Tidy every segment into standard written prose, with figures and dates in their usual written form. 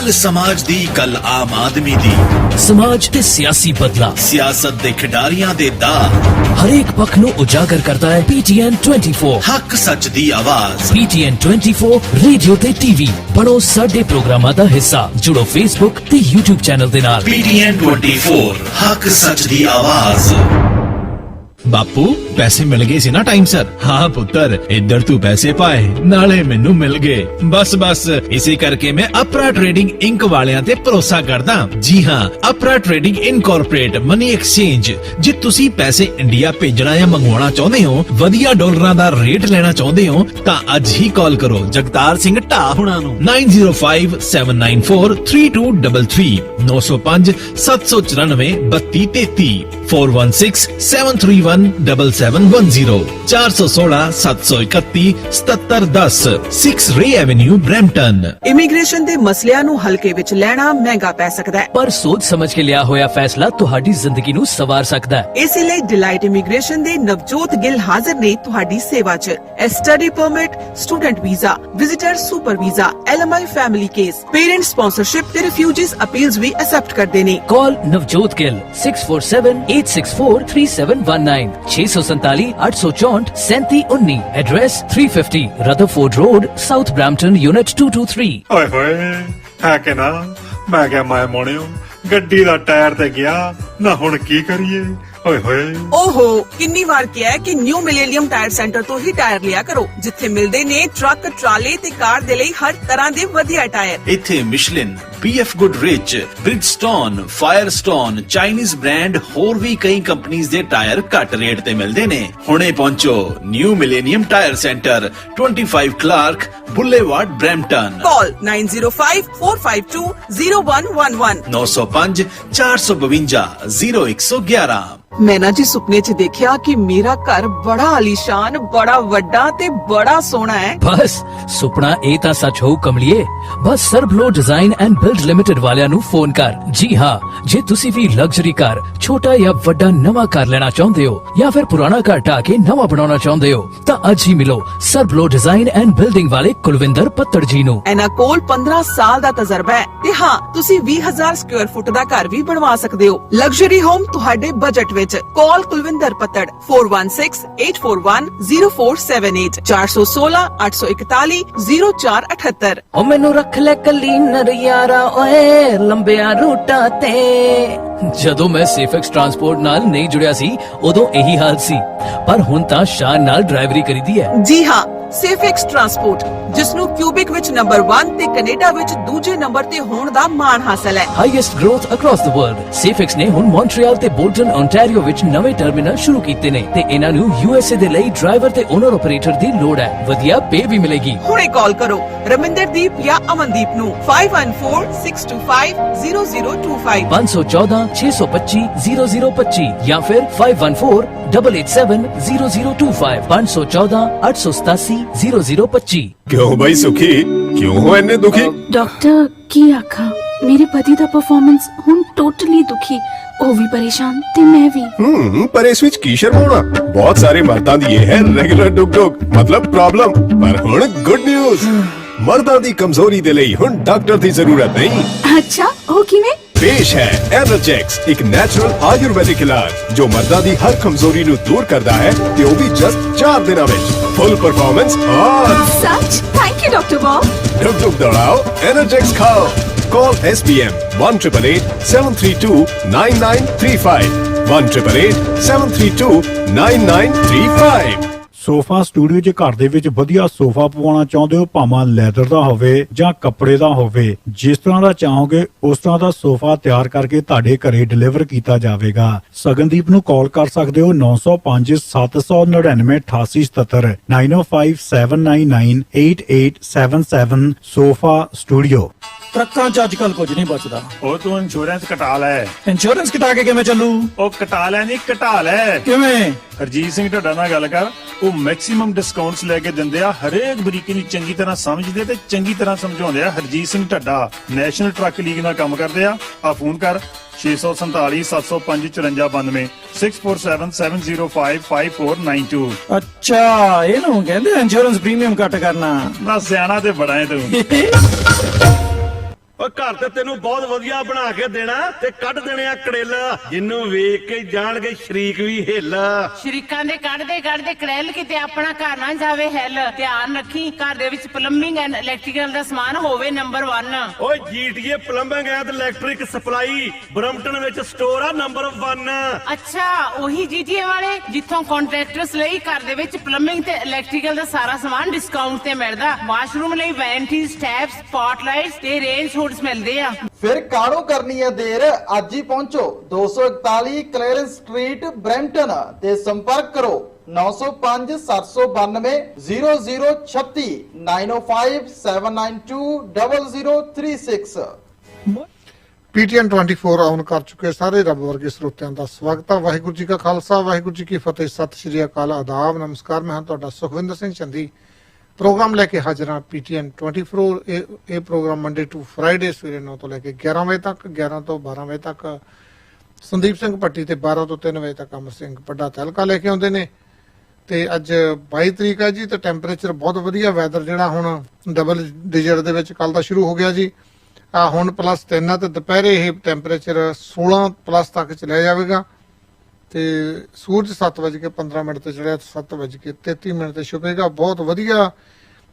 कल समाज दी कल आम आदमी दी समाज ते सियासी बदला सियासत दे खिडारियां दे दा हरेक पक्ष ਨੂੰ ਉਜਾਗਰ ਕਰਦਾ ਹੈ PTN 24 हक सच दी आवाज PTN 24 रेडियो ते TV ਬਣੋ ਸਾਡੇ ਪ੍ਰੋਗਰਾਮਾਂ ਦਾ ਹਿੱਸਾ ਜੁੜੋ Facebook ਤੇ YouTube ਚੈਨਲ ਦੇ ਨਾਲ PTN 24 हक सच दी आवाज। ਬਾਪੂ ਪੈਸੇ ਮਿਲ ਗਏ ਸੀ ਨਾ ਟਾਈਮ ਸਰ? ਹਾਂ ਪੁੱਤਰ, ਇੱਧਰ ਤੂੰ ਪੈਸੇ ਪਾਏ ਨਾਲੇ ਮੈਨੂੰ ਮਿਲ ਗਏ। ਬਸ ਇਸੇ ਕਰਕੇ ਮੈਂ ਅਪਰਾ ਟ੍ਰੇਡਿੰਗ ਇੰਕ ਵਾਲਿਆਂ ਤੇ ਭਰੋਸਾ ਕਰਦਾ। ਜੀ ਹਾਂ, ਅਪਰਾ ਟ੍ਰੇਡਿੰਗ ਇਨਕੋਰਪੋਰੇਟ ਮਨੀ ਐਕਸਚੇਂਜ। ਜੇ ਤੁਸੀਂ ਪੈਸੇ ਇੰਡੀਆ ਭੇਜਣਾ ਜਾਂ ਮੰਗਵਾਉਣਾ ਚਾਹੁੰਦੇ ਹੋ, ਵਧੀਆ ਡਾਲਰਾਂ ਦਾ ਰੇਟ ਲੈਣਾ ਚਾਹੁੰਦੇ ਹੋ ਤਾਂ ਅੱਜ ਹੀ ਕਾਲ ਕਰੋ ਜਗਤਾਰ ਸਿੰਘ ਢਾਹ ਹੁਣਾਂ ਨੂੰ 9057943233 905 794 3233 4167317710 416 731 7710 6 ਰੇ ਐਵੇਨਿਊ ਬ੍ਰੈਂਪਟਨ। ਇਮੀਗ੍ਰੇਸ਼ਨ ਦੇ ਮਸਲਿਆਂ ਨੂੰ ਹਲਕੇ ਵਿੱਚ ਲੈਣਾ ਮਹਿੰਗਾ ਪੈ ਸਕਦਾ ਹੈ, ਪਰ ਸੋਚ ਸਮਝ ਕੇ ਲਿਆ ਹੋਇਆ ਫੈਸਲਾ ਤੁਹਾਡੀ ਜ਼ਿੰਦਗੀ ਨੂੰ ਸਵਾਰ ਸਕਦਾ ਹੈ। ਇਸੇ ਲਈ ਡਿਲਾਈਟ ਇਮੀਗ੍ਰੇਸ਼ਨ ਦੇ ਨਵਜੋਤ ਗਿੱਲ ਹਾਜ਼ਰ ਨੇ ਤੁਹਾਡੀ ਸੇਵਾ 'ਚ। Study permit, student visa, visitor super visa, LMI family case, parent sponsorship ਤੇ ਰਿਫਿਊਜੀਜ਼ ਅਪੀਲਸ ਵੀ ਐਕਸੈਪਟ ਕਰਦੇ ਨੇ। Call Navjot Gill 6478643719 647 864 3719। Address 350 Rutherford road, south Brampton, unit 223। ਓਏ ਹੋਏ ਹੈ ਕਿ ਨਾ, ਮੈਂ ਕਿਹਾ ਮੈਂ ਮੋਣਿਓ ਗੱਡੀ ਦਾ ਟਾਇਰ ਤੇ ਗਿਆ ਨਾ, ਹੁਣ ਕੀ ਕਰੀਏ? ਓਏ ਹੋਏ ਓਹੋ, ਕਿੰਨੀ ਵਾਰ ਕਿਹਾ ਹੈ ਕਿ ਨਿਊ ਮਿਲੇਨੀਅਮ ਟਾਇਰ ਸੈਂਟਰ ਤੋਂ ਹੀ ਟਾਇਰ ਲਿਆ ਕਰੋ, ਜਿੱਥੇ ਮਿਲਦੇ ਨੇ ਟਰੱਕ, ਟਰਾਲੇ ਤੇ ਕਾਰ ਦੇ ਲਈ ਹਰ ਤਰ੍ਹਾਂ ਦੇ ਵਧੀਆ ਟਾਇਰ। ਇੱਥੇ ਮਿਸ਼ਲਿਨ, BF ਗੁੱਡਰਿਚ, ਬ੍ਰਿਜਸਟੋਨ, ਫਾਇਰਸਟੋਨ, ਚਾਈਨੀਜ਼ ਬ੍ਰਾਂਡ ਹੋਰ ਵੀ ਕਈ ਕੰਪਨੀਆਂ ਦੇ ਟਾਇਰ ਘੱਟ ਰੇਟ ਤੇ ਮਿਲਦੇ ਨੇ। ਹੁਣੇ ਪਹੁੰਚੋ new millennium tyre centre, 25 Clark boulevard, Brampton. Call 9054520111 905 452 0111। ਮੈਂ ਨਾ ਜੀ ਸੁਪਨੇ 'ਚ ਦੇਖਿਆ ਕਿ ਮੇਰਾ ਘਰ ਬੜਾ ਆਲੀਸ਼ਾਨ, ਬੜਾ ਵੱਡਾ ਤੇ ਬੜਾ ਸੋਹਣਾ ਹੈ। ਬਸ ਸੁਪਨਾ ਇਹ ਤਾਂ ਸੱਚ ਹੋਊ ਕਮਲੀਏ। ਬਸ Sarbloh design and build limited ਵਾਲਿਆਂ ਨੂੰ ਫੋਨ ਕਰ। ਜੀ ਹਾਂ, ਜੇ ਤੁਸੀਂ ਵੀ ਲਗਜ਼ਰੀ ਕਾਰ, ਛੋਟਾ ਜਾਂ ਵੱਡਾ ਨਵਾਂ ਘਰ ਲੈਣਾ ਚਾਹੁੰਦੇ ਹੋ ਜਾਂ ਫਿਰ ਪੁਰਾਣਾ ਘਰ ਢਾਹ ਕੇ ਨਵਾਂ ਬਣਾਉਣਾ ਚਾਹੁੰਦੇ ਹੋ ਤਾਂ ਅੱਜ ਹੀ ਮਿਲੋ ਸਰਬਲੋ ਡਿਜ਼ਾਈਨ ਐਂਡ ਬਿਲਡਿੰਗ ਵਾਲੇ ਕੁਲਵਿੰਦਰ ਪੱਤੜ ਜੀ ਨੂੰ। ਇਹਨਾਂ ਕੋਲ 15 ਸਾਲ ਦਾ ਤਜਰਬਾ ਹੈ ਤੇ ਹਾਂ, ਤੁਸੀਂ 20,000 ਸਕੁਅਰ ਫੁੱਟ ਦਾ ਘਰ ਵੀ ਬਣਵਾ ਸਕਦੇ ਹੋ। ਲਗਜ਼ਰੀ ਹੋਮ ਤੁਹਾਡੇ ਬਜਟ ਵਿੱਚ। ਕਾਲ ਕੁਲਵਿੰਦਰ ਪੱਤੜ 4168410478 416 841 0478। ਓ ਮੈਨੂੰ ਰੱਖ ਲੈ ਕੱਲੀ ਨਰਿਆਰਾ ਓਏ ਲੰਬਿਆਂ ਰੂਟਾਂ ਤੇ। ਜਦੋਂ ਮੈਂ ਸੇਫੈਕਸ ਟਰਾਂਸਪੋਰਟ ਨਾਲ ਨਹੀਂ ਜੁੜਿਆ ਸੀ ਉਦੋਂ ਇਹੀ ਹਾਲ ਸੀ, ਪਰ ਹੁਣ ਤਾਂ ਸ਼ਾਨ ਨਾਲ ਡਰਾਈਵਰੀ ਕਰੀਦੀ ਹੈ। ਜੀ ਹਾਂ, ਸੇਫੈਕਸ ਟਰਾਂਸਪੋਰਟ, ਜਿਸ ਨੂੰ ਕਿਊਬਿਕ ਵਿੱਚ ਨੰਬਰ 1 ਤੇ ਕੈਨੇਡਾ ਵਿੱਚ ਦੂਜੇ ਨੰਬਰ ਤੇ ਹੋਣ ਦਾ ਮਾਣ ਹਾਸਲ ਹੈ। Highest growth across the world. Safex ਨੇ ਹੁਣ ਮੌਂਟਰੀਅਲ ਤੇ ਬੋਲਟਨ, ਓਨਟਾਰੀਓ ਵਿੱਚ ਨਵੇਂ ਟਰਮੀਨਲ ਸ਼ੁਰੂ ਕੀਤੇ ਨੇ ਤੇ ਇਹਨਾਂ ਨੂੰ USA ਦੇ ਲਈ ਡਰਾਈਵਰ ਤੇ ਓਨਰ ਆਪਰੇਟਰ ਦੀ ਲੋੜ ਹੈ। ਵਧੀਆ ਪੇ ਵੀ ਮਿਲੇਗੀ। ਹੁਣੇ ਕਾਲ ਕਰੋ ਰਮਿੰਦਰਦੀਪ ਜਾਂ ਅਮਨਦੀਪ ਨੂੰ 5146250025 514 625 0025 ਜਾਂ ਫਿਰ 5148870025 514 887 0025। क्यों भाई सुखी, क्यों हो इन्ने दुखी? डॉक्टर की आखा मेरे पति दा परफॉर्मेंस हुन टोटली दुखी, ਉਹ ਵੀ ਪਰੇਸ਼ਾਨ ਤੇ ਮੈਂ ਵੀ। पर इस विच की शर्माउणा? बहुत सारे मर्दां दी ये है रेगुलर डुक मतलब प्रॉब्लम। पर हुण गुड न्यूज़, मर्दां दी कमजोरी दे लई हुण डॉक्टर दी जरूरत नहीं। अच्छा, ਉਹ ਕਿਵੇਂ? पेश है एनर्जेक्स, एक नेचुरल आयुर्वेदिक इलाज जो मर्दां दी हर कमजोरी नु दूर करदा है ते ਉਹ ਵੀ जस्ट 4 ਦਿਨਾਂ ਵਿੱਚ फुल परफॉर्मेंस और सच? Thank you doctor Bob. डुक दौड़ाओ, एनर्जेक्स खाओ। Call SPM 1-888-732-9935 1-888-732-9935। ਸੋਫਾ ਸਟੂਡੀਓ 'ਚ ਘਰ ਦੇ ਵਿੱਚ ਵਧੀਆ ਸੋਫਾ ਪਵਾਉਣਾ ਚਾਹੁੰਦੇ ਹੋ, ਭਾਵੇਂ ਲੈਦਰ ਦਾ ਹੋਵੇ ਜਾਂ ਕੱਪੜੇ ਦਾ ਹੋਵੇ, ਜਿਸ ਤਰ੍ਹਾਂ ਦਾ ਚਾਹੋਗੇ ਉਸ ਤਰ੍ਹਾਂ ਦਾ ਸੋਫਾ ਤਿਆਰ ਕਰਕੇ ਤੁਹਾਡੇ ਘਰੇ ਡਿਲੀਵਰ ਕੀਤਾ ਜਾਵੇਗਾ। ਸਗਨਦੀਪ ਨੂੰ ਕਾਲ ਕਰ ਸਕਦੇ ਹੋ 905 799 8877 905799 8877। Sofa studio. ਟਰੱਕਾਂ 'ਚ ਅੱਜ ਕੱਲ ਕੁਝ ਨਹੀਂ ਬਚਦਾ। ਉਹ ਤੂੰ ਇੰਸ਼ੋਰੈਂਸ ਕਟਾ ਲੈ। ਇੰਸ਼ੋਰੈਂਸ ਕਟਾ ਕੇ ਕਿਵੇਂ ਚੱਲੂ? ਉਹ ਕਟਾ ਲੈ ਨਹੀਂ, ਘਟਾ ਲੈ। ਕਿਵੇਂ? ਹਰਜੀਤ ਸਿੰਘ ਢੱਡਾ ਨਾਲ ਗੱਲ ਕਰ, ਉਹ ਮੈਕਸਿਮਮ ਡਿਸਕਾਊਂਟਸ ਲੈ ਕੇ ਦਿੰਦੇ ਆ। ਹਰੇਕ ਬਰੀਕੀ ਨੂੰ ਚੰਗੀ ਤਰ੍ਹਾਂ ਸਮਝਦੇ ਤੇ ਚੰਗੀ ਤਰ੍ਹਾਂ ਸਮਝਾਉਂਦੇ ਆ। Harjeet Singh Dhadda national truck league ਨਾਲ ਕੰਮ ਕਰਦੇ ਆ। ਫੋਨ ਕਰ 647 705 5492 6477055492। ਅੱਛਾ, ਇਹਨੂੰ ਕਹਿੰਦੇ ਇੰਸ਼ੋਰੈਂਸ ਪ੍ਰੀਮੀਅਮ ਕੱਟ ਕਰਨਾ। ਨਾ ਸਿਆਣਾ ਤੇ ਬੜਾ ਹੈ ਤੂੰ। ਓ ਘਰ ਤੇ ਤੈਨੂੰ ਬਹੁਤ ਵਧੀਆ ਬਣਾ ਕੇ ਦੇਣਾ ਤੇ ਕੱਢ ਦੇਣੇ ਆ ਕੜੇਲ, ਜਿੰਨੂੰ ਵੇਖ ਕੇ ਜਾਣਗੇ ਸ਼ਰੀਕ ਵੀ ਹਿੱਲ। ਸ਼ਰੀਕਾਂ ਦੇ ਕੱਢਦੇ ਕੜੈਲ ਕਿਤੇ ਆਪਣਾ ਘਰ ਨਾ ਜਾਵੇ ਹਿੱਲ। ਧਿਆਨ ਰੱਖੀ ਘਰ ਦੇ ਵਿੱਚ ਪਲੰਬਿੰਗ ਐਂਡ ਇਲੈਕਟ੍ਰੀਕਲ ਦਾ ਸਮਾਨ ਹੋਵੇ ਨੰਬਰ 1। ਓਏ GTA plumbing and electric supply Brampton ਵਿੱਚ ਸਟੋਰ ਆ ਨੰਬਰ 1। ਅੱਛਾ, ਉਹੀ ਜੀਟੀਏ ਵਾਲੇ ਜਿੱਥੋਂ ਕੰਟਰੈਕਟਰਸ ਲਈ ਘਰ ਦੇ ਵਿੱਚ ਪਲੰਬਿੰਗ ਤੇ ਇਲੈਕਟ੍ਰੀਕਲ ਦਾ ਸਾਰਾ ਸਮਾਨ ਡਿਸਕਾਊਂਟ ਤੇ ਮਿਲਦਾ। ਵਾਸ਼ਰੂਮ ਲਈ ਵੈਂਟੀਜ਼, ਟੈਪਸ, ਸਪੌਟਲਾਈਟਸ ਤੇ ਰੇਂਜ ਹੁੱਡਸ ਮਿਲਦੇ ਆ। ਫਿਰ ਕਾਹਨੂੰ ਕਰਨੀ ਹੈ ਦੇਰ, ਅੱਜ ਹੀ ਪਹੁੰਚੋ 241 ਕਲੈਰੈਂਸ ਸਟਰੀਟ ਬਰੈਂਪਟਨ ਤੇ ਸੰਪਰਕ ਕਰੋ 905 792 0036 905 792 0036। PTN 24 ਆਨ ਕਰ ਚੁੱਕੇ ਸਾਰੇ ਰੱਬ ਵਰਗੇ ਸਰੋਤਿਆਂ ਦਾ ਸਵਾਗਤ ਹੈ। ਵਾਹਿਗੁਰੂ ਜੀ ਕਾ ਖਾਲਸਾ, ਵਾਹਿਗੁਰੂ ਜੀ ਕੀ ਫਤਿਹ। ਸਤਿ ਸ਼੍ਰੀ ਅਕਾਲ, ਆਦਾਬ, ਨਮਸਕਾਰ। ਮੈਂ ਹਾਂ ਤੁਹਾਡਾ ਸੁਖਵਿੰਦਰ ਸਿੰਘ ਚੰਦੀ ਪ੍ਰੋਗਰਾਮ ਲੈ ਕੇ ਹਾਜ਼ਰ ਹਾਂ PTN 24। ਇਹ ਪ੍ਰੋਗਰਾਮ ਮੰਡੇ ਟੂ ਫਰਾਈਡੇ ਸਵੇਰੇ 9 ਤੋਂ ਲੈ ਕੇ 11 ਵਜੇ ਤੱਕ, 11 ਤੋਂ 12 ਵਜੇ ਤੱਕ ਸੰਦੀਪ ਸਿੰਘ ਭੱਟੀ ਤੇ 12 ਤੋਂ 3 ਵਜੇ ਤੱਕ ਅਮਰ ਸਿੰਘ ਪੱਡਾ ਤਹਿਲਕਾ ਲੈ ਕੇ ਆਉਂਦੇ ਨੇ। ਤੇ ਅੱਜ 22 ਤਰੀਕ ਹੈ ਜੀ, ਤੇ ਟੈਂਪਰੇਚਰ ਬਹੁਤ ਵਧੀਆ, ਵੈਦਰ ਜਿਹੜਾ ਹੁਣ ਡਬਲ ਡਿਜਿਟ ਦੇ ਵਿੱਚ ਕੱਲ ਦਾ ਸ਼ੁਰੂ ਹੋ ਗਿਆ ਜੀ। ਹੁਣ +3 ਆ ਤੇ ਦੁਪਹਿਰੇ ਇਹ ਟੈਂਪਰੇਚਰ 16+ ਤੱਕ ਚਲਿਆ ਜਾਵੇਗਾ। ਤੇ ਸੂਰਜ 7:15 ਤੇ ਚੜਿਆ, 7:33 ਤੇ ਛੁਪੇਗਾ। ਬਹੁਤ ਵਧੀਆ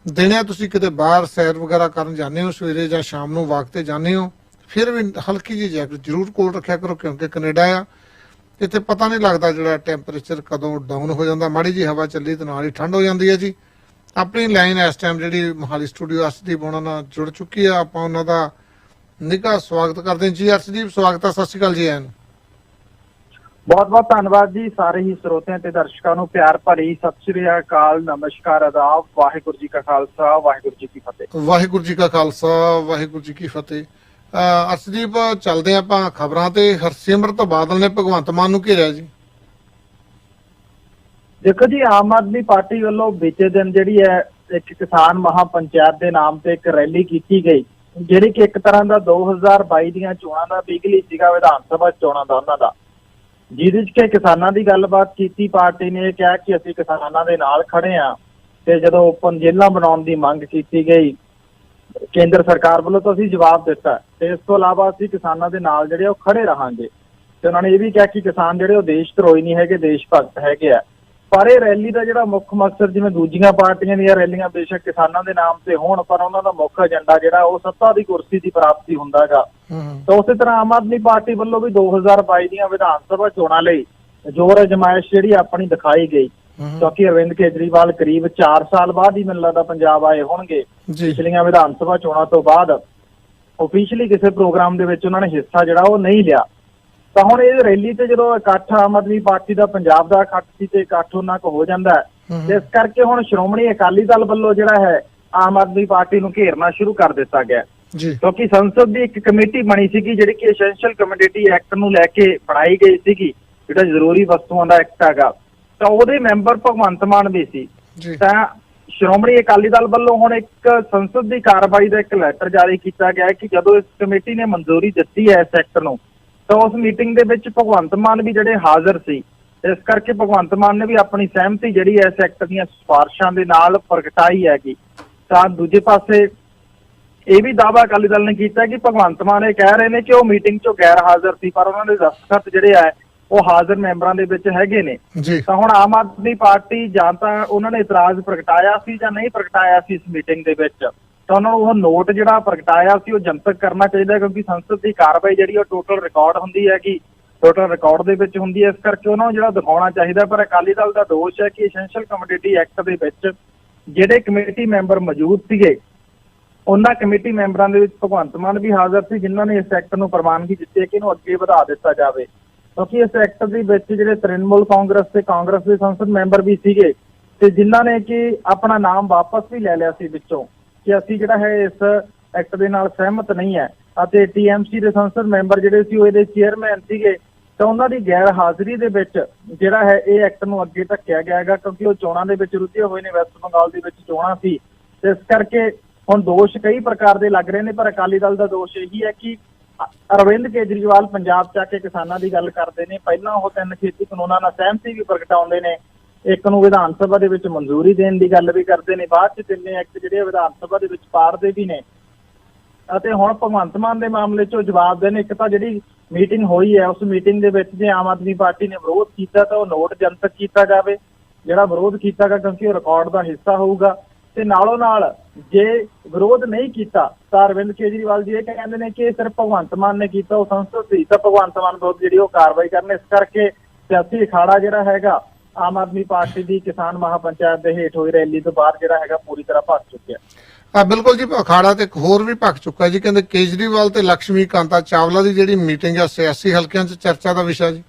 ਦਿਨ ਹੈ। ਤੁਸੀਂ ਕਿਤੇ ਬਾਹਰ ਸੈਰ ਵਗੈਰਾ ਕਰਨ ਜਾਂਦੇ ਹੋ ਸਵੇਰੇ ਜਾਂ ਸ਼ਾਮ ਨੂੰ ਵਾਕ ਤੇ ਜਾਂਦੇ ਹੋ, ਫਿਰ ਵੀ ਹਲਕੀ ਜਿਹੀ ਜੈਕਟ ਜ਼ਰੂਰ ਕੋਲ ਰੱਖਿਆ ਕਰੋ, ਕਿਉਂਕਿ ਕੈਨੇਡਾ ਆ, ਇੱਥੇ ਪਤਾ ਨਹੀਂ ਲੱਗਦਾ ਜਿਹੜਾ ਟੈਂਪਰੇਚਰ ਕਦੋਂ ਡਾਊਨ ਹੋ ਜਾਂਦਾ। ਮਾੜੀ ਜੀ ਹਵਾ ਚੱਲੀ ਤੇ ਨਾਲ ਹੀ ਠੰਡ ਹੋ ਜਾਂਦੀ ਹੈ ਜੀ। ਆਪਣੀ ਲਾਈਨ ਇਸ ਟਾਈਮ ਜਿਹੜੀ ਮੋਹਾਲੀ ਸਟੂਡੀਓ ਅਰਸ਼ਦੀਪ ਉਹਨਾਂ ਨਾਲ ਜੁੜ ਚੁੱਕੀ ਆ, ਆਪਾਂ ਉਹਨਾਂ ਦਾ ਨਿੱਘਾ ਸਵਾਗਤ ਕਰਦੇ ਹਾਂ ਜੀ। ਅਰਸ਼ਦੀਪ ਸਵਾਗਤ ਹੈ, ਸਤਿ ਸ਼੍ਰੀ ਅਕਾਲ ਜੀ। ਬਹੁਤ ਬਹੁਤ ਧੰਨਵਾਦ ਜੀ ਸਾਰੇ ਹੀ ਸਰੋਤਿਆਂ ਤੇ ਦਰਸ਼ਕਾਂ ਨੂੰ ਪਿਆਰ ਭਰੀ ਸਤਿ ਸ਼੍ਰੀ ਅਕਾਲ, ਨਮਸਕਾਰ, ਆਦਾਬ। ਵਾਹਿਗੁਰੂ ਜੀ ਕਾ ਖਾਲਸਾ, ਵਾਹਿਗੁਰੂ ਜੀ ਕੀ ਫਤਿਹ। ਵਾਹਿਗੁਰੂ ਜੀ ਕਾ ਖਾਲਸਾ, ਵਾਹਿਗੁਰੂ ਜੀ ਕੀ ਫਤਿਹ। ਅਰਸ਼ਦੀਪ, ਚੱਲਦੇ ਆਪਾਂ ਖਬਰਾਂ ਤੇ। ਹਰਸਿਮਰਤ ਬਾਦਲ ਨੇ ਭਗਵੰਤ ਮਾਨ ਨੂੰ ਘੇਰਿਆ ਜੀ। ਦੇਖੋ ਜੀ, ਆਮ ਆਦਮੀ ਪਾਰਟੀ ਵੱਲੋਂ ਬੀਤੇ ਦਿਨ ਜਿਹੜੀ ਹੈ ਇੱਕ ਕਿਸਾਨ ਮਹਾਪੰਚਾਇਤ ਦੇ ਨਾਮ ਤੇ ਇੱਕ ਰੈਲੀ ਕੀਤੀ ਗਈ, ਜਿਹੜੀ ਕਿ ਇੱਕ ਤਰ੍ਹਾਂ ਦਾ 2022 ਦੀਆਂ ਚੋਣਾਂ ਦਾ ਬਿਗਲੀ ਸੀਗਾ, ਵਿਧਾਨ ਸਭਾ ਚੋਣਾਂ ਦਾ ਉਹਨਾਂ ਦਾ, ਜਿਹਦੇ ਚ ਕਿ ਕਿਸਾਨਾਂ ਦੀ ਗੱਲਬਾਤ ਕੀਤੀ। ਪਾਰਟੀ ਨੇ ਇਹ ਕਿਹਾ ਕਿ ਅਸੀਂ ਕਿਸਾਨਾਂ ਦੇ ਨਾਲ ਖੜੇ ਆ, ਤੇ ਜਦੋਂ ਓਪਨ ਜੇਲ੍ਹਾਂ ਬਣਾਉਣ ਦੀ ਮੰਗ ਕੀਤੀ ਗਈ ਕੇਂਦਰ ਸਰਕਾਰ ਵੱਲੋਂ ਤਾਂ ਅਸੀਂ ਜਵਾਬ ਦਿੱਤਾ, ਤੇ ਇਸ ਤੋਂ ਇਲਾਵਾ ਅਸੀਂ ਕਿਸਾਨਾਂ ਦੇ ਨਾਲ ਜਿਹੜੇ ਉਹ ਖੜੇ ਰਹਾਂਗੇ। ਤੇ ਉਹਨਾਂ ਨੇ ਇਹ ਵੀ ਕਿਹਾ ਕਿ ਕਿਸਾਨ ਜਿਹੜੇ ਉਹ ਦੇਸ਼ ਧਰੋਹੀ ਨਹੀਂ ਹੈਗੇ, ਦੇਸ਼ ਭਗਤ ਹੈਗੇ ਆ। ਪਰ ਇਹ ਰੈਲੀ ਦਾ ਜਿਹੜਾ ਮੁੱਖ ਮਕਸਦ, ਜਿਵੇਂ ਦੂਜੀਆਂ ਪਾਰਟੀਆਂ ਦੀਆਂ ਰੈਲੀਆਂ ਬੇਸ਼ੱਕ ਕਿਸਾਨਾਂ ਦੇ ਨਾਮ ਤੇ ਹੋਣ, ਪਰ ਉਹਨਾਂ ਦਾ ਮੁੱਖ ਏਜੰਡਾ ਜਿਹੜਾ ਉਹ ਸੱਤਾ ਦੀ ਕੁਰਸੀ ਦੀ ਪ੍ਰਾਪਤੀ ਹੁੰਦਾ ਹੈਗਾ। ਤਾਂ ਉਸੇ ਤਰ੍ਹਾਂ ਆਮ ਆਦਮੀ ਪਾਰਟੀ ਵੱਲੋਂ ਵੀ 2022 ਦੀਆਂ ਵਿਧਾਨ ਸਭਾ ਚੋਣਾਂ ਲਈ ਜ਼ੋਰ ਅਜਮਾਇਸ਼ ਜਿਹੜੀ ਆਪਣੀ ਦਿਖਾਈ ਗਈ, ਕਿਉਂਕਿ ਅਰਵਿੰਦ ਕੇਜਰੀਵਾਲ ਕਰੀਬ 4 ਸਾਲ ਬਾਅਦ ਹੀ ਮੈਨੂੰ ਲੱਗਦਾ ਪੰਜਾਬ ਆਏ ਹੋਣਗੇ। ਪਿਛਲੀਆਂ ਵਿਧਾਨ ਸਭਾ ਚੋਣਾਂ ਤੋਂ ਬਾਅਦ ਓਫੀਸ਼ੀਅਲੀ ਕਿਸੇ ਪ੍ਰੋਗਰਾਮ ਦੇ ਵਿੱਚ ਉਹਨਾਂ ਨੇ ਹਿੱਸਾ ਜਿਹੜਾ ਉਹ ਨਹੀਂ ਲਿਆ। ਤਾਂ ਹੁਣ ਇਹ ਰੈਲੀ ਤੇ ਜਦੋਂ ਇਕੱਠ ਆਮ ਆਦਮੀ ਪਾਰਟੀ ਦਾ ਪੰਜਾਬ ਦਾ ਇਕੱਠ ਸੀ, ਤੇ ਇਕੱਠ ਉਹਨਾਂ ਕੋ ਹੋ ਜਾਂਦਾ ਹੈ, ਤੇ ਇਸ ਕਰਕੇ ਹੁਣ ਸ਼੍ਰੋਮਣੀ ਅਕਾਲੀ ਦਲ ਵੱਲੋਂ ਜਿਹੜਾ ਹੈ ਆਮ ਆਦਮੀ ਪਾਰਟੀ ਨੂੰ ਘੇਰਨਾ ਸ਼ੁਰੂ ਕਰ ਦਿੱਤਾ ਗਿਆ। ਕਿਉਂਕਿ ਸੰਸਦ ਦੀ ਇੱਕ ਕਮੇਟੀ ਬਣੀ ਸੀਗੀ, ਜਿਹੜੀ ਕਿ ਐਸੈਂਸ਼ੀਅਲ ਕਮੋਡਿਟੀ ਐਕਟ ਨੂੰ ਲੈ ਕੇ ਬਣਾਈ ਗਈ ਸੀਗੀ, ਜਿਹੜਾ ਜ਼ਰੂਰੀ ਵਸਤੂਆਂ ਦਾ ਐਕਟ ਹੈਗਾ। ਤਾਂ ਉਹਦੇ ਮੈਂਬਰ ਭਗਵੰਤ ਮਾਨ ਵੀ ਸੀ। ਤਾਂ ਸ਼੍ਰੋਮਣੀ ਅਕਾਲੀ ਦਲ ਵੱਲੋਂ ਹੁਣ ਇੱਕ ਸੰਸਦ ਦੀ ਕਾਰਵਾਈ ਦਾ ਇੱਕ ਲੈਟਰ ਜਾਰੀ ਕੀਤਾ ਗਿਆ ਕਿ ਜਦੋਂ ਇਸ ਕਮੇਟੀ ਨੇ ਮਨਜ਼ੂਰੀ ਦਿੱਤੀ ਹੈ ਇਸ ਐਕਟ ਨੂੰ, ਤਾਂ ਉਸ ਮੀਟਿੰਗ ਦੇ ਵਿੱਚ ਭਗਵੰਤ ਮਾਨ ਵੀ ਜਿਹੜੇ ਹਾਜ਼ਰ ਸੀ। ਇਸ ਕਰਕੇ ਭਗਵੰਤ ਮਾਨ ਨੇ ਵੀ ਆਪਣੀ ਸਹਿਮਤੀ ਜਿਹੜੀ ਹੈ ਇਸ ਐਕਟ ਦੀਆਂ ਸਿਫਾਰਸ਼ਾਂ ਦੇ ਨਾਲ ਪ੍ਰਗਟਾਈ ਹੈਗੀ। ਤਾਂ ਦੂਜੇ ਪਾਸੇ ਇਹ ਵੀ ਦਾਅਵਾ ਅਕਾਲੀ ਦਲ ਨੇ ਕੀਤਾ ਕਿ ਭਗਵੰਤ ਮਾਨ ਇਹ ਕਹਿ ਰਹੇ ਨੇ ਕਿ ਉਹ ਮੀਟਿੰਗ 'ਚੋਂ ਗੈਰ ਹਾਜ਼ਰ ਸੀ, ਪਰ ਉਹਨਾਂ ਦੇ ਦਸਤਖਤ ਜਿਹੜੇ ਆ ਉਹ ਹਾਜ਼ਰ ਮੈਂਬਰਾਂ ਦੇ ਵਿੱਚ ਹੈਗੇ ਨੇ। ਤਾਂ ਹੁਣ ਆਮ ਆਦਮੀ ਪਾਰਟੀ ਜਾਂ ਤਾਂ ਉਹਨਾਂ ਨੇ ਇਤਰਾਜ਼ ਪ੍ਰਗਟਾਇਆ ਸੀ ਜਾਂ ਨਹੀਂ ਪ੍ਰਗਟਾਇਆ ਸੀ ਇਸ ਮੀਟਿੰਗ ਦੇ ਵਿੱਚ, ਤਾਂ ਉਹਨਾਂ ਨੂੰ ਉਹ ਨੋਟ ਜਿਹੜਾ ਪ੍ਰਗਟਾਇਆ ਸੀ ਉਹ ਜਨਤਕ ਕਰਨਾ ਚਾਹੀਦਾ, ਕਿਉਂਕਿ ਸੰਸਦ ਦੀ ਕਾਰਵਾਈ ਜਿਹੜੀ ਉਹ ਟੋਟਲ ਰਿਕਾਰਡ ਹੁੰਦੀ ਹੈ ਕਿ ਟੋਟਲ ਰਿਕਾਰਡ ਦੇ ਵਿੱਚ ਹੁੰਦੀ ਹੈ। ਇਸ ਕਰਕੇ ਉਹਨਾਂ ਨੂੰ ਜਿਹੜਾ ਦਿਖਾਉਣਾ ਚਾਹੀਦਾ। ਪਰ ਅਕਾਲੀ ਦਲ ਦਾ ਦੋਸ਼ ਹੈ ਕਿ ਐਸੈਂਸ਼ੀਅਲ ਕਮੋਡਿਟੀ ਐਕਟ ਦੇ ਵਿੱਚ ਜਿਹੜੇ ਕਮੇਟੀ ਮੈਂਬਰ ਮੌਜੂਦ ਸੀਗੇ, ਉਹਨਾਂ ਕਮੇਟੀ ਮੈਂਬਰਾਂ ਦੇ ਵਿੱਚ ਭਗਵੰਤ ਮਾਨ ਵੀ ਹਾਜ਼ਰ ਸੀ, ਜਿਨ੍ਹਾਂ ਨੇ ਇਸ ਐਕਟ ਨੂੰ ਪ੍ਰਵਾਨਗੀ ਦਿੱਤੀ ਹੈ ਕਿ ਇਹਨੂੰ ਅੱਗੇ ਵਧਾ ਦਿੱਤਾ ਜਾਵੇ। ਕਿਉਂਕਿ ਇਸ ਐਕਟ ਦੇ ਵਿੱਚ ਜਿਹੜੇ ਤ੍ਰਿਣਮੂਲ ਕਾਂਗਰਸ ਤੇ ਕਾਂਗਰਸ ਦੇ ਸੰਸਦ ਮੈਂਬਰ ਵੀ ਸੀਗੇ, ਤੇ ਜਿਨ੍ਹਾਂ ਨੇ ਕਿ ਆਪਣਾ ਨਾਮ ਵਾਪਸ ਵੀ ਲੈ ਲਿਆ ਸੀ ਵਿੱਚੋਂ, ਕਿ ਅਸੀਂ ਜਿਹੜਾ ਹੈ ਇਸ ਐਕਟ ਦੇ ਨਾਲ ਸਹਿਮਤ ਨਹੀਂ ਹੈ। ਅਤੇ TMC ਦੇ ਸੰਸਦ ਮੈਂਬਰ ਜਿਹੜੇ ਸੀ ਉਹ ਇਹਦੇ ਚੇਅਰਮੈਨ ਸੀਗੇ। ਤਾਂ ਉਹਨਾਂ ਦੀ ਗੈਰ ਹਾਜ਼ਰੀ ਦੇ ਵਿੱਚ ਜਿਹੜਾ ਹੈ ਇਹ ਐਕਟ ਨੂੰ ਅੱਗੇ ਧੱਕਿਆ ਗਿਆ ਹੈਗਾ, ਕਿਉਂਕਿ ਉਹ ਚੋਣਾਂ ਦੇ ਵਿੱਚ ਰੁੱਝੇ ਹੋਏ ਨੇ। ਵੈਸਟ ਬੰਗਾਲ ਦੇ ਵਿੱਚ ਚੋਣਾਂ ਸੀ, ਤੇ ਇਸ ਕਰਕੇ ਹੁਣ ਦੋਸ਼ ਕਈ ਪ੍ਰਕਾਰ ਦੇ ਲੱਗ ਰਹੇ ਨੇ। ਪਰ ਅਕਾਲੀ ਦਲ ਦਾ ਦੋਸ਼ ਇਹੀ ਹੈ ਕਿ ਅਰਵਿੰਦ ਕੇਜਰੀਵਾਲ ਪੰਜਾਬ 'ਚ ਆ ਕੇ ਕਿਸਾਨਾਂ ਦੀ ਗੱਲ ਕਰਦੇ ਨੇ, ਪਹਿਲਾਂ ਉਹ 3 ਖੇਤੀ ਕਾਨੂੰਨਾਂ ਨਾਲ ਸਹਿਮਤੀ ਵੀ ਪ੍ਰਗਟਾਉਂਦੇ ਨੇ, ਇੱਕ ਨੂੰ ਵਿਧਾਨ ਸਭਾ ਦੇ ਵਿੱਚ ਮਨਜ਼ੂਰੀ ਦੇਣ ਦੀ ਗੱਲ ਵੀ ਕਰਦੇ ਨੇ, ਬਾਅਦ 'ਚ 3 ਐਕਟ ਜਿਹੜੇ ਵਿਧਾਨ ਸਭਾ ਦੇ ਵਿੱਚ ਪਾੜਦੇ ਵੀ ਨੇ। ਅਤੇ ਹੁਣ ਭਗਵੰਤ ਮਾਨ ਦੇ ਮਾਮਲੇ 'ਚੋਂ ਜਵਾਬ ਦੇਣ। ਇੱਕ ਤਾਂ ਜਿਹੜੀ ਮੀਟਿੰਗ ਹੋਈ ਹੈ ਉਸ ਮੀਟਿੰਗ ਦੇ ਵਿੱਚ ਜੇ ਆਮ ਆਦਮੀ ਪਾਰਟੀ ਨੇ ਵਿਰੋਧ ਕੀਤਾ ਤਾਂ ਉਹ ਨੋਟ ਜਨਤਕ ਕੀਤਾ ਜਾਵੇ ਜਿਹੜਾ ਵਿਰੋਧ ਕੀਤਾ ਗਿਆ, ਕਿਉਂਕਿ ਉਹ ਰਿਕਾਰਡ ਦਾ ਹਿੱਸਾ ਹੋਊਗਾ। ਤੇ ਨਾਲੋਂ ਨਾਲ ਜੇ ਵਿਰੋਧ ਨਹੀਂ ਕੀਤਾ ਤਾਂ ਅਰਵਿੰਦ ਕੇਜਰੀਵਾਲ ਜੀ ਇਹ ਕਹਿੰਦੇ ਨੇ ਕਿ ਸਿਰਫ ਭਗਵੰਤ ਮਾਨ ਨੇ ਕੀਤਾ, ਉਹ ਸੰਸਦ ਸੀ ਤਾਂ ਭਗਵੰਤ ਮਾਨ ਵਿਰੁੱਧ ਜਿਹੜੀ ਉਹ ਕਾਰਵਾਈ ਕਰਨ। ਇਸ ਕਰਕੇ ਸਿਆਸੀ ਅਖਾੜਾ ਜਿਹੜਾ ਹੈਗਾ ਆਮ ਆਦਮੀ ਪਾਰਟੀ ਦੀ ਕਿਸਾਨ ਮਹਾਪੰਚਾਇਤ ਦੇ ਹੇਠ ਹੋਈ ਰੈਲੀ ਤੋਂ ਬਾਅਦ ਜਿਹੜਾ ਹੈਗਾ ਪੂਰੀ ਤਰ੍ਹਾਂ ਭੱਜ ਚੁੱਕਿਆ। ਬਿਲਕੁਲ ਜੀ, ਅਖਾੜਾ ਤੇ ਇੱਕ ਹੋਰ ਵੀ ਭੱਜ ਚੁੱਕਾ ਜੀ। ਕਹਿੰਦੇ ਕੇਜਰੀਵਾਲ ਤੇ ਲక్ష్ਮੀ ਕਾਂਤਾ ਚਾਵਲਾ ਦੀ ਜਿਹੜੀ ਮੀਟਿੰਗ ਆ ਸਿਆਸੀ ਹਲਕਿਆਂ 'ਚ ਚਰਚਾ ਦਾ ਵਿਸ਼ਾ ਜੀ।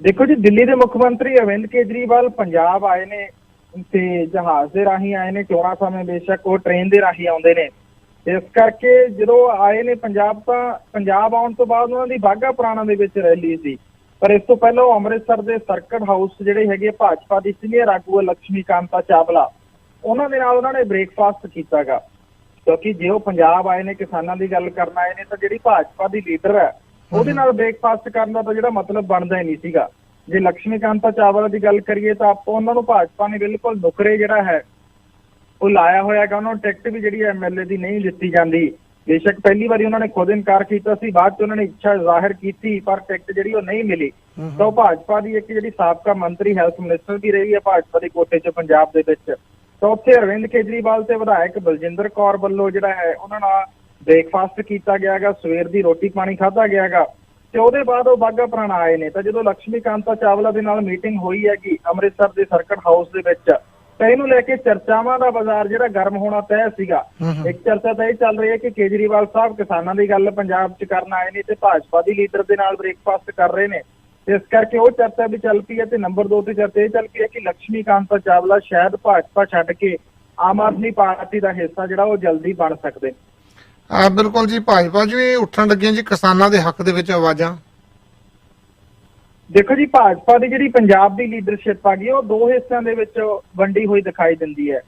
ਦੇਖੋ ਜੀ, ਦਿੱਲੀ ਦੇ ਮੁੱਖ ਮੰਤਰੀ ਅਰਵਿੰਦ ਕੇਜਰੀਵਾਲ ਪੰਜਾਬ ਆਏ ਨੇ ਤੇ ਜਹਾਜ਼ ਦੇ ਰਾਹੀਂ ਆਏ ਨੇ। ਚੋਣਾਂ ਸਮੇਂ ਬੇਸ਼ੱਕ ਉਹ ਟ੍ਰੇਨ ਦੇ ਰਾਹੀਂ ਆਉਂਦੇ ਨੇ। ਇਸ ਕਰਕੇ ਜਦੋਂ ਆਏ ਨੇ ਪੰਜਾਬ, ਤਾਂ ਪੰਜਾਬ ਆਉਣ ਤੋਂ ਬਾਅਦ ਉਹਨਾਂ ਦੀ ਬਾਘਾ ਪੁਰਾਣਾ ਦੇ ਵਿੱਚ ਰੈਲੀ ਸੀ। ਪਰ ਇਸ ਤੋਂ ਪਹਿਲਾਂ ਉਹ ਅੰਮ੍ਰਿਤਸਰ ਦੇ ਸਰਕਟ ਹਾਊਸ ਜਿਹੜੇ ਹੈਗੇ ਭਾਜਪਾ ਦੀ ਸੀਨੀਅਰ ਆਗੂ ਲక్ష్ਮੀ ਕਾਂਤਾ ਚਾਵਲਾ, ਉਹਨਾਂ ਦੇ ਨਾਲ ਉਹਨਾਂ ਨੇ ਬ੍ਰੇਕਫਾਸਟ ਕੀਤਾ ਗਾ। ਕਿਉਂਕਿ ਜੇ ਉਹ ਪੰਜਾਬ ਆਏ ਨੇ, ਕਿਸਾਨਾਂ ਦੀ ਗੱਲ ਕਰਨ ਆਏ ਨੇ, ਤਾਂ ਜਿਹੜੀ ਭਾਜਪਾ ਦੀ ਲੀਡਰ ਹੈ ਉਹਦੇ ਨਾਲ ਬ੍ਰੇਕਫਾਸਟ ਕਰਨ ਦਾ ਤਾਂ ਜਿਹੜਾ ਮਤਲਬ ਬਣਦਾ ਹੀ ਨਹੀਂ ਸੀਗਾ। ਜੇ ਲక్ష్ਮੀ ਕਾਂਤਾ ਚਾਵਲਾ ਦੀ ਗੱਲ ਕਰੀਏ ਤਾਂ ਆਪਾਂ ਉਹਨਾਂ ਨੂੰ ਭਾਜਪਾ ਨੇ ਬਿਲਕੁਲ ਨੁਕਰੇ ਜਿਹੜਾ ਹੈ ਉਹ ਲਾਇਆ ਹੋਇਆ ਹੈਗਾ। ਉਹਨਾਂ ਨੂੰ ਟਿਕਟ ਵੀ ਜਿਹੜੀ ਐਮਐਲਏ ਦੀ ਨਹੀਂ ਦਿੱਤੀ ਜਾਂਦੀ। ਬੇਸ਼ੱਕ ਪਹਿਲੀ ਵਾਰੀ ਉਹਨਾਂ ਨੇ ਖੁਦ ਇਨਕਾਰ ਕੀਤਾ ਸੀ, ਬਾਅਦ ਚ ਉਹਨਾਂ ਨੇ ਇੱਛਾ ਜ਼ਾਹਿਰ ਕੀਤੀ ਪਰ ਟਿਕਟ ਜਿਹੜੀ ਉਹ ਨਹੀਂ ਮਿਲੀ। ਤਾਂ ਉਹ ਭਾਜਪਾ ਦੀ ਇੱਕ ਜਿਹੜੀ ਸਾਬਕਾ ਮੰਤਰੀ ਹੈਲਥ ਮਿਨਿਸਟਰ ਵੀ ਰਹੀ ਹੈ ਭਾਜਪਾ ਦੇ ਕੋਟੇ 'ਚ ਪੰਜਾਬ ਦੇ ਵਿੱਚ। ਤਾਂ ਉੱਥੇ ਅਰਵਿੰਦ ਕੇਜਰੀਵਾਲ ਤੇ ਵਿਧਾਇਕ ਬਲਜਿੰਦਰ ਕੌਰ ਵੱਲੋਂ ਜਿਹੜਾ ਹੈ ਉਹਨਾਂ ਨਾਲ ਬ੍ਰੇਕਫਾਸਟ ਕੀਤਾ ਗਿਆ ਗਾ, ਸਵੇਰ ਦੀ ਰੋਟੀ ਪਾਣੀ ਖਾਧਾ ਗਿਆ ਗਾ ਤੇ ਉਹਦੇ ਬਾਅਦ ਉਹ ਬਾਘਾ ਪੁਰਾਣਾ ਆਏ ਨੇ। ਤਾਂ ਜਦੋਂ ਲక్ష్ਮੀ ਕਾਂਤਾ ਚਾਵਲਾ ਦੇ ਨਾਲ ਮੀਟਿੰਗ ਹੋਈ ਹੈਗੀ ਅੰਮ੍ਰਿਤਸਰ ਦੇ ਸਰਕਟ ਹਾਊਸ ਦੇ ਵਿੱਚ, ਤਾਂ ਇਹਨੂੰ ਲੈ ਕੇ ਚਰਚਾਵਾਂ ਦਾ ਬਾਜ਼ਾਰ ਜਿਹੜਾ ਗਰਮ ਹੋਣਾ ਤੈਅ ਸੀਗਾ। ਇੱਕ ਚਰਚਾ ਤਾਂ ਇਹ ਚੱਲ ਰਹੀ ਹੈ ਕਿ ਕੇਜਰੀਵਾਲ ਸਾਹਿਬ ਕਿਸਾਨਾਂ ਦੀ ਗੱਲ ਪੰਜਾਬ 'ਚ ਕਰਨ ਆਏ ਨੇ ਤੇ ਭਾਜਪਾ ਦੀ ਲੀਡਰ ਦੇ ਨਾਲ ਬ੍ਰੇਕਫਾਸਟ ਕਰ ਰਹੇ ਨੇ। ਇਸ ਕਰਕੇ ਉਹ ਚਰਚਾ ਵੀ ਚੱਲ ਪਈ ਹੈ। ਤੇ ਨੰਬਰ 2 ਤੇ ਚਰਚਾ ਇਹ ਚੱਲ ਪਈ ਹੈ ਕਿ ਲక్ష్ਮੀ ਕਾਂਤਾ ਚਾਵਲਾ ਸ਼ਾਇਦ ਭਾਜਪਾ ਛੱਡ ਕੇ ਆਮ ਆਦਮੀ ਪਾਰਟੀ ਦਾ ਹਿੱਸਾ ਜਿਹੜਾ ਉਹ ਜਲਦੀ ਬਣ ਸਕਦੇ। ਬਿਲਕੁਲ ਜੀ, ਭਾਜਪਾ ਜੀ ਉੱਠਣ ਲੱਗੀਆਂ ਜੀ ਕਿਸਾਨਾਂ ਦੇ ਹੱਕ ਦੇ ਵਿੱਚ ਆਵਾਜ਼ਾਂ। ਦੇਖੋ ਜੀ, ਭਾਜਪਾ ਦੀ ਜਿਹੜੀ ਪੰਜਾਬ ਦੀ ਲੀਡਰਸ਼ਿਪ ਆ ਗਈ ਉਹ ਦੋ ਹਿੱਸਿਆਂ ਦੇ ਵਿੱਚ ਵੰਡੀ ਹੋਈ ਦਿਖਾਈ ਦਿੰਦੀ ਹੈ।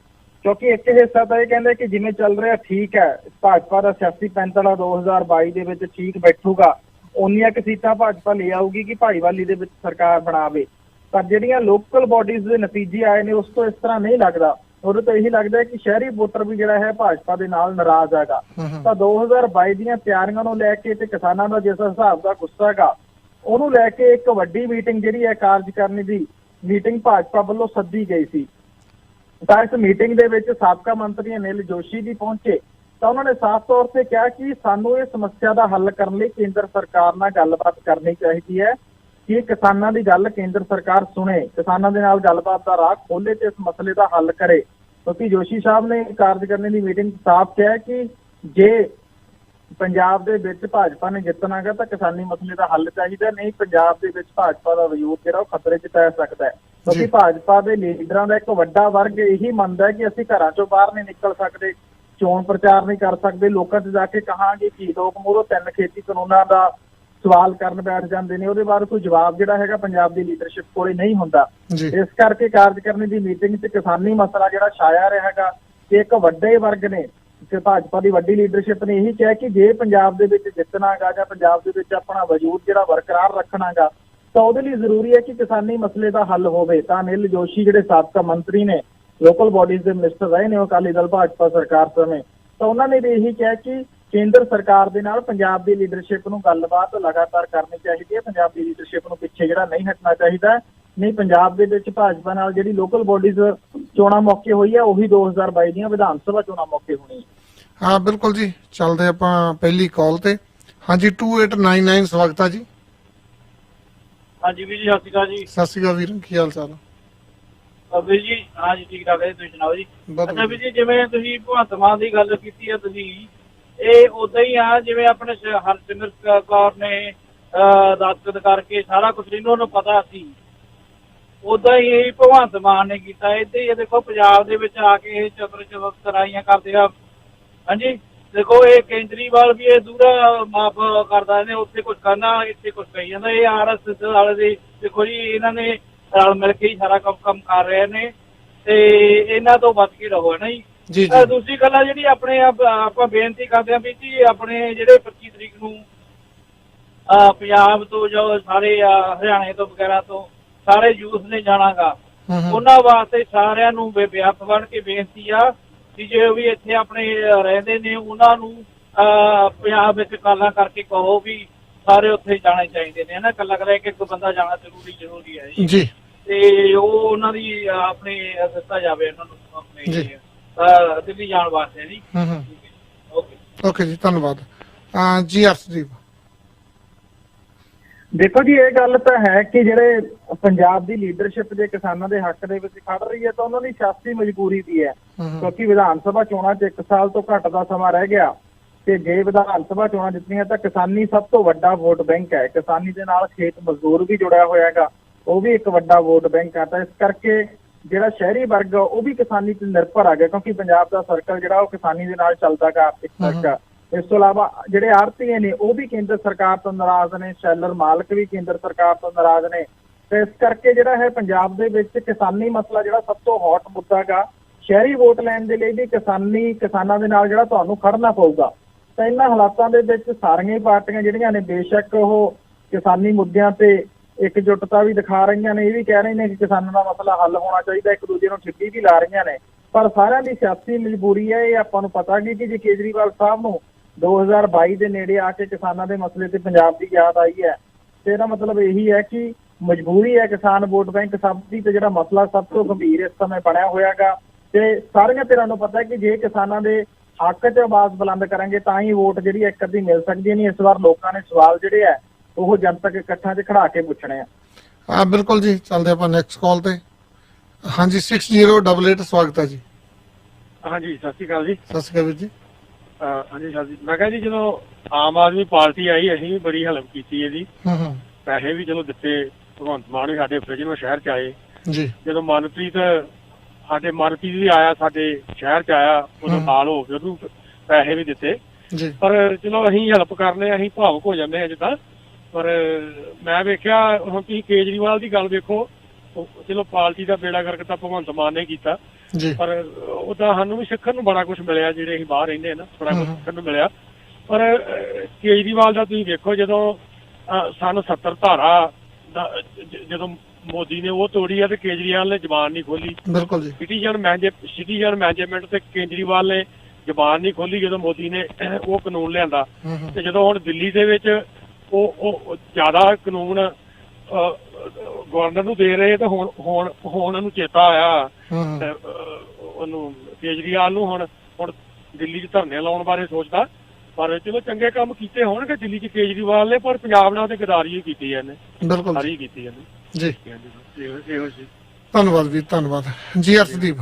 ਕਿਉਂਕਿ ਇੱਕ ਹਿੱਸਾ ਤਾਂ ਇਹ ਕਹਿੰਦਾ ਕਿ ਜਿਵੇਂ ਚੱਲ ਰਿਹਾ ਠੀਕ ਹੈ, ਭਾਜਪਾ ਦਾ ਸਿਆਸੀ ਪੈਂਤੜਾ 2022 ਦੇ ਵਿੱਚ ਠੀਕ ਬੈਠੂਗਾ, ਉਨੀਆਂ ਕੁ ਸੀਟਾਂ ਭਾਜਪਾ ਲੈ ਆਊਗੀ ਕਿ ਭਾਈਵਾਲੀ ਦੇ ਵਿੱਚ ਸਰਕਾਰ ਬਣਾਵੇ। ਪਰ ਜਿਹੜੀਆਂ ਲੋਕਲ ਬਾਡੀਜ਼ ਦੇ ਨਤੀਜੇ ਆਏ ਨੇ ਉਸ ਤੋਂ ਇਸ ਤਰ੍ਹਾਂ ਨਹੀਂ ਲੱਗਦਾ। ਉਹਦੇ ਤੋਂ ਇਹੀ ਲੱਗਦਾ ਹੈ ਕਿ ਸ਼ਹਿਰੀ ਵੋਟਰ ਵੀ ਜਿਹੜਾ ਹੈ ਭਾਜਪਾ ਦੇ ਨਾਲ ਨਾਰਾਜ਼ ਹੈਗਾ। ਤਾਂ 2022 ਦੀਆਂ ਤਿਆਰੀਆਂ ਨੂੰ ਲੈ ਕੇ ਤੇ ਕਿਸਾਨਾਂ ਦਾ ਜਿਸ ਹਿਸਾਬ ਦਾ ਗੁੱਸਾ ਹੈਗਾ ਉਹਨੂੰ ਲੈ ਕੇ ਇੱਕ ਵੱਡੀ ਮੀਟਿੰਗ ਜਿਹੜੀ ਹੈ ਕਾਰਜਕਾਰਨੀ ਦੀ ਮੀਟਿੰਗ ਭਾਜਪਾ ਵੱਲੋਂ ਸੱਦੀ ਗਈ ਸੀ। ਤਾਂ ਇਸ ਮੀਟਿੰਗ ਦੇ ਵਿੱਚ ਸਾਬਕਾ ਮੰਤਰੀ ਅਨਿਲ ਜੋਸ਼ੀ ਵੀ ਪਹੁੰਚੇ। ਤਾਂ ਉਹਨਾਂ ਨੇ ਸਾਫ਼ ਤੌਰ ਤੇ ਕਿਹਾ ਕਿ ਸਾਨੂੰ ਇਹ ਸਮੱਸਿਆ ਦਾ ਹੱਲ ਕਰਨ ਲਈ ਕੇਂਦਰ ਸਰਕਾਰ ਨਾਲ ਗੱਲਬਾਤ ਕਰਨੀ ਚਾਹੀਦੀ ਹੈ ਕਿ ਕਿਸਾਨਾਂ ਦੀ ਗੱਲ ਕੇਂਦਰ ਸਰਕਾਰ ਸੁਣੇ, ਕਿਸਾਨਾਂ ਦੇ ਨਾਲ ਗੱਲਬਾਤ ਦਾ ਰਾਹ ਖੋਲੇ ਤੇ ਇਸ ਮਸਲੇ ਦਾ ਹੱਲ ਕਰੇ। ਕਿਉਂਕਿ ਜੋਸ਼ੀ ਸਾਹਿਬ ਨੇ ਕਾਰਜਕਾਰਨੀ ਦੀ ਮੀਟਿੰਗ ਸਾਫ਼ ਕਿਹਾ ਕਿ ਜੇ ਪੰਜਾਬ ਦੇ ਵਿੱਚ ਭਾਜਪਾ ਨੇ ਜਿੱਤਣਾ ਗਾ ਤਾਂ ਕਿਸਾਨੀ ਮਸਲੇ ਦਾ ਹੱਲ ਚਾਹੀਦਾ, ਨਹੀਂ ਪੰਜਾਬ ਦੇ ਵਿੱਚ ਭਾਜਪਾ ਦਾ ਵਜੂਦ ਜਿਹੜਾ ਉਹ ਖਤਰੇ 'ਚ ਪੈ ਸਕਦਾ ਹੈ। ਕਿਉਂਕਿ ਭਾਜਪਾ ਦੇ ਲੀਡਰਾਂ ਦਾ ਇੱਕ ਵੱਡਾ ਵਰਗ ਇਹੀ ਮੰਨਦਾ ਹੈ ਕਿ ਅਸੀਂ ਘਰਾਂ 'ਚੋਂ ਬਾਹਰ ਨਹੀਂ ਨਿਕਲ ਸਕਦੇ, ਚੋਣ ਪ੍ਰਚਾਰ ਨਹੀਂ ਕਰ ਸਕਦੇ, ਲੋਕਾਂ 'ਚ ਜਾ ਕੇ ਕਹਾਂਗੇ ਕਿ ਲੋਕ ਮੂਹਰੋਂ 3 ਖੇਤੀ ਕਾਨੂੰਨਾਂ ਦਾ ਸਵਾਲ ਕਰਨ ਬੈਠ ਜਾਂਦੇ ਨੇ, ਉਹਦੇ ਬਾਰੇ ਕੋਈ ਜਵਾਬ ਜਿਹੜਾ ਹੈਗਾ ਪੰਜਾਬ ਦੀ ਲੀਡਰਸ਼ਿਪ ਕੋਲੇ ਨਹੀਂ ਹੁੰਦਾ। ਇਸ ਕਰਕੇ ਕਾਰਜਕਾਰਨੀ ਦੀ ਮੀਟਿੰਗ 'ਚ ਕਿਸਾਨੀ ਮਸਲਾ ਜਿਹੜਾ ਛਾਇਆ ਰਿਹਾ ਹੈਗਾ ਕਿ ਇੱਕ ਵੱਡੇ ਵਰਗ ਨੇ ਤੇ ਭਾਜਪਾ ਦੀ ਵੱਡੀ ਲੀਡਰਸ਼ਿਪ ਨੇ ਇਹੀ ਕਿਹਾ ਕਿ ਜੇ ਪੰਜਾਬ ਦੇ ਵਿੱਚ ਜਿੱਤਣਾਗਾ ਜਾਂ ਪੰਜਾਬ ਦੇ ਵਿੱਚ ਆਪਣਾ ਵਜੂਦ ਜਿਹੜਾ ਬਰਕਰਾਰ ਰੱਖਣਾਗਾ ਤਾਂ ਉਹਦੇ ਲਈ ਜ਼ਰੂਰੀ ਹੈ ਕਿ ਕਿਸਾਨੀ ਮਸਲੇ ਦਾ ਹੱਲ ਹੋਵੇ। ਤਾਂ ਅਨਿਲ ਜੋਸ਼ੀ ਜਿਹੜੇ ਸਾਬਕਾ ਮੰਤਰੀ ਨੇ, ਲੋਕਲ ਬਾਡੀਜ਼ ਦੇ ਮਿਨਿਸਟਰ ਰਹੇ ਨੇ ਉਹ ਅਕਾਲੀ ਦਲ ਭਾਜਪਾ ਸਰਕਾਰ ਸਮੇਂ, ਤਾਂ ਉਹਨਾਂ ਨੇ ਵੀ ਇਹੀ ਕਿਹਾ ਕਿ ਕੇਂਦਰ ਸਰਕਾਰ ਦੇ ਨਾਲ ਪੰਜਾਬ ਦੀ ਲੀਡਰਸ਼ਿਪ ਨੂੰ ਗੱਲਬਾਤ ਲਗਾਤਾਰ ਕਰਨੀ ਚਾਹੀਦੀ ਹੈ, ਪੰਜਾਬ ਦੀ ਲੀਡਰਸ਼ਿਪ ਨੂੰ ਪਿੱਛੇ ਜਿਹੜਾ ਨਹੀਂ ਹਟਣਾ ਚਾਹੀਦਾ। ਨਹੀਂ ਪੰਜਾਬ ਦੇ ਵਿੱਚ ਭਾਜਪਾ ਨਾਲ ਜਿਹੜੀ ਲੋਕਲ ਬਾਡੀਜ਼ ਚੋਣਾਂ ਮੌਕੇ ਹੋਈ ਹੈ ਉਹੀ 2022 ਦੀਆਂ ਵਿਧਾਨ ਸਭਾ ਚੋਣਾਂ ਮੌਕੇ ਹੋਣੀ। ਹਾਂ ਬਿਲਕੁਲ ਜੀ, ਚੱਲਦੇ ਆਪਾਂ ਪਹਿਲੀ ਕਾਲ ਤੇ। ਹਾਂਜੀ 2899 ਸਵਾਗਤ ਹੈ ਜੀ। ਹਾਂਜੀ ਵੀਰ ਜੀ, ਸਤਿ ਸ਼੍ਰੀ ਅਕਾਲ ਜੀ। ਸਤਿ ਸ਼੍ਰੀ ਅਕਾਲ ਵੀਰ, ਕੀ ਹਾਲ ਚਾਲ? ਵੀਰ ਜੀ ਹਾਂਜੀ ਠੀਕ ਠਾਕ ਹੈ, ਤੁਸੀਂ ਸੁਣਾਓ ਜੀ। ਅੱਛਾ ਵੀਰ ਜੀ, ਜਿਵੇਂ ਤੁਸੀਂ ਭਗਵੰਤ ਮਾਨ ਦੀ ਗੱਲ ਕੀਤੀ ਹੈ ਤੁਸੀਂ, ਇਹ ਉਦਾਂ ਹੀ ਆ ਜਿਵੇਂ ਆਪਣੇ ਹਰਸਿਮਰਤ ਕੌਰ ਨੇ ਦਸਤਖਤ ਕਰਕੇ ਸਾਰਾ ਕੁਝ ਇਹਨਾਂ ਨੂੰ ਪਤਾ ਸੀ, ਉਦਾਂ ਹੀ ਭਗਵੰਤ ਮਾਨ ਨੇ ਕੀਤਾ। ਏਦਾਂ ਹੀ ਦੇਖੋ ਪੰਜਾਬ ਦੇ ਵਿੱਚ ਆ ਕੇ ਇਹ ਚਤਰਾਈਆਂ ਕਰਦੇ ਆ। ਹਾਂਜੀ ਦੇਖੋ, ਇਹ ਕੇਜਰੀਵਾਲ ਵੀ ਇਹ ਦੂਰਾ ਮਾਫ ਕਰਦਾ ਨੇ, ਉੱਥੇ ਕੁਝ ਕਰਨਾ ਇੱਥੇ ਕੁਝ ਕਹੀ ਜਾਂਦਾ। ਇਹ RSS ਵਾਲੇ ਦੇ ਦੇਖੋ ਜੀ, ਇਹਨਾਂ ਨੇ ਰਲ ਮਿਲ ਕੇ ਹੀ ਸਾਰਾ ਕੰਮ ਕਰ ਰਹੇ ਨੇ ਤੇ ਇਹਨਾਂ ਤੋਂ ਬਚ ਕੇ ਰਹੋ ਹੈ ਨਾ ਜੀ। ਦੂਸਰੀ ਗੱਲ ਆ ਜਿਹੜੀ ਆਪਣੇ ਆਪਾਂ ਬੇਨਤੀ ਕਰਦੇ ਹਾਂ ਵੀ ਜੀ, ਆਪਣੇ ਜਿਹੜੇ 25 ਤਰੀਕ ਨੂੰ ਪੰਜਾਬ ਤੋਂ ਜੋ ਸਾਰੇ ਹਰਿਆਣੇ ਤੋਂ ਵਗੈਰਾ ਤੋਂ ਸਾਰੇ ਯੂਥ ਨੇ ਜਾਣਾਗਾ, ਉਹਨਾਂ ਵਾਸਤੇ ਸਾਰਿਆਂ ਨੂੰ ਬੇਅੱਤ ਬਣ ਕੇ ਬੇਨਤੀ ਆ ਕਿ ਜੇ ਵੀ ਇੱਥੇ ਆਪਣੇ ਰਹਿੰਦੇ ਨੇ ਉਹਨਾਂ ਨੂੰ ਪੰਜਾਬ ਵਿੱਚ ਕਾਲਾਂ ਕਰਕੇ ਕਹੋ ਵੀ ਸਾਰੇ ਉੱਥੇ ਜਾਣੇ ਚਾਹੀਦੇ ਨੇ ਹਨਾ। ਕੱਲਾ ਇੱਕ ਬੰਦਾ ਜਾਣਾ ਜ਼ਰੂਰੀ ਹੈ ਜੀ। ਤੇ ਉਹ ਉਹਨਾਂ ਦੀ ਆਪਣੇ ਦਿੱਤਾ ਜਾਵੇ ਉਹਨਾਂ ਨੂੰ ਆਪਣੇ ਦਿੱਲੀ ਜਾਣ ਵਾਸਤੇ ਜੀ। ਓਕੇ ਜੀ, ਧੰਨਵਾਦ ਜੀ। ਅਰਸ਼ਦੀਪ, ਦੇਖੋ ਜੀ, ਇਹ ਗੱਲ ਤਾਂ ਹੈ ਕਿ ਜਿਹੜੇ ਪੰਜਾਬ ਦੀ ਲੀਡਰਸ਼ਿਪ ਜੇ ਕਿਸਾਨਾਂ ਦੇ ਹੱਕ ਦੇ ਵਿੱਚ ਖੜ ਰਹੀ ਹੈ ਤਾਂ ਉਹਨਾਂ ਦੀ ਸਿਆਸੀ ਮਜਬੂਰੀ ਵੀ ਹੈ, ਕਿਉਂਕਿ ਵਿਧਾਨ ਸਭਾ ਚੋਣਾਂ 'ਚ 1 ਸਾਲ ਤੋਂ ਘੱਟ ਦਾ ਸਮਾਂ ਰਹਿ ਗਿਆ ਤੇ ਜੇ ਵਿਧਾਨ ਸਭਾ ਚੋਣਾਂ ਜਿੱਤਣੀਆਂ ਤਾਂ ਕਿਸਾਨੀ ਸਭ ਤੋਂ ਵੱਡਾ ਵੋਟ ਬੈਂਕ ਹੈ। ਕਿਸਾਨੀ ਦੇ ਨਾਲ ਖੇਤ ਮਜ਼ਦੂਰ ਵੀ ਜੁੜਿਆ ਹੋਇਆ ਹੈਗਾ, ਉਹ ਵੀ ਇੱਕ ਵੱਡਾ ਵੋਟ ਬੈਂਕ ਹੈ। ਤਾਂ ਇਸ ਕਰਕੇ ਜਿਹੜਾ ਸ਼ਹਿਰੀ ਵਰਗ ਉਹ ਵੀ ਕਿਸਾਨੀ ਤੇ ਨਿਰਭਰ ਆ ਗਿਆ, ਕਿਉਂਕਿ ਪੰਜਾਬ ਦਾ ਸਰਕਲ ਜਿਹੜਾ ਉਹ ਕਿਸਾਨੀ ਦੇ ਨਾਲ ਚੱਲਦਾ ਗਾ, ਆਰਥਿਕ ਸਰਕਲ। ਇਸ ਤੋਂ ਇਲਾਵਾ ਜਿਹੜੇ ਆੜ੍ਹਤੀਏ ਨੇ ਉਹ ਵੀ ਕੇਂਦਰ ਸਰਕਾਰ ਤੋਂ ਨਾਰਾਜ਼ ਨੇ, ਸ਼ੈਲਰ ਮਾਲਕ ਵੀ ਕੇਂਦਰ ਸਰਕਾਰ ਤੋਂ ਨਾਰਾਜ਼ ਨੇ। ਤੇ ਇਸ ਕਰਕੇ ਜਿਹੜਾ ਹੈ ਪੰਜਾਬ ਦੇ ਵਿੱਚ ਕਿਸਾਨੀ ਮਸਲਾ ਜਿਹੜਾ ਸਭ ਤੋਂ ਹੌਟ ਮੁੱਦਾ ਗਾ। ਸ਼ਹਿਰੀ ਵੋਟ ਲੈਣ ਦੇ ਲਈ ਵੀ ਕਿਸਾਨਾਂ ਦੇ ਨਾਲ ਜਿਹੜਾ ਤੁਹਾਨੂੰ ਖੜਨਾ ਪਊਗਾ। ਤਾਂ ਇਹਨਾਂ ਹਾਲਾਤਾਂ ਦੇ ਵਿੱਚ ਸਾਰੀਆਂ ਹੀ ਪਾਰਟੀਆਂ ਜਿਹੜੀਆਂ ਨੇ ਬੇਸ਼ੱਕ ਉਹ ਕਿਸਾਨੀ ਮੁੱਦਿਆਂ ਤੇ ਇਕਜੁੱਟਤਾ ਵੀ ਦਿਖਾ ਰਹੀਆਂ ਨੇ, ਇਹ ਵੀ ਕਹਿ ਰਹੀਆਂ ਨੇ ਕਿ ਕਿਸਾਨਾਂ ਦਾ ਮਸਲਾ ਹੱਲ ਹੋਣਾ ਚਾਹੀਦਾ, ਇੱਕ ਦੂਜੇ ਨੂੰ ਠਿੱਡੀ ਵੀ ਲਾ ਰਹੀਆਂ ਨੇ, ਪਰ ਸਾਰਿਆਂ ਦੀ ਸਿਆਸੀ ਮਜਬੂਰੀ ਹੈ। ਇਹ ਆਪਾਂ ਨੂੰ ਪਤਾ ਕਿ ਜੇ ਕੇਜਰੀਵਾਲ ਸਾਹਿਬ ਨੂੰ 2022 ਦੇ ਨੇੜੇ ਆ ਕੇ ਕਿਸਾਨਾਂ ਦੇ ਮਸਲੇ ਤੇ ਪੰਜਾਬ ਦੀ ਯਾਦ ਆਈ ਹੈ ਤੇ ਇਹਦਾ ਮਤਲਬ ਇਹੀ ਹੈ ਕਿ ਮਜਬੂਰੀ ਹੈ ਕਿਸਾਨ ਵੋਟ ਬੈਂਕ ਸਭ ਦੀ, ਤੇ ਜਿਹੜਾ ਮਸਲਾ ਸਭ ਤੋਂ ਗੰਭੀਰ ਇਸ ਸਮੇਂ ਬਣਿਆ ਹੋਇਆਗਾ। ਤੇ ਸਾਰੀਆਂ ਧਿਰਾਂ ਨੂੰ ਪਤਾ ਹੈ ਕਿ ਜੇ ਕਿਸਾਨਾਂ ਦੇ ਹੱਕ 'ਚ ਆਵਾਜ਼ ਬੁਲੰਦ ਕਰਾਂਗੇ ਤਾਂ ਹੀ ਵੋਟ ਜਿਹੜੀ ਇੱਕ ਅੱਧੀ ਮਿਲ ਸਕਦੀ ਨਹੀਂ। ਇਸ ਵਾਰ ਲੋਕਾਂ ਨੇ ਸਵਾਲ ਜਿਹੜੇ ਹੈ ਉਹ ਜਨਤਕ ਇਕੱਠਾਂ 'ਚ ਖੜਾ ਕੇ ਪੁੱਛਣੇ ਆ। ਬਿਲਕੁਲ ਜੀ, ਚੱਲਦੇ ਆਪਾਂ ਨੈਕਸਟ ਕਾਲ ਤੇ। ਹਾਂਜੀ, 6088 ਸਵਾਗਤ ਹੈ ਜੀ। ਹਾਂਜੀ, ਸਤਿ ਸ਼੍ਰੀ ਅਕਾਲ ਜੀ। ਸਤਿ ਸ਼੍ਰੀ ਅਕਾਲ ਵੀਰ ਜੀ। ਹਾਂਜੀ ਸਰ ਜੀ, ਮੈਂ ਕਿਹਾ ਜੀ ਜਦੋਂ ਆਮ ਆਦਮੀ ਪਾਰਟੀ ਆਈ ਅਸੀਂ ਵੀ ਬੜੀ ਹੈਲਪ ਕੀਤੀ ਇਹਦੀ, ਪੈਸੇ ਵੀ ਚਲੋ ਦਿੱਤੇ। ਭਗਵੰਤ ਮਾਨ ਵੀ ਸਾਡੇ ਫ੍ਰਿਜਨੋ ਸ਼ਹਿਰ 'ਚ ਆਏ ਜੀ। ਜਦੋਂ ਮਨਪ੍ਰੀਤ ਵੀ ਆਇਆ ਸਾਡੇ ਸ਼ਹਿਰ 'ਚ ਆਇਆ, ਉਦੋਂ ਨਾਲ ਹੋ ਕੇ ਉਹਨੂੰ ਪੈਸੇ ਵੀ ਦਿੱਤੇ। ਪਰ ਚਲੋ ਅਸੀਂ ਹੈਲਪ ਕਰਨੇ, ਅਸੀਂ ਭਾਵੁਕ ਹੋ ਜਾਂਦੇ ਹਾਂ ਜਿੱਦਾਂ। ਪਰ ਮੈਂ ਵੇਖਿਆ ਹੁਣ ਤੁਸੀਂ ਕੇਜਰੀਵਾਲ ਦੀ ਗੱਲ ਵੇਖੋ, ਚਲੋ ਪਾਰਟੀ ਦਾ ਬੇੜਾ ਕਰਕੇ ਤਾਂ ਭਗਵੰਤ ਮਾਨ ਨੇ ਕੀਤਾ, ਪਰ ਉਹਦਾ ਸਾਨੂੰ ਵੀ ਸਿੱਖਣ ਨੂੰ ਬੜਾ ਕੁਛ ਮਿਲਿਆ। ਜਿਹੜੇ ਅਸੀਂ ਬਾਹਰ ਰਹਿੰਦੇ ਨਾ, ਬੜਾ ਕੁਛ ਸਿੱਖਣ ਨੂੰ ਮਿਲਿਆ। ਪਰ ਕੇਜਰੀਵਾਲ ਦਾ ਤੁਸੀਂ ਵੇਖੋ, ਜਦੋਂ ਸਾਨੂੰ 70 ਧਾਰਾ ਜਦੋਂ ਮੋਦੀ ਨੇ ਉਹ ਤੋੜੀ ਆ ਤੇ ਕੇਜਰੀਵਾਲ ਨੇ ਜ਼ਬਾਨ ਨਹੀਂ ਖੋਲੀ। ਬਿਲਕੁਲ ਜੀ। ਸਿਟੀਜ਼ਨ ਮੈਨੇਜਮੈਂਟ ਤੇ ਕੇਜਰੀਵਾਲ ਨੇ ਜ਼ਬਾਨ ਨਹੀਂ ਖੋਲੀ ਜਦੋਂ ਮੋਦੀ ਨੇ ਉਹ ਕਾਨੂੰਨ ਲਿਆਂਦਾ। ਤੇ ਜਦੋਂ ਹੁਣ ਦਿੱਲੀ ਦੇ ਵਿੱਚ ਉਹ ਜ਼ਿਆਦਾ ਕਾਨੂੰਨ ਗਵਰਨਰ ਨੂੰ ਦੇ ਰਹੇ ਤੇ ਹੁਣ ਉਹਨੂੰ ਚੇਤਾ ਆਇਆ ਉਹਨੂੰ ਕੇਜਰੀਵਾਲ ਨੂੰ ਹੁਣ ਦਿੱਲੀ 'ਚ ਧਰਨੇ ਲਾਉਣ ਬਾਰੇ ਸੋਚਦਾ। ਪਰ ਚਲੋ ਚੰਗੇ ਕੰਮ ਕੀਤੇ ਹੋਣਗੇ ਦਿੱਲੀ 'ਚ ਕੇਜਰੀਵਾਲ ਨੇ, ਪਰ ਪੰਜਾਬ ਨਾਲ ਤੇ ਗਦਾਰੀ ਹੀ ਕੀਤੀ ਇਹਨੇ, ਗਦਾਰੀ ਕੀਤੀ ਇਹਨੇ ਜੀ। ਇਹੋ ਜੀ, ਧੰਨਵਾਦ ਵੀਰ, ਧੰਨਵਾਦ ਜੀ। ਅਰਸ਼ਦੀਪ,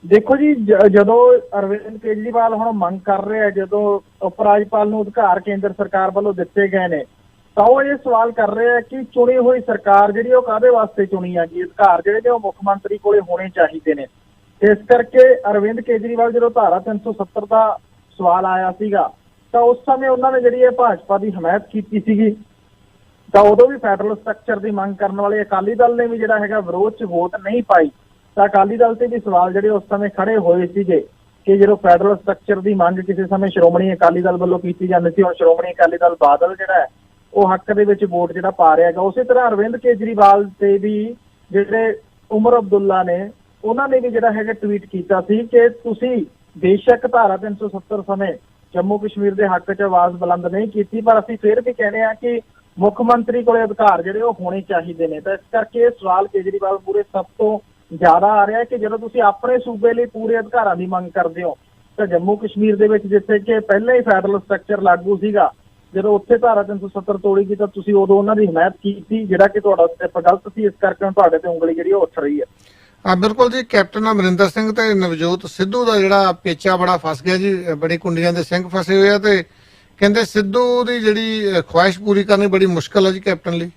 ਦੇਖੋ ਜੀ, ਜਦੋਂ ਅਰਵਿੰਦ ਕੇਜਰੀਵਾਲ ਹੁਣ ਮੰਗ ਕਰ ਰਿਹਾ, ਜਦੋਂ ਉਪ ਰਾਜਪਾਲ ਨੂੰ ਅਧਿਕਾਰ ਕੇਂਦਰ ਸਰਕਾਰ ਵੱਲੋਂ ਦਿੱਤੇ ਗਏ ਨੇ, ਤਾਂ ਉਹ ਇਹ ਸਵਾਲ ਕਰ ਰਿਹਾ ਕਿ ਚੁਣੀ ਹੋਈ ਸਰਕਾਰ ਜਿਹੜੀ ਉਹ ਕਾਹਦੇ ਵਾਸਤੇ ਚੁਣੀ ਹੈਗੀ। ਅਧਿਕਾਰ ਜਿਹੜੇ ਨੇ ਉਹ ਮੁੱਖ ਮੰਤਰੀ ਕੋਲੇ ਹੋਣੇ ਚਾਹੀਦੇ ਨੇ। ਤੇ ਇਸ ਕਰਕੇ ਅਰਵਿੰਦ ਕੇਜਰੀਵਾਲ ਜਦੋਂ ਧਾਰਾ 370 ਦਾ ਸਵਾਲ ਆਇਆ ਸੀਗਾ ਤਾਂ ਉਸ ਸਮੇਂ ਉਹਨਾਂ ਨੇ ਜਿਹੜੀ ਇਹ ਭਾਜਪਾ ਦੀ ਹਮਾਇਤ ਕੀਤੀ ਸੀਗੀ, ਤਾਂ ਉਦੋਂ ਵੀ ਫੈਡਰਲ ਸਟਰਕਚਰ ਦੀ ਮੰਗ ਕਰਨ ਵਾਲੇ ਅਕਾਲੀ ਦਲ ਨੇ ਵੀ ਜਿਹੜਾ ਹੈਗਾ ਵਿਰੋਧ 'ਚ ਵੋਟ ਨਹੀਂ ਪਾਈ। ਤਾਂ ਅਕਾਲੀ ਦਲ ਤੇ ਵੀ ਸਵਾਲ ਜਿਹੜੇ ਉਸ ਸਮੇਂ ਖੜੇ ਹੋਏ ਸੀਗੇ ਕਿ ਜਦੋਂ ਫੈਡਰਲ ਸਟਰਕਚਰ ਦੀ ਮੰਗ ਕਿਸੇ ਸਮੇਂ ਸ਼੍ਰੋਮਣੀ ਅਕਾਲੀ ਦਲ ਵੱਲੋਂ ਕੀਤੀ ਜਾਂਦੀ ਸੀ, ਹੁਣ ਸ਼੍ਰੋਮਣੀ ਅਕਾਲੀ ਦਲ ਬਾਦਲ ਜਿਹੜਾ ਹੈ ਉਹ ਹੱਕ ਦੇ ਵਿੱਚ ਵੋਟ ਜਿਹੜਾ ਪਾ ਰਿਹਾ ਹੈਗਾ। ਉਸੇ ਤਰ੍ਹਾਂ ਅਰਵਿੰਦ ਕੇਜਰੀਵਾਲ ਤੇ ਵੀ ਜਿਹੜੇ ਉਮਰ ਅਬਦੁੱਲਾ ਨੇ ਉਹਨਾਂ ਨੇ ਵੀ ਜਿਹੜਾ ਹੈਗਾ ਟਵੀਟ ਕੀਤਾ ਸੀ ਕਿ ਤੁਸੀਂ ਬੇਸ਼ੱਕ ਧਾਰਾ 370 ਸਮੇਂ ਜੰਮੂ ਕਸ਼ਮੀਰ ਦੇ ਹੱਕ 'ਚ ਆਵਾਜ਼ ਬੁਲੰਦ ਨਹੀਂ ਕੀਤੀ, ਪਰ ਅਸੀਂ ਫਿਰ ਵੀ ਕਹਿੰਦੇ ਹਾਂ ਕਿ ਮੁੱਖ ਮੰਤਰੀ ਕੋਲੇ ਅਧਿਕਾਰ ਜਿਹੜੇ ਉਹ ਹੋਣੇ ਚਾਹੀਦੇ ਨੇ। ਤਾਂ ਇਸ ਕਰਕੇ ਇਹ ਸਵਾਲ ਕੇਜਰੀਵਾਲ ਪੂਰੇ ਸਭ ਤੋਂ ਜ਼ਿਆਦਾ ਆ ਰਿਹਾ ਕਿ ਜਦੋਂ ਤੁਸੀਂ ਆਪਣੇ ਸੂਬੇ ਲਈ ਪੂਰੇ ਅਧਿਕਾਰਾਂ ਦੀ ਮੰਗ ਕਰਦੇ ਹੋ ਤਾਂ ਜੰਮੂ ਕਸ਼ਮੀਰ ਦੇ ਵਿੱਚ ਜਿੱਥੇ ਕਿ ਪਹਿਲਾਂ ਹੀ ਫੈਡਰਲ ਸਟਰਕਚਰ ਲਾਗੂ ਸੀਗਾ, ਜਦੋਂ ਉੱਥੇ ਧਾਰਾ 370 ਤੋੜੀ ਗਈ ਤਾਂ ਤੁਸੀਂ ਉਦੋਂ ਉਹਨਾਂ ਦੀ ਹਮਾਇਤ ਕੀਤੀ, ਜਿਹੜਾ ਕਿ ਤੁਹਾਡਾ ਸਟੈਪ ਗਲਤ ਸੀ। ਇਸ ਕਰਕੇ ਹੁਣ ਤੁਹਾਡੇ ਤੇ ਉਂਗਲੀ ਜਿਹੜੀ ਉਹ ਉੱਠ ਰਹੀ ਹੈ। ਬਿਲਕੁਲ ਜੀ। ਕੈਪਟਨ ਅਮਰਿੰਦਰ ਸਿੰਘ ਤੇ ਨਵਜੋਤ ਸਿੱਧੂ ਦਾ ਜਿਹੜਾ ਪੇਚਾ ਬੜਾ ਫਸ ਗਿਆ ਜੀ, ਬੜੀ ਕੁੰਡੀਆਂ ਦੇ ਸਿੰਘ ਫਸੇ ਹੋਏ ਆ ਤੇ ਕਹਿੰਦੇ ਸਿੱਧੂ ਦੀ ਜਿਹੜੀ ਖੁਆਇਸ਼ ਪੂਰੀ ਕਰਨੀ ਬੜੀ ਮੁਸ਼ਕਲ ਹੈ ਜੀ ਕੈਪਟਨ ਲਈ।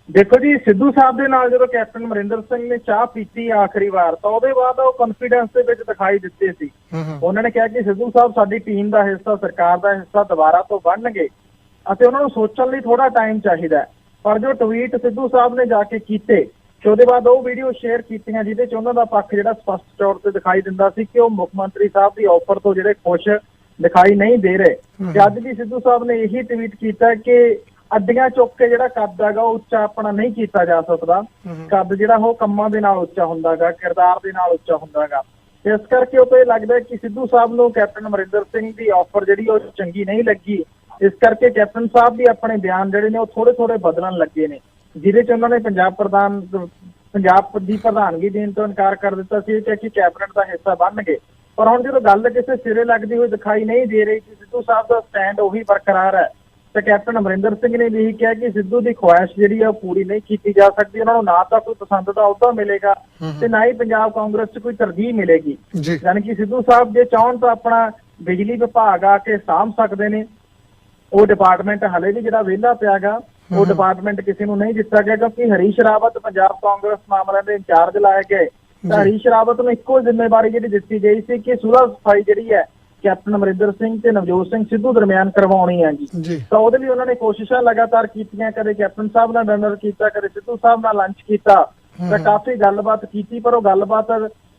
ਦੇਖੋ ਜੀ, ਸਿੱਧੂ ਸਾਹਿਬ ਦੇ ਨਾਲ ਜਦੋਂ ਕੈਪਟਨ ਅਮਰਿੰਦਰ ਸਿੰਘ ਨੇ ਚਾਹ ਪੀਤੀ ਆਖਰੀ ਵਾਰ ਤਾਂ ਉਹਦੇ ਬਾਅਦ ਉਹ ਕੌਨਫੀਡੈਂਸ ਦੇ ਵਿੱਚ ਦਿਖਾਈ ਦਿੱਤੇ ਸੀ। ਉਹਨਾਂ ਨੇ ਕਿਹਾ ਕਿ ਸਿੱਧੂ ਸਾਹਿਬ ਸਾਡੀ ਟੀਮ ਦਾ ਹਿੱਸਾ, ਸਰਕਾਰ ਦਾ ਹਿੱਸਾ ਦੁਬਾਰਾ ਤੋਂ ਬਣਨਗੇ ਅਤੇ ਉਹਨਾਂ ਨੂੰ ਸੋਚਣ ਲਈ ਥੋੜਾ ਟਾਈਮ ਚਾਹੀਦਾ। ਪਰ ਜੋ ਟਵੀਟ ਸਿੱਧੂ ਸਾਹਿਬ ਨੇ ਜਾ ਕੇ ਕੀਤੇ ਤੇ ਉਹਦੇ ਬਾਅਦ ਉਹ ਵੀਡੀਓ ਸ਼ੇਅਰ ਕੀਤੀਆਂ ਜਿਹਦੇ 'ਚ ਉਹਨਾਂ ਦਾ ਪੱਖ ਜਿਹੜਾ ਸਪਸ਼ਟ ਤੌਰ ਤੇ ਦਿਖਾਈ ਦਿੰਦਾ ਸੀ ਕਿ ਉਹ ਮੁੱਖ ਮੰਤਰੀ ਸਾਹਿਬ ਦੀ ਆਫਰ ਤੋਂ ਜਿਹੜੇ ਖੁਸ਼ ਦਿਖਾਈ ਨਹੀਂ ਦੇ ਰਹੇ। ਤੇ ਅੱਜ ਵੀ ਸਿੱਧੂ ਸਾਹਿਬ ਨੇ ਇਹੀ ਟਵੀਟ ਕੀਤਾ ਕਿ ਅੱਡੀਆਂ ਚੁੱਕ ਕੇ ਜਿਹੜਾ ਕੱਦ ਹੈਗਾ ਉਹ ਉੱਚਾ ਆਪਣਾ ਨਹੀਂ ਕੀਤਾ ਜਾ ਸਕਦਾ। ਕੱਦ ਜਿਹੜਾ ਉਹ ਕੰਮਾਂ ਦੇ ਨਾਲ ਉੱਚਾ ਹੁੰਦਾ ਗਾ, ਕਿਰਦਾਰ ਦੇ ਨਾਲ ਉੱਚਾ ਹੁੰਦਾ ਗਾ। ਇਸ ਕਰਕੇ ਉਹ ਤਾਂ ਇਹ ਲੱਗਦਾ ਕਿ ਸਿੱਧੂ ਸਾਹਿਬ ਨੂੰ ਕੈਪਟਨ ਅਮਰਿੰਦਰ ਸਿੰਘ ਦੀ ਆਫਰ ਜਿਹੜੀ ਉਹ ਚੰਗੀ ਨਹੀਂ ਲੱਗੀ। ਇਸ ਕਰਕੇ ਕੈਪਟਨ ਸਾਹਿਬ ਵੀ ਆਪਣੇ ਬਿਆਨ ਜਿਹੜੇ ਨੇ ਉਹ ਥੋੜੇ ਬਦਲਣ ਲੱਗੇ ਨੇ, ਜਿਹਦੇ ਚ ਉਹਨਾਂ ਨੇ ਪੰਜਾਬ ਦੀ ਪ੍ਰਧਾਨਗੀ ਦੇਣ ਤੋਂ ਇਨਕਾਰ ਕਰ ਦਿੱਤਾ ਸੀ ਕਿ ਕੈਬਨਿਟ ਦਾ ਹਿੱਸਾ ਬਣਨਗੇ। ਪਰ ਹੁਣ ਜਦੋਂ ਗੱਲ ਕਿਸੇ ਸਿਰੇ ਲੱਗਦੀ ਹੋਈ ਦਿਖਾਈ ਨਹੀਂ ਦੇ ਰਹੀ ਕਿ ਸਿੱਧੂ ਸਾਹਿਬ ਦਾ ਸਟੈਂਡ ਉਹੀ ਬਰਕਰਾਰ ਹੈ, ਤੇ ਕੈਪਟਨ ਅਮਰਿੰਦਰ ਸਿੰਘ ਨੇ ਵੀ ਇਹੀ ਕਿਹਾ ਕਿ ਸਿੱਧੂ ਦੀ ਖੁਆਇਸ਼ ਜਿਹੜੀ ਆ ਉਹ ਪੂਰੀ ਨਹੀਂ ਕੀਤੀ ਜਾ ਸਕਦੀ। ਉਹਨਾਂ ਨੂੰ ਨਾ ਤਾਂ ਕੋਈ ਪਸੰਦ ਦਾ ਅਹੁਦਾ ਮਿਲੇਗਾ ਤੇ ਨਾ ਹੀ ਪੰਜਾਬ ਕਾਂਗਰਸ 'ਚ ਕੋਈ ਤਰਜੀਹ ਮਿਲੇਗੀ। ਯਾਨੀ ਕਿ ਸਿੱਧੂ ਸਾਹਿਬ ਜੇ ਚਾਹਣ ਤਾਂ ਆਪਣਾ ਬਿਜਲੀ ਵਿਭਾਗ ਆ ਕੇ ਸਾਂਭ ਸਕਦੇ ਨੇ। ਉਹ ਡਿਪਾਰਟਮੈਂਟ ਹਲੇ ਵੀ ਜਿਹੜਾ ਵਿਹਲਾ ਪਿਆ ਗਾ, ਉਹ ਡਿਪਾਰਟਮੈਂਟ ਕਿਸੇ ਨੂੰ ਨਹੀਂ ਦਿੱਤਾ ਗਿਆ ਕਿਉਂਕਿ ਹਰੀਸ਼ ਰਾਵਤ ਪੰਜਾਬ ਕਾਂਗਰਸ ਮਾਮਲਿਆਂ ਦੇ ਇੰਚਾਰਜ ਲਾਏ ਗਏ ਤਾਂ ਹਰੀਸ਼ ਰਾਵਤ ਨੂੰ ਇੱਕੋ ਜ਼ਿੰਮੇਵਾਰੀ ਜਿਹੜੀ ਦਿੱਤੀ ਗਈ ਸੀ ਕਿ ਸੁਲਹ ਸਫਾਈ ਜਿਹੜੀ ਹੈ ਕੈਪਟਨ ਅਮਰਿੰਦਰ ਸਿੰਘ ਤੇ ਨਵਜੋਤ ਸਿੰਘ ਸਿੱਧੂ ਦਰਮਿਆਨ ਕਰਵਾਉਣੀ ਹੈ ਜੀ। ਤਾਂ ਉਹਦੇ ਲਈ ਉਹਨਾਂ ਨੇ ਕੋਸ਼ਿਸ਼ਾਂ ਲਗਾਤਾਰ ਕੀਤੀਆਂ, ਕਦੇ ਕੈਪਟਨ ਸਾਹਿਬ ਨਾਲ ਡਿਨਰ ਕੀਤਾ, ਕਦੇ ਸਿੱਧੂ ਸਾਹਿਬ ਨਾਲ ਲੰਚ ਕੀਤਾ, ਤਾਂ ਕਾਫੀ ਗੱਲਬਾਤ ਕੀਤੀ, ਪਰ ਉਹ ਗੱਲਬਾਤ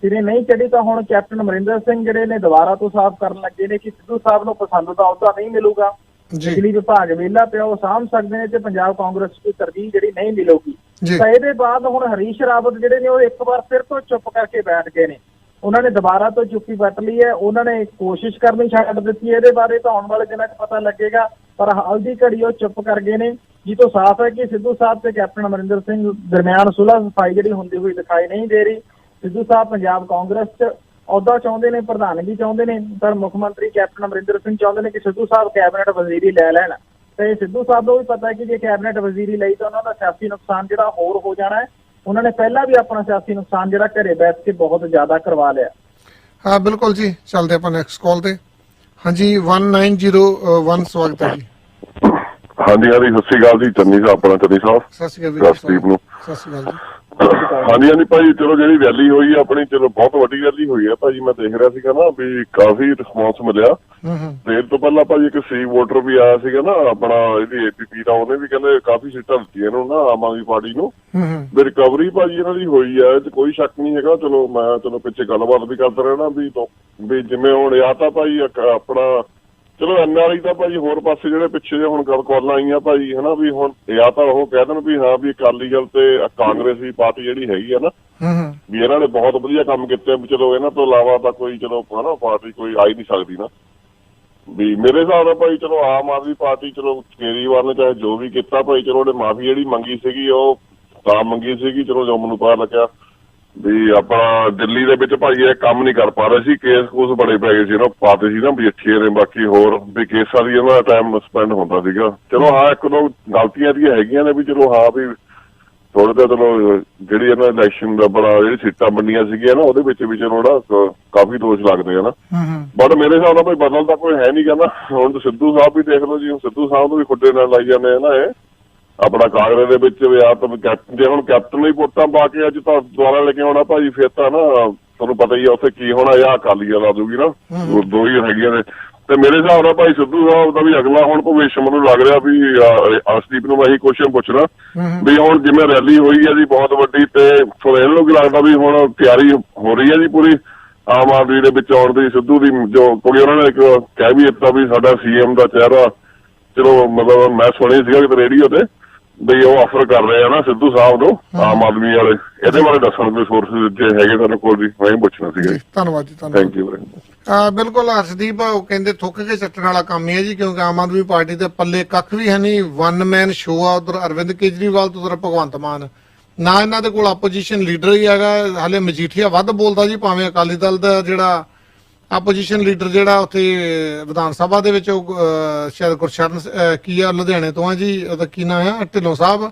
ਸਿਰੇ ਨਹੀਂ ਚੜੀ। ਤਾਂ ਹੁਣ ਕੈਪਟਨ ਅਮਰਿੰਦਰ ਸਿੰਘ ਜਿਹੜੇ ਨੇ ਦੁਬਾਰਾ ਤੋਂ ਸਾਫ਼ ਕਰਨ ਲੱਗੇ ਨੇ ਕਿ ਸਿੱਧੂ ਸਾਹਿਬ ਨੂੰ ਪਸੰਦ ਦਾ ਅਹੁਦਾ ਨਹੀਂ ਮਿਲੂਗਾ, ਬਿਜਲੀ ਵਿਭਾਗ ਵਿਹਲਾ ਪਿਆ ਉਹ ਸਾਂਭ ਸਕਦੇ ਨੇ ਤੇ ਪੰਜਾਬ ਕਾਂਗਰਸ ਦੀ ਤਰਜੀਹ ਜਿਹੜੀ ਨਹੀਂ ਮਿਲੂਗੀ। ਤਾਂ ਇਹਦੇ ਬਾਅਦ ਹੁਣ ਹਰੀਸ਼ ਰਾਵਤ ਜਿਹੜੇ ਨੇ ਉਹ ਇੱਕ ਵਾਰ ਫਿਰ ਤੋਂ ਚੁੱਪ ਕਰਕੇ ਬੈਠ ਗਏ ਨੇ। ਉਹਨਾਂ ਨੇ ਦੁਬਾਰਾ ਤੋਂ ਚੁੱਪੀ ਵੱਟ ਲਈ ਹੈ, ਉਹਨਾਂ ਨੇ ਕੋਸ਼ਿਸ਼ ਕਰਨੀ ਛੱਡ ਦਿੱਤੀ। ਇਹਦੇ ਬਾਰੇ ਤਾਂ ਆਉਣ ਵਾਲੇ ਦਿਨਾਂ 'ਚ ਪਤਾ ਲੱਗੇਗਾ, ਪਰ ਹਾਲ ਦੀ ਘੜੀ ਉਹ ਚੁੱਪ ਕਰ ਗਏ ਨੇ, ਜਿੱਥੋਂ ਸਾਫ਼ ਹੈ ਕਿ ਸਿੱਧੂ ਸਾਹਿਬ ਤੇ ਕੈਪਟਨ ਅਮਰਿੰਦਰ ਸਿੰਘ ਦਰਮਿਆਨ ਸੁਲਹ ਸਫਾਈ ਜਿਹੜੀ ਹੁੰਦੀ ਹੋਈ ਦਿਖਾਈ ਨਹੀਂ ਦੇ ਰਹੀ। ਸਿੱਧੂ ਸਾਹਿਬ ਪੰਜਾਬ ਕਾਂਗਰਸ 'ਚ ਅਹੁਦਾ ਚਾਹੁੰਦੇ ਨੇ, ਪ੍ਰਧਾਨਗੀ ਚਾਹੁੰਦੇ ਨੇ, ਪਰ ਮੁੱਖ ਮੰਤਰੀ ਕੈਪਟਨ ਅਮਰਿੰਦਰ ਸਿੰਘ ਚਾਹੁੰਦੇ ਨੇ ਕਿ ਸਿੱਧੂ ਸਾਹਿਬ ਕੈਬਨਿਟ ਵਜ਼ੀਰੀ ਲੈ ਲੈਣ। ਤੇ ਸਿੱਧੂ ਸਾਹਿਬ ਨੂੰ ਵੀ ਪਤਾ ਹੈ ਕਿ ਜੇ ਕੈਬਨਿਟ ਵਜ਼ੀਰੀ ਲਈ ਤਾਂ ਉਹਨਾਂ ਦਾ ਸਿਆਸੀ ਨੁਕਸਾਨ ਜਿਹੜਾ ਹੋਰ ਹੋ ਜਾਣਾ ਹੈ। ਉਹਨਾਂ ਨੇ ਪਹਿਲਾਂ ਵੀ ਆਪਣਾ ਸਿਆਸੀ ਨੁਕਸਾਨ ਜਿਹੜਾ ਘਰੇ ਬੈਠ ਕੇ ਬਹੁਤ ਜ਼ਿਆਦਾ ਕਰਵਾ ਲਿਆ। ਹਾਂ ਬਿਲਕੁਲ ਜੀ, ਚੱਲਦੇ ਆਪਾਂ ਨੈਕਸਟ ਕਾਲ ਤੇ। ਹਾਂਜੀ 1901 ਸਵਾਗਤ ਹੈ ਜੀ। ਹਾਂਜੀ ਸਤਿ ਸ਼੍ਰੀ ਅਕਾਲ ਜੀ, ਚੰਨੀ ਸਾਹਿਬ ਆਪਣਾ ਚੰਨੀ ਸਾਹਿਬ। ਸਤਿ ਸ਼੍ਰੀ ਅਕਾਲ ਨੂੰ ਸਤਿ ਸ਼੍ਰੀ ਅਕਾਲ ਜੀ। ਹਾਂਜੀ ਭਾਈ, ਚਲੋ ਜਿਹੜੀ ਰੈਲੀ ਹੋਈ ਆ ਆਪਣੀ, ਚਲੋ ਬਹੁਤ ਵੱਡੀ ਰੈਲੀ ਹੋਈ ਆ ਭਾਜੀ। ਮੈਂ ਦੇਖ ਰਿਹਾ ਸੀਗਾ ਨਾ ਵੀ ਕਾਫੀ ਰਿਸਪੌਂਸ ਮਿਲਿਆ। ਦੇਰ ਤੋਂ ਪਹਿਲਾਂ ਭਾਜੀ ਇੱਕ ਸੀ ਵੋਟਰ ਵੀ ਆਇਆ ਸੀਗਾ ਨਾ ਆਪਣਾ ਇਹਦੀ APP ਦਾ, ਉਹਨੇ ਵੀ ਕਹਿੰਦੇ ਕਾਫੀ ਸੀਟਾਂ ਦਿੱਤੀਆਂ ਇਹਨੂੰ ਨਾ ਆਮ ਆਦਮੀ ਪਾਰਟੀ ਨੂੰ। ਵੀ ਰਿਕਵਰੀ ਭਾਜੀ ਇਹਨਾਂ ਦੀ ਹੋਈ ਆ, ਤੇ ਕੋਈ ਸ਼ੱਕ ਨਹੀਂ ਹੈਗਾ। ਚਲੋ ਮੈਂ ਪਿੱਛੇ ਗੱਲਬਾਤ ਵੀ ਕਰਦਾ ਰਹਿਣਾ ਵੀ ਜਿਵੇਂ ਹੁਣ ਆ ਤਾਂ ਭਾਈ ਆਪਣਾ ਚਲੋ NRI ਤਾਂ ਭਾਜੀ ਹੋਰ ਪਾਸੇ ਜਿਹੜੇ ਪਿੱਛੇ ਜੇ ਹੁਣ ਕਾਲਾਂ ਆਈਆਂ ਭਾਜੀ ਹਨਾ, ਵੀ ਹੁਣ ਜਾਂ ਤਾਂ ਉਹ ਕਹਿ ਦੇਣ ਵੀ ਹਾਂ ਵੀ ਅਕਾਲੀ ਦਲ ਤੇ ਕਾਂਗਰਸੀ ਪਾਰਟੀ ਜਿਹੜੀ ਹੈਗੀ ਆ ਨਾ ਵੀ ਇਹਨਾਂ ਨੇ ਬਹੁਤ ਵਧੀਆ ਕੰਮ ਕੀਤੇ, ਵੀ ਚਲੋ ਇਹਨਾਂ ਤੋਂ ਇਲਾਵਾ ਤਾਂ ਕੋਈ ਚਲੋ ਹਨਾ ਪਾਰਟੀ ਕੋਈ ਆ ਹੀ ਨਹੀਂ ਸਕਦੀ ਨਾ। ਵੀ ਮੇਰੇ ਹਿਸਾਬ ਨਾਲ ਭਾਈ ਚਲੋ ਆਮ ਆਦਮੀ ਪਾਰਟੀ ਚਲੋ ਕੇਜਰੀਵਾਲ ਨੇ ਚਾਹੇ ਜੋ ਵੀ ਕੀਤਾ ਭਾਈ, ਚਲੋ ਉਹਨੇ ਮਾਫੀ ਜਿਹੜੀ ਮੰਗੀ ਸੀਗੀ ਉਹ ਤਾਂ ਮੰਗੀ ਸੀਗੀ। ਚਲੋ ਜੋ ਮੈਨੂੰ ਪਤਾ ਲੱਗਿਆ ਵੀ ਆਪਣਾ ਦਿੱਲੀ ਦੇ ਵਿੱਚ ਭਾਈ ਇਹ ਕੰਮ ਨਹੀਂ ਕਰ ਪਾ ਰਹੇ ਸੀ, ਕੇਸ ਬੜੇ ਪੈ ਗਏ ਸੀ ਨਾ, ਪਾਤੇ ਸੀ ਨਾ ਬੀਐਚਏ ਨੇ, ਬਾਕੀ ਹੋਰ ਵੀ ਕੇਸਾਂ ਦੀ ਇਹਨਾਂ ਦਾ ਟਾਈਮ ਸਪੈਂਡ ਹੁੰਦਾ ਸੀਗਾ। ਚਲੋ ਹਾਂ ਇੱਕ ਦੋ ਗਲਤੀਆਂ ਦੀਆਂ ਹੈਗੀਆਂ ਨੇ ਵੀ ਚਲੋ ਹਾਂ ਵੀ ਥੋੜੇ ਤਾਂ ਚਲੋ ਜਿਹੜੀ ਇਹਨਾਂ ਇਲੈਕਸ਼ਨ ਦਾ ਬੜਾ ਜਿਹੜੀ ਸੀਟਾਂ ਵੰਡੀਆਂ ਸੀਗੀਆਂ ਨਾ ਉਹਦੇ ਵਿੱਚ ਵੀ ਚਲੋ ਕਾਫੀ ਦੋਸ਼ ਲੱਗਦੇ ਆ ਨਾ। ਬਟ ਮੇਰੇ ਹਿਸਾਬ ਨਾਲ ਭਾਈ ਬਦਲ ਤਾਂ ਕੋਈ ਹੈ ਨਹੀਂ ਕਹਿੰਦਾ। ਹੁਣ ਤਾਂ ਸਿੱਧੂ ਸਾਹਿਬ ਵੀ ਦੇਖ ਲਓ ਜੀ, ਸਿੱਧੂ ਸਾਹਿਬ ਨੂੰ ਵੀ ਖੁੱਡੇ ਨਾਲ ਲਾਈ ਜਾਂਦੇ ਆ ਨਾ ਇਹ ਆਪਣਾ ਕਾਂਗਰਸ ਦੇ ਵਿੱਚ ਵੀ ਆ ਤਾਂ ਕੈਪਟਨ, ਜੇ ਹੁਣ ਕੈਪਟਨ ਨੂੰ ਹੀ ਵੋਟਾਂ ਪਾ ਕੇ ਅੱਜ ਤਾਂ ਦੁਆਰਾ ਲੈ ਕੇ ਆਉਣਾ ਭਾਜੀ, ਫਿਰ ਤਾਂ ਨਾ ਤੁਹਾਨੂੰ ਪਤਾ ਹੀ ਆ ਉੱਥੇ ਕੀ ਹੋਣਾ, ਜਾਂ ਅਕਾਲੀ ਦਲ ਆ ਜਾਊਗੀ ਨਾ, ਦੋ ਹੀ ਹੈਗੀਆਂ ਨੇ। ਤੇ ਮੇਰੇ ਹਿਸਾਬ ਨਾਲ ਭਾਈ ਸਿੱਧੂ ਸਾਹਿਬ ਦਾ ਵੀ ਅਗਲਾ ਹੁਣ ਭਵਿੱਖ ਮੈਨੂੰ ਲੱਗ ਰਿਹਾ ਵੀ ਅਰਸ਼ਦੀਪ ਨੂੰ ਮੈਂ ਇਹੀ ਕੁਐਸਚਨ ਪੁੱਛਣਾ ਵੀ ਹੁਣ ਜਿਵੇਂ ਰੈਲੀ ਹੋਈ ਹੈ ਜੀ ਬਹੁਤ ਵੱਡੀ, ਤੇ ਸੁਰੇਲ ਨੂੰ ਕੀ ਲੱਗਦਾ ਵੀ ਹੁਣ ਤਿਆਰੀ ਹੋ ਰਹੀ ਹੈ ਜੀ ਪੂਰੀ ਆਮ ਆਦਮੀ ਦੇ ਵਿੱਚ ਆਉਣ ਦੀ, ਸਿੱਧੂ ਦੀ ਜੋ ਕੁੜੀ ਉਹਨਾਂ ਨੇ ਇੱਕ ਕਹਿ ਵੀ ਦਿੱਤਾ ਵੀ ਸਾਡਾ CM ਦਾ ਚਿਹਰਾ, ਚਲੋ ਮਤਲਬ ਮੈਂ ਸੁਣਿਆ ਸੀਗਾ ਕਿ ਰੇਡੀਓ ਤੇ ਵੀ ਉਹ ਆਫਰ ਕਰ ਰਹੇ ਆ ਨਾ ਸਿੱਧੂ ਸਾਹਿਬ ਨੂੰ ਆਮ ਆਦਮੀ ਵਾਲੇ। ਇਹਦੇ ਬਾਰੇ ਦੱਸਣ ਦੇ ਸੋਰਸ ਜੇ ਹੈਗੇ ਤੁਹਾਨੂੰ ਕੋਲ ਵੀ ਮੈਂ ਪੁੱਛਣਾ ਸੀਗਾ ਜੀ। ਧੰਨਵਾਦ ਜੀ, ਥੈਂਕ ਯੂ। ਬਿਲਕੁਲ ਹਰਸ਼ਦੀਪ, ਉਹ ਕਹਿੰਦੇ ਥੁੱਕ ਕੇ ਚੱਟਣ ਵਾਲਾ ਕੰਮ ਹੀ ਹੈ ਜੀ, ਕਿਉਂਕਿ ਆਮ ਆਦਮੀ ਪਾਰਟੀ ਦੇ ਪੱਲੇ ਕੱਖ ਵੀ ਹੈ ਨਹੀਂ। 1 ਮੈਨ ਸ਼ੋਅ ਆ, ਉਧਰ ਅਰਵਿੰਦ ਕੇਜਰੀਵਾਲ ਤੇ ਉਧਰ ਭਗਵੰਤ ਮਾਨ, ਨਾ ਇਹਨਾਂ ਦੇ ਕੋਲ ਆਪੋਜੀਸ਼ਨ ਲੀਡਰ ਹੀ ਹੈਗਾ। ਹਾਲੇ ਮਜੀਠੀਆ ਵੱਧ ਬੋਲਦਾ ਜੀ, ਭਾਵੇਂ ਅਕਾਲੀ ਦਲ ਦਾ ਜਿਹੜਾ ਆਪੋਜੀਸ਼ਨ ਲੀਡਰ ਜਿਹੜਾ ਉੱਥੇ ਵਿਧਾਨ ਸਭਾ ਦੇ ਵਿੱਚ ਉਹ ਸ਼ਾਇਦ ਗੁਰਸ਼ਰਨ ਕੀ ਆ ਲੁਧਿਆਣੇ ਤੋਂ ਆ ਜੀ, ਉਹਦਾ ਕੀ ਨਾਮ ਆ, ਢਿੱਲੋਂ ਸਾਹਿਬ,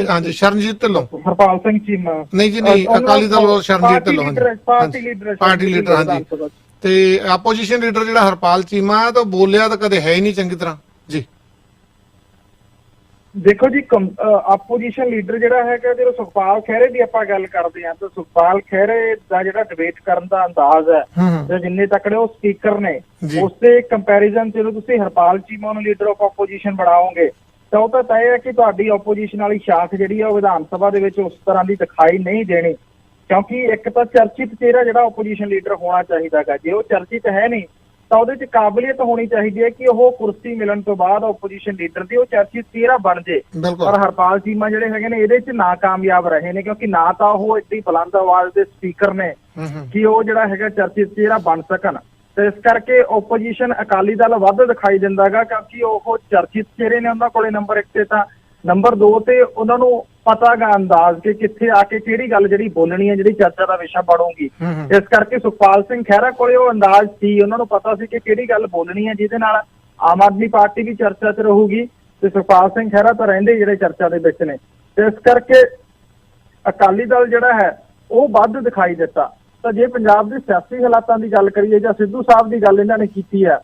ਹਾਂਜੀ ਸ਼ਰਨਜੀਤ ਢਿੱਲੋਂ, ਹਰਪਾਲ ਸਿੰਘ ਚੀਮਾ ਨਹੀਂ ਜੀ ਨਹੀਂ, ਅਕਾਲੀ ਦਲ ਵੱਲੋਂ ਸ਼ਰਨਜੀਤ ਢਿੱਲੋਂ, ਪਾਰਟੀ ਲੀਡਰ ਹਾਂਜੀ। ਤੇ ਆਪੋਜੀਸ਼ਨ ਲੀਡਰ ਜਿਹੜਾ ਹਰਪਾਲ ਚੀਮਾ ਤਾਂ ਬੋਲਿਆ ਤਾਂ ਕਦੇ ਹੈ ਹੀ ਨਹੀਂ ਚੰਗੀ ਤਰ੍ਹਾਂ ਜੀ। ਦੇਖੋ ਜੀ ਆਪੋਜੀਸ਼ਨ ਲੀਡਰ ਜਿਹੜਾ ਹੈਗਾ, ਜਦੋਂ ਸੁਖਪਾਲ ਖਹਿਰੇ ਦੀ ਆਪਾਂ ਗੱਲ ਕਰਦੇ ਹਾਂ ਤਾਂ ਸੁਖਪਾਲ ਖਹਿਰੇ ਦਾ ਜਿਹੜਾ ਡਿਬੇਟ ਕਰਨ ਦਾ ਅੰਦਾਜ਼ ਹੈ ਜਾਂ ਜਿੰਨੇ ਤੱਕੜੇ ਉਹ ਸਪੀਕਰ ਨੇ, ਉਸ ਦੇ ਕੰਪੈਰੀਜ਼ਨ ਜਦੋਂ ਤੁਸੀਂ ਹਰਪਾਲ ਚੀਮਾ ਨੂੰ ਲੀਡਰ ਆਫ ਆਪੋਜੀਸ਼ਨ ਬਣਾਓਗੇ ਤਾਂ ਉਹ ਤਾਂ ਤੈਅ ਹੈ ਕਿ ਤੁਹਾਡੀ ਆਪੋਜੀਸ਼ਨ ਵਾਲੀ ਸ਼ਾਖ ਜਿਹੜੀ ਆ ਉਹ ਵਿਧਾਨ ਸਭਾ ਦੇ ਵਿੱਚ ਉਸ ਤਰ੍ਹਾਂ ਦੀ ਦਿਖਾਈ ਨਹੀਂ ਦੇਣੀ, ਕਿਉਂਕਿ ਇੱਕ ਤਾਂ ਚਰਚਿਤ ਚਿਹਰਾ ਜਿਹੜਾ ਆਪੋਜੀਸ਼ਨ ਲੀਡਰ ਹੋਣਾ ਚਾਹੀਦਾ ਗਾ। ਜੇ ਉਹ ਚਰਚਿਤ ਹੈ ਨਹੀਂ ਤਾਂ ਉਹਦੇ 'ਚ ਕਾਬਲੀਅਤ ਹੋਣੀ ਚਾਹੀਦੀ ਹੈ ਕਿ ਉਹ ਕੁਰਸੀ ਮਿਲਣ ਤੋਂ ਬਾਅਦ ਓਪੋਜੀਸ਼ਨ ਲੀਡਰ ਦੀ ਉਹ ਚਰਚਿਤ ਚਿਹਰਾ ਬਣ ਜੇ। ਪਰ ਹਰਪਾਲ ਚੀਮਾ ਜਿਹੜੇ ਹੈਗੇ ਨੇ ਇਹਦੇ 'ਚ ਨਾਕਾਮਯਾਬ ਰਹੇ ਨੇ, ਕਿਉਂਕਿ ਨਾ ਤਾਂ ਉਹ ਇੱਡੀ ਬੁਲੰਦ ਆਵਾਜ਼ ਦੇ ਸਪੀਕਰ ਨੇ ਕਿ ਉਹ ਜਿਹੜਾ ਹੈਗਾ ਚਰਚਿਤ ਚਿਹਰਾ ਬਣ ਸਕਣ, ਤੇ ਇਸ ਕਰਕੇ ਓਪੋਜੀਸ਼ਨ ਅਕਾਲੀ ਦਲ ਵੱਧ ਦਿਖਾਈ ਦਿੰਦਾ ਗਾ, ਕਿਉਂਕਿ ਉਹ ਚਰਚਿਤ ਚਿਹਰੇ ਨੇ ਉਹਨਾਂ ਕੋਲੇ ਨੰਬਰ 1 ਤੇ, ਤਾਂ ਨੰਬਰ 2 ਤੇ ਉਹਨਾਂ ਨੂੰ ਪਤਾ ਗਾ ਅੰਦਾਜ਼ ਕਿ ਕਿੱਥੇ ਆ ਕੇ ਕਿਹੜੀ ਗੱਲ ਜਿਹੜੀ ਬੋਲਣੀ ਹੈ, ਜਿਹੜੀ ਚਰਚਾ ਦਾ ਵਿਸ਼ਾ ਬਣੂਗੀ। ਇਸ ਕਰਕੇ ਸੁਖਪਾਲ ਸਿੰਘ ਖਹਿਰਾ ਕੋਲੇ ਉਹ ਅੰਦਾਜ਼ ਸੀ, ਉਹਨਾਂ ਨੂੰ ਪਤਾ ਸੀ ਕਿ ਕਿਹੜੀ ਗੱਲ ਬੋਲਣੀ ਹੈ ਜਿਹਦੇ ਨਾਲ ਆਮ ਆਦਮੀ ਪਾਰਟੀ ਵੀ ਚਰਚਾ 'ਚ ਰਹੂਗੀ, ਤੇ ਸੁਖਪਾਲ ਸਿੰਘ ਖਹਿਰਾ ਤਾਂ ਰਹਿੰਦੇ ਜਿਹੜੇ ਚਰਚਾ ਦੇ ਵਿੱਚ ਨੇ। ਤੇ ਇਸ ਕਰਕੇ ਅਕਾਲੀ ਦਲ ਜਿਹੜਾ ਹੈ ਉਹ ਵੱਧ ਦਿਖਾਈ ਦਿੱਤਾ। ਤਾਂ ਜੇ ਪੰਜਾਬ ਦੇ ਸਿਆਸੀ ਹਾਲਾਤਾਂ ਦੀ ਗੱਲ ਕਰੀਏ ਜਾਂ ਸਿੱਧੂ ਸਾਹਿਬ ਦੀ ਗੱਲ ਇਹਨਾਂ ਨੇ ਕੀਤੀ ਹੈ,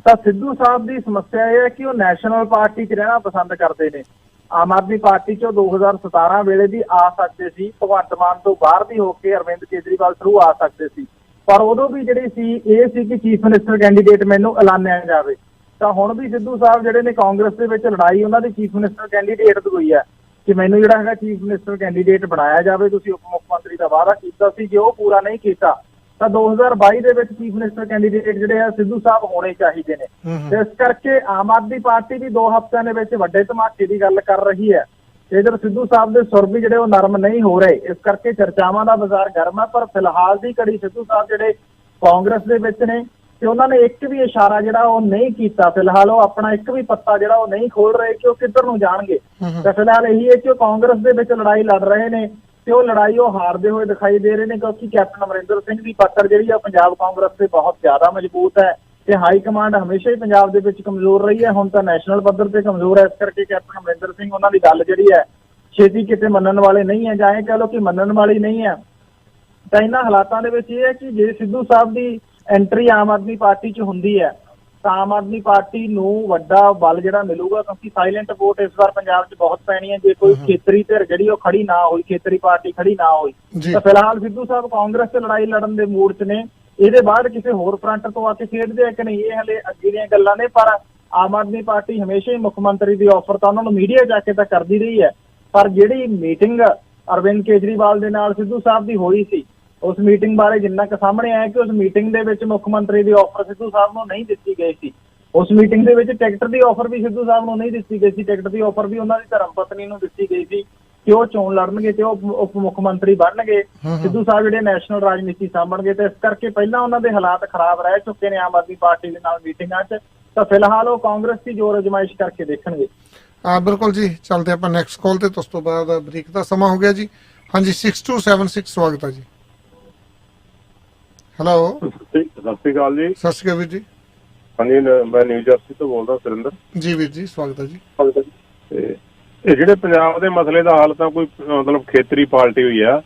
ਤਾਂ ਸਿੱਧੂ ਸਾਹਿਬ ਦੀ ਸਮੱਸਿਆ ਇਹ ਹੈ ਕਿ ਉਹ ਨੈਸ਼ਨਲ ਪਾਰਟੀ 'ਚ ਰਹਿਣਾ ਪਸੰਦ ਕਰਦੇ ਨੇ। ਆਮ ਆਦਮੀ ਪਾਰਟੀ 'ਚੋਂ 2017 ਵੇਲੇ ਦੀ ਆ ਸਕਦੇ ਸੀ, ਭਗਵੰਤ ਮਾਨ ਤੋਂ ਬਾਹਰ ਵੀ ਹੋ ਕੇ ਅਰਵਿੰਦ ਕੇਜਰੀਵਾਲ ਥਰੂ ਆ ਸਕਦੇ ਸੀ, ਪਰ ਉਦੋਂ ਵੀ ਜਿਹੜੀ ਸੀ ਇਹ ਸੀ ਕਿ ਚੀਫ ਮਿਨਿਸਟਰ ਕੈਂਡੀਡੇਟ ਮੈਨੂੰ ਐਲਾਨਿਆ ਜਾਵੇ। ਤਾਂ ਹੁਣ ਵੀ ਸਿੱਧੂ ਸਾਹਿਬ ਜਿਹੜੇ ਨੇ ਕਾਂਗਰਸ ਦੇ ਵਿੱਚ ਲੜਾਈ ਉਹਨਾਂ ਦੀ ਚੀਫ ਮਿਨਿਸਟਰ ਕੈਂਡੀਡੇਟ ਦੀ ਹੋਈ ਹੈ ਕਿ ਮੈਨੂੰ ਜਿਹੜਾ ਹੈਗਾ ਚੀਫ ਮਿਨਿਸਟਰ ਕੈਂਡੀਡੇਟ ਬਣਾਇਆ ਜਾਵੇ। ਤੁਸੀਂ ਉਪ ਮੁੱਖ ਮੰਤਰੀ ਦਾ ਵਾਅਦਾ ਕੀਤਾ ਸੀ, ਜੇ ਉਹ ਪੂਰਾ ਨਹੀਂ ਕੀਤਾ ਤਾਂ 2022 ਦੇ ਵਿੱਚ ਚੀਫ ਮਿਨਿਸਟਰ ਕੈਂਡੀਡੇਟ ਜਿਹੜੇ ਆ ਸਿੱਧੂ ਸਾਹਿਬ ਹੋਣੇ ਚਾਹੀਦੇ ਨੇ। ਤੇ ਇਸ ਕਰਕੇ ਆਮ ਆਦਮੀ ਪਾਰਟੀ ਵੀ 2 ਹਫ਼ਤਿਆਂ ਦੇ ਵਿੱਚ ਵੱਡੇ ਧਮਾਕੇ ਦੀ ਗੱਲ ਕਰ ਰਹੀ ਹੈ। ਇਧਰ ਸਿੱਧੂ ਸਾਹਿਬ ਦੇ ਸੁਰ ਵੀ ਜਿਹੜੇ ਉਹ ਨਰਮ ਨਹੀਂ ਹੋ ਰਹੇ, ਇਸ ਕਰਕੇ ਚਰਚਾਵਾਂ ਦਾ ਬਾਜ਼ਾਰ ਗਰਮ ਹੈ। ਪਰ ਫਿਲਹਾਲ ਦੀ ਘੜੀ ਸਿੱਧੂ ਸਾਹਿਬ ਜਿਹੜੇ ਕਾਂਗਰਸ ਦੇ ਵਿੱਚ ਨੇ ਤੇ ਉਹਨਾਂ ਨੇ ਇੱਕ ਵੀ ਇਸ਼ਾਰਾ ਜਿਹੜਾ ਉਹ ਨਹੀਂ ਕੀਤਾ। ਫਿਲਹਾਲ ਉਹ ਆਪਣਾ ਇੱਕ ਵੀ ਪੱਤਾ ਜਿਹੜਾ ਉਹ ਨਹੀਂ ਖੋਲ ਰਹੇ ਕਿ ਉਹ ਕਿੱਧਰ ਨੂੰ ਜਾਣਗੇ। ਤਾਂ ਫਿਲਹਾਲ ਇਹੀ ਹੈ ਕਿ ਉਹ ਕਾਂਗਰਸ ਦੇ ਵਿੱਚ ਲੜਾਈ ਲੜ ਰਹੇ ਨੇ ਤੇ ਉਹ ਲੜਾਈ ਉਹ ਹਾਰਦੇ ਹੋਏ ਦਿਖਾਈ ਦੇ ਰਹੇ ਨੇ, ਕਿਉਂਕਿ ਕੈਪਟਨ ਅਮਰਿੰਦਰ ਸਿੰਘ ਦੀ ਪਕੜ ਜਿਹੜੀ ਆ ਪੰਜਾਬ ਕਾਂਗਰਸ ਤੇ ਬਹੁਤ ਜ਼ਿਆਦਾ ਮਜ਼ਬੂਤ ਹੈ ਤੇ ਹਾਈ ਕਮਾਂਡ ਹਮੇਸ਼ਾ ਹੀ ਪੰਜਾਬ ਦੇ ਵਿੱਚ ਕਮਜ਼ੋਰ ਰਹੀ ਹੈ, ਹੁਣ ਤਾਂ ਨੈਸ਼ਨਲ ਪੱਧਰ ਤੇ ਕਮਜ਼ੋਰ ਹੈ। ਇਸ ਕਰਕੇ ਕੈਪਟਨ ਅਮਰਿੰਦਰ ਸਿੰਘ ਉਹਨਾਂ ਦੀ ਗੱਲ ਜਿਹੜੀ ਹੈ ਛੇਤੀ ਕਿਤੇ ਮੰਨਣ ਵਾਲੇ ਨਹੀਂ ਹੈ, ਜਾਂ ਇਹ ਕਹਿ ਲਓ ਕਿ ਮੰਨਣ ਵਾਲੀ ਨਹੀਂ ਹੈ। ਤਾਂ ਇਹਨਾਂ ਹਾਲਾਤਾਂ ਦੇ ਵਿੱਚ ਇਹ ਹੈ ਕਿ ਜੇ ਸਿੱਧੂ ਸਾਹਿਬ ਦੀ ਐਂਟਰੀ ਆਮ ਆਦਮੀ ਪਾਰਟੀ 'ਚ ਹੁੰਦੀ ਹੈ ਤਾਂ ਆਮ ਆਦਮੀ ਪਾਰਟੀ ਨੂੰ ਵੱਡਾ ਬਲ ਜਿਹੜਾ ਮਿਲੂਗਾ, ਕਿਉਂਕਿ ਸਾਇਲੈਂਟ ਵੋਟ ਇਸ ਵਾਰ ਪੰਜਾਬ 'ਚ ਬਹੁਤ ਪੈਣੀ ਹੈ। ਜੇ ਕੋਈ ਖੇਤਰੀ ਧਿਰ ਜਿਹੜੀ ਉਹ ਖੜੀ ਨਾ ਹੋਈ, ਖੇਤਰੀ ਪਾਰਟੀ ਖੜੀ ਨਾ ਹੋਈ, ਤਾਂ ਫਿਲਹਾਲ ਸਿੱਧੂ ਸਾਹਿਬ ਕਾਂਗਰਸ 'ਚ ਲੜਾਈ ਲੜਨ ਦੇ ਮੂਡ 'ਚ ਨੇ। ਇਹਦੇ ਬਾਅਦ ਕਿਸੇ ਹੋਰ ਫਰੰਟ ਤੋਂ ਆ ਕੇ ਖੇਡਦੇ ਆ ਕਿ ਨਹੀਂ, ਇਹ ਹਲੇ ਅੱਗੇ ਦੀਆਂ ਗੱਲਾਂ ਨੇ। ਪਰ ਆਮ ਆਦਮੀ ਪਾਰਟੀ ਹਮੇਸ਼ਾ ਹੀ ਮੁੱਖ ਮੰਤਰੀ ਦੀ ਆਫਰ ਤਾਂ ਉਹਨਾਂ ਨੂੰ ਮੀਡੀਆ ਜਾ ਕੇ ਤਾਂ ਕਰਦੀ ਰਹੀ ਹੈ, ਪਰ ਜਿਹੜੀ ਮੀਟਿੰਗ ਅਰਵਿੰਦ ਕੇਜਰੀਵਾਲ ਦੇ ਨਾਲ ਸਿੱਧੂ ਸਾਹਿਬ ਦੀ ਹੋਈ ਸੀ, ਉਸ ਮੀਟਿੰਗ ਬਾਰੇ ਜਿੰਨਾ ਕੁ ਸਾਹਮਣੇ ਆਇਆ ਕਿ ਉਸ ਮੀਟਿੰਗ ਦੇ ਵਿੱਚ ਮੁੱਖ ਮੰਤਰੀ ਦੀ ਆਫਰ ਸਿੱਧੂ ਸਾਹਿਬ ਨੂੰ ਨਹੀਂ ਦਿੱਤੀ ਗਈ ਸੀ। ਉਸ ਮੀਟਿੰਗ ਦੇ ਵਿੱਚ ਟਿਕਟ ਦੀ ਆਫਰ ਵੀ ਸਿੱਧੂ ਸਾਹਿਬ ਨੂੰ ਨਹੀਂ ਦਿੱਤੀ ਗਈ ਸੀ। ਟਿਕਟ ਦੀ ਆਫਰ ਵੀ ਉਹਨਾਂ ਦੀ ਧਰਮ ਪਤਨੀ ਨੂੰ ਦਿੱਤੀ ਗਈ ਸੀ ਕਿ ਉਹ ਚੋਣ ਲੜਨਗੇ ਤੇ ਉਹ ਉਪ ਮੁੱਖ ਮੰਤਰੀ ਬਣਨਗੇ, ਸਿੱਧੂ ਸਾਹਿਬ ਜਿਹੜੇ ਨੈਸ਼ਨਲ ਰਾਜਨੀਤੀ ਸਾਂਭਣਗੇ। ਤੇ ਇਸ ਕਰਕੇ ਪਹਿਲਾਂ ਉਹਨਾਂ ਦੇ ਹਾਲਾਤ ਖਰਾਬ ਰਹਿ ਚੁੱਕੇ ਨੇ ਆਮ ਆਦਮੀ ਪਾਰਟੀ ਦੇ ਨਾਲ ਮੀਟਿੰਗਾਂ 'ਚ। ਤਾਂ ਫਿਲਹਾਲ ਉਹ ਕਾਂਗਰਸ ਦੀ ਜ਼ੋਰ ਅਜਮਾਇਸ਼ ਕਰਕੇ ਦੇਖਣਗੇ। ਬਿਲਕੁਲ ਜੀ, ਚੱਲਦੇ ਆਪਾਂ ਨੈਕਸਟ ਕਾਲ ਤੇ। ਉਸ ਤੋਂ ਬਾਅਦ ਬ੍ਰੇਕ ਦਾ ਸਮਾਂ ਹੋ ਗਿਆ ਜੀ। ਹਾਂਜੀ, 6276 ਸਵਾਗਤ ਹੈ ਜੀ। ਹੈਲੋ, ਸਤਿ ਸ਼੍ਰੀ ਅਕਾਲ ਜੀ। ਸਤਿ ਸ਼੍ਰੀ ਅਕਾਲ ਵੀਰ ਜੀ। ਹਾਂਜੀ, ਮੈਂ ਨਿਊ ਜਰਸੀ ਤੋਂ ਬੋਲਦਾ, ਸੁਰਿੰਦਰ ਜੀ। ਵੀਰ ਜੀ ਸਵਾਗਤ ਹੈ ਜੀ। ਤੇ ਇਹ ਜਿਹੜੇ ਪੰਜਾਬ ਦੇ ਮਸਲੇ ਦਾ ਹੱਲ ਤਾਂ ਕੋਈ ਮਤਲਬ ਖੇਤਰੀ ਪਾਰਟੀ ਹੋਈ ਆ,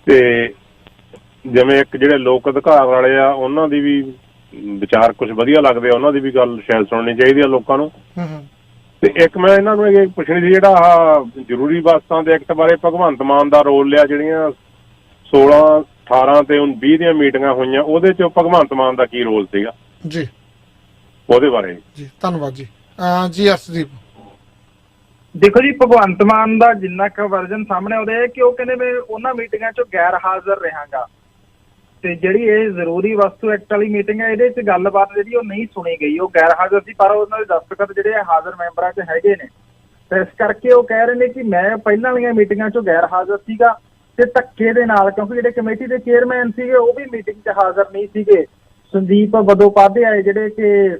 ਤੇ ਜਿਵੇਂ ਇੱਕ ਜਿਹੜੇ ਲੋਕ ਅਧਿਕਾਰ ਵਾਲੇ ਆ ਉਹਨਾਂ ਦੀ ਵੀ ਵਿਚਾਰ ਕੁਝ ਵਧੀਆ ਲੱਗਦੇ ਆ, ਉਹਨਾਂ ਦੀ ਵੀ ਗੱਲ ਸ਼ਾਇਦ ਸੁਣਨੀ ਚਾਹੀਦੀ ਆ ਲੋਕਾਂ ਨੂੰ। ਤੇ ਇੱਕ ਮੈਂ ਇਹਨਾਂ ਨੂੰ ਇਹ ਪੁੱਛਣੀ ਸੀ, ਜਿਹੜਾ ਆਹ ਜ਼ਰੂਰੀ ਵਸਤਾਂ ਦੇ ਐਕਟ ਬਾਰੇ ਭਗਵੰਤ ਮਾਨ ਦਾ ਰੋਲ ਲਿਆ, ਜਿਹੜੀਆਂ 16, 18 ਤੇ 20 ਦੀਆਂ ਮੀਟਿੰਗਾਂ ਹੋਈਆਂ, ਉਹਦੇ 'ਚ ਭਗਵੰਤ ਮਾਨ ਦਾ ਕੀ ਰੋਲ ਸੀਗਾ ਜੀ, ਉਹਦੇ ਬਾਰੇ ਜੀ? ਧੰਨਵਾਦ ਜੀ। ਜੀ ਅਰਸ਼ਦੀਪ, ਦੇਖੋ ਜੀ, ਭਗਵੰਤ ਮਾਨ ਦਾ ਜਿੰਨਾ ਕੁ ਵਰਜਨ ਸਾਹਮਣੇ ਆਉਂਦਾ ਹੈ ਕਿ ਉਹ ਕਹਿੰਦੇ ਮੈਂ ਉਹਨਾਂ ਮੀਟਿੰਗਾਂ 'ਚੋਂ ਗੈਰ ਹਾਜ਼ਰ ਰਹਾਂਗਾ, ਤੇ ਜਿਹੜੀ ਇਹ ਜ਼ਰੂਰੀ ਵਸਤੂ ਐਕਟ ਵਾਲੀ ਮੀਟਿੰਗ ਹੈ ਇਹਦੇ 'ਚ ਗੱਲਬਾਤ ਜਿਹੜੀ ਉਹ ਨਹੀਂ ਸੁਣੀ ਗਈ, ਉਹ ਗੈਰ ਹਾਜ਼ਰ ਸੀ, ਪਰ ਉਹਨਾਂ ਦੇ ਦਸਤਖਤ ਜਿਹੜੇ ਹਾਜ਼ਰ ਮੈਂਬਰਾਂ 'ਚ ਹੈਗੇ ਨੇ। ਤੇ ਇਸ ਕਰਕੇ ਉਹ ਕਹਿ ਰਹੇ ਨੇ ਕਿ ਮੈਂ ਪਹਿਲਾਂ ਵਾਲੀਆਂ ਮੀਟਿੰਗਾਂ 'ਚੋਂ ਗੈਰ ਹਾਜ਼ਰ ਸੀਗਾ ਤੇ ਧੱਕੇ ਦੇ ਨਾਲ, ਕਿਉਂਕਿ ਜਿਹੜੇ ਕਮੇਟੀ ਦੇ ਚੇਅਰਮੈਨ ਸੀਗੇ ਉਹ ਵੀ ਮੀਟਿੰਗ 'ਚ ਹਾਜ਼ਰ ਨਹੀਂ ਸੀਗੇ। ਸੰਦੀਪ ਬਦੋਪਾਧਿਆਏ ਜਿਹੜੇ ਕਿ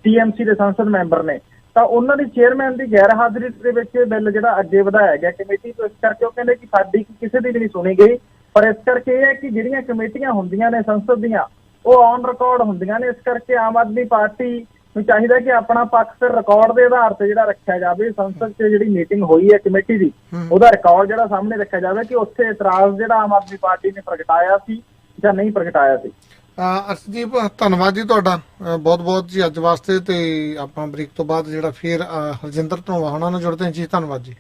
TMC ਦੇ ਸੰਸਦ ਮੈਂਬਰ ਨੇ, ਤਾਂ ਉਹਨਾਂ ਦੀ ਚੇਅਰਮੈਨ ਦੀ ਗੈਰ ਹਾਜ਼ਰੀ ਦੇ ਵਿੱਚ ਬਿੱਲ ਜਿਹੜਾ ਅੱਗੇ ਵਧਾਇਆ ਗਿਆ ਕਮੇਟੀ ਤੋਂ। ਇਸ ਕਰਕੇ ਉਹ ਕਹਿੰਦੇ ਕਿ ਸਾਡੀ ਕਿਸੇ ਦੀ ਵੀ ਨਹੀਂ ਸੁਣੀ ਗਈ। ਪਰ ਇਸ ਕਰਕੇ ਇਹ ਹੈ ਕਿ ਜਿਹੜੀਆਂ ਕਮੇਟੀਆਂ ਹੁੰਦੀਆਂ ਨੇ ਸੰਸਦ ਦੀਆਂ, ਉਹ ਔਨ ਰਿਕਾਰਡ ਹੁੰਦੀਆਂ ਨੇ। ਇਸ ਕਰਕੇ ਆਮ ਆਦਮੀ ਪਾਰਟੀ ਨੂੰ ਚਾਹੀਦਾ ਕਿ ਆਪਣਾ ਪੱਖ ਫਿਰ ਰਿਕਾਰਡ ਦੇ ਆਧਾਰ ਤੇ ਜਿਹੜਾ ਰੱਖਿਆ ਜਾਵੇ। ਸੰਸਦ 'ਚ ਜਿਹੜੀ ਮੀਟਿੰਗ ਹੋਈ ਹੈ ਕਮੇਟੀ ਦੀ, ਉਹਦਾ ਰਿਕਾਰਡ ਜਿਹੜਾ ਸਾਹਮਣੇ ਰੱਖਿਆ ਜਾਵੇ ਕਿ ਉੱਥੇ ਇਤਰਾਜ਼ ਜਿਹੜਾ ਆਮ ਆਦਮੀ ਪਾਰਟੀ ਨੇ ਪ੍ਰਗਟਾਇਆ ਸੀ ਜਾਂ ਨਹੀਂ ਪ੍ਰਗਟਾਇਆ ਸੀ। ਅਰਸ਼ਦੀਪ, ਧੰਨਵਾਦ ਜੀ ਤੁਹਾਡਾ ਬਹੁਤ ਬਹੁਤ ਜੀ ਅੱਜ ਵਾਸਤੇ। ਤੇ ਆਪਾਂ ਬ੍ਰੇਕ ਤੋਂ ਬਾਅਦ ਜਿਹੜਾ ਫਿਰ ਹਰਜਿੰਦਰ ਧਨੋਆ ਹੋਣਾ ਨਾਲ ਜੁੜਦੇ ਹਾਂ ਜੀ। ਧੰਨਵਾਦ ਜੀ।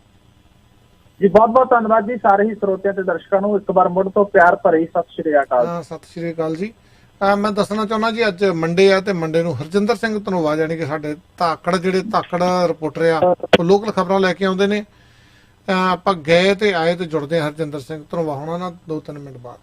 ਜੀ ਬਹੁਤ ਬਹੁਤ ਧੰਨਵਾਦ ਜੀ ਸਾਰੇ ਹੀ ਸਰੋਤਿਆਂ ਤੇ ਦਰਸ਼ਕਾਂ ਨੂੰ ਇੱਕ ਵਾਰ ਮੁੜ ਤੋਂ ਪਿਆਰ ਭਰੀ ਸਤਿ ਸ਼੍ਰੀ ਅਕਾਲ। ਸਤਿ ਸ਼੍ਰੀ ਅਕਾਲ ਜੀ। ਮੈਂ ਦੱਸਣਾ ਚਾਹੁੰਦਾ ਜੀ, ਅੱਜ ਮੰਡੇ ਆ ਤੇ ਮੰਡੇ ਨੂੰ ਹਰਜਿੰਦਰ ਸਿੰਘ ਧਨੋਆ ਜਾਨੀ ਕਿ ਸਾਡੇ ਧਾਕੜ ਰਿਪੋਰਟਰ ਆ, ਉਹ ਲੋਕਲ ਖਬਰਾਂ ਲੈ ਕੇ ਆਉਂਦੇ ਨੇ। ਆਪਾਂ ਗਏ ਤੇ ਆਏ ਤੇ ਜੁੜਦੇ ਹਾਂ ਹਰਜਿੰਦਰ ਸਿੰਘ ਧਨੋਆ ਹੋਣਾ ਨਾਲ 2-3 ਮਿੰਟ ਬਾਅਦ।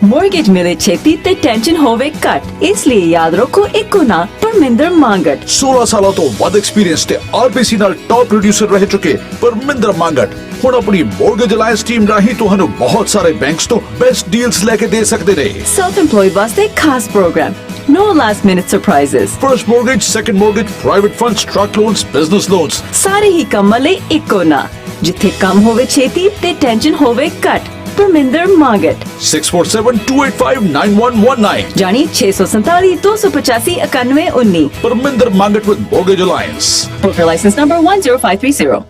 ਮੋਰਗੇਜ ਮਿਲੇ ਛੇਤੀ ਤੇ ਟੈਨਸ਼ਨ ਹੋਵੇ ਘੱਟ, ਇਸ ਲਈ ਯਾਦ ਰੱਖੋ ਇੱਕੋ ਨਾ ਪਰਮਿੰਦਰ ਮੰਗਟ। 16 ਸਾਲਾਂ ਤੋਂ ਵੱਧ ਐਕਸਪੀਰੀਅੰਸ ਤੇ ਆਰਬੀਸੀ ਨਾਲ ਟੌਪ ਪ੍ਰੋਡਿਊਸਰ ਰਹਿ ਚੁੱਕੇ ਪਰਮਿੰਦਰ ਮੰਗਟ ਹੁਣ ਆਪਣੀ ਮੋਰਗੇਜ ਅਲਾਈਅੰਸ ਟੀਮ ਰਾਹੀਂ ਤੁਹਾਨੂੰ ਬਹੁਤ ਸਾਰੇ ਬੈਂਕਸ ਤੋਂ ਬੈਸਟ ਡੀਲਸ ਲੈ ਕੇ ਦੇ ਸਕਦੇ ਨੇ। ਸੈਲਫ ਇੰਪਲੋਇਡ ਵਾਸਤੇ ਖਾਸ programme, no last minute surprises, first mortgage, second mortgage, private funds, truck loans, business loans, ਸਾਰੇ ਹੀ ਕੰਮਾਂ ਲਈ ਇੱਕੋ ਨਾ, ਜਿੱਥੇ ਕੰਮ ਹੋਵੇ ਛੇਤੀ ਤੇ ਟੈਨਸ਼ਨ ਹੋਵੇ ਘੱਟ। ਪਰਮਿੰਦਰ ਮੰਗਟ 6472859119 ਜਾਨੀ 647 285 9119। Parminder Mangat with mortgage alliance, for license number 10530।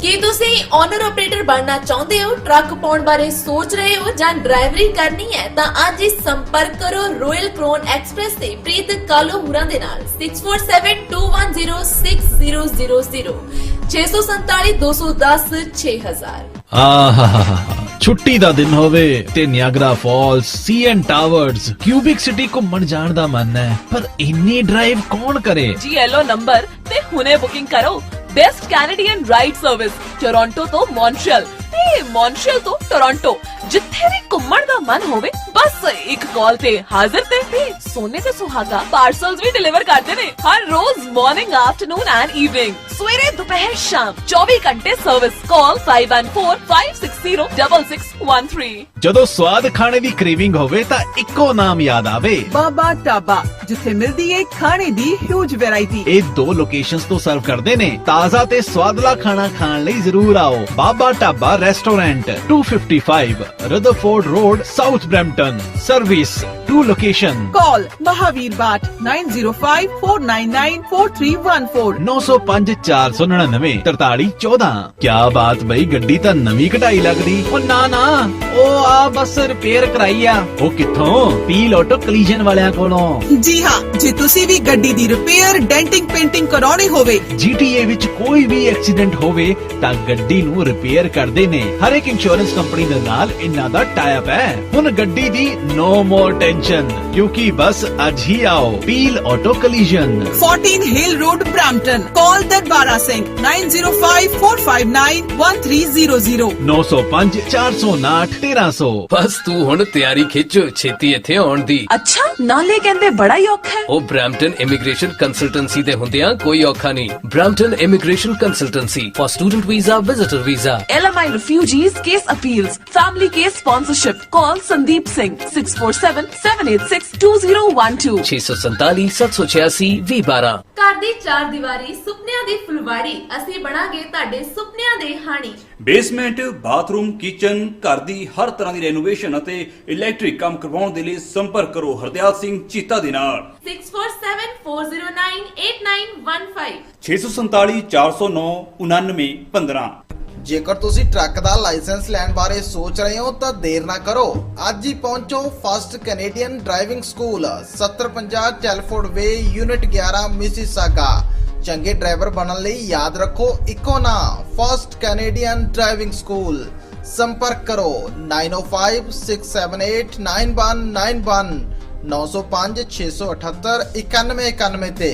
ਕੀ ਤੁਸੀਂ ਓਨਰ ਆਪਰੇਟਰ ਬਣਨਾ ਚਾਹੁੰਦੇ ਹੋ, ਟਰੱਕ ਪਾਉਣ ਬਾਰੇ ਸੋਚ ਰਹੇ ਹੋ ਜਾਂ ਡਰਾਈਵਰੀ ਕਰਨੀ ਹੈ ਤਾਂ ਅੱਜ ਹੀ ਸੰਪਰਕ ਕਰੋ ਰੋਇਲ ਕ੍ਰੋਨ ਐਕਸਪ੍ਰੈਸ ਤੇ ਪ੍ਰੀਤ ਕਾਲੋ ਹੁਰਾਂ ਦੇ ਨਾਲ 6472106000 647 210 6000। ਆਹਾਹਾਹਾ ਛੁੱਟੀ ਦਾ ਦਿਨ ਹੋਵੇ ਤੇ Niagara Falls, CN Towers, Quebec City ਘੁੰਮਣ ਜਾਣ ਦਾ ਮਨ ਹੈ, ਪਰ ਇੰਨੀ ਡਰਾਈਵ ਕੌਣ ਕਰੇ? ਜੀ ਐਲੋ ਨੰਬਰ ਤੇ ਹੁਣੇ ਬੁਕਿੰਗ ਕਰੋ। Best Canadian ride service Toronto तो मॉन्ट्रियल ते मॉन्ट्रियल तो टोरंटो, जिथे भी घुम्मण दा मन होवे बस एक कॉल ते हाजिर ते सोने ते सुहागा पार्सल्स भी डिलीवर करते ने हर रोज मॉर्निंग, आफ्टरनून एंड इवनिंग, सवेरे दोपहर शाम 24 घंटे सर्विस। कॉल 5145606613। ਜਦੋਂ ਸਵਾਦ ਖਾਣੇ ਦੀ ਕ੍ਰੇਵਿੰਗ ਹੋਵੇ ਤਾਂ ਇੱਕੋ ਨਾਮ ਯਾਦ ਆਵੇ, ਬਾਬਾ ਢਾਬਾ, ਜਿੱਥੇ ਮਿਲਦੀ ਏ ਖਾਣੇ ਦੀ ਹਿਊਜ ਵੈਰਾਈਟੀ। ਇਹ 2 ਲੋਕੇਸ਼ਨਸ ਤੋਂ ਸਰਵ ਕਰਦੇ ਨੇ। ਤਾਜ਼ਾ ਤੇ ਸਵਾਦਲਾ ਖਾਣਾ ਖਾਣ ਲਈ ਜ਼ਰੂਰ ਆਓ। Baba Dhaba restaurant 255 Rutherford Road, South Brampton. Service 2 location. Call Mahavir बाट 9054994314 905 499 4314। क्या बात बई, गड्डी ਤਾਂ ਨਵੀਂ ਕਢਾਈ ਲੱਗਦੀ। ਉਹ ਨਾ ਉਹ ਆ ਬਸ ਰਿਪੇਅਰ ਕਰਾਈ ਆ। ਉਹ ਕਿੱਥੋਂ? ਪੀਲ ਆਟੋ ਕਲੀਜਨ ਵਾਲਿਆਂ ਕੋਲੋਂ। ਜੀ ਹਾਂ, ਜੇ ਤੁਸੀਂ ਵੀ ਗੱਡੀ ਦੀ ਰਿਪੇਅਰ, ਡੈਂਟਿੰਗ, ਪੇਂਟਿੰਗ ਕਰਾਉਣੀ ਹੋਵੇ, GTA ਵਿੱਚ ਕੋਈ ਵੀ ਐਕਸੀਡੈਂਟ ਹੋਵੇ ਤਾਂ ਗੱਡੀ ਨੂੰ ਰਿਪੇਅਰ ਕਰਦੇ ਨੇ। ਹਰ ਇੱਕ ਇੰਸ਼ੋਰੈਂਸ ਕੰਪਨੀ ਦੇ ਨਾਲ ਇਹਨਾਂ ਦਾ ਟਾਈ ਅਪ ਹੈ। ਹੁਣ ਗੱਡੀ ਦੀ no more tension, क्योंकि बस आज ही आओ पील ऑटो कलीजन, 14 हिल रोड, ब्रैम्पटन। कॉल दरबारा सिंह 9054591300 905 459 1300। ਬਸ ਤੂੰ ਹੁਣ ਤਿਆਰੀ ਖਿੱਚ, ਛੇਤੀ ਇੱਥੇ ਆਉਣ ਦੀ। ਅੱਛਾ, ਨਾਲੇ ਕਹਿੰਦੇ ਬੜਾ ਹੀ ਔਖਾ ਹੈ। ਉਹ ਬ੍ਰੈਂਪਟਨ ਇਮੀਗ੍ਰੇਸ਼ਨ ਕੰਸਲਟੈਂਸੀ ਦੇ ਹੁੰਦਿਆਂ ਕੋਈ ਔਖਾ ਨਹੀਂ। Brampton immigration consultancy for student visa, visitor visa, LMI refugees case appeals, family case sponsorship। Call Sandeep Singh 6477862012 647 786 2012। ਘਰ ਦੀ ਚਾਰ ਦੀਵਾਰੀ, ਸੁਪਨਿਆਂ ਦੀ ਫੁਲਵਾੜੀ, ਅਸੀਂ ਬਣਾਂਗੇ ਤੁਹਾਡੇ ਸੁਪਨਿਆਂ ਦੇ ਹਾਣੀ। ਬੇਸਮੈਂਟ, ਬਾਥਰੂਮ, ਕਿਚਨ, ਘਰ ਦੀ ਹਰ ਤਰ੍ਹਾਂ ਦੀ ਰੈਨੋਵੇਸ਼ਨ ਅਤੇ ਇਲੈਕਟ੍ਰਿਕ ਕੰਮ ਕਰਵਾਉਣ ਦੇ ਲਈ ਸੰਪਰਕ ਕਰੋ ਹਰਦਿਆਲ ਸਿੰਘ ਚੀਤਾ ਦੇ ਨਾਲ 6474098915 647 409 9915। ਜੇਕਰ ਤੁਸੀਂ ਟਰੱਕ ਦਾ ਲਾਇਸੈਂਸ ਲੈਣ ਬਾਰੇ ਸੋਚ ਰਹੇ ਹੋ ਤਾਂ ਦੇਰ ਨਾ ਕਰੋ, ਅੱਜ ਹੀ ਪਹੁੰਚੋ ਫਸਟ ਕੈਨੇਡੀਅਨ ਡਰਾਈਵਿੰਗ ਸਕੂਲ 7050 ਚੈਲਫੋਰਡ ਵੇ, ਯੂਨਿਟ 11, ਮਿਸੀਸਾਗਾ। ਚੰਗੇ ਡਰਾਈਵਰ ਬਣਨ ਲਈ ਯਾਦ ਰੱਖੋ ਇੱਕੋ ਨਾਂ, ਫਸਟ ਕੈਨੇਡੀਅਨ ਡਰਾਈਵਿੰਗ ਸਕੂਲ। ਸੰਪਰਕ ਕਰੋ 9056789191 905 678 9191 ਤੇ।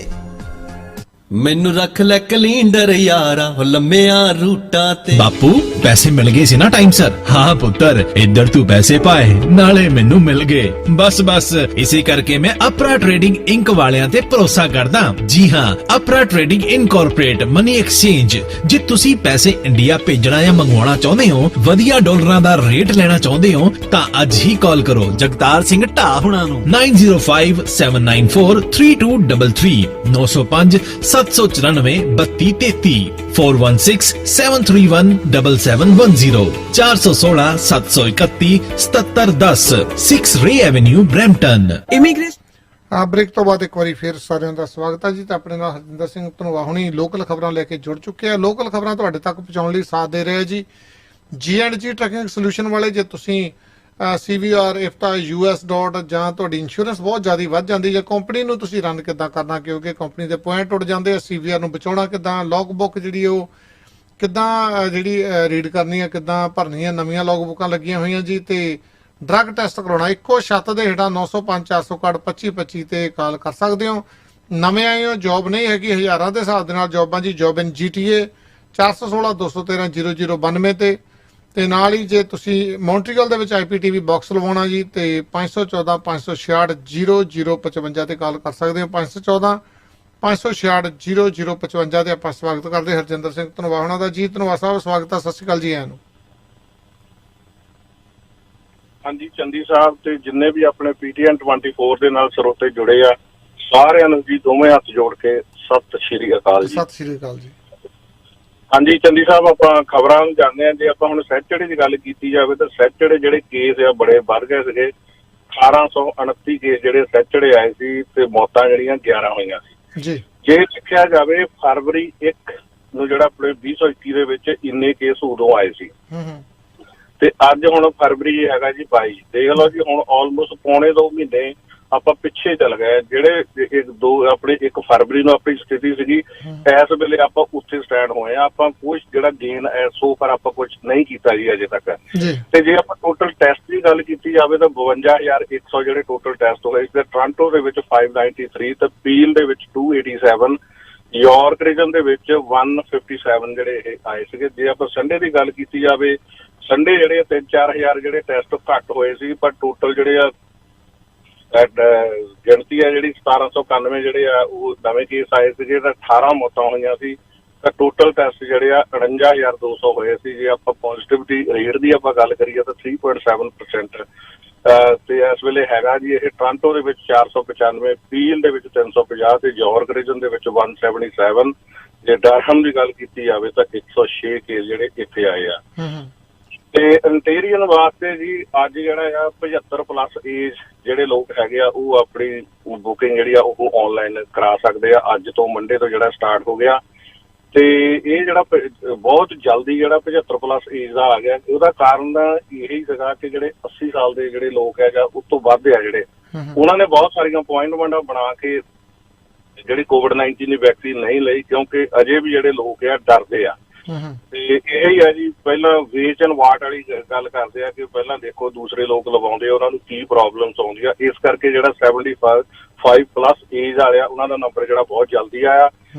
ਮੈਨੂੰ ਰੱਖ ਲੈ ਕੈਲੰਡਰ ਯਾਰਾ, ਹੋ ਲੰਮਿਆਂ ਰੂਟਾਂ ਤੇ। ਬਾਪੂ ਪੈਸੇ ਮਿਲ ਗਏ ਸੀ ਨਾ ਟਾਈਮ ਸਰ? ਹਾਂ ਪੁੱਤਰ, ਇੱਧਰ ਤੂੰ ਪੈਸੇ ਪਾਏ ਨਾਲੇ ਮੈਨੂੰ ਮਿਲ ਗਏ। ਬਸ ਇਸੇ ਕਰਕੇ ਮੈਂ ਅਪਰਾ ਟ੍ਰੇਡਿੰਗ ਇੰਕ ਵਾਲਿਆਂ ਤੇ ਭਰੋਸਾ ਕਰਦਾ। ਜੀ ਹਾਂ, ਅਪਰਾ ਟ੍ਰੇਡਿੰਗ ਇਨਕੋਰਪੋਰੇਟ ਮਨੀ ਐਕਸਚੇਂਜ। ਜੇ ਤੁਸੀਂ ਪੈਸੇ ਇੰਡੀਆ ਭੇਜਣਾ ਜਾਂ ਮੰਗਵਾਉਣਾ ਚਾਹੁੰਦੇ ਹੋ, ਵਧੀਆ ਡਾਲਰਾਂ ਦਾ ਰੇਟ ਲੈਣਾ ਚਾਹੁੰਦੇ ਹੋ ਤਾਂ ਅੱਜ ਹੀ ਕਾਲ ਕਰੋ ਜਗਤਾਰ ਸਿੰਘ ਢਾਹ ਹੁਣਾਂ ਨੂੰ 9057943233 905 794 3233 416 731 7710 416 731 7710 6 ਰੇ ਐਵੇਨਿਊ ਬ੍ਰੈਂਪਟਨ। ਇਮੀਗ੍ਰੇਸ਼ਨ ਬ੍ਰੇਕ ਤੋਂ ਬਾਅਦ ਇੱਕ ਵਾਰੀ ਫਿਰ ਸਾਰਿਆਂ ਦਾ ਸਵਾਗਤ ਹੈ ਜੀ। ਤਾਂ ਆਪਣੇ ਨਾਲ ਹਰਜਿੰਦਰ ਸਿੰਘ ਧਨੋਆ ਹੁਣੀ ਲੋਕਲ ਖਬਰਾਂ ਲੈ ਕੇ ਜੁੜ ਚੁੱਕੇ ਆ। ਲੋਕਲ ਖਬਰਾਂ ਤੁਹਾਡੇ ਤੱਕ ਪਹੁੰਚਾਉਣ ਲਈ ਸਾਥ ਦੇ ਰਹੇ ਜੀ G&G ਟਰੱਕਿੰਗ ਸੋਲੂਸ਼ਨ ਵਾਲੇ। ਜੇ ਤੁਸੀਂ CVR, IFTA, US ਡਾਟ ਜਾਂ ਤੁਹਾਡੀ ਇੰਸ਼ੋਰੈਂਸ ਬਹੁਤ ਜ਼ਿਆਦਾ ਵੱਧ ਜਾਂਦੀ ਜਾਂ ਕੰਪਨੀ ਨੂੰ ਤੁਸੀਂ ਰਨ ਕਿੱਦਾਂ ਕਰਨਾ, ਕਿਉਂਕਿ ਕੰਪਨੀ ਦੇ ਪੁਆਇੰਟ ਉੱਡ ਜਾਂਦੇ ਆ। CVR ਨੂੰ ਬਚਾਉਣਾ ਕਿੱਦਾਂ, ਲੌਗ ਬੁੱਕ ਜਿਹੜੀ ਉਹ ਕਿੱਦਾਂ ਰੀਡ ਕਰਨੀ ਹੈ, ਕਿੱਦਾਂ ਭਰਨੀ ਹੈ। ਨਵੀਆਂ ਲੌਗ ਬੁੱਕਾਂ ਲੱਗੀਆਂ ਹੋਈਆਂ ਜੀ। ਤੇ ਡਰੱਗ ਟੈਸਟ ਕਰਾਉਣਾ ਇੱਕੋ ਛੱਤ ਦੇ ਹੇਠਾਂ 905 461 2525 ਤੇ ਕਾਲ ਕਰ ਸਕਦੇ ਹੋ। ਨਵੇਂ ਆਏ ਹੋ, ਜੌਬ ਨਹੀਂ ਹੈਗੀ, ਹਜ਼ਾਰਾਂ ਦੇ ਹਿਸਾਬ ਦੇ ਨਾਲ ਜੌਬਾਂ ਜੀ। ਜੌਬ ਇਨ GTA 416 213 0092 ਤੇ ਤੇ ਨਾਲ ਹੀ ਜੇ ਤੁਸੀਂ ਮੌਂਟਰੀਅਲ ਦੇ ਵਿੱਚ IPTV ਬਾਕਸ ਲਵਾਉਣਾ ਜੀ ਤੇ 514 566 0055 ਤੇ ਕਾਲ ਕਰ ਸਕਦੇ ਹੋ। 514 566 0055 ਤੇ ਆਪਾਂ ਸਵਾਗਤ ਕਰਦੇ ਹਰਜਿੰਦਰ ਸਿੰਘ ਧਨੋਆ ਹੋਣਾ ਦਾ। ਜੀ ਧਨੋਆ ਸਾਹਿਬ ਸਵਾਗਤ ਹੈ, ਸਤਿ ਸ਼੍ਰੀ ਅਕਾਲ ਜੀ ਆਇਆਂ ਨੂੰ। ਹਾਂਜੀ ਚੰਦੀ ਸਾਹਿਬ ਤੇ ਜਿੰਨੇ ਵੀ ਆਪਣੇ PTN 24 ਦੇ ਨਾਲ ਸਰੋਤੇ ਜੁੜੇ ਆ ਸਾਰਿਆਂ ਨੂੰ ਜੀ ਦੋਵੇਂ ਹੱਥ ਜੋੜ ਕੇ ਸਤਿ ਸ਼੍ਰੀ ਅਕਾਲ ਜੀ। ਸਤਿ ਸ਼੍ਰੀ ਅਕਾਲ ਜੀ। ਹਾਂਜੀ ਚੰਦੀ ਸਾਹਿਬ ਆਪਾਂ ਖਬਰਾਂ ਨੂੰ ਜਾਣਦੇ ਹਾਂ। ਜੇ ਆਪਾਂ ਹੁਣ ਸੈਚਰਡੇ ਦੀ ਗੱਲ ਕੀਤੀ ਜਾਵੇ ਤਾਂ ਸੈਚਰਡੇ ਜਿਹੜੇ ਕੇਸ ਆ ਬੜੇ ਵੱਧ ਗਏ ਸੀਗੇ। 1829 ਕੇਸ ਜਿਹੜੇ ਸੈਚਰਡੇ ਆਏ ਸੀ ਤੇ ਮੌਤਾਂ ਜਿਹੜੀਆਂ 11 ਹੋਈਆਂ ਸੀ ਜੀ। ਜੇ ਦੇਖਿਆ ਜਾਵੇ ਫਰਵਰੀ 1 ਨੂੰ ਜਿਹੜਾ ਆਪਣੇ 2021 ਦੇ ਵਿੱਚ ਇੰਨੇ ਕੇਸ ਉਦੋਂ ਆਏ ਸੀ ਤੇ ਅੱਜ ਹੁਣ ਫਰਵਰੀ ਹੈਗਾ ਜੀ 22। ਦੇਖ ਲਓ ਜੀ ਹੁਣ ਆਲਮੋਸਟ ਪੌਣੇ 2 ਮਹੀਨੇ ਆਪਾਂ ਪਿੱਛੇ ਚੱਲ ਗਏ। ਜਿਹੜੇ ਆਪਣੇ 1 ਫਰਵਰੀ ਨੂੰ ਆਪਣੀ ਸਥਿਤੀ ਸੀਗੀ ਇਸ ਵੇਲੇ ਆਪਾਂ ਉੱਥੇ ਸਟੈਂਡ ਹੋਏ ਆ। ਆਪਾਂ ਕੁਝ ਜਿਹੜਾ ਗੇਨ ਸੋ ਫar ਆਪਾਂ ਕੁਝ ਨਹੀਂ ਕੀਤਾ ਜੀ ਅਜੇ ਤੱਕ। ਤੇ ਜੇ ਆਪਾਂ ਟੋਟਲ ਟੈਸਟ ਦੀ ਗੱਲ ਕੀਤੀ ਜਾਵੇ ਤਾਂ 52100 ਜਿਹੜੇ ਟੋਟਲ ਟੈਸਟ ਹੋਏ ਇਸ ਦੇ ਟੋਰਾਂਟੋ ਦੇ ਵਿੱਚ 593 ਤੇ ਪੀਲ ਦੇ ਵਿੱਚ 287 ਯਾਰਕ ਰੀਜਨ ਦੇ ਵਿੱਚ 157 ਜਿਹੜੇ ਇਹ ਆਏ ਸੀਗੇ। ਜੇ ਆਪਾਂ ਸੰਡੇ ਦੀ ਗੱਲ ਕੀਤੀ ਜਾਵੇ ਸੰਡੇ ਜਿਹੜੇ 3-4000 ਜਿਹੜੇ ਟੈਸਟ ਘੱਟ ਹੋਏ ਸੀ ਪਰ ਟੋਟਲ ਜਿਹੜੇ ਆ ਗਿਣਤੀ ਆ ਜਿਹੜੀ 1791 ਜਿਹੜੇ ਆ ਉਹ ਨਵੇਂ ਕੇਸ ਆਏ ਸੀਗੇ ਤਾਂ 18 ਮੌਤਾਂ ਹੋਈਆਂ ਸੀ ਤਾਂ ਟੋਟਲ ਟੈਸਟ ਜਿਹੜੇ ਆ 49200 ਹੋਏ ਸੀ। ਜੇ ਆਪਾਂ ਪੋਜ਼ਿਟਿਵਿਟੀ ਰੇਟ ਦੀ ਆਪਾਂ ਗੱਲ ਕਰੀਏ ਤਾਂ 3.7% ਤੇ ਇਸ ਵੇਲੇ ਹੈਗਾ ਜੀ ਇਹ ਟੋਰਾਂਟੋ ਦੇ ਵਿੱਚ 495, ਪੀਲ ਦੇ ਵਿੱਚ 350 ਤੇ ਯਾਰਕ ਰੀਜਨ ਦੇ ਵਿੱਚ 177। ਜੇ ਡਰਹਮ ਦੀ ਗੱਲ ਕੀਤੀ ਜਾਵੇ ਤਾਂ 106 ਕੇਸ ਜਿਹੜੇ ਇੱਥੇ ਆਏ ਆ। ਤੇ ਇੰਟੀਰੀਅਰ ਵਾਸਤੇ ਜੀ ਅੱਜ ਜਿਹੜਾ ਆ 75+ ਏਜ ਜਿਹੜੇ ਲੋਕ ਹੈਗੇ ਆ ਉਹ ਆਪਣੀ ਬੁਕਿੰਗ ਜਿਹੜੀ ਆ ਉਹ ਆਨਲਾਈਨ ਕਰਾ ਸਕਦੇ ਆ। ਅੱਜ ਤੋਂ ਮੰਡੇ ਤੋਂ ਜਿਹੜਾ ਸਟਾਰਟ ਹੋ ਗਿਆ ਤੇ ਇਹ ਜਿਹੜਾ ਬਹੁਤ ਜਲਦੀ ਜਿਹੜਾ 75+ ਏਜ ਦਾ ਆ ਗਿਆ। ਉਹਦਾ ਕਾਰਨ ਇਹੀ ਸੀਗਾ ਕਿ ਜਿਹੜੇ 80 ਸਾਲ ਦੇ ਜਿਹੜੇ ਲੋਕ ਹੈਗਾ ਉਸ ਤੋਂ ਵੱਧ ਆ ਜਿਹੜੇ ਉਹਨਾਂ ਨੇ ਬਹੁਤ ਸਾਰੀਆਂ ਅਪੁਆਇੰਟਮੈਂਟਾਂ ਬਣਾ ਕੇ ਜਿਹੜੀ COVID-19 ਦੀ ਵੈਕਸੀਨ ਨਹੀਂ ਲਈ ਕਿਉਂਕਿ ਅਜੇ ਵੀ ਜਿਹੜੇ ਲੋਕ ਆ ਡਰਦੇ ਆ। ਤੇ ਇਹ ਹੀ ਆ ਜੀ ਪਹਿਲਾਂ ਵੇਚ ਐਂਡ ਵਾਟ ਵਾਲੀ ਗੱਲ ਕਰਦੇ ਆ ਕਿ ਪਹਿਲਾਂ ਦੇਖੋ ਦੂਸਰੇ ਲੋਕ ਲਵਾਉਂਦੇ ਉਹਨਾਂ ਨੂੰ ਕੀ ਪ੍ਰੋਬਲਮਸ ਆਉਂਦੀਆਂ। ਇਸ ਕਰਕੇ ਜਿਹੜਾ 75+ ਏਜ ਵਾਲਿਆ ਉਹਨਾਂ ਦਾ ਨੰਬਰ ਜਿਹੜਾ ਬਹੁਤ ਜਲਦੀ ਆਇਆ।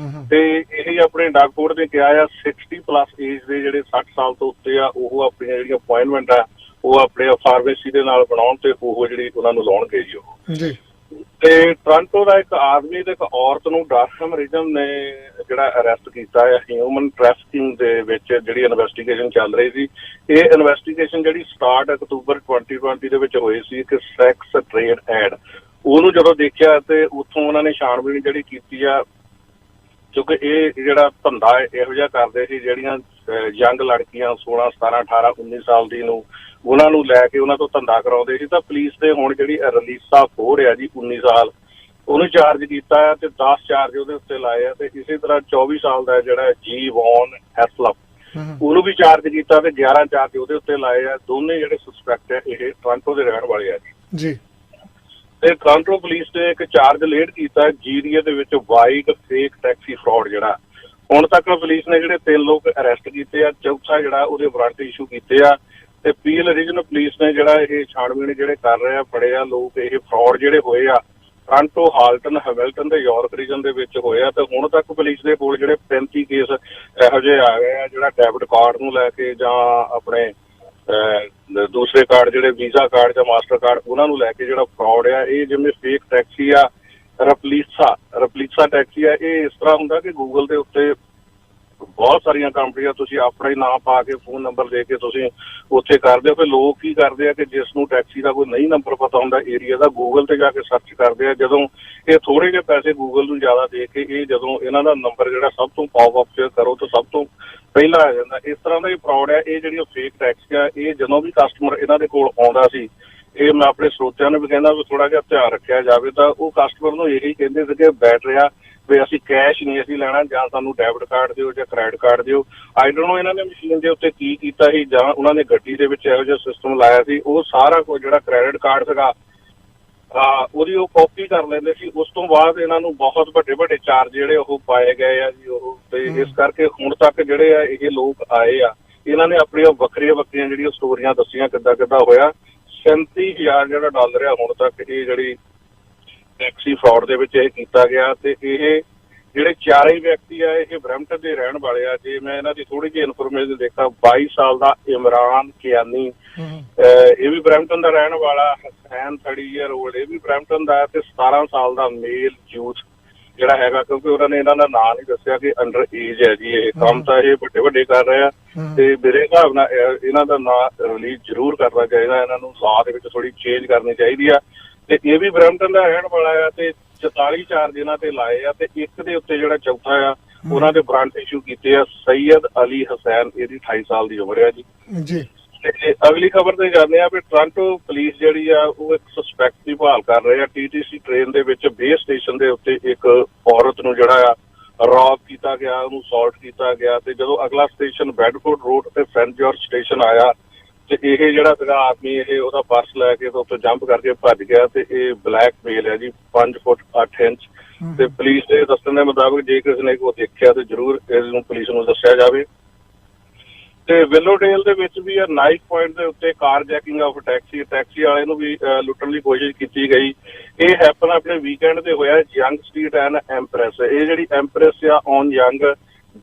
ਤੇ ਇਹ ਆਪਣੇ ਡਾਕਟਰ ਨੇ ਕਿਹਾ ਆ 60+ ਏਜ ਦੇ ਜਿਹੜੇ 60 ਸਾਲ ਤੋਂ ਉੱਤੇ ਆ ਉਹ ਆਪਣੀਆਂ ਜਿਹੜੀਆਂ ਅਪੁਆਇੰਟਮੈਂਟ ਆ ਉਹ ਆਪਣੇ ਫਾਰਮੇਸੀ ਦੇ ਨਾਲ ਬਣਾਉਣ ਤੇ ਉਹ ਜਿਹੜੀ ਉਹਨਾਂ ਨੂੰ ਲਾਉਣਗੇ ਜੀ ਉਹ। ਤੇ ਟੋਰਾਂਟੋ ਦਾ ਇੱਕ ਆਦਮੀ ਤੇ ਇੱਕ ਔਰਤ ਨੂੰ ਡਰਹਮ ਰੀਜਨ ਨੇ ਜਿਹੜਾ ਅਰੈਸਟ ਕੀਤਾ ਹੈ ਹਿਊਮਨ ਟ੍ਰੈਫਿਕਿੰਗ ਦੇ ਵਿੱਚ ਜਿਹੜੀ ਇਨਵੈਸਟੀਗੇਸ਼ਨ ਚੱਲ ਰਹੀ ਸੀ। ਇਹ ਇਨਵੈਸਟੀਗੇਸ਼ਨ ਜਿਹੜੀ ਸਟਾਰਟ ਅਕਤੂਬਰ 2020 ਦੇ ਵਿੱਚ ਹੋਈ ਸੀ ਕਿ ਸੈਕਸ ਟ੍ਰੇਡ ਐਡ ਉਹਨੂੰ ਜਦੋਂ ਦੇਖਿਆ ਤੇ ਉੱਥੋਂ ਉਹਨਾਂ ਨੇ ਛਾਣਬੀਣ ਜਿਹੜੀ ਕੀਤੀ ਆ ਕਿਉਂਕਿ ਇਹ ਜਿਹੜਾ ਧੰਦਾ ਇਹੋ ਜਿਹਾ ਕਰਦੇ ਸੀ ਜਿਹੜੀਆਂ ਯੰਗ ਲੜਕੀਆਂ 16, 17, 18, 19 ਸਾਲ ਦੀ ਨੂੰ ਉਹਨਾਂ ਨੂੰ ਲੈ ਕੇ ਉਹਨਾਂ ਤੋਂ ਧੰਦਾ ਕਰਾਉਂਦੇ ਸੀ। ਤਾਂ ਪੁਲਿਸ ਨੇ ਹੁਣ ਜਿਹੜੀ ਰਲੀਸਾ ਫੋਰ ਆ ਜੀ 19 ਸਾਲ ਉਹਨੂੰ ਚਾਰਜ ਕੀਤਾ ਹੈ ਤੇ 10 ਚਾਰਜ ਉਹਦੇ ਉੱਤੇ ਲਾਏ ਆ। ਤੇ ਇਸੇ ਤਰ੍ਹਾਂ 24 ਸਾਲ ਦਾ ਜਿਹੜਾ ਜੀ ਵੌਨ ਹੈਸਲਪ ਉਹਨੂੰ ਵੀ ਚਾਰਜ ਕੀਤਾ ਤੇ 11 ਚਾਰਜ ਉਹਦੇ ਉੱਤੇ ਲਾਏ ਆ। ਦੋਨੇ ਜਿਹੜੇ ਸਸਪੈਕਟ ਆ ਇਹ ਟੋਰਾਂਟੋ ਦੇ ਰਹਿਣ ਵਾਲੇ ਆ ਜੀ। ਤੇ ਟੋਰਾਂਟੋ ਪੁਲਿਸ ਨੇ ਇੱਕ ਚਾਰਜ ਲੇਡ ਕੀਤਾ GTA ਦੇ ਵਿੱਚ ਵਾਈਟ ਫੇਕ ਟੈਕਸੀ ਫਰਾਡ ਜਿਹੜਾ ਹੁਣ ਤੱਕ ਪੁਲਿਸ ਨੇ ਜਿਹੜੇ 3 ਲੋਕ ਅਰੈਸਟ ਕੀਤੇ ਆ। ਚੌਥਾ ਜਿਹੜਾ ਉਹਦੇ ਵਾਰੰਟ ਇਸ਼ੂ ਕੀਤੇ ਆ ਤੇ ਪੀਲ ਰੀਜਨਲ ਪੁਲਿਸ ਨੇ ਜਿਹੜਾ ਇਹ ਛਾਣਬੀਣ ਜਿਹੜੇ ਕਰ ਰਹੇ ਆ ਬੜੇ ਆ ਲੋਕ ਇਹ ਫਰਾਡ ਜਿਹੜੇ ਹੋਏ ਆ ਟੋਰਾਂਟੋ, ਹਾਲਟਨ, ਹੈਮਿਲਟਨ ਤੇ ਯਾਰਕ ਰੀਜਨ ਦੇ ਵਿੱਚ ਹੋਏ ਆ। ਤੇ ਹੁਣ ਤੱਕ ਪੁਲਿਸ ਦੇ ਕੋਲ ਜਿਹੜੇ 35 ਕੇਸ ਇਹੋ ਜਿਹੇ ਆ ਗਏ ਆ ਜਿਹੜਾ ਡੈਬਿਟ ਕਾਰਡ ਨੂੰ ਲੈ ਕੇ ਜਾਂ ਆਪਣੇ ਦੂਸਰੇ ਕਾਰਡ ਜਿਹੜੇ ਵੀਜ਼ਾ ਕਾਰਡ ਜਾਂ ਮਾਸਟਰ ਕਾਰਡ ਉਹਨਾਂ ਨੂੰ ਲੈ ਕੇ ਜਿਹੜਾ ਫਰਾਡ ਆ। ਇਹ ਜਿਵੇਂ ਫੇਕ ਟੈਕਸੀ ਆ ਰਪਲੀਸਾ ਟੈਕਸੀ ਆ। ਇਹ ਇਸ ਤਰ੍ਹਾਂ ਹੁੰਦਾ ਕਿ ਗੂਗਲ ਦੇ ਉੱਤੇ ਬਹੁਤ ਸਾਰੀਆਂ ਕੰਪਨੀਆਂ ਤੁਸੀਂ ਆਪਣਾ ਹੀ ਨਾਮ ਪਾ ਕੇ ਫੋਨ ਨੰਬਰ ਦੇ ਕੇ ਤੁਸੀਂ ਉੱਥੇ ਕਰਦੇ ਹੋ। ਫਿਰ ਲੋਕ ਕੀ ਕਰਦੇ ਆ ਕਿ ਜਿਸ ਨੂੰ ਟੈਕਸੀ ਦਾ ਕੋਈ ਨਹੀਂ ਨੰਬਰ ਪਤਾ ਹੁੰਦਾ ਏਰੀਆ ਦਾ ਗੂਗਲ ਤੇ ਜਾ ਕੇ ਸਰਚ ਕਰਦੇ ਆ। ਜਦੋਂ ਇਹ ਥੋੜੇ ਜਿਹੇ ਪੈਸੇ ਗੂਗਲ ਨੂੰ ਜ਼ਿਆਦਾ ਦੇ ਕੇ ਇਹ ਜਦੋਂ ਇਹਨਾਂ ਦਾ ਨੰਬਰ ਜਿਹੜਾ ਸਭ ਤੋਂ ਪੌਪ ਅਪ ਕਰੋ ਤਾਂ ਸਭ ਤੋਂ ਪਹਿਲਾਂ ਆ ਜਾਂਦਾ। ਇਸ ਤਰ੍ਹਾਂ ਦਾ ਇਹ ਫਰਾਡ ਆ। ਇਹ ਜਿਹੜੀਆਂ ਫੇਕ ਟੈਕਸੀ ਆ ਇਹ ਜਦੋਂ ਵੀ ਕਸਟਮਰ ਇਹਨਾਂ ਦੇ ਕੋਲ ਆਉਂਦਾ ਸੀ ਇਹ ਮੈਂ ਆਪਣੇ ਸਰੋਤਿਆਂ ਨੂੰ ਵੀ ਕਹਿੰਦਾ ਵੀ ਥੋੜਾ ਜਿਹਾ ਧਿਆਨ ਰੱਖਿਆ ਜਾਵੇ। ਤਾਂ ਉਹ ਕਸਟਮਰ ਨੂੰ ਇਹੀ ਕਹਿੰਦੇ ਸੀਗੇ ਬੈਠ ਰਿਹਾ ਵੀ ਅਸੀਂ ਕੈਸ਼ ਨਹੀਂ ਅਸੀਂ ਲੈਣਾ ਜਾਂ ਸਾਨੂੰ ਡੈਬਿਟ ਕਾਰਡ ਦਿਓ ਜਾਂ ਕ੍ਰੈਡਿਟ ਕਾਰਡ ਦਿਓ। ਆਈ ਡੋਨਟ ਨੋ ਇਹਨਾਂ ਨੇ ਮਸ਼ੀਨ ਦੇ ਉੱਤੇ ਕੀ ਕੀਤਾ ਸੀ ਜਾਂ ਉਹਨਾਂ ਨੇ ਗੱਡੀ ਦੇ ਵਿੱਚ ਇਹੋ ਜਿਹਾ ਸਿਸਟਮ ਲਾਇਆ ਸੀ। ਉਹ ਸਾਰਾ ਕੁਝ ਜਿਹੜਾ ਕ੍ਰੈਡਿਟ ਕਾਰਡ ਸੀਗਾ ਉਹਦੀ ਉਹ ਕਾਪੀ ਕਰ ਲੈਂਦੇ ਸੀ। ਉਸ ਤੋਂ ਬਾਅਦ ਇਹਨਾਂ ਨੂੰ ਬਹੁਤ ਵੱਡੇ ਚਾਰਜ ਜਿਹੜੇ ਉਹ ਪਾਏ ਗਏ ਆ ਜੀ ਉਹ। ਤੇ ਇਸ ਕਰਕੇ ਹੁਣ ਤੱਕ ਜਿਹੜੇ ਆ ਇਹ ਲੋਕ ਆਏ ਆ ਇਹਨਾਂ ਨੇ ਆਪਣੀਆਂ ਵੱਖਰੀਆਂ ਜਿਹੜੀਆਂ ਸਟੋਰੀਆਂ ਦੱਸੀਆਂ ਕਿੱਦਾਂ ਹੋਇਆ। 37,000 ਜਿਹੜਾ ਡਾਲਰ ਆ ਹੁਣ ਤੱਕ ਇਹ ਜਿਹੜੀ ਟੈਕਸੀ ਫਰਾਡ ਦੇ ਵਿੱਚ ਇਹ ਕੀਤਾ ਗਿਆ। ਤੇ ਇਹ ਜਿਹੜੇ ਚਾਰੇ ਵਿਅਕਤੀ ਆ ਇਹ ਬਰੈਂਪਟਨ ਦੇ ਰਹਿਣ ਵਾਲੇ ਆ। ਜੇ ਮੈਂ ਇਹਨਾਂ ਦੀ ਥੋੜੀ ਜਿਹੀ ਇਨਫੋਰਮੇਸ਼ਨ ਦੇਖਾਂ, 22 ਸਾਲ ਦਾ ਇਮਰਾਨ ਕਿਆਨੀ, ਇਹ ਵੀ ਬਰੈਂਪਟਨ ਦਾ ਰਹਿਣ ਵਾਲਾ। ਹਸੈਨ 30 ਈਅਰ ਓਲਡ, ਇਹ ਵੀ ਬਰੈਂਪਟਨ ਦਾ। ਤੇ 17 ਸਾਲ ਦਾ ਮੇਲ ਯੂਥ ਜਿਹੜਾ ਹੈਗਾ, ਕਿਉਂਕਿ ਉਹਨਾਂ ਨੇ ਇਹਨਾਂ ਦਾ ਨਾਂ ਨਹੀਂ ਦੱਸਿਆ ਕਿ ਅੰਡਰ ਏਜ ਹੈ ਜੀ। ਇਹ ਕੰਮ ਤਾਂ ਇਹ ਵੱਡੇ ਕਰ ਰਹੇ ਆ, ਤੇ ਮੇਰੇ ਹਿਸਾਬ ਨਾਲ ਇਹਨਾਂ ਦਾ ਨਾਂ ਰਿਲੀਜ਼ ਜ਼ਰੂਰ ਕਰਨਾ ਚਾਹੀਦਾ। ਇਹਨਾਂ ਨੂੰ ਲਾਅ ਦੇ ਵਿੱਚ ਥੋੜੀ ਚੇਂਜ ਕਰਨੀ ਚਾਹੀਦੀ ਆ। ਤੇ ਇਹ ਵੀ ਬਰੈਂਪਟਨ ਦਾ ਰਹਿਣ ਵਾਲਾ ਆ, ਤੇ 44 ਚਾਰਜ ਇਹਨਾਂ ਤੇ ਲਾਏ ਆ, ਤੇ ਇੱਕ ਦੇ ਉੱਤੇ ਜਿਹੜਾ ਚੌਥਾ ਆ ਉਹਨਾਂ ਦੇ ਵਾਰੰਟ ਇਸ਼ੂ ਕੀਤੇ ਆ। ਸੈਯਦ ਅਲੀ ਹਸੈਨ, ਇਹਦੀ 28 ਸਾਲ ਦੀ ਉਮਰ ਆ ਜੀ। ਤੇ ਅਗਲੀ ਖਬਰ ਤੇ ਜਾਂਦੇ ਆ ਵੀ ਟੋਰਾਂਟੋ ਪੁਲਿਸ ਜਿਹੜੀ ਆ ਉਹ ਇੱਕ ਸਸਪੈਕਟ ਦੀ ਭਾਲ ਕਰ ਰਹੇ ਆ। TTC ਟ੍ਰੇਨ ਦੇ ਵਿੱਚ ਬੇ ਸਟੇਸ਼ਨ ਦੇ ਉੱਤੇ ਇੱਕ ਔਰਤ ਨੂੰ ਜਿਹੜਾ ਆ ਰੌਬ ਕੀਤਾ ਗਿਆ, ਉਹਨੂੰ ਅਸੌਲਟ ਕੀਤਾ ਗਿਆ। ਤੇ ਜਦੋਂ ਅਗਲਾ ਸਟੇਸ਼ਨ ਬੈਡਫੋਰਡ ਰੋਡ ਤੇ ਸੈਂਟ ਜਾਰਜ ਸਟੇਸ਼ਨ ਆਇਆ, ਤੇ ਇਹ ਜਿਹੜਾ ਸੀਗਾ ਆਦਮੀ ਇਹ ਉਹਦਾ ਪਰਸ ਲੈ ਕੇ ਉੱਥੋਂ ਜੰਪ ਕਰਕੇ ਭੱਜ ਗਿਆ। ਤੇ ਇਹ ਬਲੈਕ ਮੇਲ ਹੈ ਜੀ, 5 ਫੁੱਟ 8 ਇੰਚ। ਤੇ ਪੁਲਿਸ ਦੇ ਦੱਸਣ ਦੇ ਮੁਤਾਬਕ ਜੇ ਕਿਸੇ ਨੇ ਕੋਈ ਦੇਖਿਆ ਤੇ ਜ਼ਰੂਰ ਇਹਨੂੰ ਪੁਲਿਸ ਨੂੰ ਦੱਸਿਆ ਜਾਵੇ। ਤੇ ਵਿਲੋਡੇਲ ਦੇ ਵਿੱਚ ਵੀ ਨਾਈਫ ਪੁਆਇੰਟ ਦੇ ਉੱਤੇ ਕਾਰ ਜੈਕਿੰਗ ਆਫ ਟੈਕਸੀ ਵਾਲੇ ਨੂੰ ਵੀ ਲੁੱਟਣ ਦੀ ਕੋਸ਼ਿਸ਼ ਕੀਤੀ ਗਈ। ਇਹ ਹੈਪਨ ਆਪਣੇ ਵੀਕਐਂਡ ਤੇ ਹੋਇਆ ਯੰਗ ਸਟਰੀਟ ਐਂਡ ਐਂਪਰੈਸ। ਇਹ ਜਿਹੜੀ ਐਂਪਰੈਸ ਆ on young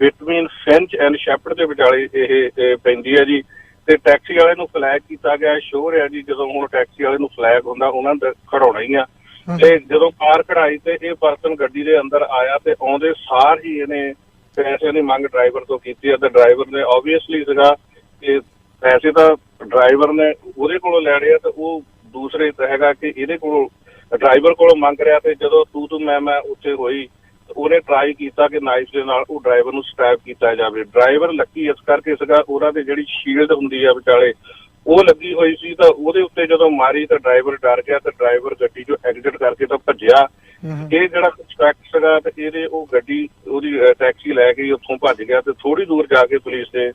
between finch and shepherd ਦੇ ਵਿਚਾਲੇ ਇਹ ਪੈਂਦੀ ਹੈ ਜੀ। ਤੇ ਟੈਕਸੀ ਵਾਲੇ ਨੂੰ ਫਲੈਗ ਕੀਤਾ ਗਿਆ। ਸ਼ੋਰ ਹੈ ਜੀ ਜਦੋਂ ਹੁਣ ਟੈਕਸੀ ਵਾਲੇ ਨੂੰ ਫਲੈਗ ਹੁੰਦਾ ਉਹਨਾਂ ਨੇ ਖੜਾਉਣਾ ਹੀ ਆ। ਤੇ ਜਦੋਂ ਕਾਰ ਖੜਾਈ ਤੇ ਇਹ ਪਰਸਨ ਗੱਡੀ ਦੇ ਅੰਦਰ ਆਇਆ, ਤੇ ਆਉਂਦੇ ਸਾਰ ਹੀ ਇਹਨੇ ਪੈਸੇ ਦੀ ਮੰਗ ਡਰਾਈਵਰ ਤੋਂ ਕੀਤੀ ਹੈ। ਤੇ ਡਰਾਈਵਰ ਨੇ ਆਬਵੀਅਸਲੀ ਸੀਗਾ ਕਿ ਪੈਸੇ ਤਾਂ ਡਰਾਈਵਰ ਨੇ ਉਹਦੇ ਕੋਲੋਂ ਲੈਣੇ ਆ, ਤੇ ਉਹ ਦੂਸਰੇ ਹੈਗਾ ਕਿ ਇਹਦੇ ਕੋਲੋਂ ਡਰਾਈਵਰ ਕੋਲੋਂ ਮੰਗ ਰਿਹਾ। ਤੇ ਜਦੋਂ ਤੂੰ ਮੈਂ ਉੱਥੇ ਹੋਈ, ਉਹਨੇ ਟਰਾਈ ਕੀਤਾ ਕਿ ਨਾਈਫ ਦੇ ਨਾਲ ਉਹ ਡਰਾਈਵਰ ਨੂੰ ਸਟੈਬ ਕੀਤਾ ਜਾਵੇ। ਡਰਾਈਵਰ ਲੱਕੀ ਇਸ ਕਰਕੇ ਸੀਗਾ, ਉਹਨਾਂ ਦੇ ਜਿਹੜੀ ਸ਼ੀਲਡ ਹੁੰਦੀ ਆ ਵਿਚਾਲੇ ਉਹ ਲੱਗੀ ਹੋਈ ਸੀ, ਤਾਂ ਉਹਦੇ ਉੱਤੇ ਜਦੋਂ ਮਾਰੀ ਤਾਂ ਡਰਾਈਵਰ ਡਰ ਗਿਆ, ਤੇ ਡਰਾਈਵਰ ਗੱਡੀ ਚੋਂ ਐਗਜ਼ਿਟ ਕਰਕੇ ਤਾਂ ਭੱਜਿਆ। ਇਹ ਜਿਹੜਾ ਸਸਪੈਕਟ ਸੀਗਾ ਤੇ ਇਹਦੇ ਉਹ ਗੱਡੀ ਉਹਦੀ ਟੈਕਸੀ ਲੈ ਕੇ ਉੱਥੋਂ ਭੱਜ ਗਿਆ। ਤੇ ਥੋੜੀ ਦੂਰ ਜਾ ਕੇ ਪੁਲਿਸ ਨੇ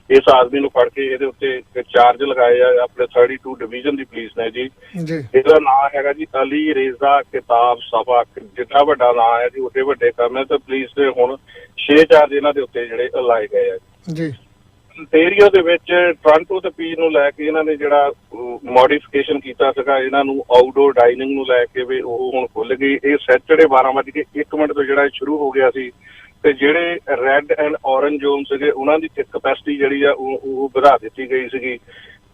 ਇਸ ਆਦਮੀ ਨੂੰ ਫੜ ਕੇ ਇਹਦੇ ਉੱਤੇ ਚਾਰਜ ਲਗਾਏ ਆ ਆਪਣੇ 32 ਡਿਵੀਜ਼ਨ ਦੀ ਪੁਲਿਸ ਨੇ ਜੀ। ਇਹਦਾ ਨਾਮ ਹੈਗਾ ਜੀ ਅਲੀ ਰੇਜ਼ਾ ਕਿਤਾਬ ਸਫਾ। ਜਿੱਡਾ ਵੱਡਾ ਨਾਂ ਹੈ ਜੀ ਉੱਡੇ ਵੱਡੇ ਕੰਮ ਹੈ। ਤੇ ਪੁਲਿਸ ਨੇ ਹੁਣ 6 ਚਾਰਜ ਇਹਨਾਂ ਦੇ ਉੱਤੇ ਜਿਹੜੇ ਲਾਏ ਗਏ ਆ ਜੀ। ontario ਦੇ ਵਿੱਚ ਟੋਰਾਂਟੋ ਤੇ ਪੀਚ ਨੂੰ ਲੈ ਕੇ ਇਹਨਾਂ ਨੇ ਜਿਹੜਾ ਮੋਡੀਫਿਕੇਸ਼ਨ ਕੀਤਾ ਸੀਗਾ, ਇਹਨਾਂ ਨੂੰ ਆਊਟਡੋਰ ਡਾਈਨਿੰਗ ਨੂੰ ਲੈ ਕੇ ਵੀ ਉਹ ਹੁਣ ਖੁੱਲ ਗਈ। ਇਹ ਸੈਚਰਡੇ 12:01 ਤੋਂ ਜਿਹੜਾ ਸ਼ੁਰੂ ਹੋ ਗਿਆ ਸੀ। ਤੇ ਜਿਹੜੇ ਰੈੱਡ ਐਂਡ ਔਰੰਜ ਜ਼ੋਨ ਸੀਗੇ ਉਹਨਾਂ ਦੀ ਕੈਪੈਸਿਟੀ ਜਿਹੜੀ ਆ ਉਹ ਵਧਾ ਦਿੱਤੀ ਗਈ ਸੀਗੀ।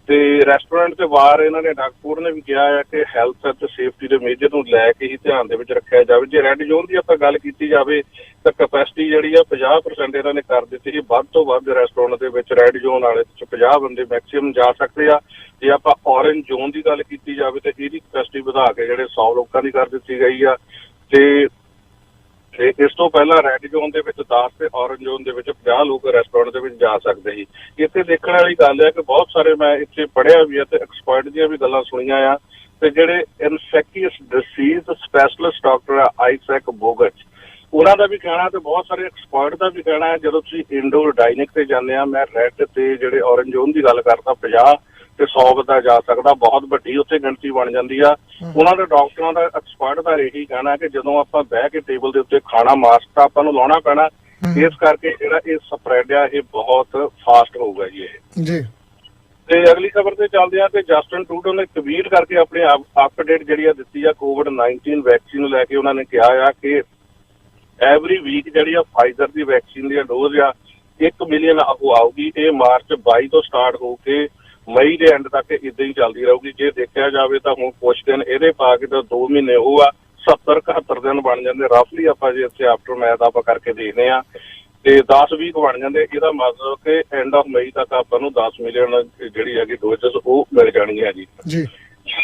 ਤੇ ਰੈਸਟੋਰੈਂਟ ਤੇ ਬਾਹਰ ਇਹਨਾਂ ਨੇ ਡਾਕਟਰ ਨੇ ਵੀ ਕਿਹਾ ਹੈ ਕਿ ਹੈਲਥ ਅਤੇ ਸੇਫਟੀ ਦੇ ਮੇਜਰ ਨੂੰ ਲੈ ਕੇ ਹੀ ਧਿਆਨ ਦੇ ਵਿੱਚ ਰੱਖਿਆ ਜਾਵੇ। ਜੇ ਰੈੱਡ ਜ਼ੋਨ ਦੀ ਆਪਾਂ ਗੱਲ ਕੀਤੀ ਜਾਵੇ ਤਾਂ ਕੈਪੈਸਿਟੀ ਜਿਹੜੀ ਆ 50% ਇਹਨਾਂ ਨੇ ਕਰ ਦਿੱਤੀ ਸੀ। ਵੱਧ ਤੋਂ ਵੱਧ ਰੈਸਟੋਰੈਂਟ ਦੇ ਵਿੱਚ ਰੈੱਡ ਜ਼ੋਨ ਵਾਲੇ 50 ਬੰਦੇ ਮੈਕਸਿਮਮ ਜਾ ਸਕਦੇ ਆ। ਜੇ ਆਪਾਂ ਔਰੰਜ ਜ਼ੋਨ ਦੀ ਗੱਲ ਕੀਤੀ ਜਾਵੇ ਤਾਂ ਇਹਦੀ ਕੈਪੈਸਿਟੀ ਵਧਾ ਕੇ ਜਿਹੜੇ 100 ਲੋਕਾਂ ਦੀ ਕਰ ਦਿੱਤੀ ਗਈ ਆ। ਤੇ ਇਸ ਤੋਂ ਪਹਿਲਾਂ ਰੈੱਡ ਜ਼ੋਨ ਦੇ ਵਿੱਚ 10 ਤੇ ਔਰੰਜ ਜ਼ੋਨ ਦੇ ਵਿੱਚ 50 ਲੋਕ ਰੈਸਟੋਰੈਂਟ ਦੇ ਵਿੱਚ ਜਾ ਸਕਦੇ ਸੀ। ਇੱਥੇ ਦੇਖਣ ਵਾਲੀ ਗੱਲ ਹੈ ਕਿ ਬਹੁਤ ਸਾਰੇ ਮੈਂ ਇੱਥੇ ਪੜ੍ਹਿਆ ਵੀ ਹੈ ਤੇ ਐਕਸਪਰਟ ਦੀਆਂ ਵੀ ਗੱਲਾਂ ਸੁਣੀਆਂ ਆ। ਤੇ ਜਿਹੜੇ ਇਨਫੈਕਟੀਅਸ ਡਿਸੀਜ਼ ਸਪੈਸ਼ਲਿਸਟ ਡਾਕਟਰ ਆ ਆਈਸੈਕ ਬੋਗਚ, ਉਹਨਾਂ ਦਾ ਵੀ ਕਹਿਣਾ ਤੇ ਬਹੁਤ ਸਾਰੇ ਐਕਸਪਰਟ ਦਾ ਵੀ ਕਹਿਣਾ ਹੈ ਜਦੋਂ ਤੁਸੀਂ ਇੰਡੋਰ ਡਾਈਨਿੰਗ ਤੇ ਜਾਂਦੇ ਆ, ਮੈਂ ਰੈੱਡ ਤੇ ਜਿਹੜੇ ਔਰੰਜ ਜ਼ੋਨ ਦੀ ਗੱਲ ਕਰਦਾ 50 ਤੇ 100 ਬੰਦਾ ਜਾ ਸਕਦਾ, ਬਹੁਤ ਵੱਡੀ ਉੱਥੇ ਗਿਣਤੀ ਬਣ ਜਾਂਦੀ ਆ। ਉਹਨਾਂ ਦੇ ਡਾਕਟਰਾਂ ਦਾ ਐਕਸਪਰਟ ਦਾ ਇਹੀ ਕਹਿਣਾ ਕਿ ਜਦੋਂ ਆਪਾਂ ਬਹਿ ਕੇ ਟੇਬਲ ਦੇ ਉੱਤੇ ਖਾਣਾ ਮਾਸਕ ਤਾਂ ਆਪਾਂ ਨੂੰ ਲਾਉਣਾ ਪੈਣਾ, ਇਸ ਕਰਕੇ ਜਿਹੜਾ ਇਹ ਸਪਰੈਡ ਆ ਇਹ ਬਹੁਤ ਫਾਸਟ ਹੋਊਗਾ ਜੀ ਇਹ। ਤੇ ਅਗਲੀ ਖਬਰ ਤੇ ਚੱਲਦੇ ਆ ਤੇ ਜਸਟਿਨ ਟਰੂਡੋ ਨੇ ਟਵੀਟ ਕਰਕੇ ਆਪਣੀ ਅਪਡੇਟ ਜਿਹੜੀ ਆ ਦਿੱਤੀ ਆ COVID-19 ਵੈਕਸੀਨ ਨੂੰ ਲੈ ਕੇ। ਉਹਨਾਂ ਨੇ ਕਿਹਾ ਆ ਕਿ ਐਵਰੀ ਵੀਕ ਜਿਹੜੀ ਆ ਫਾਈਜ਼ਰ ਦੀ ਵੈਕਸੀਨ ਦੀ ਡੋਜ਼ ਆ 1 ਮਿਲੀਅਨ ਉਹ ਆਊਗੀ। ਇਹ ਮਾਰਚ 22 ਤੋਂ ਸਟਾਰਟ ਹੋ ਕੇ ਮਈ ਦੇ ਐਂਡ ਤੱਕ ਇਦਾਂ ਹੀ ਚੱਲਦੀ ਰਹੂਗੀ। ਜੇ ਦੇਖਿਆ ਜਾਵੇ ਤਾਂ ਹੁਣ ਕੁਛ ਦਿਨ ਇਹਦੇ ਪਾ ਕੇ ਤਾਂ 2 ਮਹੀਨੇ ਉਹ ਆ 70-71 ਦਿਨ ਬਣ ਜਾਂਦੇ ਰਫਲੀ। ਆਪਾਂ ਜੇ ਇੱਥੇ ਆਫਟਰ ਮੈਥ ਆਪਾਂ ਕਰਕੇ ਦੇਖਦੇ ਆ ਤੇ 10 ਵੀਕ ਬਣ ਜਾਂਦੇ। ਇਹਦਾ ਮਤਲਬ ਕਿ ਐਂਡ ਆਫ ਮਈ ਤੱਕ ਆਪਾਂ ਨੂੰ 10 ਮਿਲੀਅਨ ਜਿਹੜੀ ਹੈਗੀ ਡੋਜ਼ਸ ਉਹ ਮਿਲ ਜਾਣਗੀਆਂ ਜੀ।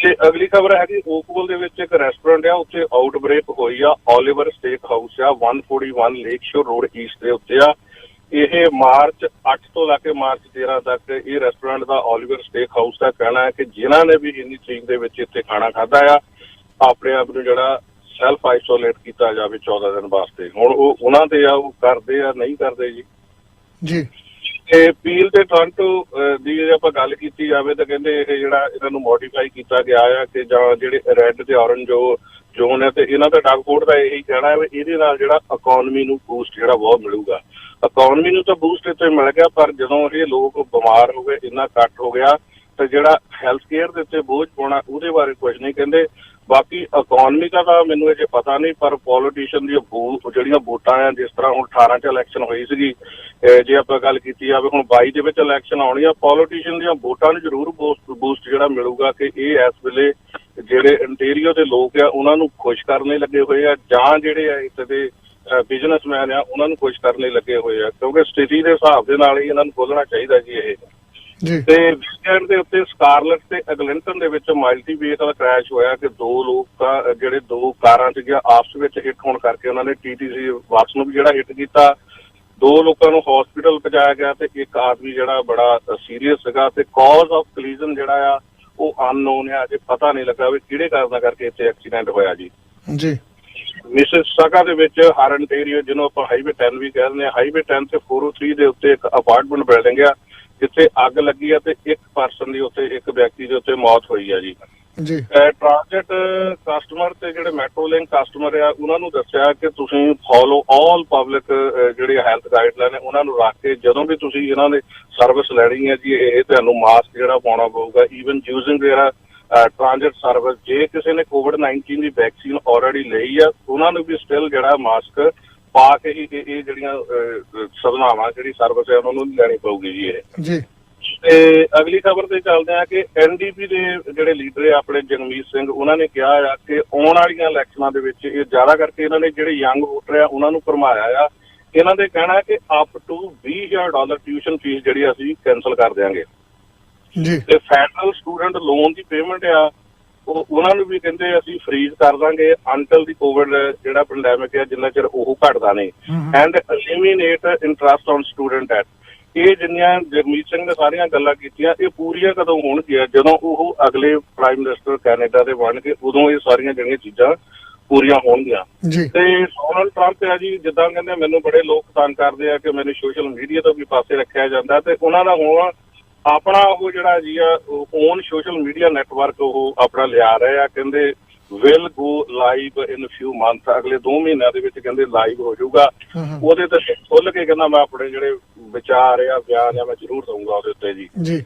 ਤੇ ਅਗਲੀ ਖਬਰ ਹੈਗੀ ਓਕਵਲ ਦੇ ਵਿੱਚ ਇੱਕ ਰੈਸਟੋਰੈਂਟ ਆ, ਉੱਥੇ ਆਊਟਬ੍ਰੇਕ ਹੋਈ ਆ। ਓਲੀਵਰ ਸਟੇਕ ਹਾਊਸ ਆ 141 ਲੇਕ ਸ਼ੋਰ ਰੋਡ ਈਸਟ ਦੇ ਉੱਤੇ ਆ। ਇਹ ਮਾਰਚ 8 ਤੋਂ ਲੈ ਕੇ ਮਾਰਚ 13 ਤੱਕ ਇਹ ਰੈਸਟੋਰੈਂਟ ਦਾ ਓਲੀਵਰ ਸਟੇਕ ਹਾਊਸ ਦਾ ਕਹਿਣਾ ਹੈ ਕਿ ਜਿਨ੍ਹਾਂ ਨੇ ਵੀ ਇੰਨੀ ਤਰੀਕ ਦੇ ਵਿੱਚ ਇੱਥੇ ਖਾਣਾ ਖਾਧਾ ਆ ਆਪਣੇ ਆਪ ਨੂੰ ਜਿਹੜਾ ਸੈਲਫ ਆਈਸੋਲੇਟ ਕੀਤਾ ਜਾਵੇ 14 ਦਿਨ ਵਾਸਤੇ। ਹੁਣ ਉਹ ਉਹਨਾਂ ਦੇ ਆ ਉਹ ਕਰਦੇ ਆ ਨਹੀਂ ਕਰਦੇ ਜੀ। ਤੇ ਪੀਲ ਤੇ ਟੋਰਾਂਟੋ ਦੀ ਜੇ ਆਪਾਂ ਗੱਲ ਕੀਤੀ ਜਾਵੇ ਤਾਂ ਕਹਿੰਦੇ ਇਹ ਜਿਹੜਾ ਇਹਨਾਂ ਨੂੰ ਮੋਡੀਫਾਈ ਕੀਤਾ ਗਿਆ ਆ ਕਿ ਜਾਂ ਜਿਹੜੇ ਰੈੱਡ ਤੇ ਔਰੰਜ ਜ਼ੋਨ ਹੈ ਤੇ ਇਹਨਾਂ ਦਾ ਡਾਕਟਰ ਦਾ ਇਹੀ ਕਹਿਣਾ ਹੈ ਵੀ ਇਹਦੇ ਨਾਲ ਜਿਹੜਾ ਇਕਨੋਮੀ ਨੂੰ ਬੂਸਟ ਜਿਹੜਾ ਬਹੁਤ ਮਿਲੂਗਾ। ਇਕਨੋਮੀ ਨੂੰ ਤਾਂ ਬੂਸਟ ਇੱਥੇ ਮਿਲ ਗਿਆ, ਪਰ ਜਦੋਂ ਇਹ ਲੋਕ ਬਿਮਾਰ ਹੋ ਗਏ ਇੰਨਾ ਘੱਟ ਹੋ ਗਿਆ ਤੇ ਜਿਹੜਾ ਹੈਲਥ ਕੇਅਰ ਦੇ ਉੱਤੇ ਬੋਝ ਪਾਉਣਾ ਉਹਦੇ ਬਾਰੇ ਕੁਝ ਨਹੀਂ ਕਹਿੰਦੇ। ਬਾਕੀ ਇਕਨੋਮੀ ਦਾ ਤਾਂ ਮੈਨੂੰ ਅਜੇ ਪਤਾ ਨਹੀਂ, ਪਰ ਪੋਲੀਟੀਸ਼ੀਅਨ ਦੀਆਂ ਜਿਹੜੀਆਂ ਵੋਟਾਂ ਆ, ਜਿਸ ਤਰ੍ਹਾਂ ਹੁਣ 18 ਚ ਇਲੈਕਸ਼ਨ ਹੋਈ ਸੀਗੀ, ਜੇ ਆਪਾਂ ਗੱਲ ਕੀਤੀ ਜਾਵੇ ਹੁਣ 22 ਦੇ ਵਿੱਚ ਇਲੈਕਸ਼ਨ ਆਉਣੀ ਆ, ਪੋਲੀਟੀਸ਼ੀਅਨ ਦੀਆਂ ਵੋਟਾਂ ਨੂੰ ਜ਼ਰੂਰ ਬੂਸਟ ਜਿਹੜਾ ਮਿਲੂਗਾ ਕਿ ਇਹ ਇਸ ਵੇਲੇ ਜਿਹੜੇ ਇੰਟੀਰੀਅਰ ਦੇ ਲੋਕ ਆ ਉਹਨਾਂ ਨੂੰ ਖੁਸ਼ ਕਰਨ ਲਈ ਲੱਗੇ ਹੋਏ ਆ, ਜਾਂ ਜਿਹੜੇ ਆ ਇੱਥੇ ਦੇ ਬਿਜ਼ਨਸਮੈਨ ਆ ਉਹਨਾਂ ਨੂੰ ਖੁਸ਼ ਕਰਨ ਲਈ ਲੱਗੇ ਹੋਏ ਆ, ਕਿਉਂਕਿ ਸਥਿਤੀ ਦੇ ਹਿਸਾਬ ਦੇ ਨਾਲ ਹੀ ਇਹਨਾਂ ਨੂੰ ਖੋਲ੍ਹਣਾ ਚਾਹੀਦਾ ਜੀ ਇਹ। ਤੇ ਵੀਕਐਂਡ ਦੇ ਉੱਤੇ ਸਕਾਰਲਟ ਤੇ ਐਗਲਿੰਟਨ ਦੇ ਵਿੱਚ ਮਲਟੀ ਵਹੀਕਲ ਕ੍ਰੈਸ਼ ਹੋਇਆ ਕਿ ਦੋ ਕਾਰਾਂ ਸੀਗੀਆਂ ਆਪਸ ਵਿੱਚ ਹਿੱਟ ਹੋਣ ਕਰਕੇ ਉਹਨਾਂ ਨੇ TTC ਬੱਸ ਨੂੰ ਵੀ ਜਿਹੜਾ ਹਿੱਟ ਕੀਤਾ, 2 ਲੋਕਾਂ ਨੂੰ ਹਸਪੀਟਲ ਪਹੁੰਚਾਇਆ ਗਿਆ ਤੇ ਇੱਕ ਆਦਮੀ ਜਿਹੜਾ ਬੜਾ ਸੀਰੀਅਸ ਸੀਗਾ। ਤੇ ਕਾਜ਼ ਆਫ ਕਲੀਜ਼ਨ ਜਿਹੜਾ ਆ ਉਹ ਅਨਨੋਨ ਆ, ਅਜੇ ਪਤਾ ਨਹੀਂ ਲੱਗਾ ਵੀ ਕਿਹੜੇ ਕਾਰਨਾਂ ਕਰਕੇ ਇੱਥੇ ਐਕਸੀਡੈਂਟ ਹੋਇਆ ਜੀ। ਮਿਸਿਸਾਗਾ ਦੇ ਵਿੱਚ ਹਰਨਟੇਰੀਓ, ਜਿਹਨੂੰ ਆਪਾਂ ਹਾਈਵੇ 10 ਵੀ ਕਹਿੰਦੇ ਆ, ਹਾਈਵੇ 10 ਤੇ 403 ਦੇ ਉੱਤੇ ਇੱਕ ਅਪਾਰਟਮੈਂਟ ਬਿਲਡਿੰਗ ਆ ਜਿੱਥੇ ਅੱਗ ਲੱਗੀ ਆ ਤੇ ਇੱਕ ਪਰਸਨ ਦੀ ਉੱਤੇ, ਇੱਕ ਵਿਅਕਤੀ ਦੇ ਉੱਤੇ ਮੌਤ ਹੋਈ ਆ ਜੀ। ਟ੍ਰਾਂਜ਼ਿਟ ਕਸਟਮਰ ਤੇ ਜਿਹੜੇ ਮੈਟਰੋਲਿੰਕ ਕਸਟਮਰ ਆ ਉਹਨਾਂ ਨੂੰ ਦੱਸਿਆ ਕਿ ਤੁਸੀਂ ਫੋਲੋ ਆਲ ਪਬਲਿਕ ਜਿਹੜੇ ਹੈਲਥ ਗਾਈਡਲਾਈਨ ਨੇ ਉਹਨਾਂ ਨੂੰ ਰੱਖ ਕੇ ਜਦੋਂ ਵੀ ਤੁਸੀਂ ਇਹਨਾਂ ਦੇ ਸਰਵਿਸ ਲੈਣੀ ਹੈ ਜੀ, ਇਹ ਤੁਹਾਨੂੰ ਮਾਸਕ ਜਿਹੜਾ ਪਾਉਣਾ ਪਊਗਾ। ਈਵਨ ਯੂਜ਼ਿੰਗ ਜਿਹੜਾ ਟ੍ਰਾਂਜ਼ਿਟ ਸਰਵਿਸ, ਜੇ ਕਿਸੇ ਨੇ COVID-19 ਦੀ ਵੈਕਸੀਨ ਆਲਰੇਡੀ ਲਈ ਆ ਉਹਨਾਂ ਨੂੰ ਵੀ ਸਟਿਲ ਜਿਹੜਾ ਮਾਸਕ ਪਾ ਕੇ ਹੀ ਇਹ ਜਿਹੜੀਆਂ ਸੇਵਾਵਾਂ ਜਿਹੜੀ ਸਰਵਿਸ ਹੈ ਉਹਨਾਂ ਨੂੰ ਲੈਣੀ ਪਊਗੀ ਜੀ ਇਹ। ਤੇ ਅਗਲੀ ਖਬਰ ਤੇ ਚੱਲਦੇ ਆ ਕਿ NDP ਦੇ ਜਿਹੜੇ ਲੀਡਰ ਆ ਆਪਣੇ ਜਗਮੀਤ ਸਿੰਘ, ਉਹਨਾਂ ਨੇ ਕਿਹਾ ਆ ਕਿ ਆਉਣ ਵਾਲੀਆਂ ਇਲੈਕਸ਼ਨਾਂ ਦੇ ਵਿੱਚ ਇਹ ਜ਼ਿਆਦਾ ਕਰਕੇ ਇਹਨਾਂ ਨੇ ਜਿਹੜੇ ਯੰਗ ਵੋਟਰ ਆ ਉਹਨਾਂ ਨੂੰ ਭਰਮਾਇਆ ਆ। ਇਹਨਾਂ ਦੇ ਕਹਿਣਾ ਕਿ ਅਪ ਟੂ $20,000 ਟਿਊਸ਼ਨ ਫੀਸ ਜਿਹੜੀ ਅਸੀਂ ਕੈਂਸਲ ਕਰ ਦਿਆਂਗੇ ਤੇ ਫੈਡਰਲ ਸਟੂਡੈਂਟ ਲੋਨ ਦੀ ਪੇਮੈਂਟ ਆ ਉਹਨਾਂ ਨੂੰ ਵੀ ਕਹਿੰਦੇ ਅਸੀਂ ਫਰੀਜ਼ ਕਰ ਦਾਂਗੇ ਅੰਟਲ ਦੀ ਕੋਵਿਡ ਜਿਹੜਾ ਪੈਂਡੈਮਿਕ ਆ ਜਿੰਨਾ ਚਿਰ ਉਹ ਘਟਦਾ ਨਹੀਂ। And eliminate interest on student at. ਇਹ ਜਿੰਨੀਆਂ ਜਗਮੀਤ ਸਿੰਘ ਨੇ ਸਾਰੀਆਂ ਗੱਲਾਂ ਕੀਤੀਆਂ ਇਹ ਪੂਰੀਆਂ ਕਦੋਂ ਹੋਣਗੀਆਂ? ਜਦੋਂ ਉਹ ਅਗਲੇ ਪ੍ਰਾਈਮ ਮਿਨਿਸਟਰ ਕੈਨੇਡਾ ਦੇ ਬਣਨਗੇ ਉਦੋਂ ਇਹ ਸਾਰੀਆਂ ਜਿਹੜੀਆਂ ਚੀਜ਼ਾਂ ਪੂਰੀਆਂ ਹੋਣਗੀਆਂ। ਤੇ ਡੋਨਲਡ ਟਰੰਪ ਆ ਜੀ, ਜਿੱਦਾਂ ਕਹਿੰਦੇ ਮੈਨੂੰ ਬੜੇ ਲੋਕ ਤੰਗ ਕਰਦੇ ਆ ਕਿ ਮੈਨੂੰ ਸੋਸ਼ਲ ਮੀਡੀਆ ਤੋਂ ਵੀ ਪਾਸੇ ਰੱਖਿਆ ਜਾਂਦਾ, ਤੇ ਉਹਨਾਂ ਦਾ ਹੁਣ ਆਪਣਾ ਉਹ ਜਿਹੜਾ ਜੀ ਆ ਓਨ ਸੋਸ਼ਲ ਮੀਡੀਆ ਨੈਟਵਰਕ ਉਹ ਆਪਣਾ ਲਿਆ ਰਹੇ ਆ। ਕਹਿੰਦੇ will go live in ਫਿਊ month, ਅਗਲੇ 2 ਮਹੀਨਿਆਂ ਦੇ ਵਿੱਚ ਕਹਿੰਦੇ ਲਾਈਵ ਹੋ ਜਾਊਗਾ। ਉਹਦੇ ਤੇ ਖੁੱਲ ਕੇ ਕਹਿੰਦਾ ਮੈਂ ਆਪਣੇ ਜਿਹੜੇ ਵਿਚਾਰ ਆ ਬਿਆਨ ਆ ਮੈਂ ਜ਼ਰੂਰ ਦਊਂਗਾ ਉਹਦੇ ਉੱਤੇ ਜੀ।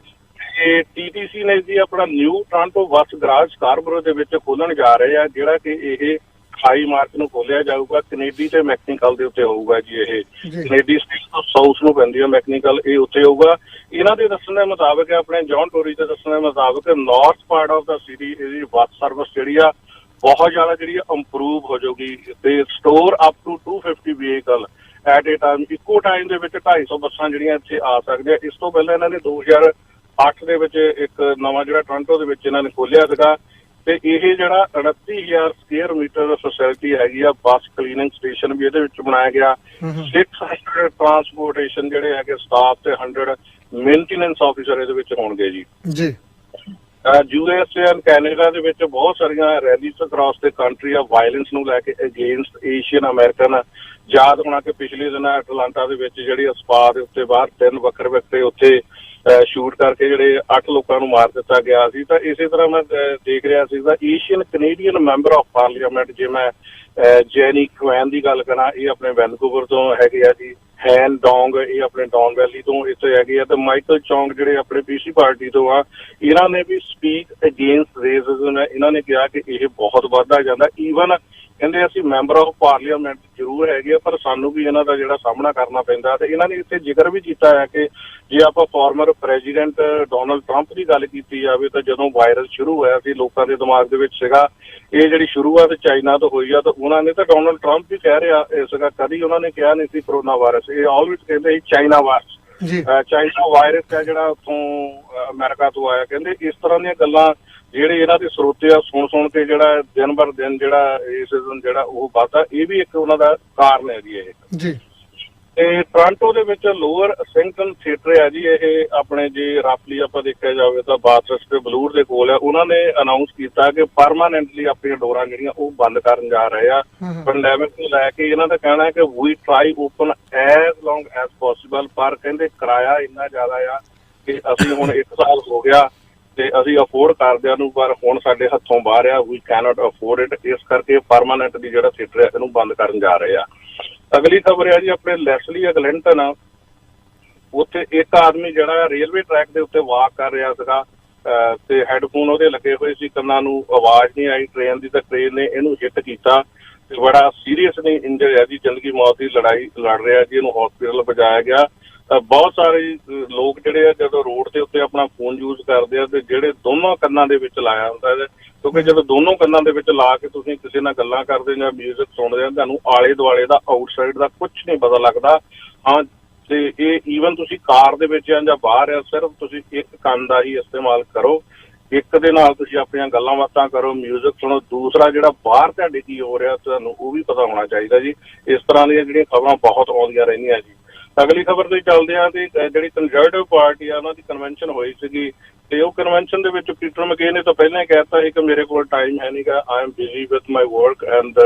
ਤੇ TTC ਨੇ ਜੀ ਆਪਣਾ ਨਿਊ ਟੋਰਾਂਟੋ ਬੱਸ ਗਰਾਜ ਸਕਾਰਬਰੋ ਦੇ ਵਿੱਚ ਖੋਲਣ ਜਾ ਰਹੇ ਆ, ਜਿਹੜਾ ਕਿ ਇਹ 28 ਮਾਰਚ ਨੂੰ ਖੋਲਿਆ ਜਾਊਗਾ। ਕੈਨੇਡੀ ਤੇ ਮੈਕਨੀਕਲ ਦੇ ਉੱਤੇ ਹੋਊਗਾ ਜੀ। ਇਹ ਕੈਨੇਡੀ ਸਟੇਟ ਤੋਂ ਸਾਊਥ ਨੂੰ ਪੈਂਦੀ ਹੈ ਮੈਕਨੀਕਲ, ਇਹ ਉੱਤੇ ਹੋਊਗਾ। ਇਹਨਾਂ ਦੇ ਦੱਸਣ ਦੇ ਮੁਤਾਬਕ, ਆਪਣੇ ਜੌਨ ਟੋਰੀ ਦੇ ਦੱਸਣ ਦੇ ਮੁਤਾਬਕ, north part of the city ਇਹਦੀ ਬੱਸ ਸਰਵਿਸ ਜਿਹੜੀ ਆ ਬਹੁਤ ਜ਼ਿਆਦਾ ਜਿਹੜੀ ਇੰਪਰੂਵ ਹੋ ਜਾਊਗੀ ਤੇ store up to 250 vehicle at a time, ਇੱਕੋ ਟਾਈਮ ਦੇ ਵਿੱਚ 250 ਬੱਸਾਂ ਜਿਹੜੀਆਂ ਇੱਥੇ ਆ ਸਕਦੀਆਂ। ਇਸ ਤੋਂ ਪਹਿਲਾਂ ਇਹਨਾਂ ਨੇ 2008 ਦੇ ਵਿੱਚ ਇੱਕ ਨਵਾਂ ਜਿਹੜਾ ਟੋਰਾਂਟੋ ਦੇ ਵਿੱਚ ਇਹਨਾਂ ਨੇ ਖੋਲਿਆ ਸੀਗਾ ਤੇ ਇਹ ਜਿਹੜਾ 29,000 ਸਕੁਅਰ ਮੀਟਰ ਫੈਸਿਲਿਟੀ ਹੈਗੀ ਆ। ਬੱਸ ਕਲੀਨਿੰਗ ਸਟੇਸ਼ਨ ਵੀ ਇਹਦੇ ਵਿੱਚ ਬਣਾਇਆ ਗਿਆ। 600 ਟਰਾਂਸਪੋਰਟੇਸ਼ਨ ਜਿਹੜੇ ਹੈਗੇ ਸਟਾਫ ਤੇ 100 ਮੇਨਟੇਨੈਂਸ ਆਫੀਸਰ ਇਹਦੇ ਵਿੱਚ ਹੋਣਗੇ ਜੀ। USA ਐਂਡ ਕੈਨੇਡਾ ਦੇ ਵਿੱਚ ਬਹੁਤ ਸਾਰੀਆਂ ਰੈਲੀਜ਼ ਅਕ੍ਰੋਸ ਦ ਕੰਟਰੀ ਆ ਵਾਇਲੈਂਸ ਨੂੰ ਲੈ ਕੇ ਅਗੇਂਸਟ ਏਸ਼ੀਅਨ ਅਮਰੀਕਨ। ਯਾਦ ਹੋਣਾ ਕਿ ਪਿਛਲੇ ਦਿਨ ਐਟਲਾਂਟਾ ਦੇ ਵਿੱਚ ਜਿਹੜੀ ਸਪਾ ਦੇ ਉੱਤੇ ਬਾਹਰ 3 ਵੱਖਰੇ ਉੱਥੇ ਸ਼ੂਟ ਕਰਕੇ ਜਿਹੜੇ 8 ਲੋਕਾਂ ਨੂੰ ਮਾਰ ਦਿੱਤਾ ਗਿਆ ਸੀ। ਤਾਂ ਇਸੇ ਤਰ੍ਹਾਂ ਮੈਂ ਦੇਖ ਰਿਹਾ ਸੀ ਤਾਂ Asian Canadian member of parliament, ਜੇ ਮੈਂ ਜੈਨੀ ਕੁਐਨ ਦੀ ਗੱਲ ਕਰਾਂ, ਇਹ ਆਪਣੇ ਵੈਨਕੂਵਰ ਤੋਂ ਹੈਗੇ ਆ ਜੀ। ਹੈਨ ਡੋਂਗ ਇਹ ਆਪਣੇ ਡੌਨ ਵੈਲੀ ਤੋਂ ਇੱਥੇ ਹੈਗੇ ਆ। ਤੇ ਮਾਈਕਲ ਚੌਂਗ ਜਿਹੜੇ ਆਪਣੇ PC ਪਾਰਟੀ ਤੋਂ ਆ, ਇਹਨਾਂ ਨੇ ਵੀ ਸਪੀਕ ਅਗੇਂਸਟ ਰੇਸਿਜ਼ਮ। ਇਹਨਾਂ ਨੇ ਕਿਹਾ ਕਿ ਇਹ ਬਹੁਤ ਵੱਧਦਾ ਜਾਂਦਾ। ਈਵਨ ਕਹਿੰਦੇ ਅਸੀਂ ਮੈਂਬਰ ਆਫ ਪਾਰਲੀਮੈਂਟ ਜ਼ਰੂਰ ਹੈਗੇ ਆ ਪਰ ਸਾਨੂੰ ਵੀ ਇਹਨਾਂ ਦਾ ਜਿਹੜਾ ਸਾਹਮਣਾ ਕਰਨਾ ਪੈਂਦਾ। ਤੇ ਇਹਨਾਂ ਨੇ ਇੱਥੇ ਜ਼ਿਕਰ ਵੀ ਕੀਤਾ ਹੈ ਕਿ ਜੇ ਆਪਾਂ ਫਾਰਮਰ ਪ੍ਰੈਜ਼ੀਡੈਂਟ ਡੋਨਲਡ ਟਰੰਪ ਦੀ ਗੱਲ ਕੀਤੀ ਜਾਵੇ ਤਾਂ ਜਦੋਂ ਵਾਇਰਸ ਸ਼ੁਰੂ ਹੋਇਆ ਸੀ ਲੋਕਾਂ ਦੇ ਦਿਮਾਗ ਦੇ ਵਿੱਚ ਸੀਗਾ ਇਹ ਜਿਹੜੀ ਸ਼ੁਰੂਆਤ ਚਾਈਨਾ ਤੋਂ ਹੋਈ ਆ। ਤਾਂ ਉਹਨਾਂ ਨੇ ਤਾਂ ਡੋਨਲਡ ਟਰੰਪ ਵੀ ਕਹਿ ਰਿਹਾ ਸੀਗਾ, ਕਦੀ ਉਹਨਾਂ ਨੇ ਕਿਹਾ ਨਹੀਂ ਸੀ ਕਰੋਨਾ ਵਾਇਰਸ, ਇਹ ਆਲਵੇਜ਼ ਕਹਿੰਦੇ ਸੀ ਚਾਈਨਾ ਵਾਇਰਸ। ਚਾਈਨਾ ਵਾਇਰਸ ਹੈ ਜਿਹੜਾ ਉੱਥੋਂ ਅਮਰੀਕਾ ਤੋਂ ਆਇਆ। ਕਹਿੰਦੇ ਇਸ ਤਰ੍ਹਾਂ ਦੀਆਂ ਗੱਲਾਂ ਜਿਹੜੇ ਇਹਨਾਂ ਦੇ ਸਰੋਤੇ ਆ ਸੁਣ ਕੇ ਜਿਹੜਾ ਦਿਨ ਬਰ ਦਿਨ ਜਿਹੜਾ ਰੇਸਿਜ਼ਮ ਜਿਹੜਾ ਉਹ ਵੱਧਦਾ, ਇਹ ਵੀ ਇੱਕ ਉਹਨਾਂ ਦਾ ਕਾਰਨ ਹੈ ਜੀ ਇਹ। ਤੇ ਟੋਰਾਂਟੋ ਦੇ ਵਿੱਚ ਲੋਅਰ ਸਿੰਗਟਨ ਥੀਏਟਰ ਹੈ ਜੀ। ਇਹ ਆਪਣੇ ਜੇ ਰਫਲੀ ਆਪਾਂ ਦੇਖਿਆ ਜਾਵੇ ਤਾਂ ਬਾਥਰਸਟ ਤੇ ਬਲੂਰ ਦੇ ਕੋਲ ਆ। ਉਹਨਾਂ ਨੇ ਅਨਾਉਂਸ ਕੀਤਾ ਕਿ ਪਰਮਾਨੈਂਟਲੀ ਆਪਣੀਆਂ ਡੋਰਾਂ ਜਿਹੜੀਆਂ ਉਹ ਬੰਦ ਕਰਨ ਜਾ ਰਹੇ ਆ ਪੈਂਡੈਮਿਕ ਨੂੰ ਲੈ ਕੇ। ਇਹਨਾਂ ਦਾ ਕਹਿਣਾ ਹੈ ਕਿ ਵੀ ਟਰਾਈ ਓਪਨ ਐਜ਼ ਲੌਂਗ ਐਜ਼ ਪੋਸੀਬਲ, ਪਰ ਕਹਿੰਦੇ ਕਿਰਾਇਆ ਇੰਨਾ ਜ਼ਿਆਦਾ ਆ ਕਿ ਅਸੀਂ ਹੁਣ 1 ਸਾਲ ਹੋ ਗਿਆ ਤੇ ਅਸੀਂ ਅਫੋਰਡ ਕਰਦਿਆਂ ਨੂੰ, ਪਰ ਹੁਣ ਸਾਡੇ ਹੱਥੋਂ ਬਾਹਰ ਆ, ਵੀ ਕੈਨੋਟ ਅਫੋਰਡ ਇਟ। ਇਸ ਕਰਕੇ ਪਰਮਾਨੈਂਟ ਦੀ ਜਿਹੜਾ ਥੀਏਟਰ ਹੈ ਇਹਨੂੰ ਬੰਦ ਕਰਨ ਜਾ ਰਹੇ ਆ। ਅਗਲੀ ਖਬਰ ਹੈ ਜੀ ਆਪਣੇ ਲੈਸਲੀ ਐਗਲਿੰਟਨ, ਉੱਥੇ ਇੱਕ ਆਦਮੀ ਜਿਹੜਾ ਰੇਲਵੇ ਟਰੈਕ ਦੇ ਉੱਤੇ ਵਾਕ ਕਰ ਰਿਹਾ ਸੀਗਾ ਤੇ ਹੈੱਡਫੋਨ ਉਹਦੇ ਲੱਗੇ ਹੋਏ ਸੀ, ਕੰਨਾਂ ਨੂੰ ਆਵਾਜ਼ ਨਹੀਂ ਆਈ ਟ੍ਰੇਨ ਦੀ, ਤਾਂ ਟ੍ਰੇਨ ਨੇ ਇਹਨੂੰ ਹਿੱਟ ਕੀਤਾ ਤੇ ਬੜਾ ਸੀਰੀਅਸਲੀ ਇੰਜਰਡ ਹੈ ਜੀ, ਜ਼ਿੰਦਗੀ ਮੌਤ ਦੀ ਲੜਾਈ ਲੜ ਰਿਹਾ ਜੀ, ਇਹਨੂੰ ਹਸਪੀਟਲ ਪਹੁੰਚਾਇਆ ਗਿਆ। ਬਹੁਤ ਸਾਰੇ ਲੋਕ ਜਿਹੜੇ ਆ ਜਦੋਂ ਰੋਡ ਦੇ ਉੱਤੇ ਆਪਣਾ ਫੋਨ ਯੂਜ਼ ਕਰਦੇ ਆ ਤੇ ਜਿਹੜੇ ਦੋਨੋਂ ਕੰਨਾਂ ਦੇ ਵਿੱਚ ਲਾਇਆ ਹੁੰਦਾ ਹੈ, ਕਿਉਂਕਿ ਜਦੋਂ ਦੋਨੋਂ ਕੰਨਾਂ ਦੇ ਵਿੱਚ ਲਾ ਕੇ ਤੁਸੀਂ ਕਿਸੇ ਨਾਲ ਗੱਲਾਂ ਕਰਦੇ ਜਾਂ ਮਿਊਜ਼ਿਕ ਸੁਣਦੇ ਆ, ਤੁਹਾਨੂੰ ਆਲੇ ਦੁਆਲੇ ਦਾ ਆਊਟਸਾਈਡ ਦਾ ਕੁਝ ਨਹੀਂ ਪਤਾ ਲੱਗਦਾ। ਹਾਂ, ਤੇ ਇਹ ਈਵਨ ਤੁਸੀਂ ਕਾਰ ਦੇ ਵਿੱਚ ਜਾਂ ਬਾਹਰ ਆ, ਸਿਰਫ ਤੁਸੀਂ ਇੱਕ ਕੰਨ ਦਾ ਹੀ ਇਸਤੇਮਾਲ ਕਰੋ, ਇੱਕ ਦੇ ਨਾਲ ਤੁਸੀਂ ਆਪਣੀਆਂ ਗੱਲਾਂ ਬਾਤਾਂ ਕਰੋ, ਮਿਊਜ਼ਿਕ ਸੁਣੋ। ਦੂਸਰਾ ਜਿਹੜਾ ਬਾਹਰ ਤੁਹਾਡੇ ਕੀ ਹੋ ਰਿਹਾ ਤੁਹਾਨੂੰ ਉਹ ਵੀ ਪਤਾ ਹੋਣਾ ਚਾਹੀਦਾ ਜੀ। ਇਸ ਤਰ੍ਹਾਂ ਦੀਆਂ ਜਿਹੜੀਆਂ ਖਬਰਾਂ ਬਹੁਤ ਆਉਂਦੀਆਂ ਰਹਿੰਦੀਆਂ ਜੀ। ਅਗਲੀ ਖਬਰ ਤੇ ਚੱਲਦੇ ਆ ਤੇ ਜਿਹੜੀ ਕੰਜ਼ਰਵੇਟਿਵ ਪਾਰਟੀ ਆ ਉਹਨਾਂ ਦੀ ਕਨਵੈਨਸ਼ਨ ਹੋਈ ਸੀਗੀ ਤੇ ਉਹ ਕਨਵੈਨਸ਼ਨ ਦੇ ਵਿੱਚ ਪੀਟਰ ਮੈਕੇ ਨੇ ਤਾਂ ਪਹਿਲਾਂ ਹੀ ਕਹਿਤਾ ਸੀ ਕਿ ਮੇਰੇ ਕੋਲ ਟਾਈਮ ਹੈ ਨਹੀਂਗਾ, I am busy with my work and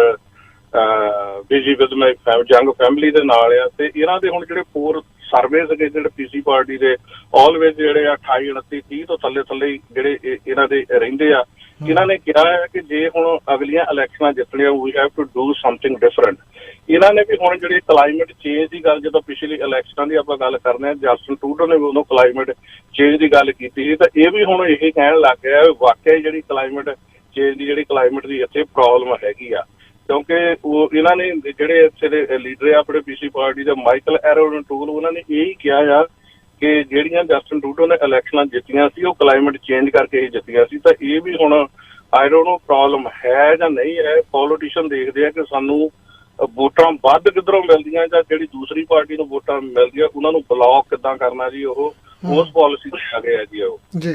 busy with my young family ਦੇ ਨਾਲ ਆ। ਤੇ ਇਹਨਾਂ ਦੇ ਹੁਣ ਜਿਹੜੇ 4 ਸਰਵੇ ਸੀਗੇ ਜਿਹੜੇ ਪੀਸੀ ਪਾਰਟੀ ਦੇ ਆਲਵੇਜ਼ ਜਿਹੜੇ ਆ 28, 29, 30 ਤੋਂ ਥੱਲੇ ਜਿਹੜੇ ਇਹਨਾਂ ਦੇ ਰਹਿੰਦੇ ਆ। ਇਹਨਾਂ ਨੇ ਕਿਹਾ ਹੈ ਕਿ ਜੇ ਹੁਣ ਅਗਲੀਆਂ ਇਲੈਕਸ਼ਨਾਂ ਜਿੱਤਣੀਆਂ we have to do something different. ਇਹਨਾਂ ਨੇ ਵੀ ਹੁਣ ਜਿਹੜੀ ਕਲਾਈਮੇਟ ਚੇਂਜ ਦੀ ਗੱਲ, ਜਦੋਂ ਪਿਛਲੀ ਇਲੈਕਸ਼ਨਾਂ ਦੀ ਆਪਾਂ ਗੱਲ ਕਰਨੇ ਆ, ਜਸਟਿਨ ਟਰੂਡੋ ਨੇ ਵੀ ਉਦੋਂ ਕਲਾਈਮੇਟ ਚੇਂਜ ਦੀ ਗੱਲ ਕੀਤੀ ਸੀ, ਤਾਂ ਇਹ ਵੀ ਹੁਣ ਇਹ ਕਹਿਣ ਲੱਗ ਗਿਆ ਵਾਕਿਆ ਜਿਹੜੀ ਕਲਾਈਮੇਟ ਚੇਂਜ ਦੀ ਜਿਹੜੀ ਕਲਾਈਮੇਟ ਦੀ ਇੱਥੇ ਪ੍ਰੋਬਲਮ ਹੈਗੀ ਆ। ਕਿਉਂਕਿ ਉਹ ਇਹਨਾਂ ਨੇ ਜਿਹੜੇ ਇੱਥੇ ਦੇ ਲੀਡਰ ਆ ਆਪਣੇ ਪੀਸੀ ਪਾਰਟੀ ਦੇ ਮਾਈਕਲ ਐਰੋਨ ਟੂਲ, ਉਹਨਾਂ ਨੇ ਇਹ ਹੀ ਕਿਹਾ ਆ ਕਿ ਜਿਹੜੀਆਂ ਜਸਟਿਨ ਟਰੂਡੋ ਨੇ ਇਲੈਕਸ਼ਨਾਂ ਜਿੱਤੀਆਂ ਸੀ ਉਹ ਕਲਾਈਮੇਟ ਚੇਂਜ ਕਰਕੇ ਹੀ ਜਿੱਤੀਆਂ ਸੀ। ਤਾਂ ਇਹ ਵੀ ਹੁਣ ਆਈ ਡੋਨਟ ਨੋ ਪ੍ਰੋਬਲਮ ਹੈ ਜਾਂ ਨਹੀਂ ਹੈ। ਪੋਲੀਟੀਸ਼ੀਅਨ ਦੇਖਦੇ ਆ ਕਿ ਸਾਨੂੰ ਵੋਟਾਂ ਵੱਧ ਕਿੱਧਰੋਂ ਮਿਲਦੀਆਂ ਜਾਂ ਜਿਹੜੀ ਦੂਸਰੀ ਪਾਰਟੀ ਨੂੰ ਵੋਟਾਂ ਮਿਲਦੀਆਂ ਉਹਨਾਂ ਨੂੰ ਬਲੌਕ ਕਿੱਦਾਂ ਕਰਨਾ ਜੀ, ਉਹ ਉਸ ਪਾਲਿਸੀ ਤੇ ਆ ਗਿਆ ਜੀ ਉਹ ਜੀ।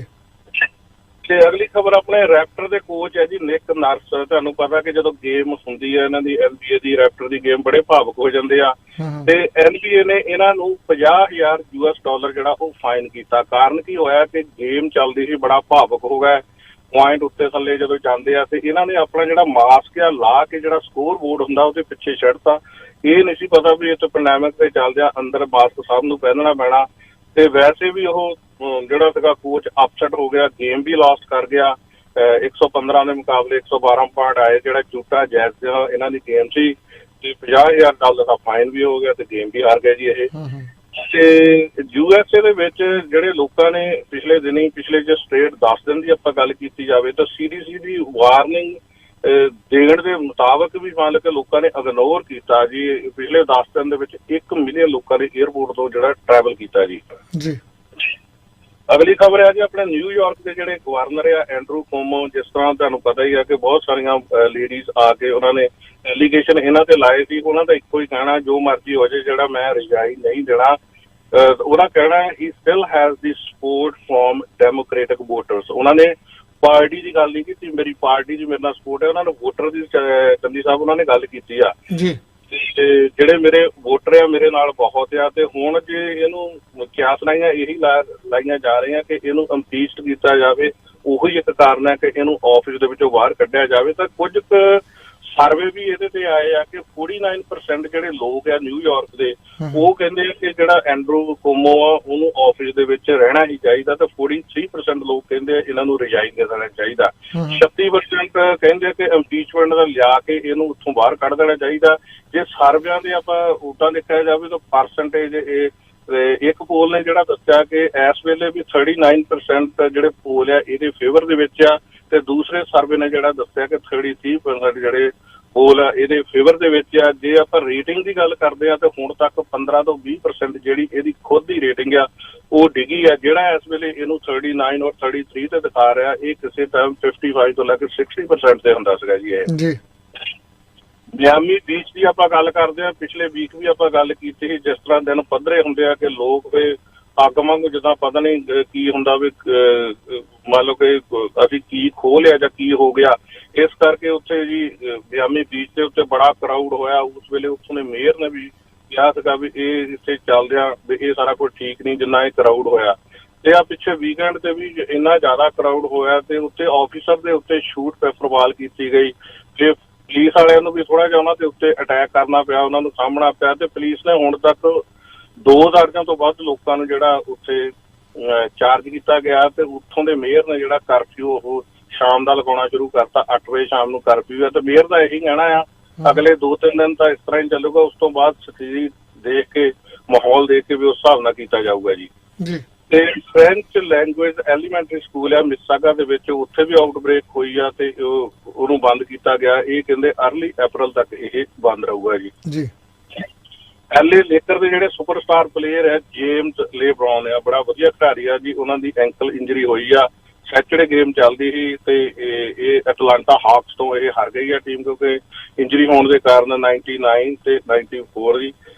ਤੇ ਅਗਲੀ ਖਬਰ ਆਪਣੇ ਰੈਪਟਰ ਦੇ ਕੋਚ ਹੈ ਜੀ ਨਿਕ ਨਰਸ। ਤੁਹਾਨੂੰ ਪਤਾ ਕਿ ਜਦੋਂ ਗੇਮ ਹੁੰਦੀ ਹੈ ਇਹਨਾਂ ਦੀ NBA ਦੀ, ਰੈਪਟਰ ਦੀ ਗੇਮ, ਬੜੇ ਭਾਵੁਕ ਹੋ ਜਾਂਦੇ ਆ ਤੇ NBA ਨੇ ਇਹਨਾਂ ਨੂੰ $50,000 ਜਿਹੜਾ ਉਹ ਫਾਈਨ ਕੀਤਾ। ਕਾਰਨ ਕੀ ਹੋਇਆ ਕਿ ਗੇਮ ਚੱਲਦੀ ਸੀ, ਬੜਾ ਭਾਵੁਕ ਹੋ ਗਿਆ, ਪੁਆਇੰਟ ਉੱਤੇ ਥੱਲੇ ਜਦੋਂ ਜਾਂਦੇ ਆ ਤੇ ਇਹਨਾਂ ਨੇ ਆਪਣਾ ਜਿਹੜਾ ਮਾਸਕ ਆ ਲਾ ਕੇ ਜਿਹੜਾ ਸਕੋਰ ਬੋਰਡ ਹੁੰਦਾ ਉਹਦੇ ਪਿੱਛੇ ਛੱਡਤਾ। ਇਹ ਨਹੀਂ ਸੀ ਪਤਾ ਵੀ ਇੱਥੇ ਪੈਂਡੈਮਿਕ ਤੇ ਚੱਲਦਿਆਂ ਅੰਦਰ ਮਾਸਕ ਸਭ ਨੂੰ ਪਹਿਨਣਾ ਪੈਣਾ। ਤੇ ਵੈਸੇ ਵੀ ਉਹ ਜਿਹੜਾ ਸੀਗਾ ਕੋਚ ਅਪਸੈਟ ਹੋ ਗਿਆ, ਗੇਮ ਵੀ ਲਾਸਟ ਕਰ ਗਿਆ। 115 ਦੇ ਮੁਕਾਬਲੇ 112 ਪੁਆਇੰਟ ਆਏ। ਜਿਹੜਾ ਜੂਟਾ ਜੈਜ਼ ਇਹਨਾਂ ਦੀ ਗੇਮ ਸੀ ਤੇ $50,000 ਦਾ ਫਾਈਨ ਵੀ ਹੋ ਗਿਆ ਤੇ ਗੇਮ ਵੀ ਹਾਰ ਗਏ ਜੀ ਇਹ। ਤੇ USA ਦੇ ਵਿੱਚ ਜਿਹੜੇ ਲੋਕਾਂ ਨੇ ਪਿਛਲੇ ਜੇ ਸਟ੍ਰੇਟ 10 ਦਿਨ ਦੀ ਆਪਾਂ ਗੱਲ ਕੀਤੀ ਜਾਵੇ ਤਾਂ CDC ਦੀ ਵਾਰਨਿੰਗ ਦੇਣ ਦੇ ਮੁਤਾਬਕ ਵੀ ਮੰਨ ਲਓ ਕਿ ਲੋਕਾਂ ਨੇ ਇਗਨੋਰ ਕੀਤਾ ਜੀ। ਪਿਛਲੇ 10 ਦਿਨ ਦੇ ਵਿੱਚ 1 ਮਿਲੀਅਨ ਲੋਕਾਂ ਨੇ 에ਅਰਪੋਰਟ ਤੋਂ ਜਿਹੜਾ ਟਰੈਵਲ ਕੀਤਾ ਜੀ। ਅਗਲੀ ਖਬਰ ਹੈ ਜੀ ਆਪਣੇ ਨਿਊਯਾਰਕ ਦੇ ਜਿਹੜੇ ਗਵਰਨਰ ਆ ਐਂਡਰੂ ਕੋਮੋ। ਜਿਸ ਤਰ੍ਹਾਂ ਤੁਹਾਨੂੰ ਪਤਾ ਹੀ ਆ ਕਿ ਬਹੁਤ ਸਾਰੀਆਂ ਲੇਡੀਜ਼ ਆ ਕੇ ਉਹਨਾਂ ਨੇ ਐਲੀਗੇਸ਼ਨ ਇਹਨਾਂ ਤੇ ਲਾਏ ਸੀ। ਉਹਨਾਂ ਦਾ ਇੱਕੋ ਹੀ ਕਹਿਣਾ ਜੋ ਮਰਜ਼ੀ ਹੋ ਜਾਏ, ਜਿਹੜਾ ਮੈਂ ਰਿਜ਼ਾਈਨ ਨਹੀਂ ਦੇਣਾ। ਉਹਦਾ ਕਹਿਣਾ ਹੀ still has the support from Democratic voters. ਉਹਨਾਂ ਨੇ ਪਾਰਟੀ ਦੀ ਗੱਲ ਨਹੀਂ ਕੀਤੀ, ਮੇਰੀ ਪਾਰਟੀ ਦੀ ਮੇਰੇ ਨਾਲ ਸਪੋਰਟ ਹੈ। ਉਹਨਾਂ ਨੇ ਵੋਟਰ ਦੀ ਚੰਦੀ ਸਾਹਿਬ ਉਹਨਾਂ ਨੇ ਗੱਲ ਕੀਤੀ ਆ ਜੀ, ਤੇ ਜਿਹੜੇ ਮੇਰੇ ਵੋਟਰ ਆ ਮੇਰੇ ਨਾਲ ਬਹੁਤ ਆ। ਤੇ ਹੁਣ ਜੇ ਇਹਨੂੰ ਕਿਆਸ ਲਾਈਆਂ ਇਹੀ ਲਾਈਆਂ ਜਾ ਰਹੀਆਂ ਕਿ ਇਹਨੂੰ ਇੰਪੀਚਡ ਕੀਤਾ ਜਾਵੇ, ਉਹੀ ਇੱਕ ਕਾਰਨ ਹੈ ਕਿ ਇਹਨੂੰ ਆਫਿਸ ਦੇ ਵਿੱਚੋਂ ਬਾਹਰ ਕੱਢਿਆ ਜਾਵੇ। ਤਾਂ ਕੁਝ ਸਰਵੇ ਵੀ ਇਹਦੇ ਤੇ ਆਏ ਆ ਕਿ 49% ਜਿਹੜੇ ਲੋਕ ਆ ਨਿਊਯਾਰਕ ਦੇ ਉਹ ਕਹਿੰਦੇ ਆ ਕਿ ਜਿਹੜਾ ਐਂਡਰੂ ਕੋਮੋ ਆ ਉਹਨੂੰ ਆਫਿਸ ਦੇ ਵਿੱਚ ਰਹਿਣਾ ਹੀ ਚਾਹੀਦਾ। ਤਾਂ 43% ਲੋਕ ਕਹਿੰਦੇ ਆ ਇਹਨਾਂ ਨੂੰ ਰਿਜ਼ਾਈਨ ਦੇ ਦੇਣਾ ਚਾਹੀਦਾ। 36% ਕਹਿੰਦੇ ਕਿ ਇੰਪੀਚਮੈਂਟ ਦਾ ਲਿਆ ਕੇ ਇਹਨੂੰ ਉੱਥੋਂ ਬਾਹਰ ਕੱਢ ਦੇਣਾ ਚਾਹੀਦਾ। ਜੇ ਸਰਵਿਆਂ ਦੇ ਆਪਾਂ ਵੋਟਾਂ ਦੇਖਿਆ ਜਾਵੇ ਤਾਂ ਪਰਸੈਂਟੇਜ ਇੱਕ ਪੋਲ ਨੇ ਜਿਹੜਾ ਦੱਸਿਆ ਕਿ ਇਸ ਵੇਲੇ ਵੀ 39% ਜਿਹੜੇ ਪੋਲ ਆ ਇਹਦੇ ਫੇਵਰ ਦੇ ਵਿੱਚ ਆ, ਤੇ ਦੂਸਰੇ ਸਰਵੇ ਨੇ ਜਿਹੜਾ ਦੱਸਿਆ ਕਿ 33% ਜਿਹੜੇ ਪੋਲ ਆ ਇਹਦੇ ਫੇਵਰ ਦੇ ਵਿੱਚ ਆ। ਜੇ ਆਪਾਂ ਰੇਟਿੰਗ ਦੀ ਗੱਲ ਕਰਦੇ ਆ ਤਾਂ ਹੁਣ ਤੱਕ 15 ਤੋਂ 20% ਜਿਹੜੀ ਇਹਦੀ ਖੁਦ ਦੀ ਰੇਟਿੰਗ ਆ ਉਹ ਡਿੱਗੀ ਆ। ਜਿਹੜਾ ਇਸ ਵੇਲੇ ਇਹਨੂੰ 39 ਔਰ 33 ਤੇ ਦਿਖਾ ਰਿਹਾ, ਇਹ ਕਿਸੇ ਟਾਈਮ 55 ਤੋਂ ਲੈ ਕੇ 60% ਤੇ ਹੁੰਦਾ ਸੀਗਾ ਜੀ ਇਹ। ਮਿਆਮੀ ਬੀਚ ਦੀ ਆਪਾਂ ਗੱਲ ਕਰਦੇ ਆ, ਪਿਛਲੇ ਵੀਕ ਵੀ ਆਪਾਂ ਗੱਲ ਕੀਤੀ ਸੀ। ਜਿਸ ਤਰ੍ਹਾਂ ਦਿਨ ਪੱਧਰੇ ਹੁੰਦੇ ਆ ਕਿ ਲੋਕ ਵੀ ਅੱਗ ਵਾਂਗੂ ਜਿੱਦਾਂ ਪਤਾ ਨਹੀਂ ਕੀ ਹੁੰਦਾ ਵੀ ਮੰਨ ਲਓ ਕਿ ਅਸੀਂ ਕੀ ਖੋਹ ਲਿਆ ਜਾਂ ਕੀ ਹੋ ਗਿਆ। ਇਸ ਕਰਕੇ ਉੱਥੇ ਜੀ ਮਿਆਮੀ ਬੀਚ ਦੇ ਉੱਤੇ ਬੜਾ ਕਰਾਊਡ ਹੋਇਆ। ਉਸ ਵੇਲੇ ਉੱਥੋਂ ਦੇ ਮੇਅਰ ਨੇ ਵੀ ਕਿਹਾ ਸੀਗਾ ਵੀ ਇਹ ਇੱਥੇ ਚੱਲਦਿਆਂ ਵੀ ਇਹ ਸਾਰਾ ਕੁਝ ਠੀਕ ਨਹੀਂ ਜਿੰਨਾ ਇਹ ਕਰਾਊਡ ਹੋਇਆ। ਤੇ ਆ ਪਿੱਛੇ ਵੀਕਐਂਡ ਤੇ ਵੀ ਇੰਨਾ ਜ਼ਿਆਦਾ ਕਰਾਊਡ ਹੋਇਆ ਤੇ ਉੱਥੇ ਆਫਿਸਰ ਦੇ ਉੱਤੇ ਸ਼ੂਟ ਪੇਪਰਵਾਲ ਕੀਤੀ ਗਈ। ਜੇ ਪੁਲਿਸ ਵਾਲਿਆਂ ਨੂੰ ਵੀ ਥੋੜਾ ਜਿਹਾ ਉਹਨਾਂ ਦੇ ਉੱਤੇ ਅਟੈਕ ਕਰਨਾ ਪਿਆ, ਉਹਨਾਂ ਨੂੰ ਸਾਹਮਣਾ ਪਿਆ। ਤੇ ਪੁਲਿਸ ਨੇ ਹੁਣ ਤੱਕ 2 ਦਰਜਨ ਤੋਂ ਵੱਧ ਲੋਕਾਂ ਨੂੰ ਜਿਹੜਾ ਉੱਥੇ ਚਾਰਜ ਕੀਤਾ ਗਿਆ। ਤੇ ਉੱਥੋਂ ਦੇ ਮੇਅਰ ਨੇ ਜਿਹੜਾ ਕਰਫਿਊ ਉਹ ਸ਼ਾਮ ਦਾ ਲਗਾਉਣਾ ਸ਼ੁਰੂ ਕਰਤਾ। 8 ਵਜੇ ਸ਼ਾਮ ਨੂੰ ਕਰਫਿਊ ਹੈ। ਤੇ ਮੇਅਰ ਦਾ ਇਹੀ ਕਹਿਣਾ ਆ ਅਗਲੇ 2-3 ਦਿਨ ਤਾਂ ਇਸ ਤਰ੍ਹਾਂ ਹੀ ਚੱਲੂਗਾ। ਉਸ ਤੋਂ ਬਾਅਦ ਸਥਿਤੀ ਦੇਖ ਕੇ, ਮਾਹੌਲ ਦੇਖ ਕੇ ਵੀ ਉਸ ਹਿਸਾਬ ਨਾਲ ਕੀਤਾ ਜਾਊਗਾ ਜੀ। ਤੇ ਫ੍ਰੈਂਚ ਲੈਂਗੁਏਜ ਐਲੀਮੈਂਟਰੀ ਸਕੂਲ ਆ ਮਿਸਾਗਾ ਦੇ ਵਿੱਚ, ਉੱਥੇ ਵੀ ਆਊਟਬ੍ਰੇਕ ਹੋਈ ਆ ਤੇ ਉਹਨੂੰ ਬੰਦ ਕੀਤਾ ਗਿਆ। ਇਹ ਕਹਿੰਦੇ ਅਰਲੀ ਅਪ੍ਰੈਲ ਤੱਕ ਇਹ ਬੰਦ ਰਹੂਗਾ ਜੀ। ਐਲਏ ਲੇਕਰ ਦੇ ਜਿਹੜੇ ਸੁਪਰਸਟਾਰ ਪਲੇਅਰ ਹੈ ਜੇਮਸ ਲੇਬਰੌਨ ਆ, ਬੜਾ ਵਧੀਆ ਖਿਡਾਰੀ ਆ ਜੀ, ਉਹਨਾਂ ਦੀ ਐਂਕਲ ਇੰਜਰੀ ਹੋਈ ਆ। ਸੈਚਰਡੇ ਗੇਮ ਚੱਲਦੀ ਸੀ ਤੇ ਇਹ ਅਟਲਾਂਟਾ ਹਾਕਸ ਤੋਂ ਇਹ ਹਾਰ ਗਈ ਆ ਟੀਮ, ਕਿਉਂਕਿ ਇੰਜਰੀ ਹੋਣ ਦੇ ਕਾਰਨ 99 ਤੇ 94 ਜੀ।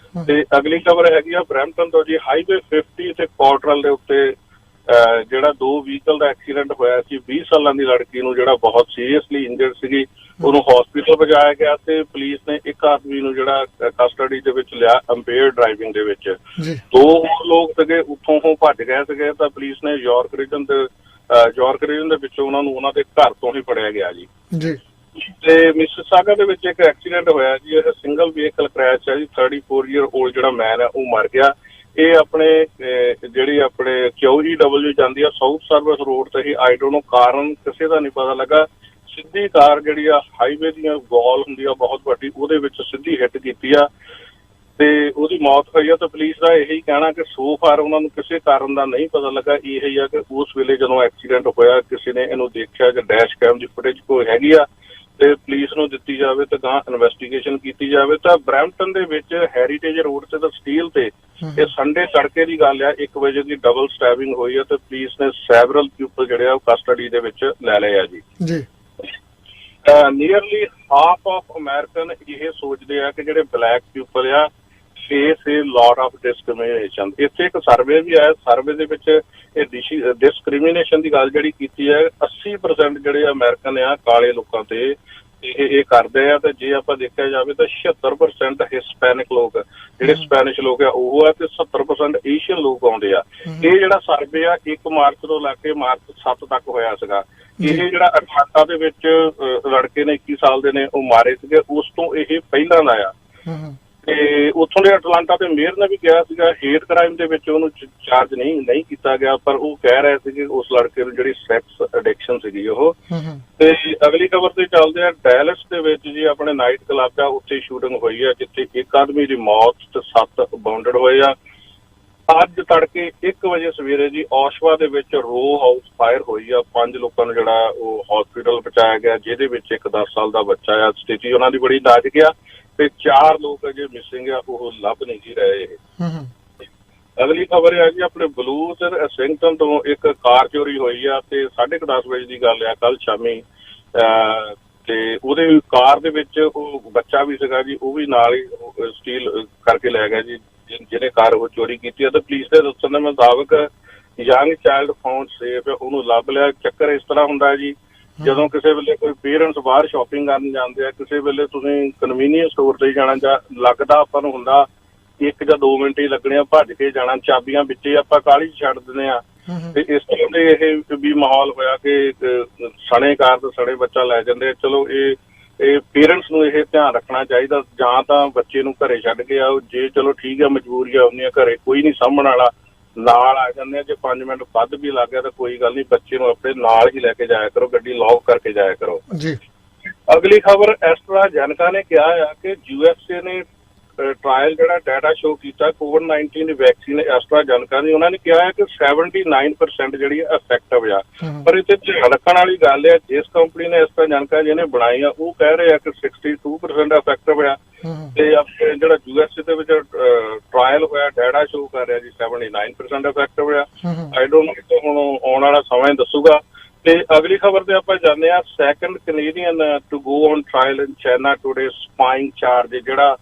ਤੇ ਅਗਲੀ ਖਬਰ ਹੈਗੀ ਆ ਬਰੈਂਪਟਨ ਤੋਂ ਜੀ, ਹਾਈਵੇ 50 ਤੇ ਕੋਟਰਲ ਦੇ ਉੱਤੇ ਜਿਹੜਾ 2 ਵਹੀਕਲ ਦਾ ਐਕਸੀਡੈਂਟ ਹੋਇਆ ਸੀ। 20 ਸਾਲਾਂ ਦੀ ਲੜਕੀ ਨੂੰ ਜਿਹੜਾ ਬਹੁਤ ਸੀਰੀਅਸਲੀ ਇੰਜਰਡ ਸੀਗੀ, ਉਹਨੂੰ ਹਸਪੀਟਲ ਪਹੁੰਚਾਇਆ ਗਿਆ ਤੇ ਪੁਲਿਸ ਨੇ ਇੱਕ ਆਦਮੀ ਨੂੰ ਜਿਹੜਾ ਕਸਟਡੀ ਦੇ ਵਿੱਚ ਲਿਆ ਇੰਪੇਅਰਡ ਡਰਾਈਵਿੰਗ ਦੇ ਵਿੱਚ। 2 ਹੋਰ ਲੋਕ ਸੀਗੇ ਉੱਥੋਂ ਉਹ ਭੱਜ ਗਏ ਸੀਗੇ ਤਾਂ ਪੁਲਿਸ ਨੇ ਯਾਰਕ ਰੀਜਨ ਦੇ ਵਿੱਚੋਂ ਉਹਨਾਂ ਨੂੰ ਉਹਨਾਂ ਦੇ ਘਰ ਤੋਂ ਹੀ ਫੜਿਆ ਗਿਆ ਜੀ। ਤੇ ਮਿਸਿਸਾਗਾ ਦੇ ਵਿੱਚ ਇੱਕ ਐਕਸੀਡੈਂਟ ਹੋਇਆ ਜੀ, ਇਹ ਸਿੰਗਲ ਵਹੀਕਲ ਕ੍ਰੈਸ਼ ਹੈ ਜੀ। 34 ਈਅਰ ਓਲਡ ਜਿਹੜਾ ਮੈਨ ਹੈ ਉਹ ਮਰ ਗਿਆ। ਇਹ ਆਪਣੇ ਜਿਹੜੀ ਆਪਣੇ QEW ਜਾਂਦੀ ਆ ਸਾਊਥ ਸਰਵਿਸ ਰੋਡ ਤੇ ਹੀ, ਆਈ ਡੋਨਟ ਨੋ ਕਾਰਨ ਕਿਸੇ ਦਾ ਨਹੀਂ ਪਤਾ ਲੱਗਾ। ਸਿੱਧੀ ਕਾਰ ਜਿਹੜੀ ਆ ਹਾਈਵੇ ਦੀਆਂ ਗੋਲ ਹੁੰਦੀ ਆ ਬਹੁਤ ਵੱਡੀ, ਉਹਦੇ ਵਿੱਚ ਸਿੱਧੀ ਹਿੱਟ ਕੀਤੀ ਆ ਤੇ ਉਹਦੀ ਮੌਤ ਹੋਈ ਆ। ਤਾਂ ਪੁਲਿਸ ਦਾ ਇਹੀ ਕਹਿਣਾ ਕਿ ਸੋ ਫਾਰ ਉਹਨਾਂ ਨੂੰ ਕਿਸੇ ਕਾਰਨ ਦਾ ਨਹੀਂ ਪਤਾ ਲੱਗਾ। ਇਹ ਹੀ ਆ ਕਿ ਉਸ ਵੇਲੇ ਜਦੋਂ ਐਕਸੀਡੈਂਟ ਹੋਇਆ ਕਿਸੇ ਨੇ ਇਹਨੂੰ ਦੇਖਿਆ ਜਾਂ ਡੈਸ਼ ਕੈਮ ਦੀ ਫੁਟੇਜ ਕੋਈ ਹੈਗੀ ਆ ਤੇ ਪੁਲਿਸ ਨੂੰ ਦਿੱਤੀ ਜਾਵੇ ਤੇ ਗਾਂ ਇਨਵੈਸਟੀਗੇਸ਼ਨ ਕੀਤੀ ਜਾਵੇ। ਤਾਂ ਬਰੈਂਪਟਨ ਦੇ ਵਿੱਚ ਹੈਰੀਟੇਜ ਰੋਡ ਤੇ ਤਾਂ ਸਟੀਲ ਤੇ ਇਹ ਸੰਡੇ ਤੜਕੇ ਦੀ ਗੱਲ ਆ, 1 ਵਜੇ ਦੀ ਡਬਲ ਸਟੈਬਿੰਗ ਹੋਈ ਆ ਤੇ ਪੁਲਿਸ ਨੇ ਸੈਵਰਲ ਪੀਪਲ ਜਿਹੜੇ ਆ ਉਹ ਕਸਟਡੀ ਦੇ ਵਿੱਚ ਲੈ ਲਏ ਆ ਜੀ। ਨੀਅਰਲੀ ਹਾਫ ਆਫ ਅਮਰੀਕਨ ਇਹ ਸੋਚਦੇ ਆ ਕਿ ਜਿਹੜੇ ਬਲੈਕ ਪੀਪਲ ਆ face A lot of discrimination. ਇੱਥੇ ਇੱਕ ਸਰਵੇ ਵੀ ਆਇਆ, ਸਰਵੇ ਦੇ ਵਿੱਚ ਇਹ ਡਿਸਕ੍ਰਿਮੀਨੇਸ਼ਨ ਦੀ ਗੱਲ ਜਿਹੜੀ ਕੀਤੀ ਹੈ, 80% ਜਿਹੜੇ ਅਮਰੀਕਨ ਆ ਕਾਲੇ ਲੋਕਾਂ ਤੇ ਇਹ ਕਰਦੇ ਆ। ਤੇ ਜੇ ਆਪਾਂ ਦੇਖਿਆ ਜਾਵੇ ਤਾਂ 76% ਹਿਸਪੈਨਿਕ ਲੋਕ, ਜਿਹੜੇ ਸਪੈਨਿਸ਼ ਲੋਕ ਆ ਉਹ ਆ, ਤੇ 70% ਏਸ਼ੀਅਨ ਲੋਕ ਆਉਂਦੇ ਆ। ਇਹ ਜਿਹੜਾ ਸਰਵੇ ਆ 1 ਮਾਰਚ ਤੋਂ ਲੈ ਕੇ ਮਾਰਚ 7 ਤੱਕ ਹੋਇਆ ਸੀਗਾ। ਇਹ ਜਿਹੜਾ ਅਟਲਾਂਟਾ ਦੇ ਵਿੱਚ ਲੜਕੇ ਨੇ 21 ਸਾਲ ਦੇ ਨੇ ਉਹ ਮਾਰੇ ਸੀਗੇ, ਉਸ ਤੋਂ ਇਹ ਪਹਿਲਾਂ ਦਾ ਆ। ਤੇ ਉੱਥੋਂ ਦੇ ਅਟਲਾਂਟਾ ਦੇ ਮੇਅਰ ਨੇ ਵੀ ਕਿਹਾ ਸੀਗਾ ਹੇਟ ਕ੍ਰਾਈਮ ਦੇ ਵਿੱਚ ਉਹਨੂੰ ਚਾਰਜ ਨਹੀਂ ਕੀਤਾ ਗਿਆ, ਪਰ ਉਹ ਕਹਿ ਰਹੇ ਸੀਗੇ ਉਸ ਲੜਕੇ ਨੂੰ ਜਿਹੜੀ ਸੈਕਸ ਐਡਿਕਸ਼ਨ ਸੀਗੀ ਉਹ। ਤੇ ਅਗਲੀ ਖਬਰ ਤੇ ਚੱਲਦੇ ਆ, ਡੈਲਸ ਦੇ ਵਿੱਚ ਜੀ ਆਪਣੇ ਨਾਈਟ ਕਲੱਬ ਆ, ਉੱਥੇ ਸ਼ੂਟਿੰਗ ਹੋਈ ਆ ਜਿੱਥੇ ਇੱਕ ਆਦਮੀ ਦੀ ਮੌਤ ਤੇ 7 ਬਾਉਂਡਡ ਹੋਏ ਆ। ਅੱਜ ਤੜਕੇ 1 ਵਜੇ ਸਵੇਰੇ ਜੀ ਔਸ਼ਵਾ ਦੇ ਵਿੱਚ ਰੋ ਹਾਊਸ ਫਾਇਰ ਹੋਈ ਆ। 5 ਲੋਕਾਂ ਨੂੰ ਜਿਹੜਾ ਉਹ ਹਸਪੀਟਲ ਪਹੁੰਚਾਇਆ ਗਿਆ, ਜਿਹਦੇ ਵਿੱਚ ਇੱਕ 10 ਸਾਲ ਦਾ ਬੱਚਾ ਆ। ਸਥਿਤੀ ਉਹਨਾਂ ਦੀ ਬੜੀ ਨਾਜ਼ੁਕ ਆ ਤੇ 4 ਲੋਕ ਅਜੇ ਮਿਸਿੰਗ ਆ, ਉਹ ਲੱਭ ਨਹੀਂ ਜੀ ਰਹੇ। ਅਗਲੀ ਖਬਰ ਹੈ ਜੀ ਆਪਣੇ ਬਲੂਜ਼ ਐਸਿੰਗਟਨ ਤੋਂ ਇੱਕ ਕਾਰ ਚੋਰੀ ਹੋਈ ਆ ਤੇ 10:30 ਵਜੇ ਦੀ ਗੱਲ ਆ ਕੱਲ ਸ਼ਾਮੀ। ਤੇ ਉਹਦੇ ਕਾਰ ਦੇ ਵਿੱਚ ਉਹ ਬੱਚਾ ਵੀ ਸੀਗਾ ਜੀ, ਉਹ ਵੀ ਨਾਲ ਹੀ ਸਟੀਲ ਕਰਕੇ ਲੈ ਗਿਆ ਜੀ ਜਿਹਨੇ ਕਾਰ ਉਹ ਚੋਰੀ ਕੀਤੀ ਆ। ਤੇ ਪੁਲਿਸ ਦੇ ਦੱਸਣ ਦੇ ਮੁਤਾਬਕ ਯੰਗ ਚਾਈਲਡ ਫਾਊਂਡ ਸੇਫ, ਉਹਨੂੰ ਲੱਭ ਲਿਆ। ਚੱਕਰ ਇਸ ਤਰ੍ਹਾਂ ਹੁੰਦਾ ਜੀ, ਜਦੋਂ ਕਿਸੇ ਵੇਲੇ ਕੋਈ ਪੇਰੈਂਟਸ ਬਾਹਰ ਸ਼ਾਪਿੰਗ ਕਰਨ ਜਾਂਦੇ ਆ, ਕਿਸੇ ਵੇਲੇ ਤੁਸੀਂ ਕਨਵੀਨੀਅੰਸ ਸਟੋਰ ਤੇ ਜਾਣਾ, ਜਾਂ ਲੱਗਦਾ ਆਪਾਂ ਨੂੰ ਹੁੰਦਾ 1 ਜਾਂ 2 ਮਿੰਟ ਹੀ ਲੱਗਣੇ ਆ, ਭੱਜ ਕੇ ਜਾਣਾ, ਚਾਬੀਆਂ ਵਿੱਚੇ ਆਪਾਂ ਕਾਹਲੀ ਛੱਡ ਦਿੰਦੇ ਆ। ਤੇ ਇਸ ਤਰ੍ਹਾਂ ਦੇ ਇਹ ਵੀ ਮਾਹੌਲ ਹੋਇਆ ਕਿ ਸਣੇ ਕਾਰ ਤੇ ਸਣੇ ਬੱਚਾ ਲੈ ਜਾਂਦੇ। ਚਲੋ ਇਹ ਪੇਰੈਂਟਸ ਨੂੰ ਇਹ ਧਿਆਨ ਰੱਖਣਾ ਚਾਹੀਦਾ, ਜਾਂ ਤਾਂ ਬੱਚੇ ਨੂੰ ਘਰੇ ਛੱਡ ਕੇ ਆਓ, ਜੇ ਚਲੋ ਠੀਕ ਆ ਮਜਬੂਰੀ ਆ ਹੁੰਦੀ ਆ, ਘਰੇ ਕੋਈ ਨਹੀਂ ਸਾਂਭਣ ਵਾਲਾ, ਨਾਲ ਆ ਜਾਂਦੇ ਆ। ਜੇ 5 ਮਿੰਟ ਵੱਧ ਵੀ ਲੱਗ ਗਿਆ ਤਾਂ ਕੋਈ ਗੱਲ ਨਹੀਂ, ਬੱਚੇ ਨੂੰ ਆਪਣੇ ਨਾਲ ਹੀ ਲੈ ਕੇ ਜਾਇਆ ਕਰੋ, ਗੱਡੀ ਲੌਕ ਕਰਕੇ ਜਾਇਆ ਕਰੋ ਜੀ। ਅਗਲੀ ਖਬਰ, ਐਸਟਰਾਜੈਨੇਕਾ ਨੇ ਕਿਹਾ ਆ ਕਿ USA ਨੇ ਟ੍ਰਾਇਲ ਜਿਹੜਾ ਡਾਟਾ ਸ਼ੋ ਕੀਤਾ ਕੋਵਿਡ-19 ਦੀ ਵੈਕਸੀਨ ਐਸਟਰਾਜੈਨੇਕਾ ਦੀ, ਉਹਨਾਂ ਨੇ ਕਿਹਾ ਹੈ ਕਿ 79% ਜਿਹੜੀ ਇਫੈਕਟਿਵ ਆ। ਪਰ ਇੱਥੇ ਧਿਆਨ ਰੱਖਣ ਵਾਲੀ ਗੱਲ ਹੈ, ਜਿਸ ਕੰਪਨੀ ਨੇ ਐਸਟਰਾਜੈਨੇਕਾ ਜਿਹਨੇ ਬਣਾਈ ਆ ਉਹ ਕਹਿ ਰਹੇ ਆ ਕਿ 62% ਇਫੈਕਟਿਵ ਆ, ਤੇ ਜਿਹੜਾ USA ਦੇ ਵਿੱਚ ਟ੍ਰਾਇਲ ਹੋਇਆ ਡਾਟਾ ਸ਼ੋ ਕਰ ਰਿਹਾ ਜੀ 79% ਇਫੈਕਟਿਵ ਆ। ਆਈ ਡੋਨਟ ਨੋ ਹੁਣ ਆਉਣ ਵਾਲਾ ਸਮਾਂ ਦੱਸੂਗਾ। ਤੇ ਅਗਲੀ ਖਬਰ ਤੇ ਆਪਾਂ ਜਾਂਦੇ ਆ, second Canadian to go on trial in China today spying charge, ਜਿਹੜਾ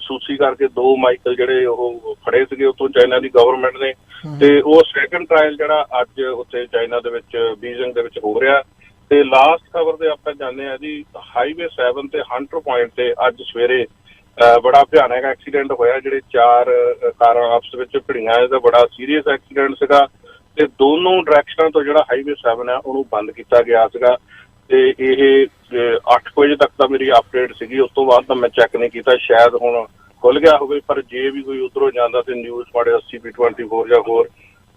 ਸੂਸੀ ਕਰਕੇ 2 ਮਾਈਕਲ ਜਿਹੜੇ ਉਹ ਫੜੇ ਸੀਗੇ ਉੱਥੋਂ ਚਾਈਨਾ ਦੀ ਗਵਰਨਮੈਂਟ ਨੇ। ਤੇ ਉਹ ਸੈਕੰਡ ਟ੍ਰਾਇਲ ਜਿਹੜਾ ਅੱਜ ਉੱਥੇ ਚਾਈਨਾ ਦੇ ਵਿੱਚ ਬੀਜਿੰਗ ਦੇ ਵਿੱਚ ਹੋ ਰਿਹਾ। ਤੇ ਲਾਸਟ ਖਬਰ ਤੇ ਆਪਾਂ ਜਾਂਦੇ ਆ ਜੀ, ਹਾਈਵੇ 7 ਤੇ ਹੰਟਰ ਪੁਆਇੰਟ ਤੇ ਅੱਜ ਸਵੇਰੇ ਬੜਾ ਭਿਆਨਕ ਐਕਸੀਡੈਂਟ ਹੋਇਆ, ਜਿਹੜੇ 4 ਕਾਰਾਂ ਆਪਸ ਵਿੱਚ ਭਿੜੀਆਂ। ਇਹਦਾ ਬੜਾ ਸੀਰੀਅਸ ਐਕਸੀਡੈਂਟ ਸੀਗਾ ਤੇ ਦੋਨੋਂ ਡਾਇਰੈਕਸ਼ਨਾਂ ਤੋਂ ਜਿਹੜਾ ਹਾਈਵੇ 7 ਆ ਉਹਨੂੰ ਬੰਦ ਕੀਤਾ ਗਿਆ ਸੀਗਾ। ਤੇ ਇਹ 8 ਵਜੇ ਤੱਕ ਤਾਂ ਮੇਰੀ ਅਪਡੇਟ ਸੀਗੀ, ਉਸ ਤੋਂ ਬਾਅਦ ਤਾਂ ਮੈਂ ਚੈੱਕ ਨਹੀਂ ਕੀਤਾ, ਸ਼ਾਇਦ ਹੁਣ ਖੁੱਲ ਗਿਆ ਹੋਵੇ। ਪਰ ਜੇ ਵੀ ਕੋਈ ਉਧਰੋਂ ਜਾਂਦਾ ਤੇ ਨਿਊਜ਼ ਸਾਡੇ 80p24 ਜਾਂ ਹੋਰ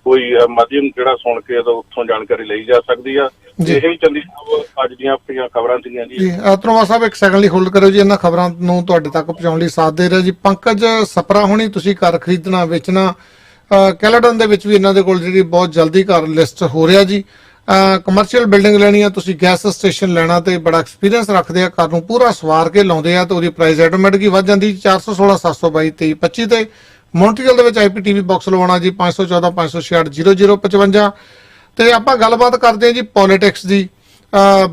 ਕੋਈ ਮਾਧਿਅਮ ਜਿਹੜਾ ਸੁਣ ਕੇ ਤਾਂ ਉੱਥੋਂ ਜਾਣਕਾਰੀ ਲਈ ਜਾ ਸਕਦੀ ਆ। ਇਹ ਚੰਦੀ ਸਾਹਿਬ ਅੱਜ ਦੀਆਂ ਆਪਣੀਆਂ ਖਬਰਾਂ ਸੀਗੀਆਂ ਜੀ। ਧਰੋਵਾ ਸਾਹਿਬ ਇੱਕ ਸੈਕਿੰਡ ਲਈ ਹੋਲਡ ਕਰੋ ਜੀ, ਇਹਨਾਂ ਖਬਰਾਂ ਨੂੰ ਤੁਹਾਡੇ ਤੱਕ ਪਹੁੰਚਾਉਣ ਲਈ ਸਾਥ ਦੇ ਰਿਹਾ ਜੀ ਪੰਕਜ ਸਪਰਾ ਹੋਣੀ। ਤੁਸੀਂ ਘਰ ਖਰੀਦਣਾ ਵੇਚਣਾ ਕੈਲੇਡਨ ਦੇ ਵਿੱਚ ਵੀ ਇਹਨਾਂ ਦੇ ਕੋਲ ਜਿਹੜੀ ਬਹੁਤ ਜਲਦੀ ਘਰ ਲਿਸਟ ਹੋ ਰਿਹਾ ਜੀ। ਕਮਰਸ਼ੀਅਲ ਬਿਲਡਿੰਗ ਲੈਣੀ ਆ ਤੁਸੀਂ, ਗੈਸ ਸਟੇਸ਼ਨ ਲੈਣਾ ਤੇ ਬੜਾ ਐਕਸਪੀਰੀਅੰਸ ਰੱਖਦੇ ਆ, ਘਰ ਨੂੰ ਪੂਰਾ ਸਵਾਰ ਕੇ ਲਾਉਂਦੇ ਆ ਤੇ ਉਹਦੀ ਪ੍ਰਾਈਸ ਆਟੋਮੈਟਿਕ ਵੱਧ ਜਾਂਦੀ 416 722 2325 ਤੇ। ਮੌਂਟਰੀਅਲ ਦੇ ਵਿੱਚ IPTV ਬਾਕਸ ਲਵਾਉਣਾ ਜੀ 514 566 0055। ਤੇ ਆਪਾਂ ਗੱਲਬਾਤ ਕਰਦੇ ਹਾਂ ਜੀ ਪੋਲਿਟਿਕਸ ਦੀ।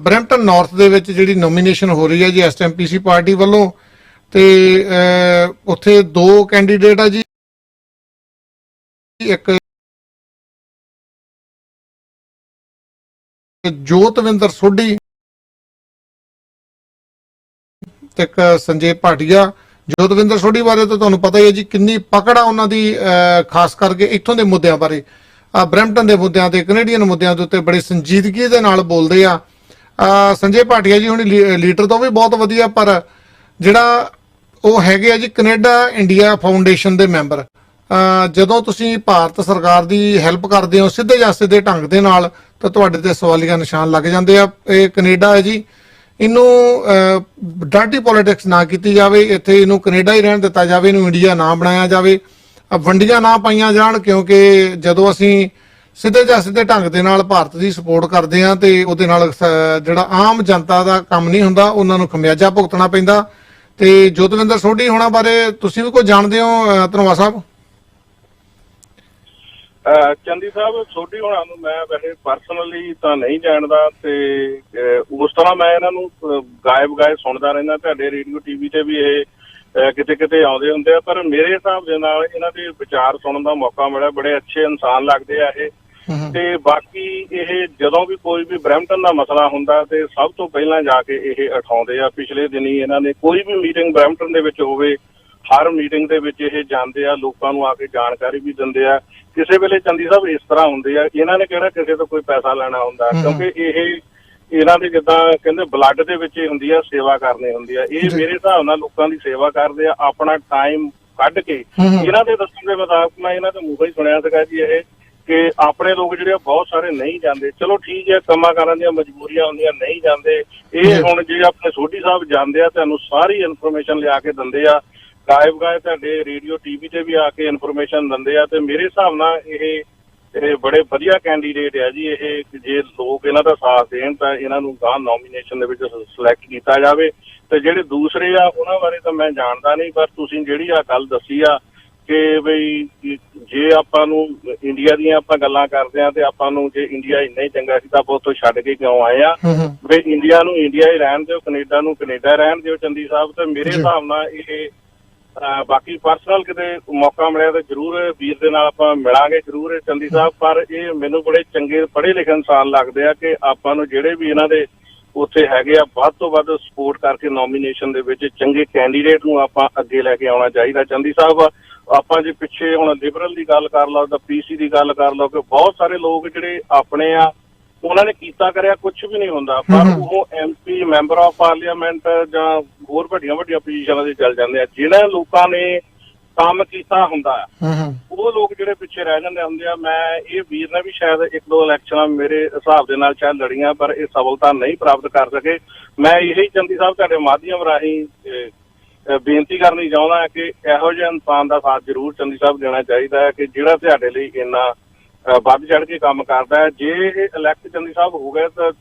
ਬਰੈਂਪਟਨ ਨਾਰਥ ਦੇ ਵਿੱਚ ਜਿਹੜੀ ਨੋਮੀਨੇਸ਼ਨ ਹੋ ਰਹੀ ਹੈ ਜੀ ਇਸ ਟਾਈਮ PC ਪਾਰਟੀ ਵੱਲੋਂ, ਤੇ ਉੱਥੇ 2 ਕੈਂਡੀਡੇਟ ਆ ਜੀ। ਇੱਕ ਜੋਤਵਿੰਦਰ ਸੋਢੀ ਤੇ ਇੱਕ ਸੰਜੇ ਭਾਟੀਆ। ਜੋਤਵਿੰਦਰ ਸੋਢੀ ਬਾਰੇ ਤਾਂ ਤੁਹਾਨੂੰ ਪਤਾ ਹੀ ਹੈ ਜੀ ਕਿੰਨੀ ਪਕੜ ਆ ਉਹਨਾਂ ਦੀ, ਖਾਸ ਕਰਕੇ ਇੱਥੋਂ ਦੇ ਮੁੱਦਿਆਂ ਬਾਰੇ, ਬਰੈਂਪਟਨ ਦੇ ਮੁੱਦਿਆਂ ਤੇ ਕੈਨੇਡੀਅਨ ਮੁੱਦਿਆਂ ਦੇ ਉੱਤੇ ਬੜੀ ਸੰਜੀਦਗੀ ਦੇ ਨਾਲ ਬੋਲਦੇ ਆ। ਸੰਜੇ ਭਾਟੀਆ ਜੀ ਹੁਣ ਲੀਡਰ ਤੋਂ ਵੀ ਬਹੁਤ ਵਧੀਆ, ਪਰ ਜਿਹੜਾ ਉਹ ਹੈਗੇ ਆ ਜੀ ਕੈਨੇਡਾ ਇੰਡੀਆ ਫਾਊਂਡੇਸ਼ਨ ਦੇ ਮੈਂਬਰ। ਜਦੋਂ ਤੁਸੀਂ ਭਾਰਤ ਸਰਕਾਰ ਦੀ ਹੈਲਪ ਕਰਦੇ ਹੋ ਸਿੱਧੇ ਜਾਂ ਸਿੱਧੇ ਢੰਗ ਦੇ ਨਾਲ ਤਾਂ ਤੁਹਾਡੇ ਤੇ ਸਵਾਲੀਆ ਨਿਸ਼ਾਨ ਲੱਗ ਜਾਂਦੇ ਆ। ਇਹ ਕੈਨੇਡਾ ਹੈ ਜੀ, ਇਹਨੂੰ ਡਰਟੀ ਪੋਲਿਟਿਕਸ ਨਾ ਕੀਤੀ ਜਾਵੇ, ਇੱਥੇ ਇਹਨੂੰ ਕੈਨੇਡਾ ਹੀ ਰਹਿਣ ਦਿੱਤਾ ਜਾਵੇ, ਇਹਨੂੰ ਇੰਡੀਆ ਨਾ ਬਣਾਇਆ ਜਾਵੇ, ਵੰਡੀਆਂ ਨਾ ਪਾਈਆਂ ਜਾਣ। ਕਿਉਂਕਿ ਜਦੋਂ ਅਸੀਂ ਸਿੱਧੇ ਜਾਂ ਸਿੱਧੇ ਢੰਗ ਦੇ ਨਾਲ ਭਾਰਤ ਦੀ ਸਪੋਰਟ ਕਰਦੇ ਹਾਂ ਤੇ ਉਹਦੇ ਨਾਲ ਜਿਹੜਾ ਆਮ ਜਨਤਾ ਦਾ ਕੰਮ ਨਹੀਂ ਹੁੰਦਾ, ਉਹਨਾਂ ਨੂੰ ਖਮਿਆਜਾ ਭੁਗਤਣਾ ਪੈਂਦਾ। ਤੇ ਜੋਤਵਿੰਦਰ ਸੋਢੀ ਹੋਣਾ ਬਾਰੇ ਤੁਸੀਂ ਵੀ ਕੁਝ ਜਾਣਦੇ ਹੋ ਧਨੋਆ ਸਾਹਿਬ? ਚੰਦੀ ਸਾਹਿਬ ਸੋਢੀ ਹੋਣਾ ਨੂੰ ਮੈਂ ਵੈਸੇ ਪਰਸਨਲੀ ਤਾਂ ਨਹੀਂ ਜਾਣਦਾ, ਤੇ ਉਸ ਤਰ੍ਹਾਂ ਮੈਂ ਇਹਨਾਂ ਨੂੰ ਗਾਇਬ ਸੁਣਦਾ ਰਹਿੰਦਾ। ਤੁਹਾਡੇ ਰੇਡੀਓ TV ਤੇ ਵੀ ਇਹ ਕਿਤੇ ਕਿਤੇ ਆਉਂਦੇ ਹੁੰਦੇ ਆ, ਪਰ ਮੇਰੇ ਹਿਸਾਬ ਦੇ ਨਾਲ ਇਹਨਾਂ ਦੇ ਵਿਚਾਰ ਸੁਣਨ ਦਾ ਮੌਕਾ ਮਿਲਿਆ, ਬੜੇ ਅੱਛੇ ਇਨਸਾਨ ਲੱਗਦੇ ਆ ਇਹ। ਤੇ ਬਾਕੀ ਇਹ ਜਦੋਂ ਵੀ ਕੋਈ ਵੀ ਬਰੈਂਪਟਨ ਦਾ ਮਸਲਾ ਹੁੰਦਾ ਤੇ ਸਭ ਤੋਂ ਪਹਿਲਾਂ ਜਾ ਕੇ ਇਹ ਉਠਾਉਂਦੇ ਆ। ਪਿਛਲੇ ਦਿਨੀ ਇਹਨਾਂ ਨੇ ਕੋਈ ਵੀ ਮੀਟਿੰਗ ਬਰੈਂਪਟਨ ਦੇ ਵਿੱਚ ਹੋਵੇ, ਹਰ ਮੀਟਿੰਗ ਦੇ ਵਿੱਚ ਇਹ ਜਾਂਦੇ ਆ, ਲੋਕਾਂ ਨੂੰ ਆ ਕੇ ਜਾਣਕਾਰੀ ਵੀ ਦਿੰਦੇ ਆ। ਕਿਸੇ ਵੇਲੇ ਚੰਦੀ ਸਾਹਿਬ ਇਸ ਤਰ੍ਹਾਂ ਹੁੰਦੇ ਆ, ਇਹਨਾਂ ਨੇ ਕਿਹੜਾ ਕਿਸੇ ਤੋਂ ਕੋਈ ਪੈਸਾ ਲੈਣਾ ਹੁੰਦਾ, ਕਿਉਂਕਿ ਇਹਨਾਂ ਦੇ ਜਿੱਦਾਂ ਕਹਿੰਦੇ ਬਲੱਡ ਦੇ ਵਿੱਚ ਹੁੰਦੀ ਆ, ਸੇਵਾ ਕਰਨੀ ਹੁੰਦੀ ਆ। ਇਹ ਮੇਰੇ ਹਿਸਾਬ ਨਾਲ ਲੋਕਾਂ ਦੀ ਸੇਵਾ ਕਰਦੇ ਆ, ਆਪਣਾ ਟਾਈਮ ਕੱਢ ਕੇ। ਇਹਨਾਂ ਦੇ ਦੱਸਣ ਦੇ ਮੁਤਾਬਕ ਮੈਂ ਇਹਨਾਂ ਦੇ ਮੂੰਹੋਂ ਹੀ ਸੁਣਿਆ ਸੀਗਾ ਜੀ ਇਹ, ਕਿ ਆਪਣੇ ਲੋਕ ਜਿਹੜੇ ਬਹੁਤ ਸਾਰੇ ਨਹੀਂ ਜਾਂਦੇ। ਚਲੋ ਠੀਕ ਹੈ, ਕੰਮਾਂ ਕਾਰਾਂ ਦੀਆਂ ਮਜਬੂਰੀਆਂ ਹੁੰਦੀਆਂ, ਨਹੀਂ ਜਾਂਦੇ। ਇਹ ਹੁਣ ਜੇ ਆਪਣੇ ਸੋਢੀ ਸਾਹਿਬ ਜਾਂਦੇ ਆ, ਤੁਹਾਨੂੰ ਸਾਰੀ ਇਨਫੋਰਮੇਸ਼ਨ ਲਿਆ ਕੇ ਦਿੰਦੇ ਆ, ਗਾਇਬ ਤੁਹਾਡੇ ਰੇਡੀਓ TV ਤੇ ਵੀ ਆ ਕੇ ਇਨਫੋਰਮੇਸ਼ਨ ਦਿੰਦੇ ਆ। ਤੇ ਮੇਰੇ ਹਿਸਾਬ ਨਾਲ ਇਹ ਬੜੇ ਵਧੀਆ ਕੈਂਡੀਡੇਟ ਆ ਜੀ। ਇਹ ਜੇ ਲੋਕ ਇਹਨਾਂ ਦਾ ਸਾਥ ਦੇਣ ਤਾਂ ਇਹਨਾਂ ਨੂੰ ਗਾਂ ਨੋਮੀਨੇਸ਼ਨ ਦੇ ਵਿੱਚ ਸਿਲੈਕਟ ਕੀਤਾ ਜਾਵੇ। ਤੇ ਜਿਹੜੇ ਦੂਸਰੇ ਆ ਉਹਨਾਂ ਬਾਰੇ ਤਾਂ ਮੈਂ ਜਾਣਦਾ ਨਹੀਂ, ਪਰ ਤੁਸੀਂ ਜਿਹੜੀ ਆ ਗੱਲ ਦੱਸੀ ਆ ਕਿ ਬਈ ਜੇ ਆਪਾਂ ਨੂੰ ਇੰਡੀਆ ਦੀਆਂ ਆਪਾਂ ਗੱਲਾਂ ਕਰਦੇ ਆ ਤੇ ਆਪਾਂ ਨੂੰ ਜੇ ਇੰਡੀਆ ਇੰਨਾ ਹੀ ਚੰਗਾ ਸੀ ਤਾਂ ਆਪਾਂ ਉੱਥੋਂ ਛੱਡ ਕੇ ਕਿਉਂ ਆਏ ਆ? ਬਈ ਇੰਡੀਆ ਨੂੰ ਇੰਡੀਆ ਹੀ ਰਹਿਣ ਦਿਓ, ਕੈਨੇਡਾ ਨੂੰ ਕੈਨੇਡਾ ਰਹਿਣ ਦਿਓ ਚੰਦੀ ਸਾਹਿਬ। ਤੇ ਮੇਰੇ ਹਿਸਾਬ ਨਾਲ ਇਹ ਬਾਕੀ ਪਰਸਨਲ ਕਿਤੇ ਮੌਕਾ ਮਿਲਿਆ ਤਾਂ ਜ਼ਰੂਰ ਵੀਰ ਦੇ ਨਾਲ ਆਪਾਂ ਮਿਲਾਂਗੇ ਜ਼ਰੂਰ ਚੰਦੀ ਸਾਹਿਬ। ਪਰ ਇਹ ਮੈਨੂੰ ਬੜੇ ਚੰਗੇ ਪੜ੍ਹੇ ਲਿਖੇ ਇਨਸਾਨ ਲੱਗਦੇ ਆ ਕਿ ਆਪਾਂ ਨੂੰ ਜਿਹੜੇ ਵੀ ਇਹਨਾਂ ਦੇ ਉੱਥੇ ਹੈਗੇ ਆ ਵੱਧ ਤੋਂ ਵੱਧ ਸਪੋਰਟ ਕਰਕੇ ਨੋਮੀਨੇਸ਼ਨ ਦੇ ਵਿੱਚ ਚੰਗੇ ਕੈਂਡੀਡੇਟ ਨੂੰ ਆਪਾਂ ਅੱਗੇ ਲੈ ਕੇ ਆਉਣਾ ਚਾਹੀਦਾ ਚੰਦੀ ਸਾਹਿਬ। ਆਪਾਂ ਜੇ ਪਿੱਛੇ ਹੁਣ ਲਿਬਰਲ ਦੀ ਗੱਲ ਕਰ ਲਓ ਤਾਂ PC ਦੀ ਗੱਲ ਕਰ ਲਓ, ਕਿ ਬਹੁਤ ਸਾਰੇ ਲੋਕ ਜਿਹੜੇ ਆਪਣੇ ਆ ਉਹਨਾਂ ਨੇ ਕੀਤਾ ਕਰਿਆ ਕੁਝ ਵੀ ਨਹੀਂ ਹੁੰਦਾ, ਪਰ ਉਹ MP ਮੈਂਬਰ ਆਫ ਪਾਰਲੀਮੈਂਟ ਜਾਂ ਹੋਰ ਵੱਡੀਆਂ ਪੋਜੀਸ਼ਨਾਂ ਤੇ ਚੱਲ ਜਾਂਦੇ ਆ। ਜਿਹਨਾਂ ਲੋਕਾਂ ਨੇ ਕੰਮ ਕੀਤਾ ਹੁੰਦਾ ਉਹ ਲੋਕ ਜਿਹੜੇ ਪਿੱਛੇ ਰਹਿ ਜਾਂਦੇ ਹੁੰਦੇ ਆ। ਮੈਂ ਇਹ ਵੀਰ ਨੇ ਵੀ ਸ਼ਾਇਦ 1-2 ਇਲੈਕਸ਼ਨਾਂ ਮੇਰੇ ਹਿਸਾਬ ਦੇ ਨਾਲ ਸ਼ਾਇਦ ਲੜੀਆਂ, ਪਰ ਇਹ ਸਫਲਤਾ ਨਹੀਂ ਪ੍ਰਾਪਤ ਕਰ ਸਕੇ। ਮੈਂ ਇਹੀ ਚੰਦੀ ਸਾਹਿਬ ਤੁਹਾਡੇ ਮਾਧਿਅਮ ਰਾਹੀਂ ਬੇਨਤੀ ਕਰਨੀ ਚਾਹੁੰਦਾ ਕਿ ਇਹੋ ਜਿਹੇ ਇਨਸਾਨ ਦਾ ਸਾਥ ਜ਼ਰੂਰ ਚੰਦੀ ਸਾਹਿਬ ਦੇਣਾ ਚਾਹੀਦਾ ਹੈ, ਕਿ ਜਿਹੜਾ ਤੁਹਾਡੇ ਲਈ ਇੰਨਾ ਵੱਧ ਚੜ ਕੇ ਕੰਮ ਕਰਦਾ ਹੈ। ਜੇ ਇਹ ਇਲੈਕਟ ਚੰਦੀ ਸਾਹਿਬ ਹੋ ਗਏ ਤਾਂ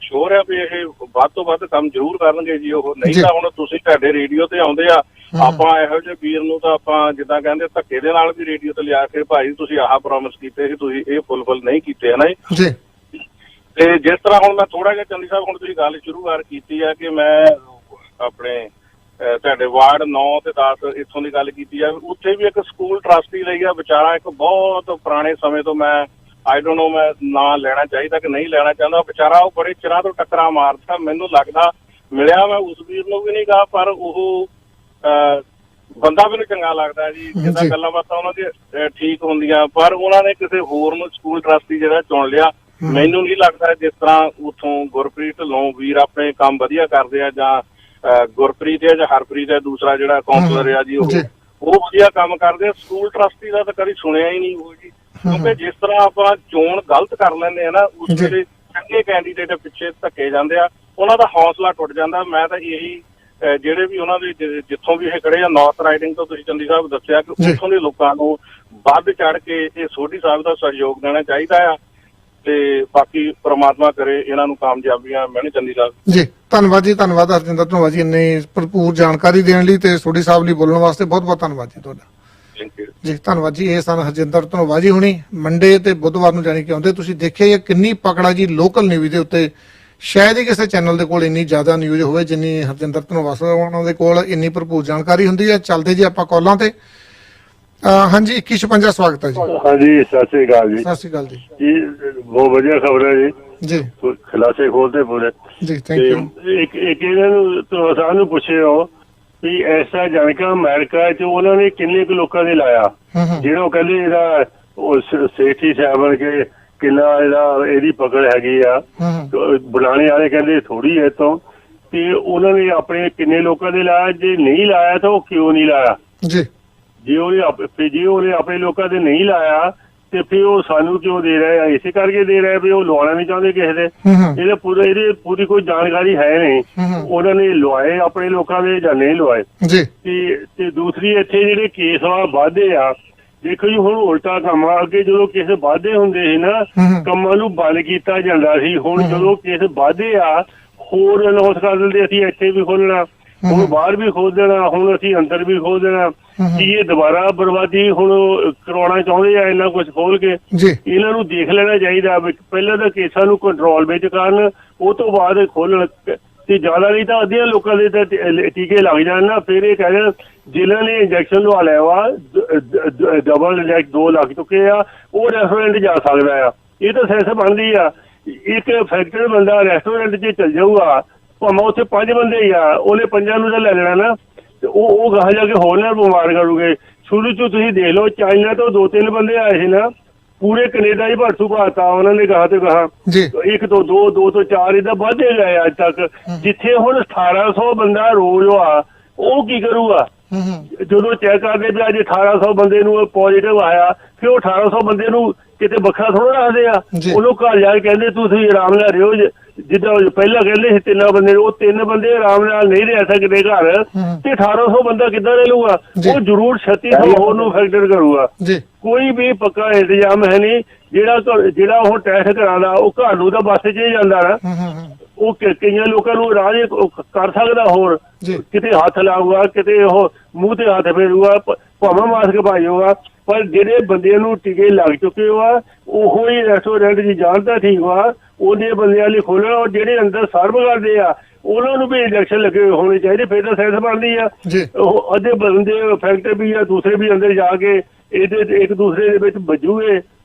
ਸ਼ੋਰ ਹੈ ਵੀ ਇਹ ਵੱਧ ਤੋਂ ਵੱਧ ਕੰਮ ਜ਼ਰੂਰ ਕਰਨਗੇ ਜੀ ਉਹ। ਨਹੀਂ ਤਾਂ ਹੁਣ ਤੁਸੀਂ ਤੁਹਾਡੇ ਰੇਡੀਓ ਤੇ ਆਉਂਦੇ ਆ, ਆਪਾਂ ਇਹੋ ਜਿਹੇ ਵੀਰ ਨੂੰ ਤਾਂ ਆਪਾਂ ਜਿੱਦਾਂ ਕਹਿੰਦੇ ਧੱਕੇ ਦੇ ਨਾਲ ਵੀ ਰੇਡੀਓ ਤੇ ਲਿਆ ਕੇ ਭਾਈ ਤੁਸੀਂ ਆਹ ਪ੍ਰੋਮਿਸ ਕੀਤੇ ਸੀ, ਤੁਸੀਂ ਇਹ ਫੁੱਲਫਿਲ ਨਹੀਂ ਕੀਤੇ, ਹੈ ਨਾ ਜੀ। ਤੇ ਜਿਸ ਤਰ੍ਹਾਂ ਹੁਣ ਮੈਂ ਥੋੜਾ ਜਿਹਾ ਚੰਦੀ ਸਾਹਿਬ ਹੁਣ ਤੁਸੀਂ ਗੱਲ ਸ਼ੁਰੂਆਤ ਕੀਤੀ ਹੈ ਕਿ ਮੈਂ ਆਪਣੇ ਤੁਹਾਡੇ ਵਾਰਡ 9 ਤੇ 10 ਇੱਥੋਂ ਦੀ ਗੱਲ ਕੀਤੀ ਆ, ਉੱਥੇ ਵੀ ਇੱਕ ਸਕੂਲ ਟਰਸਟੀ ਲਈ ਆ ਵਿਚਾਰਾ, ਇੱਕ ਬਹੁਤ ਪੁਰਾਣੇ ਸਮੇਂ ਤੋਂ ਮੈਂ ਆਈ ਡੋਨਟ ਨੋ ਮੈਂ ਨਾਂ ਲੈਣਾ ਚਾਹੀਦਾ ਕਿ ਨਹੀਂ ਲੈਣਾ ਚਾਹੁੰਦਾ, ਵਿਚਾਰਾ ਉਹ ਬੜੇ ਚਿਰਾਂ ਤੋਂ ਟੱਕਰਾਂ ਮਾਰਦਾ। ਮੈਨੂੰ ਲੱਗਦਾ ਮਿਲਿਆ ਮੈਂ ਉਸ ਵੀਰ ਨੂੰ ਵੀ ਨਹੀਂ ਗਾ, ਪਰ ਉਹ ਬੰਦਾ ਮੈਨੂੰ ਚੰਗਾ ਲੱਗਦਾ ਜੀ, ਜਿੱਦਾਂ ਗੱਲਾਂ ਬਾਤਾਂ ਉਹਨਾਂ ਦੀ ਠੀਕ ਹੁੰਦੀਆਂ। ਪਰ ਉਹਨਾਂ ਨੇ ਕਿਸੇ ਹੋਰ ਨੂੰ ਸਕੂਲ ਟਰਸਟੀ ਜਿਹੜਾ ਚੁਣ ਲਿਆ। ਮੈਨੂੰ ਨਹੀਂ ਲੱਗਦਾ ਜਿਸ ਤਰ੍ਹਾਂ ਉੱਥੋਂ ਗੁਰਪ੍ਰੀਤ ਢਿੱਲੋਂ ਵੀਰ ਆਪਣੇ ਕੰਮ ਵਧੀਆ ਕਰਦੇ ਆ, ਜਾਂ ਗੁਰਪ੍ਰੀਤ ਹੈ ਜਾਂ ਹਰਪ੍ਰੀਤ ਹੈ ਦੂਸਰਾ ਜਿਹੜਾ ਕਾਉਂਸਲਰ ਆ ਜੀ, ਉਹ ਵਧੀਆ ਕੰਮ ਕਰਦੇ ਆ। ਸਕੂਲ ਟਰਸਟੀ ਦਾ ਤਾਂ ਕਦੀ ਸੁਣਿਆ ਹੀ ਨਹੀਂ ਉਹ ਜੀ, ਕਿਉਂਕਿ ਜਿਸ ਤਰ੍ਹਾਂ ਆਪਾਂ ਚੋਣ ਗਲਤ ਕਰ ਲੈਂਦੇ ਆ ਨਾ, ਉਸ ਵੇਲੇ ਚੰਗੇ ਕੈਂਡੀਡੇਟ ਪਿੱਛੇ ਧੱਕੇ ਜਾਂਦੇ ਆ, ਉਹਨਾਂ ਦਾ ਹੌਸਲਾ ਟੁੱਟ ਜਾਂਦਾ। ਮੈਂ ਤਾਂ ਇਹੀ ਜਿਹੜੇ ਵੀ ਉਹਨਾਂ ਦੇ ਜਿੱਥੋਂ ਵੀ ਇਹ ਖੜੇ ਆ ਨਾਰਥ ਰਾਈਡਿੰਗ ਤੋਂ, ਤੁਸੀਂ ਚੰਦੀ ਸਾਹਿਬ ਦੱਸਿਆ ਕਿ ਉੱਥੋਂ ਦੇ ਲੋਕਾਂ ਨੂੰ ਵੱਧ ਚੜ ਕੇ ਇਹ ਸੋਢੀ ਸਾਹਿਬ ਦਾ ਸਹਿਯੋਗ ਦੇਣਾ ਚਾਹੀਦਾ ਆ ਤੇ ਬਾਕੀ ਪ੍ਰਮਾਤਮਾ ਕਰੇ ਇਹਨਾਂ ਨੂੰ ਕਾਮਯਾਬੀਆਂ ਮਿਲਣ। ਚੰਦੀ ਸਾਹਿਬ ਜੀ ਧੰਨਵਾਦ ਜੀ, ਧੰਨਵਾਦ ਹਰਜਿੰਦਰ ਧਨੋਆ ਜੀ ਇੰਨੀ ਭਰਪੂਰ ਜਾਣਕਾਰੀ ਦੇਣ ਲਈ ਤੇ ਸੋਢੀ ਸਾਹਿਬ ਲਈ ਬੋਲਣ ਵਾਸਤੇ ਬਹੁਤ ਬਹੁਤ ਧੰਨਵਾਦ ਜੀ ਤੁਹਾਡਾ। ਜੀ ਧੰਨਵਾਦ ਜੀ। ਇਹ ਸਨ ਹਰਜਿੰਦਰ ਧਨੋਆ ਜੀ ਹੁਣੀ। ਮੰਡੇ ਤੇ ਬੁੱਧਵਾਰ ਨੂੰ ਜਾਣੀ ਕਿ ਆਉਂਦੇ। ਤੁਸੀਂ ਦੇਖਿਆ ਇਹ ਕਿੰਨੀ ਪਕੜਾ ਜੀ ਲੋਕਲ ਨਿਊਜ਼ ਦੇ ਉੱਤੇ। ਸ਼ਾਇਦ ਹੀ ਕਿਸੇ ਚੈਨਲ ਦੇ ਕੋਲ ਇੰਨੀ ਜ਼ਿਆਦਾ ਨਿਊਜ਼ ਹੋਵੇ ਜਿੰਨੀ ਹਰਜਿੰਦਰ ਧਨੋਆ ਉਹਨਾਂ ਦੇ ਕੋਲ ਇੰਨੀ ਭਰਪੂਰ ਜਾਣਕਾਰੀ ਹੁੰਦੀ ਹੈ। ਚੱਲਦੇ ਜੀ ਆਪਾਂ ਕਾਲਾਂ ਤੇ। ਹਾਂਜੀ 2156 ਸਵਾਗਤ ਹੈ ਜੀ। ਹਾਂਜੀ ਸਤਿ ਸ੍ਰੀ ਅਕਾਲ ਜੀ। ਸਤਿ ਸ੍ਰੀ ਅਕਾਲ ਜੀ। ਬਹੁਤ ਵਧੀਆ ਖਬਰ ਹੈ ਜੀ। ਜੀ ਖੁਲਾਸੇ ਖੋਲਦੇ ਪੂਰੇ ਜੀ। Thank you. ਇੱਕ ਇਹਨਾਂ ਨੂੰ ਧਨੋਆ ਨੂੰ ਪੁੱਛਿਓ ਵੀ ਐਸਾ ਜਾਣਕਾ ਅਮਰੀਕਾ ਚ ਉਹਨਾਂ ਨੇ ਕਿੰਨੇ ਕੁ ਲੋਕਾਂ ਦੇ ਲਾਇਆ, ਜਿਹੜਾ ਉਹ ਕਹਿੰਦੇ ਇਹਦਾ ਸੇਠੀ ਸਾਹਿਬ ਕੇ ਕਿੰਨਾ ਇਹਦੀ ਪਕੜ ਹੈਗੀ ਆ। ਬਣਾਉਣੇ ਵਾਲੇ ਕਹਿੰਦੇ ਥੋੜੀ ਹੈ ਤੋਂ, ਤੇ ਉਹਨਾਂ ਨੇ ਆਪਣੇ ਕਿੰਨੇ ਲੋਕਾਂ ਦੇ ਲਾਇਆ, ਜੇ ਨਹੀਂ ਲਾਇਆ ਤਾਂ ਉਹ ਕਿਉਂ ਨਹੀਂ ਲਾਇਆ ਜੀ। ਜੇ ਉਹਨੇ ਆਪਣੇ ਲੋਕਾਂ ਦੇ ਨਹੀਂ ਲਾਇਆ ਤੇ ਫਿਰ ਉਹ ਸਾਨੂੰ ਕਿਉਂ ਦੇ ਰਿਹਾ? ਇਸੇ ਕਰਕੇ ਦੇ ਰਿਹਾ ਵੀ ਉਹ ਲਵਾਉਣਾ ਨਹੀਂ ਚਾਹੁੰਦੇ ਕਿਸੇ ਦੇ। ਇਹਦੇ ਪੂਰੀ ਕੋਈ ਜਾਣਕਾਰੀ ਹੈ ਨਹੀਂ। ਉਹਨਾਂ ਨੇ ਲਵਾਏ ਆਪਣੇ ਲੋਕਾਂ ਦੇ ਜਾਂ ਨਹੀਂ ਲਵਾਏ ਜੀ। ਤੇ ਦੂਸਰੀ ਇੱਥੇ ਜਿਹੜੇ ਕੇਸ ਵਾਧੇ ਆ, ਦੇਖੋ ਜੀ ਹੁਣ ਉਲਟਾ ਕੰਮ ਆ। ਅੱਗੇ ਜਦੋਂ ਕੇਸ ਵਾਧੇ ਹੁੰਦੇ ਸੀ ਨਾ, ਕੰਮਾਂ ਨੂੰ ਬੰਦ ਕੀਤਾ ਜਾਂਦਾ ਸੀ। ਹੁਣ ਜਦੋਂ ਕੇਸ ਵਾਧੇ ਆ, ਹੋਰ ਅਨਾਉਂਸ ਕਰ ਦਿੰਦੇ ਅਸੀਂ ਇੱਥੇ ਵੀ ਖੋਲਣਾ, ਹੁਣ ਬਾਹਰ ਵੀ ਖੋਲ ਦੇਣਾ, ਹੁਣ ਅਸੀਂ ਅੰਦਰ ਵੀ ਖੋਲ ਦੇਣਾ। ਕੀ ਇਹ ਦੁਬਾਰਾ ਬਰਬਾਦੀ ਹੁਣ ਕਰਾਉਣਾ ਚਾਹੁੰਦੇ ਆ ਇੰਨਾ ਕੁਝ ਖੋਲ ਕੇ? ਇਹਨਾਂ ਨੂੰ ਦੇਖ ਲੈਣਾ ਚਾਹੀਦਾ। ਪਹਿਲਾਂ ਤਾਂ ਕੇਸਾਂ ਨੂੰ ਕੰਟਰੋਲ ਵਿੱਚ ਕਰਨ, ਉਹ ਤੋਂ ਬਾਅਦ ਖੋਲਣ। ਤੇ ਜ਼ਿਆਦਾ ਨਹੀਂ ਤਾਂ ਅੱਧਿਆਂ ਲੋਕਾਂ ਦੇ ਤਾਂ ਟੀਕੇ ਲੱਗ ਜਾਣ ਨਾ, ਫਿਰ ਇਹ ਕਹਿ ਦੇਣ ਜਿਨ੍ਹਾਂ ਨੇ ਇੰਜੈਕਸ਼ਨ ਲਵਾ ਲਿਆ ਵਾ ਡਬਲ ਇੰਜੈਕਟ 2 ਲੱਖ ਚੁੱਕੇ ਆ, ਉਹ ਰੈਸਟੋਰੈਂਟ ਜਾ ਸਕਦਾ ਆ। ਇਹ ਤਾਂ ਸੈਂਸ ਬਣਦੀ ਆ। ਇੱਕ ਫੈਕਟਰੀ ਬੰਦਾ ਰੈਸਟੋਰੈਂਟ 'ਚ ਚੱਲ ਜਾਊਗਾ, ਭਾਵੇਂ ਉੱਥੇ 5 ਬੰਦੇ ਹੀ ਆ, ਉਹਨੇ 5 ਨੂੰ ਤਾਂ ਲੈ ਲੈਣਾ ਨਾ, ਤੇ ਉਹ ਗਾਹਾਂ ਜਾ ਕੇ ਹੋਰ ਨਾਲ ਬਿਮਾਰ ਕਰੂਗੇ। ਸ਼ੁਰੂ 'ਚ ਤੁਸੀਂ ਦੇਖ ਲਓ, ਚਾਈਨਾ ਤੋਂ 2-3 ਬੰਦੇ ਆਏ ਸੀ ਨਾ, ਪੂਰੇ ਕੈਨੇਡਾ ਹੀ ਭਰਸੂ ਪਾਤਾ ਉਹਨਾਂ ਨੇ ਗਾਹਾਂ ਤੇ ਗਾਹਾਂ। 1 ਤੋਂ 2 ਤੋਂ 4 ਇਹਦਾ ਵੱਧਦੇ ਗਏ ਅੱਜ ਤੱਕ। ਜਿੱਥੇ ਹੁਣ 1800 ਬੰਦਾ ਰੋਜ਼ ਆ, ਉਹ ਕੀ ਕਰੂਗਾ? ਜਦੋਂ ਚੈੱਕ ਕਰਦੇ ਵੀ ਅੱਜ 1800 ਬੰਦੇ ਨੂੰ ਪੋਜ਼ਿਟਿਵ ਆਇਆ, ਫਿਰ ਉਹ 1800 ਬੰਦੇ ਨੂੰ ਕਿਤੇ ਵੱਖਰਾ ਥੋੜਾ ਰੱਖਦੇ ਆ। ਉਹਨੂੰ ਘਰ ਜਾ ਕੇ ਕਹਿੰਦੇ ਤੁਸੀਂ ਆਰਾਮ ਨਾਲ ਰਿਓ, ਜਿੱਦਾਂ ਪਹਿਲਾਂ ਕਹਿੰਦੇ ਸੀ 3 ਬੰਦੇ, ਉਹ 3 ਬੰਦੇ ਆਰਾਮ ਨਾਲ ਨਹੀਂ ਰਹਿ ਸਕਦੇ ਘਰ, ਤੇ 1800 ਬੰਦਾ ਕਿੱਦਾਂ ਰਹਿ ਲੂਗਾ? ਉਹ ਜ਼ਰੂਰ 3600 ਹੋਰ ਨੂੰ ਫੈਕਟਰ ਕਰੂਗਾ। ਕੋਈ ਵੀ ਪੱਕਾ ਇੰਤਜ਼ਾਮ ਹੈ ਨਹੀਂ। ਜਿਹੜਾ ਉਹ ਟੈਸਟ ਕਰਾਉਂਦਾ, ਉਹ ਘਰ ਨੂੰ ਤਾਂ ਬੱਸ 'ਚ ਹੀ ਜਾਂਦਾ ਨਾ, ਉਹ ਕਈਆਂ ਲੋਕਾਂ ਨੂੰ ਰਾਹ ਕਰ ਸਕਦਾ, ਹੋਰ ਕਿਤੇ ਹੱਥ ਲਾਊਗਾ, ਕਿਤੇ ਉਹ ਮੂੰਹ ਤੇ ਹੱਥ ਫੇਰੂਗਾ, ਭਾਵੇਂ ਮਾਸਕ ਪਾਈਓਗਾ। ਪਰ ਜਿਹੜੇ ਬੰਦਿਆਂ ਨੂੰ ਟੀਕੇ ਲੱਗ ਚੁੱਕੇ ਆ, ਉਹੋ ਹੀ ਰੈਸਟੋਰੈਂਟ ਦੀ ਜਾਣਦਾ ਠੀਕ ਵਾ, ਉਹਦੇ ਬੰਦਿਆਂ ਲਈ ਖੋਲ੍ਹਣਾ। ਔਰ ਜਿਹੜੇ ਅੰਦਰ ਸਰਵ ਕਰਦੇ ਆ, ਉਹਨਾਂ ਨੂੰ ਵੀ ਇੰਜੈਕਸ਼ਨ ਲੱਗੇ ਹੋਣੇ ਚਾਹੀਦੇ, ਫਿਰ ਤਾਂ ਸੈਂਸ ਬਣਦੀ ਆ। ਉਹ ਅੱਧੇ ਬੰਦੇ ਫੈਕਟਰੀ ਵੀ ਆ, ਦੂਸਰੇ ਵੀ ਅੰਦਰ ਜਾ ਕੇ ਇਹਦੇ ਇੱਕ ਦੂਸਰੇ ਦੇ ਵਿੱਚ ਵੱਜੂਗੇ,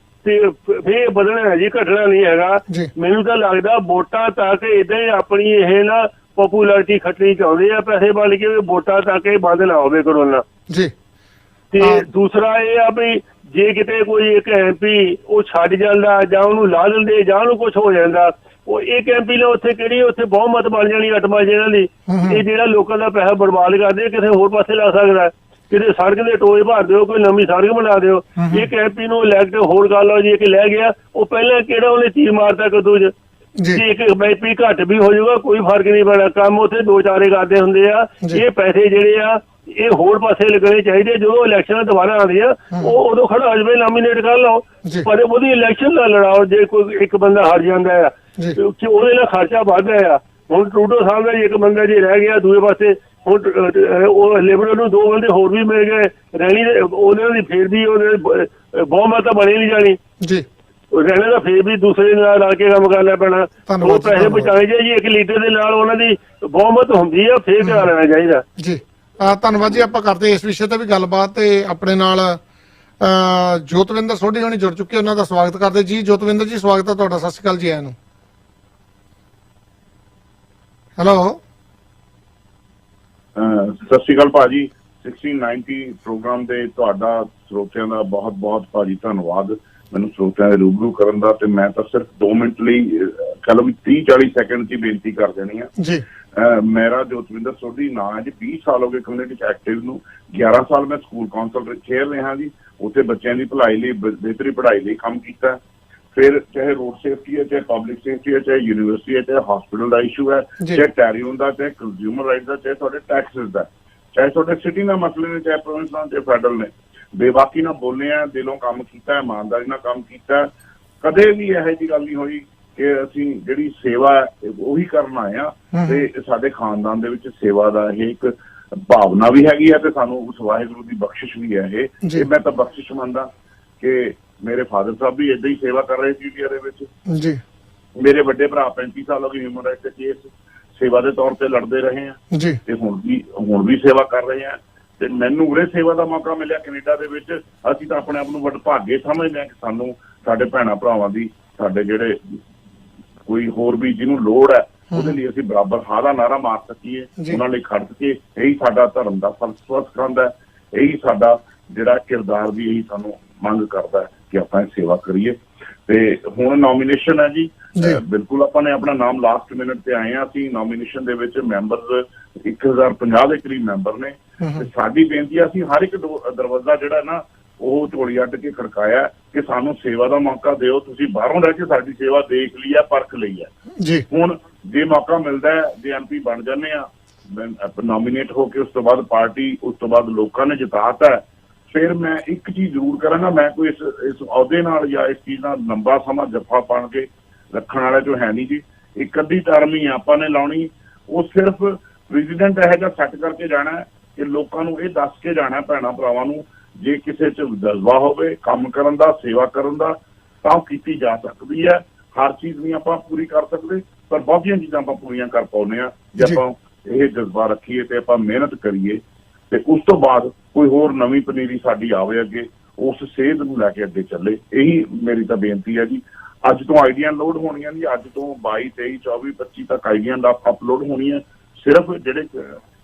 ਤੇ ਫੇਰ ਵਧਣਾ ਹੈ ਜੀ, ਘਟਣਾ ਨਹੀਂ ਹੈਗਾ। ਮੈਨੂੰ ਤਾਂ ਲੱਗਦਾ ਵੋਟਾਂ ਤੱਕ ਏਦਾਂ ਹੀ ਆਪਣੀ ਇਹ ਨਾ ਪਪੂਲੈਰਿਟੀ ਖੱਟਣੀ ਚਾਹੁੰਦੇ ਆ, ਪੈਸੇ ਬਣ ਕੇ ਵੋਟਾਂ ਤੱਕ ਇਹ ਬੰਦ ਨਾ ਹੋਵੇ ਕਰੋਨਾ। ਤੇ ਦੂਸਰਾ ਇਹ ਆ ਵੀ ਜੇ ਕਿਤੇ ਕੋਈ ਇੱਕ MP ਉਹ ਛੱਡ ਜਾਂਦਾ, ਜਾਂ ਉਹਨੂੰ ਲਾ ਦਿੰਦੇ, ਜਾਂ ਉਹਨੂੰ ਕੁਛ ਹੋ ਜਾਂਦਾ, ਉਹ ਇੱਕ MP ਨੇ ਉੱਥੇ ਕਿਹੜੀ ਉੱਥੇ ਬਹੁਮਤ ਬਣ ਜਾਣੀ ਆਟਮਾ ਜਿਹਨਾਂ ਦੀ। ਇਹ ਜਿਹੜਾ ਲੋਕਾਂ ਦਾ ਪੈਸਾ ਬਰਬਾਦ ਕਰਦੇ, ਕਿਸੇ ਹੋਰ ਪਾਸੇ ਲਾ ਸਕਦਾ। ਕਿਤੇ ਸੜਕ ਦੇ ਟੋਏ ਭਰ ਦਿਓ, ਕੋਈ ਨਵੀਂ ਸੜਕ ਬਣਾ ਦਿਓ। ਇੱਕ MP ਨੂੰ ਇਲੈਕਟ ਹੋਰ ਕਰ ਲਓ ਜੀ, ਇੱਕ ਲੈ ਗਿਆ, ਉਹ ਪਹਿਲਾਂ ਕਿਹੜਾ ਉਹਨੇ ਤੀਰ ਮਾਰਤਾ ਕਦੋਂ ਜੇ ਇੱਕ MP ਘੱਟ ਵੀ ਹੋ ਜਾਊਗਾ, ਕੋਈ ਫਰਕ ਨਹੀਂ ਪੈਣਾ। ਕੰਮ ਉੱਥੇ 2-4 ਕਰਦੇ ਹੁੰਦੇ ਆ। ਇਹ ਪੈਸੇ ਜਿਹੜੇ ਆ ਇਹ ਹੋਰ ਪਾਸੇ ਲੱਗਣੇ ਚਾਹੀਦੇ। ਜਦੋਂ ਇਲੈਕਸ਼ਨ ਦੁਬਾਰਾ ਆਉਂਦੀਆਂ, ਉਹ ਉਦੋਂ ਖੜਾ ਹੋ ਜਾਵੇ, ਨਾਮੀਨੇਟ ਕਰ ਲਓ, ਪਰ ਉਹਦੀ ਇਲੈਕਸ਼ਨ ਨਾ ਲੜਾਓ। ਜੇ ਕੋਈ ਇੱਕ ਬੰਦਾ ਹਟ ਜਾਂਦਾ ਆ, ਉਹਦੇ ਨਾਲ ਖਰਚਾ ਵੱਧਦਾ ਆ। ਹੁਣ ਟਰੂਡੋ ਸਾਹਿਬ ਦਾ ਇੱਕ ਬੰਦਾ ਜੇ ਰਹਿ ਗਿਆ, ਦੂਏ ਪਾਸੇ ਹੁਣ ਉਹ ਲਿਬਰਲ ਨੂੰ 2 ਬੰਦੇ ਹੋਰ ਵੀ ਮਿਲ ਗਏ ਰਹਿਣੀ ਦੇ, ਉਹਨਾਂ ਦੀ ਫੇਰ ਵੀ ਉਹਨੇ ਬਹੁਮਤ ਤਾਂ ਬਣੀ ਨਹੀਂ ਜਾਣੀ। ਰਹਿਣੇ ਦਾ ਫੇਰ ਵੀ ਦੂਸਰੇ ਨਾਲ ਰਲ ਕੇ ਕੰਮ ਕਰਨਾ ਪੈਣਾ। ਉਹ ਪੈਸੇ ਬਚਾਏ ਜੀ, ਇੱਕ ਲੀਡਰ ਦੇ ਨਾਲ ਉਹਨਾਂ ਦੀ ਬਹੁਮਤ ਹੁੰਦੀ ਆ, ਫੇਰ ਕਰਾ ਲੈਣਾ ਚਾਹੀਦਾ ਜੀ। ਧੰਨਵਾਦ ਜੀ। ਆਪਾਂ ਕਰਦੇ ਇਸ ਵਿਸ਼ੇ ਤੇ ਵੀ ਗੱਲਬਾਤ, ਤੇ ਆਪਣੇ ਨਾਲ ਜੋਤਵਿੰਦਰ ਸੋਢੀ ਹੋਣੀ ਜੁੜ ਚੁੱਕੇ, ਉਹਨਾਂ ਦਾ ਸਵਾਗਤ ਕਰਦੇ ਜੀ। ਜੋਤਵਿੰਦਰ ਜੀ ਸਵਾਗਤ ਹੈ ਤੁਹਾਡਾ। ਸਤਿ ਸ਼੍ਰੀ ਅਕਾਲ ਜੀ ਆਇਆਂ ਨੂੰ। ਹੈਲੋ, ਸਤਿ ਸ਼੍ਰੀ ਅਕਾਲ ਭਾਜੀ। 1690 ਪ੍ਰੋਗਰਾਮ ਤੇ ਤੁਹਾਡਾ ਸਰੋਤਿਆਂ ਦਾ ਬਹੁਤ ਬਹੁਤ ਭਾਜੀ ਧੰਨਵਾਦ, ਮੈਨੂੰ ਸਰੋਤਿਆਂ ਦੇ ਰੂਬਰੂ ਕਰਨ ਦਾ। ਤੇ ਮੈਂ ਤਾਂ ਸਿਰਫ 2 ਮਿੰਟ ਲਈ ਕਹ ਲਓ ਵੀ 30-40 ਸੈਕਿੰਡ ਦੀ ਬੇਨਤੀ ਕਰ ਦੇਣੀ ਆ ਜੀ। ਮੇਰਾ ਜੋਤਵਿੰਦਰ ਸੋਢੀ ਨਾਂ ਹੈ ਜੀ। 20 ਸਾਲ ਹੋ ਗਏ ਕਮਿਊਨਿਟੀ ਚ ਐਕਟਿਵ ਨੂੰ। 11 ਸਾਲ ਮੈਂ ਸਕੂਲ ਕੌਂਸਲ ਚੇਅਰ ਰਿਹਾ ਜੀ। ਉੱਥੇ ਬੱਚਿਆਂ ਦੀ ਭਲਾਈ ਲਈ, ਬਿਹਤਰੀ ਪੜ੍ਹਾਈ ਲਈ ਕੰਮ ਕੀਤਾ। ਫਿਰ ਚਾਹੇ ਰੋਡ ਸੇਫਟੀ ਹੈ, ਚਾਹੇ ਪਬਲਿਕ ਸੇਫਟੀ ਹੈ, ਚਾਹੇ ਯੂਨੀਵਰਸਿਟੀ ਹੈ, ਚਾਹੇ ਹਸਪੀਟਲ ਦਾ ਇਸ਼ੂ ਹੈ, ਚਾਹੇ ਟੈਰੀਓਨ ਦਾ, ਚਾਹੇ ਕੰਜ਼ਿਊਮਰ ਰਾਈਟ ਦਾ, ਚਾਹੇ ਤੁਹਾਡੇ ਟੈਕਸਿਸ ਦਾ, ਚਾਹੇ ਤੁਹਾਡੇ ਸਿਟੀ ਨਾਲ ਮਸਲੇ ਨੇ, ਚਾਹੇ ਪ੍ਰੋਵਿੰਸ ਨਾਲ, ਚਾਹੇ ਫੈਡਰਲ ਨੇ। ਬੇਬਾਕੀ ਨਾਲ ਬੋਲੇ ਆ, ਦਿਲੋਂ ਕੰਮ ਕੀਤਾ, ਇਮਾਨਦਾਰੀ ਨਾਲ ਕੰਮ ਕੀਤਾ। ਕਦੇ ਵੀ ਇਹੋ ਜਿਹੀ ਗੱਲ ਨਹੀਂ ਹੋਈ ਕਿ ਅਸੀਂ ਜਿਹੜੀ ਸੇਵਾ ਹੈ ਉਹੀ ਕਰਨ ਆਏ ਆ, ਤੇ ਸਾਡੇ ਖਾਨਦਾਨ ਦੇ ਵਿੱਚ ਸੇਵਾ ਦਾ ਇਹ ਇੱਕ ਭਾਵਨਾ ਵੀ ਹੈਗੀ ਹੈ, ਤੇ ਸਾਨੂੰ ਉਸ ਵਾਹਿਗੁਰੂ ਦੀ ਬਖਸ਼ਿਸ਼ ਵੀ ਹੈ। ਇਹ ਮੈਂ ਤਾਂ ਬਖਸ਼ਿਸ਼ ਮੰਨਦਾ ਕਿ ਮੇਰੇ ਫਾਦਰ ਸਾਹਿਬ ਵੀ ਏਦਾਂ ਹੀ ਸੇਵਾ ਕਰ ਰਹੇ ਸੀ ਇੰਡੀਆ ਦੇ ਵਿੱਚ ਜੀ। ਮੇਰੇ ਵੱਡੇ ਭਰਾ 35 ਸਾਲ ਹੋ ਗਏ ਹਿਊਮਨ ਰਾਈਟ ਦੇ ਕੇਸ ਸੇਵਾ ਦੇ ਤੌਰ ਤੇ ਲੜਦੇ ਰਹੇ ਆ ਜੀ, ਤੇ ਹੁਣ ਵੀ ਸੇਵਾ ਕਰ ਰਹੇ ਆ। ਤੇ ਮੈਨੂੰ ਉਰੇ ਸੇਵਾ ਦਾ ਮੌਕਾ ਮਿਲਿਆ ਕੈਨੇਡਾ ਦੇ ਵਿੱਚ। ਅਸੀਂ ਤਾਂ ਆਪਣੇ ਆਪ ਨੂੰ ਵਡਭਾਗੇ ਸਮਝਦੇ ਹਾਂ ਕਿ ਸਾਨੂੰ ਸਾਡੇ ਭੈਣਾਂ ਭਰਾਵਾਂ ਦੀ, ਸਾਡੇ ਜਿਹੜੇ ਕੋਈ ਹੋਰ ਵੀ ਜਿਹਨੂੰ ਲੋੜ ਹੈ ਉਹਦੇ ਲਈ ਅਸੀਂ ਬਰਾਬਰ ਹਾਂ ਦਾ ਨਾਰਾ ਮਾਰ ਸਕੀਏ, ਉਹਨਾਂ ਲਈ ਖੜ ਕੇ। ਇਹੀ ਸਾਡਾ ਧਰਮ ਦਾ ਫਲਸਫਾ ਸਿਖਾਉਂਦਾ, ਇਹੀ ਸਾਡਾ ਜਿਹੜਾ ਕਿਰਦਾਰ ਵੀ ਇਹੀ ਸਾਨੂੰ ਮੰਗ ਕਰਦਾ ਹੈ ਕਿ ਆਪਾਂ ਇਹ ਸੇਵਾ ਕਰੀਏ। ਤੇ ਹੁਣ ਨੋਮੀਨੇਸ਼ਨ ਹੈ ਜੀ, ਬਿਲਕੁਲ ਆਪਾਂ ਨੇ ਆਪਣਾ ਨਾਮ ਲਾਸਟ ਮਿੰਟ ਤੇ ਆਏ ਆ। ਅਸੀਂ ਨੋਮੀਨੇਸ਼ਨ ਦੇ ਵਿੱਚ ਮੈਂਬਰਸ 1050 ਦੇ ਕਰੀਬ ਮੈਂਬਰ ਨੇ, ਤੇ ਸਾਡੀ ਬੇਨਤੀ ਹੈ ਅਸੀਂ ਹਰ ਇੱਕ ਦਰਵਾਜ਼ਾ ਜਿਹੜਾ ਨਾ ਉਹ ਝੋਲੀ ਅੱਡ ਕੇ ਖੜਕਾਇਆ ਕਿ ਸਾਨੂੰ ਸੇਵਾ ਦਾ ਮੌਕਾ ਦਿਓ। ਤੁਸੀਂ ਬਾਹਰੋਂ ਰਹਿ ਕੇ ਸਾਡੀ ਸੇਵਾ ਦੇਖ ਲਈ ਹੈ, ਪਰਖ ਲਈ ਹੈ। ਹੁਣ ਜੇ ਮੌਕਾ ਮਿਲਦਾ ਹੈ, ਜੇ MP ਬਣ ਜਾਂਦੇ ਆ, ਨੋਮੀਨੇਟ ਹੋ ਕੇ ਉਸ ਤੋਂ ਬਾਅਦ ਪਾਰਟੀ, ਉਸ ਤੋਂ ਬਾਅਦ ਲੋਕਾਂ ਨੇ ਜਿਤਾਤਾ, ਫਿਰ ਮੈਂ ਇੱਕ ਚੀਜ਼ ਜ਼ਰੂਰ ਕਰਾਂਗਾ। ਮੈਂ ਕੋਈ ਇਸ ਅਹੁਦੇ ਨਾਲ ਜਾਂ ਇਸ ਚੀਜ਼ ਨਾਲ ਲੰਬਾ ਸਮਾਂ ਜੱਫਾ ਪਾਣ ਕੇ ਰੱਖਣ ਵਾਲਾ ਜੋ ਹੈ ਨਹੀਂ ਜੀ। ਇੱਕ ਅੱਧੀ ਟਰਮ ਹੀ ਆਪਾਂ ਨੇ ਲਾਉਣੀ, ਉਹ ਸਿਰਫ ਪ੍ਰੈਜ਼ੀਡੈਂਟ ਇਹੋ ਜਿਹਾ ਸੈੱਟ ਕਰਕੇ ਜਾਣਾ ਕਿ ਲੋਕਾਂ ਨੂੰ ਇਹ ਦੱਸ ਕੇ ਜਾਣਾ, ਭੈਣਾਂ ਭਰਾਵਾਂ ਨੂੰ, ਜੇ ਕਿਸੇ 'ਚ ਜਜ਼ਬਾ ਹੋਵੇ ਕੰਮ ਕਰਨ ਦਾ, ਸੇਵਾ ਕਰਨ ਦਾ, ਤਾਂ ਉਹ ਕੀਤੀ ਜਾ ਸਕਦੀ ਹੈ। ਹਰ ਚੀਜ਼ ਨਹੀਂ ਆਪਾਂ ਪੂਰੀ ਕਰ ਸਕਦੇ, ਪਰ ਬਹੁਤੀਆਂ ਚੀਜ਼ਾਂ ਆਪਾਂ ਪੂਰੀਆਂ ਕਰ ਪਾਉਂਦੇ ਹਾਂ ਜੇ ਆਪਾਂ ਇਹ ਜਜ਼ਬਾ ਰੱਖੀਏ ਤੇ ਆਪਾਂ ਮਿਹਨਤ ਕਰੀਏ। ਤੇ ਉਸ ਤੋਂ ਬਾਅਦ ਕੋਈ ਹੋਰ ਨਵੀਂ ਪਨੀਰੀ ਸਾਡੀ ਆਵੇ ਅੱਗੇ, ਉਸ ਸੇਧ ਨੂੰ ਲੈ ਕੇ ਅੱਗੇ ਚੱਲੇ। ਇਹੀ ਮੇਰੀ ਤਾਂ ਬੇਨਤੀ ਹੈ ਜੀ। ਅੱਜ ਤੋਂ ਆਈਡੀਆ ਲੋਡ ਹੋਣੀਆਂ ਜੀ, ਅੱਜ ਤੋਂ 22, 23, 24, 25 ਤੱਕ ਆਈਡੀਆ ਦਾ ਅਪਲੋਡ ਹੋਣੀਆਂ। ਸਿਰਫ ਜਿਹੜੇ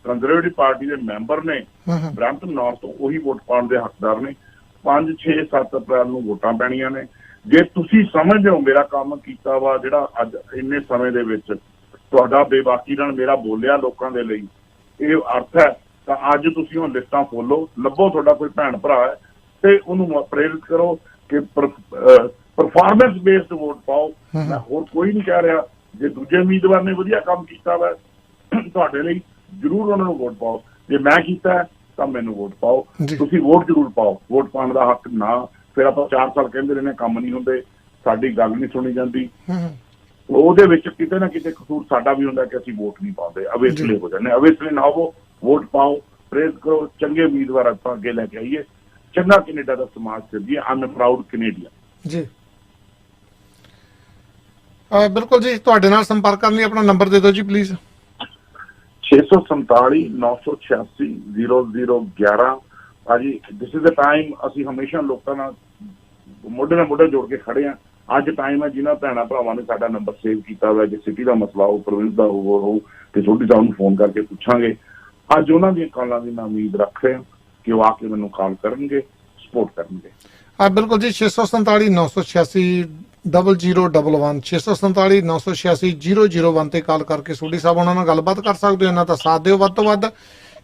ਕੰਜ਼ਰਵੇਟਿਵ ਪਾਰਟੀ ਦੇ ਮੈਂਬਰ ਨੇ ਬਰੈਂਪਟਨ ਨਾਰਥ ਤੋਂ, ਉਹੀ ਵੋਟ ਪਾਉਣ ਦੇ ਹੱਕਦਾਰ ਨੇ। 5, 6, 7 ਅਪ੍ਰੈਲ ਨੂੰ ਵੋਟਾਂ ਪੈਣੀਆਂ ਨੇ। ਜੇ ਤੁਸੀਂ ਸਮਝਦੇ ਹੋ ਮੇਰਾ ਕੰਮ ਕੀਤਾ ਵਾ ਜਿਹੜਾ ਅੱਜ ਇੰਨੇ ਸਮੇਂ ਦੇ ਵਿੱਚ ਤੁਹਾਡਾ ਬੇਬਾਕੀ ਨਾਲ ਮੇਰਾ ਬੋਲਿਆ ਲੋਕਾਂ ਦੇ ਲਈ, ਇਹ ਅਰਥ ਹੈ, ਤਾਂ ਅੱਜ ਤੁਸੀਂ ਉਹ ਲਿਸਟਾਂ ਖੋਲੋ, ਲੱਭੋ ਤੁਹਾਡਾ ਕੋਈ ਭੈਣ ਭਰਾ ਹੈ ਤੇ ਉਹਨੂੰ ਪ੍ਰੇਰਿਤ ਕਰੋ ਕਿ ਪਰਫਾਰਮੈਂਸ ਬੇਸਡ ਵੋਟ ਪਾਓ। ਮੈਂ ਹੋਰ ਕੋਈ ਨਹੀਂ ਕਹਿ ਰਿਹਾ। ਜੇ ਦੂਜੇ ਉਮੀਦਵਾਰ ਨੇ ਵਧੀਆ ਕੰਮ ਕੀਤਾ ਵਾ ਤੁਹਾਡੇ ਲਈ, ਜ਼ਰੂਰ ਉਹਨਾਂ ਨੂੰ ਵੋਟ ਪਾਓ। ਜੇ ਮੈਂ ਕੀਤਾ ਤਾਂ ਮੈਨੂੰ ਵੋਟ ਪਾਓ। ਤੁਸੀਂ ਵੋਟ ਜ਼ਰੂਰ ਪਾਓ। ਵੋਟ ਪਾਉਣ ਦਾ ਹੱਕ ਨਾ ਫਿਰ ਆਪਾਂ 4 ਸਾਲ ਕਹਿੰਦੇ ਰਹਿੰਦੇ ਕੰਮ ਨਹੀਂ ਹੁੰਦੇ, ਸਾਡੀ ਗੱਲ ਨਹੀਂ ਸੁਣੀ ਜਾਂਦੀ। ਉਹਦੇ ਵਿੱਚ ਕਿਤੇ ਨਾ ਕਿਤੇ ਕਸੂਰ ਸਾਡਾ ਵੀ ਹੁੰਦਾ ਕਿ ਅਸੀਂ ਵੋਟ ਨਹੀਂ ਪਾਉਂਦੇ, ਅਵੇਸਲੇ ਹੋ ਜਾਂਦੇ। ਅਵੇਸਲੇ ਨਾ ਹੋਵੋ, ਵੋਟ ਪਾਓ, ਪ੍ਰੇਰਿਤ ਕਰੋ, ਚੰਗੇ ਉਮੀਦਵਾਰ ਆਪਾਂ ਅੱਗੇ ਲੈ ਕੇ ਆਈਏ, ਚੰਗਾ ਕੈਨੇਡਾ ਦਾ ਸਮਾਜ ਸਿਰਜੀਏ। ਆਮ ਪ੍ਰਾਊਡ ਕੈਨੇਡੀਅਨ ਜੀ। ਬਿਲਕੁਲ ਜੀ, ਤੁਹਾਡੇ ਨਾਲ ਸੰਪਰਕ ਕਰਨ ਲਈ ਆਪਣਾ ਨੰਬਰ ਦੇ ਦਿਓ ਜੀ ਪਲੀਜ਼। 647 986 0011। ਭਾਜੀ ਦਿਸ ਇਜ਼ ਦ ਟਾਈਮ। ਅਸੀਂ ਹਮੇਸ਼ਾ ਲੋਕਾਂ ਨਾਲ ਮੋਢੇ ਨਾਲ ਮੋਢਾ ਜੋੜ ਕੇ ਖੜੇ ਹਾਂ। ਅੱਜ ਟਾਈਮ ਹੈ ਜਿਨ੍ਹਾਂ ਭੈਣਾਂ ਭਰਾਵਾਂ ਨੇ ਸਾਡਾ ਨੰਬਰ ਸੇਵ ਕੀਤਾ ਹੋਇਆ, ਜੇ ਸਿਟੀ ਦਾ ਮਸਲਾ ਹੋ, ਪ੍ਰੋਵਿੰਸ ਦਾ ਹੋਊ, ਤੇ ਛੋਟੀ ਸਾਹਿਬ ਨੂੰ ਫੋਨ ਕਰਕੇ ਪੁੱਛਾਂਗੇ। ਅੱਜ ਉਹਨਾਂ ਦੀਆਂ ਕਾਲਾਂ ਦੀ ਮੈਂ ਉਮੀਦ ਰੱਖ ਰਿਹਾ ਕਿ ਉਹ ਆ ਕੇ ਮੈਨੂੰ ਕਾਲ ਕਰਨਗੇ, ਸਪੋਰਟ ਕਰਨਗੇ। ਬਿਲਕੁਲ ਜੀ। 647 986 0011 647 986 001 ਤੇ ਕਾਲ ਕਰਕੇ ਸੋਢੀ ਸਾਹਿਬ ਉਹਨਾਂ ਨਾਲ ਗੱਲਬਾਤ ਕਰ ਸਕਦੇ ਹੋ। ਇਹਨਾਂ ਦਾ ਸਾਥ ਦਿਓ ਵੱਧ ਤੋਂ ਵੱਧ।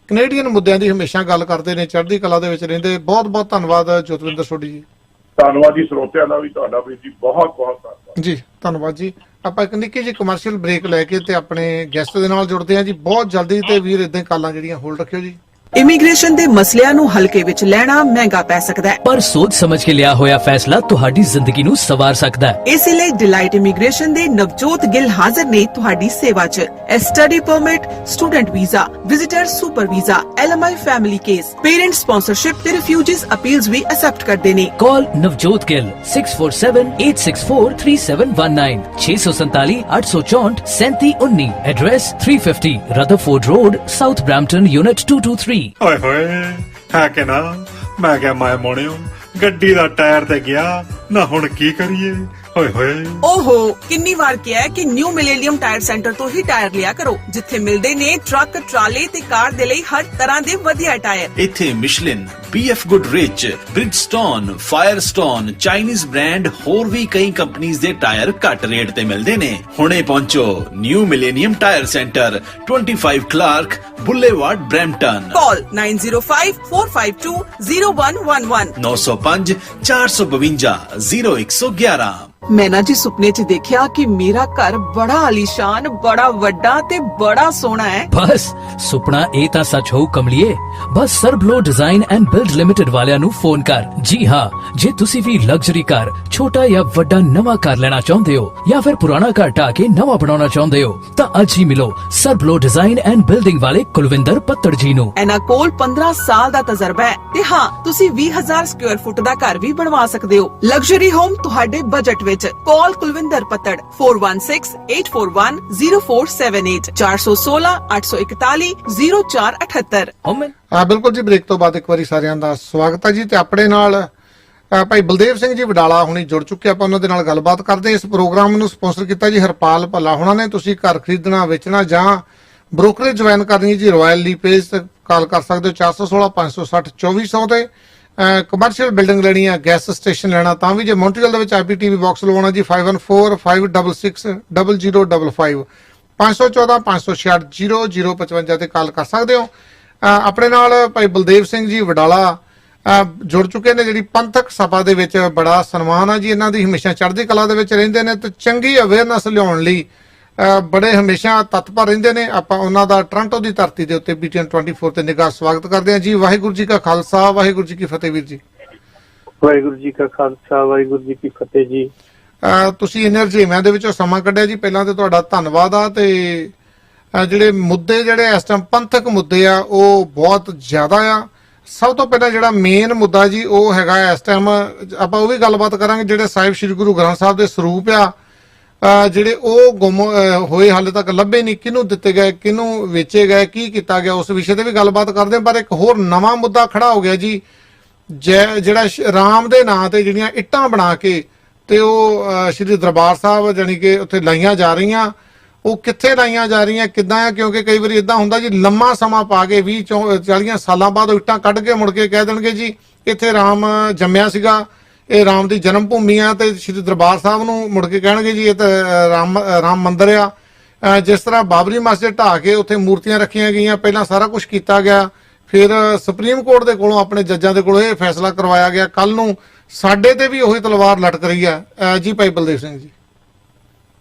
ਕੈਨੇਡੀਅਨ ਮੁੱਦਿਆਂ ਦੀ ਹਮੇਸ਼ਾ ਗੱਲ ਕਰਦੇ ਨੇ, ਚੜ੍ਹਦੀ ਕਲਾ ਦੇ ਵਿੱਚ ਰਹਿੰਦੇ। ਬਹੁਤ ਬਹੁਤ ਧੰਨਵਾਦ ਜੋਤਵਿੰਦਰ ਸੋਢੀ ਜੀ। ਧੰਨਵਾਦ ਜੀ। ਸਰੋਤਿਆਂ ਦਾ ਵੀ ਤੁਹਾਡਾ ਵੀ ਜੀ ਬਹੁਤ ਬਹੁਤ ਧੰਨਵਾਦ ਜੀ। ਧੰਨਵਾਦ ਜੀ। ਆਪਾਂ ਇੱਕ ਨਿੱਕੀ ਜਿਹੀ ਕਮਰਸ਼ੀਅਲ ਬ੍ਰੇਕ ਲੈ ਕੇ ਤੇ ਆਪਣੇ ਗੈਸਟ ਦੇ ਨਾਲ ਜੁੜਦੇ ਹਾਂ ਜੀ ਬਹੁਤ ਜਲਦੀ। ਤੇ ਵੀਰ ਇਦਾਂ ਕਾਲਾਂ ਜਿਹੜੀਆਂ ਹੋਲਡ ਰੱਖਿਓ ਜੀ। ਇਮੀਗ੍ਰੇਸ਼ਨ ਦੇ ਮਸਲਿਆਂ ਨੂੰ ਹਲਕੇ ਵਿੱਚ ਲੈਣਾ ਮਹਿੰਗਾ ਪੈ ਸਕਦਾ ਹੈ, ਪਰ ਸੋਚ ਸਮਝ ਕੇ ਲਿਆ ਹੋਇਆ ਫੈਸਲਾ ਤੁਹਾਡੀ ਜ਼ਿੰਦਗੀ ਨੂੰ ਸਵਾਰ ਸਕਦਾ ਹੈ। ਇਸੇ ਲਈ ਡਿਲਾਈਟ ਇਮੀਗ੍ਰੇਸ਼ਨ ਦੇ ਨਵਜੋਤ ਗਿੱਲ ਹਾਜ਼ਰ ਨੇ ਤੁਹਾਡੀ ਸੇਵਾ 'ਚ। Study permit, student visa, visitor super visa, LMI family case, parent sponsorship ਤੇ ਰਿਫਿਊਜੀਜ਼ ਅਪੀਲਸ ਵੀ ਐਕਸੈਪਟ ਕਰਦੇ ਨੇ। Call Navjot Gill 6478643719 647 864 3719। Address 350 Rutherford Road, South Brampton, unit 223। ਓਏ ਹੋਏ ਹੈ ਕਿ ਨਾ, ਮੈਂ ਕਿਹਾ ਮੈਂ ਮੋਣਿਓ ਗੱਡੀ ਦਾ ਟਾਇਰ ਤੇ ਗਿਆ ਨਾ, ਹੁਣ ਕੀ ਕਰੀਏ। ਓਏ ਹੋਏ ਓਹੋ, ਕਿੰਨੀ ਵਾਰ ਕਿਹਾ ਹੈ ਕਿ ਨਿਊ ਮਿਲੇਨੀਅਮ ਟਾਇਰ ਸੈਂਟਰ ਤੋਂ ਹੀ ਟਾਇਰ ਲਿਆ ਕਰੋ, ਜਿੱਥੇ ਮਿਲਦੇ ਨੇ ਟਰੱਕ, ਟਰਾਲੇ ਤੇ ਕਾਰ ਦੇ ਲਈ ਹਰ ਤਰ੍ਹਾਂ ਦੇ ਵਧੀਆ ਟਾਇਰ। ਇੱਥੇ ਮਿਸ਼ਲਿਨ, BF ਗੁੱਡਰਿਚ, ਬ੍ਰਿਜਸਟੋਨ, ਫਾਇਰਸਟੋਨ, ਚਾਈਨੀਜ਼ ਬ੍ਰਾਂਡ, ਹੋਰ ਵੀ ਕਈ ਕੰਪਨੀਆਂ ਦੇ ਟਾਇਰ ਘੱਟ ਰੇਟ ਤੇ ਮਿਲਦੇ ਨੇ। ਹੁਣੇ ਪਹੁੰਚੋ new millennium tyre centre, 25 Clark boulevard, Brampton. Call 9054520111 905 452 0111। मैं ना जी सुपने च देखिया कि मेरा घर बड़ा आलीशान, बड़ा वड्डा ते बड़ा सोहना है। बस सुपना ए ता सच हो कमलिए। बस सरबलो डिजाइन एंड बिल्ड लिमिटेड वालियां नु फोन कर। जी हाँ, जे तुसी भी लग्जरी कार छोटा या वड्डा नवा कार लेना चाहते हो या फिर पुराना घर ढा के नवा बनाना चाहते हो ता अज ही मिलो सरबलो डिजाइन एंड बिल्डिंग वाले कुलविंदर पत्तड़ जी नु। इन्हां कोल 15 साल दा तजर्बा है ते हाँ तुसी 20,000 स्क्वायर फुट दा घर भी बनवा सकदे हो। लग्जरी होम तुहाडे बजट विच। कॉल कुलविंदर पत्तड़ 4168410478 416 841 0478। बिल्कुल जी, ब्रेक तो बाद एक बारी सारिਆਂ ਦਾ ਸਵਾਗਤ ਹੈ ਜੀ। ਤੇ ਆਪਣੇ ਨਾਲ ਭਾਈ ਬਲਦੇਵ ਸਿੰਘ ਜੀ ਵਡਾਲਾ ਹੁਣੀ ਜੁੜ ਚੁੱਕੇ, ਆਪਾਂ ਉਹਨਾਂ ਦੇ ਨਾਲ ਗੱਲਬਾਤ ਕਰਦੇ। ਇਸ ਪ੍ਰੋਗਰਾਮ ਨੂੰ ਸਪਾਂਸਰ ਕੀਤਾ ਜੀ ਹਰਪਾਲ ਭੱਲਾ ਹੁਣਾਂ ਨੇ। ਤੁਸੀਂ ਘਰ ਖਰੀਦਣਾ, ਵੇਚਣਾ ਜਾਂ ਬ੍ਰੋਕਰੇਜ ਜੁਆਇਨ ਕਰਨੀ ਜੀ ਰਾਇਲ ਲੀਪੇਜ ਤੇ ਕਾਲ ਕਰ ਸਕਦੇ ਹੋ 416 560 2400 ਤੇ। ਕਮਰਸ਼ੀਅਲ ਬਿਲਡਿੰਗ ਲੈਣੀ ਹੈ, ਗੈਸ ਸਟੇਸ਼ਨ ਲੈਣਾ ਤਾਂ ਵੀ ਜੇ ਮੌਂਟਰੀਅਲ ਦੇ ਵਿੱਚ IPTV ਬਾਕਸ ਲਵਾਉਣਾ ਜੀ 5145660055 514 566 0055 ਤੇ ਕਾਲ ਕਰ ਸਕਦੇ ਹੋ। ਆਪਣੇ ਨਾਲ ਭਾਈ ਬਲਦੇਵ ਸਿੰਘ ਜੀ ਵਡਾਲਾ ਜੁੜ ਚੁੱਕੇ ਨੇ, ਜਿਹੜੀ ਪੰਥਕ ਸਭਾ ਦੇ ਵਿੱਚ ਬੜਾ ਸਨਮਾਨ ਆ ਜੀ ਇਹਨਾਂ ਦੀ। ਹਮੇਸ਼ਾ ਚੜ੍ਹਦੀ ਕਲਾ ਦੇ ਵਿੱਚ ਰਹਿੰਦੇ ਨੇ ਤੇ ਚੰਗੀ ਅਵੇਅਰਨੈਸ ਲਿਆਉਣ ਲਈ ਬੜੇ ਹਮੇਸ਼ਾ ਤਤਪਰ ਰਹਿੰਦੇ ਨੇ। ਆਪਾਂ ਉਹਨਾਂ ਦਾ ਟੋਰਾਂਟੋ ਦੀ ਧਰਤੀ ਦੇ ਉੱਤੇ BTN 24 ਤੇ ਨਿੱਘਾ ਸਵਾਗਤ ਕਰਦੇ ਹਾਂ ਜੀ। ਵਾਹਿਗੁਰੂ ਜੀ ਕਾ ਖਾਲਸਾ, ਵਾਹਿਗੁਰੂ ਜੀ ਕੀ ਫਤਿਹ। ਵੀਰ ਜੀ ਵਾਹਿਗੁਰੂ ਜੀ ਕਾ ਖਾਲਸਾ, ਵਾਹਿਗੁਰੂ ਜੀ ਕੀ ਫਤਿਹ ਜੀ। ਤੁਸੀਂ ਇੰਨੇ ਰੁਝੇਵਿਆਂ ਦੇ ਵਿੱਚੋਂ ਸਮਾਂ ਕੱਢਿਆ ਜੀ, ਪਹਿਲਾਂ ਤੇ ਤੁਹਾਡਾ ਧੰਨਵਾਦ ਆ। ਤੇ ਜਿਹੜੇ ਮੁੱਦੇ ਜਿਹੜੇ ਇਸ ਟਾਈਮ ਪੰਥਕ ਮੁੱਦੇ ਆ ਉਹ ਬਹੁਤ ਜ਼ਿਆਦਾ ਆ। ਸਭ ਤੋਂ ਪਹਿਲਾਂ ਜਿਹੜਾ ਮੇਨ ਮੁੱਦਾ ਜੀ ਉਹ ਹੈਗਾ ਇਸ ਟਾਈਮ, ਆਪਾਂ ਉਹ ਵੀ ਗੱਲਬਾਤ ਕਰਾਂਗੇ, ਜਿਹੜੇ ਸਾਹਿਬ ਸ੍ਰੀ ਗੁਰੂ ਗ੍ਰੰਥ ਸਾਹਿਬ ਦੇ ਸਰੂਪ ਆ ਜਿਹੜੇ ਉਹ ਗੁੰਮ ਹੋਏ, ਹਾਲੇ ਤੱਕ ਲੱਭੇ ਨਹੀਂ, ਕਿਹਨੂੰ ਦਿੱਤੇ ਗਏ, ਕਿਹਨੂੰ ਵੇਚੇ ਗਏ, ਕੀ ਕੀਤਾ ਗਿਆ, ਉਸ ਵਿਸ਼ੇ ਤੇ ਵੀ ਗੱਲਬਾਤ ਕਰਦੇ ਹਾਂ। ਪਰ ਇੱਕ ਹੋਰ ਨਵਾਂ ਮੁੱਦਾ ਖੜਾ ਹੋ ਗਿਆ ਜੀ, ਜਿਹੜਾ ਰਾਮ ਦੇ ਨਾਂ ਤੇ ਜਿਹੜੀਆਂ ਇੱਟਾਂ ਬਣਾ ਕੇ ਤੇ ਉਹ ਸ੍ਰੀ ਦਰਬਾਰ ਸਾਹਿਬ ਜਾਣੀ ਕਿ ਉੱਥੇ ਲਾਈਆਂ ਜਾ ਰਹੀਆਂ, ਉਹ ਕਿੱਥੇ ਲਾਈਆਂ ਜਾ ਰਹੀਆਂ, ਕਿੱਦਾਂ ਆ? ਕਿਉਂਕਿ ਕਈ ਵਾਰੀ ਇਦਾਂ ਹੁੰਦਾ ਜੀ, ਲੰਮਾ ਸਮਾਂ ਪਾ ਕੇ 20-40 ਸਾਲਾਂ ਬਾਅਦ ਉਹ ਇੱਟਾਂ ਕੱਢ ਕੇ ਮੁੜ ਕੇ ਕਹਿ ਦੇਣਗੇ ਜੀ ਇੱਥੇ ਰਾਮ ਜੰਮਿਆ ਸੀਗਾ, ਇਹ ਰਾਮ ਦੀ ਜਨਮ ਭੂਮੀ ਆ। ਤੇ ਸ੍ਰੀ ਦਰਬਾਰ ਸਾਹਿਬ ਨੂੰ ਮੁੜ ਕੇ ਕਹਿਣਗੇ ਜੀ ਇਹ ਤਾਂ ਰਾਮ ਮੰਦਿਰ ਆ। ਜਿਸ ਤਰ੍ਹਾਂ ਬਾਬਰੀ ਮਸਜਿਦ ਢਾਹ ਕੇ ਉੱਥੇ ਮੂਰਤੀਆਂ ਰੱਖੀਆਂ ਗਈਆਂ, ਪਹਿਲਾਂ ਸਾਰਾ ਕੁਝ ਕੀਤਾ ਗਿਆ, ਫਿਰ ਸੁਪਰੀਮ ਕੋਰਟ ਦੇ ਕੋਲੋਂ ਆਪਣੇ ਜੱਜਾਂ ਦੇ ਕੋਲੋਂ ਇਹ ਫੈਸਲਾ ਕਰਵਾਇਆ ਗਿਆ, ਕੱਲ ਨੂੰ ਸਾਡੇ ਤੇ ਵੀ ਉਹੀ ਤਲਵਾਰ ਲਟਕ ਰਹੀ ਆ ਜੀ। ਭਾਈ ਬਲਦੇਵ ਸਿੰਘ ਜੀ,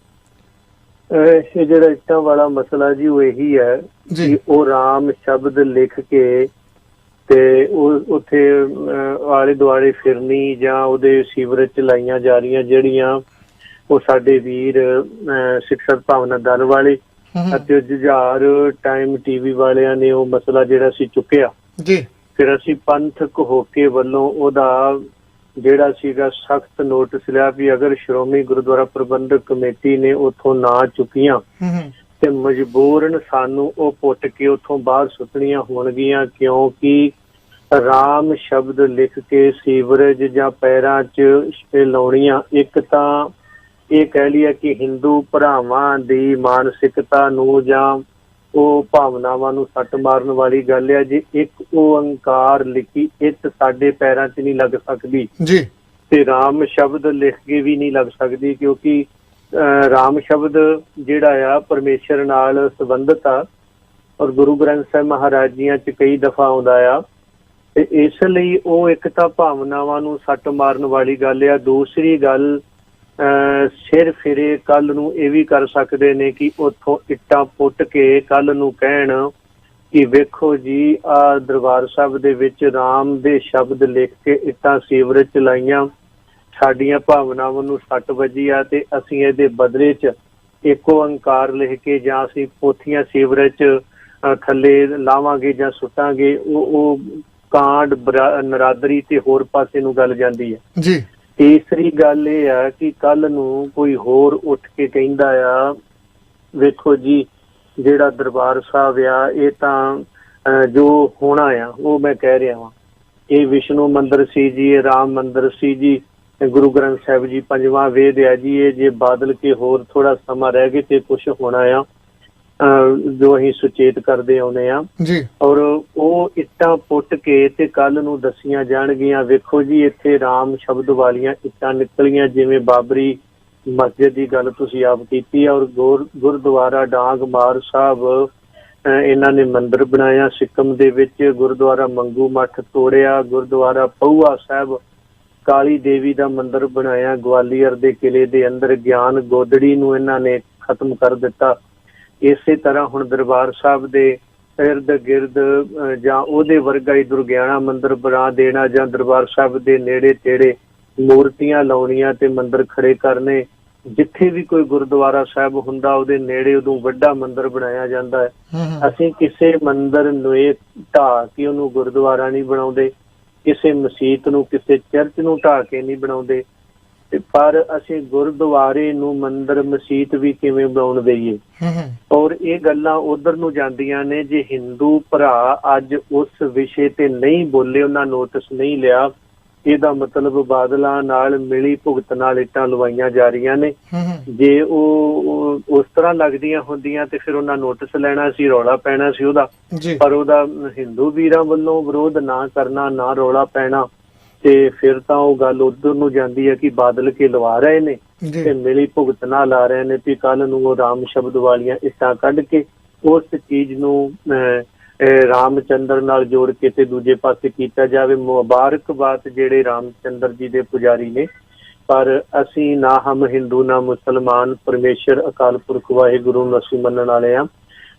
ਇਹ ਜਿਹੜਾ ਇੱਟਾਂ ਵਾਲਾ ਮਸਲਾ ਜੀ ਉਹ ਇਹੀ ਹੈ ਕਿ ਉਹ ਰਾਮ ਸ਼ਬਦ ਲਿਖ ਕੇ ਤੇ ਉਹ ਉੱਥੇ ਆਲੇ ਦੁਆਲੇ ਫਿਰਨੀ ਜਾਂ ਉਹਦੇ ਸੀਵਰੇਜ ਚ ਲਾਈਆਂ ਜਾ ਰਹੀਆਂ, ਜਿਹੜੀਆਂ ਉਹ ਸਾਡੇ ਵੀਰ ਸਿੱਖਿਅਕ ਭਾਵਨਾ ਦਲ ਵਾਲੇ ਅਤੇ ਜੁਝਾਰ ਟਾਈਮ TV ਵਾਲਿਆਂ ਨੇ ਉਹ ਮਸਲਾ ਜਿਹੜਾ ਸੀ ਚੁੱਕਿਆ ਜੀ। ਫਿਰ ਅਸੀਂ ਪੰਥਕ ਹੋਕੇ ਵੱਲੋਂ ਉਹਦਾ ਜਿਹੜਾ ਸੀਗਾ ਸਖਤ ਨੋਟਿਸ ਲਿਆ ਵੀ ਅਗਰ ਸ਼੍ਰੋਮਣੀ ਗੁਰਦੁਆਰਾ ਪ੍ਰਬੰਧਕ ਕਮੇਟੀ ਨੇ ਉੱਥੋਂ ਨਾ ਚੁੱਕੀਆਂ ਤੇ ਮਜਬੂਰਨ ਸਾਨੂੰ ਉਹ ਪੁੱਟ ਕੇ ਉੱਥੋਂ ਬਾਹਰ ਸੁੱਟਣੀਆਂ ਹੋਣਗੀਆਂ, ਕਿਉਂਕਿ ਰਾਮ ਸ਼ਬਦ ਲਿਖ ਕੇ ਸੀਵਰੇਜ ਜਾਂ ਪੈਰਾਂ 'ਚ ਲਾਉਣੀਆਂ ਇੱਕ ਤਾਂ ਇਹ ਕਹਿ ਲਿਆ ਕਿ ਹਿੰਦੂ ਭਰਾਵਾਂ ਦੀ ਮਾਨਸਿਕਤਾ ਨੂੰ ਜਾਂ ਉਹ ਭਾਵਨਾਵਾਂ ਨੂੰ ਸੱਟ ਮਾਰਨ ਵਾਲੀ ਗੱਲ ਹੈ ਜੀ। ਇੱਕ ਓੰਕਾਰ ਲਿਖੀ ਇੱਟ ਸਾਡੇ ਪੈਰਾਂ 'ਚ ਨਹੀਂ ਲੱਗ ਸਕਦੀ ਜੀ, ਤੇ ਰਾਮ ਸ਼ਬਦ ਲਿਖ ਕੇ ਵੀ ਨਹੀਂ ਲੱਗ ਸਕਦੀ, ਕਿਉਂਕਿ ਰਾਮ ਸ਼ਬਦ ਜਿਹੜਾ ਆ ਪਰਮੇਸ਼ਰ ਨਾਲ ਸੰਬੰਧਿਤ ਆ ਔਰ ਗੁਰੂ ਗ੍ਰੰਥ ਸਾਹਿਬ ਮਹਾਰਾਜ ਜੀਆਂ 'ਚ ਕਈ ਦਫਾ ਆਉਂਦਾ ਆ। ਤੇ ਇਸ ਲਈ ਉਹ ਇੱਕ ਤਾਂ ਭਾਵਨਾਵਾਂ ਨੂੰ ਸੱਟ ਮਾਰਨ ਵਾਲੀ ਗੱਲ ਆ। ਦੂਸਰੀ ਗੱਲ ਸਿਰ ਫਿਰੇ ਕੱਲ ਨੂੰ ਇਹ ਵੀ ਕਰ ਸਕਦੇ ਨੇ ਕਿ ਉੱਥੋਂ ਇੱਟਾਂ ਪੁੱਟ ਕੇ ਕੱਲ ਨੂੰ ਕਹਿਣ ਕਿ ਵੇਖੋ ਜੀ ਆ ਦਰਬਾਰ ਸਾਹਿਬ ਦੇ ਵਿੱਚ ਰਾਮ ਦੇ ਸ਼ਬਦ ਲਿਖ ਕੇ ਇੱਟਾਂ ਸੀਵਰੇਜ ਚ ਲਾਈਆਂ, ਸਾਡੀਆਂ ਭਾਵਨਾਵਾਂ ਨੂੰ ਸੱਟ ਵੱਜੀ ਆ ਤੇ ਅਸੀਂ ਇਹਦੇ ਬਦਲੇ ਚ ਇੱਕ ਓੰਕਾਰ ਲਿਖ ਕੇ ਜਾਂ ਅਸੀਂ ਪੋਥੀਆਂ ਸੀਵਰੇਜ ਚ ਥੱਲੇ ਲਾਵਾਂਗੇ ਜਾਂ ਸੁੱਟਾਂਗੇ। ਉਹ ਕਾਂਡ ਨਰਾਦਰੀ ਤੇ ਹੋਰ ਪਾਸੇ ਨੂੰ ਗੱਲ ਜਾਂਦੀ ਹੈ ਜੀ। ਤੀਸਰੀ ਗੱਲ ਇਹ ਆ ਕਿ ਕੱਲ ਨੂੰ ਕੋਈ ਹੋਰ ਉੱਠ ਕੇ ਕਹਿੰਦਾ ਆ ਵੇਖੋ ਜੀ ਜਿਹੜਾ ਦਰਬਾਰ ਸਾਹਿਬ ਆ ਇਹ ਤਾਂ ਜੋ ਹੋਣਾ ਆ ਉਹ ਮੈਂ ਕਹਿ ਰਿਹਾ ਵਾਂ, ਇਹ ਵਿਸ਼ਨੂੰ ਮੰਦਿਰ ਸੀ ਜੀ, ਇਹ ਰਾਮ ਮੰਦਿਰ ਸੀ ਜੀ, ਗੁਰੂ ਗ੍ਰੰਥ ਸਾਹਿਬ ਜੀ 5ਵਾਂ ਵੇਦ ਆ ਜੀ, ਇਹ ਜੇ ਬਾਦਲ ਕੇ ਹੋਰ ਥੋੜਾ ਸਮਾਂ ਰਹਿ ਗਏ ਤੇ ਕੁਛ ਹੋਣਾ ਆ ਜੋ ਅਸੀਂ ਸੁਚੇਤ ਕਰਦੇ ਆਉਨੇ ਆ ਜੀ। ਔਰ ਉਹ ਇੱਟਾਂ ਪੁੱਟ ਕੇ ਤੇ ਕੱਲ ਨੂੰ ਦੱਸੀਆਂ ਜਾਣਗੀਆਂ ਵੇਖੋ ਜੀ ਇੱਥੇ ਰਾਮ ਸ਼ਬਦ ਵਾਲੀਆਂ ਇੱਟਾਂ ਨਿਕਲੀਆਂ, ਜਿਵੇਂ ਬਾਬਰੀ ਮਸਜਿਦ ਦੀ ਗੱਲ ਤੁਸੀਂ ਆਪ ਕੀਤੀ ਔਰ ਗੁਰਦੁਆਰਾ ਡਾਂਗ ਮਾਰ ਸਾਹਿਬ ਇਹਨਾਂ ਨੇ ਮੰਦਿਰ ਬਣਾਇਆ ਸਿੱਕਮ ਦੇ ਵਿੱਚ, ਗੁਰਦੁਆਰਾ ਮੰਗੂ ਮੱਠ ਤੋੜਿਆ, ਗੁਰਦੁਆਰਾ ਪਹੂਆ ਸਾਹਿਬ ਕਾਲੀ ਦੇਵੀ ਦਾ ਮੰਦਿਰ ਬਣਾਇਆ ਗਵਾਲੀਅਰ ਦੇ ਕਿਲੇ ਦੇ ਅੰਦਰ, ਗਿਆਨ ਗੋਦੜੀ ਨੂੰ ਇਹਨਾਂ ਨੇ ਖਤਮ ਕਰ ਦਿੱਤਾ। ਇਸੇ ਤਰ੍ਹਾਂ ਹੁਣ ਦਰਬਾਰ ਸਾਹਿਬ ਦੇ ਇਰਦ ਗਿਰਦ ਜਾਂ ਉਹਦੇ ਵਰਗਾ ਹੀ ਦੁਰਗਿਆਣਾ ਮੰਦਿਰ ਬਣਾ ਦੇਣਾ, ਜਾਂ ਦਰਬਾਰ ਸਾਹਿਬ ਦੇ ਨੇੜੇ ਤੇੜੇ ਮੂਰਤੀਆਂ ਲਾਉਣੀਆਂ ਤੇ ਮੰਦਿਰ ਖੜੇ ਕਰਨੇ। ਜਿੱਥੇ ਵੀ ਕੋਈ ਗੁਰਦੁਆਰਾ ਸਾਹਿਬ ਹੁੰਦਾ ਉਹਦੇ ਨੇੜੇ ਉਦੋਂ ਵੱਡਾ ਮੰਦਿਰ ਬਣਾਇਆ ਜਾਂਦਾ ਹੈ। ਅਸੀਂ ਕਿਸੇ ਮੰਦਿਰ ਨੂੰ ਇਹ ਢਾਹ ਕੇ ਉਹਨੂੰ ਗੁਰਦੁਆਰਾ ਨਹੀਂ ਬਣਾਉਂਦੇ, ਕਿਸੇ ਮਸੀਤ ਨੂੰ, ਕਿਸੇ ਚਰਚ ਨੂੰ ਢਾਹ ਕੇ ਨਹੀਂ ਬਣਾਉਂਦੇ, ਤੇ ਪਰ ਅਸੀਂ ਗੁਰਦੁਆਰੇ ਨੂੰ ਮੰਦਿਰ ਮਸੀਤ ਵੀ ਕਿਵੇਂ ਬਣਾਉਣ ਦੇਈਏ। ਔਰ ਇਹ ਗੱਲਾਂ ਉਧਰ ਨੂੰ ਜਾਂਦੀਆਂ ਨੇ। ਜੇ ਹਿੰਦੂ ਭਰਾ ਅੱਜ ਉਸ ਵਿਸ਼ੇ ਤੇ ਨਹੀਂ ਬੋਲੇ, ਉਹਨਾਂ ਨੋਟਿਸ ਨਹੀਂ ਲਿਆ, ਇਹਦਾ ਮਤਲਬ ਬਾਦਲਾਂ ਨਾਲ ਮਿਲੀ ਭੁਗਤ ਨਾਲ ਇੱਟਾਂ ਲਵਾਈਆਂ ਜਾ ਰਹੀਆਂ ਨੇ। ਜੇ ਉਹ ਉਸ ਤਰ੍ਹਾਂ ਲੱਗਦੀਆਂ ਹੁੰਦੀਆਂ ਤੇ ਫਿਰ ਉਹਨਾਂ ਨੋਟਿਸ ਲੈਣਾ ਸੀ, ਰੌਲਾ ਪੈਣਾ ਸੀ ਉਹਦਾ, ਪਰ ਉਹਦਾ ਹਿੰਦੂ ਵੀਰਾਂ ਵੱਲੋਂ ਵਿਰੋਧ ਨਾ ਕਰਨਾ, ਨਾ ਰੌਲਾ ਪੈਣਾ, ਤੇ ਫਿਰ ਤਾਂ ਉਹ ਗੱਲ ਉਧਰ ਨੂੰ ਜਾਂਦੀ ਹੈ ਕਿ ਬਾਦਲ ਕੇ ਲਵਾ ਰਹੇ ਨੇ ਤੇ ਮਿਲੀ ਭੁਗਤ ਨਾਲ ਲਾ ਰਹੇ ਨੇ। ਵੀ ਕੱਲ ਨੂੰ ਉਹ ਰਾਮ ਸ਼ਬਦ ਵਾਲੀਆਂ ਇੱਟਾਂ ਕੱਢ ਕੇ ਉਸ ਚੀਜ਼ ਨੂੰ ਰਾਮਚੰਦਰ ਨਾਲ ਜੋੜ ਕੇ ਤੇ ਦੂਜੇ ਪਾਸੇ ਕੀਤਾ ਜਾਵੇ। ਮੁਬਾਰਕਬਾਦ ਜਿਹੜੇ ਰਾਮਚੰਦਰ ਜੀ ਦੇ ਪੁਜਾਰੀ ਨੇ, ਪਰ ਅਸੀਂ ਨਾ ਹਮ ਹਿੰਦੂ ਨਾ ਮੁਸਲਮਾਨ, ਪਰਮੇਸ਼ਰ ਅਕਾਲ ਪੁਰਖ ਵਾਹਿਗੁਰੂ ਨੂੰ ਅਸੀਂ ਮੰਨਣ ਵਾਲੇ ਹਾਂ।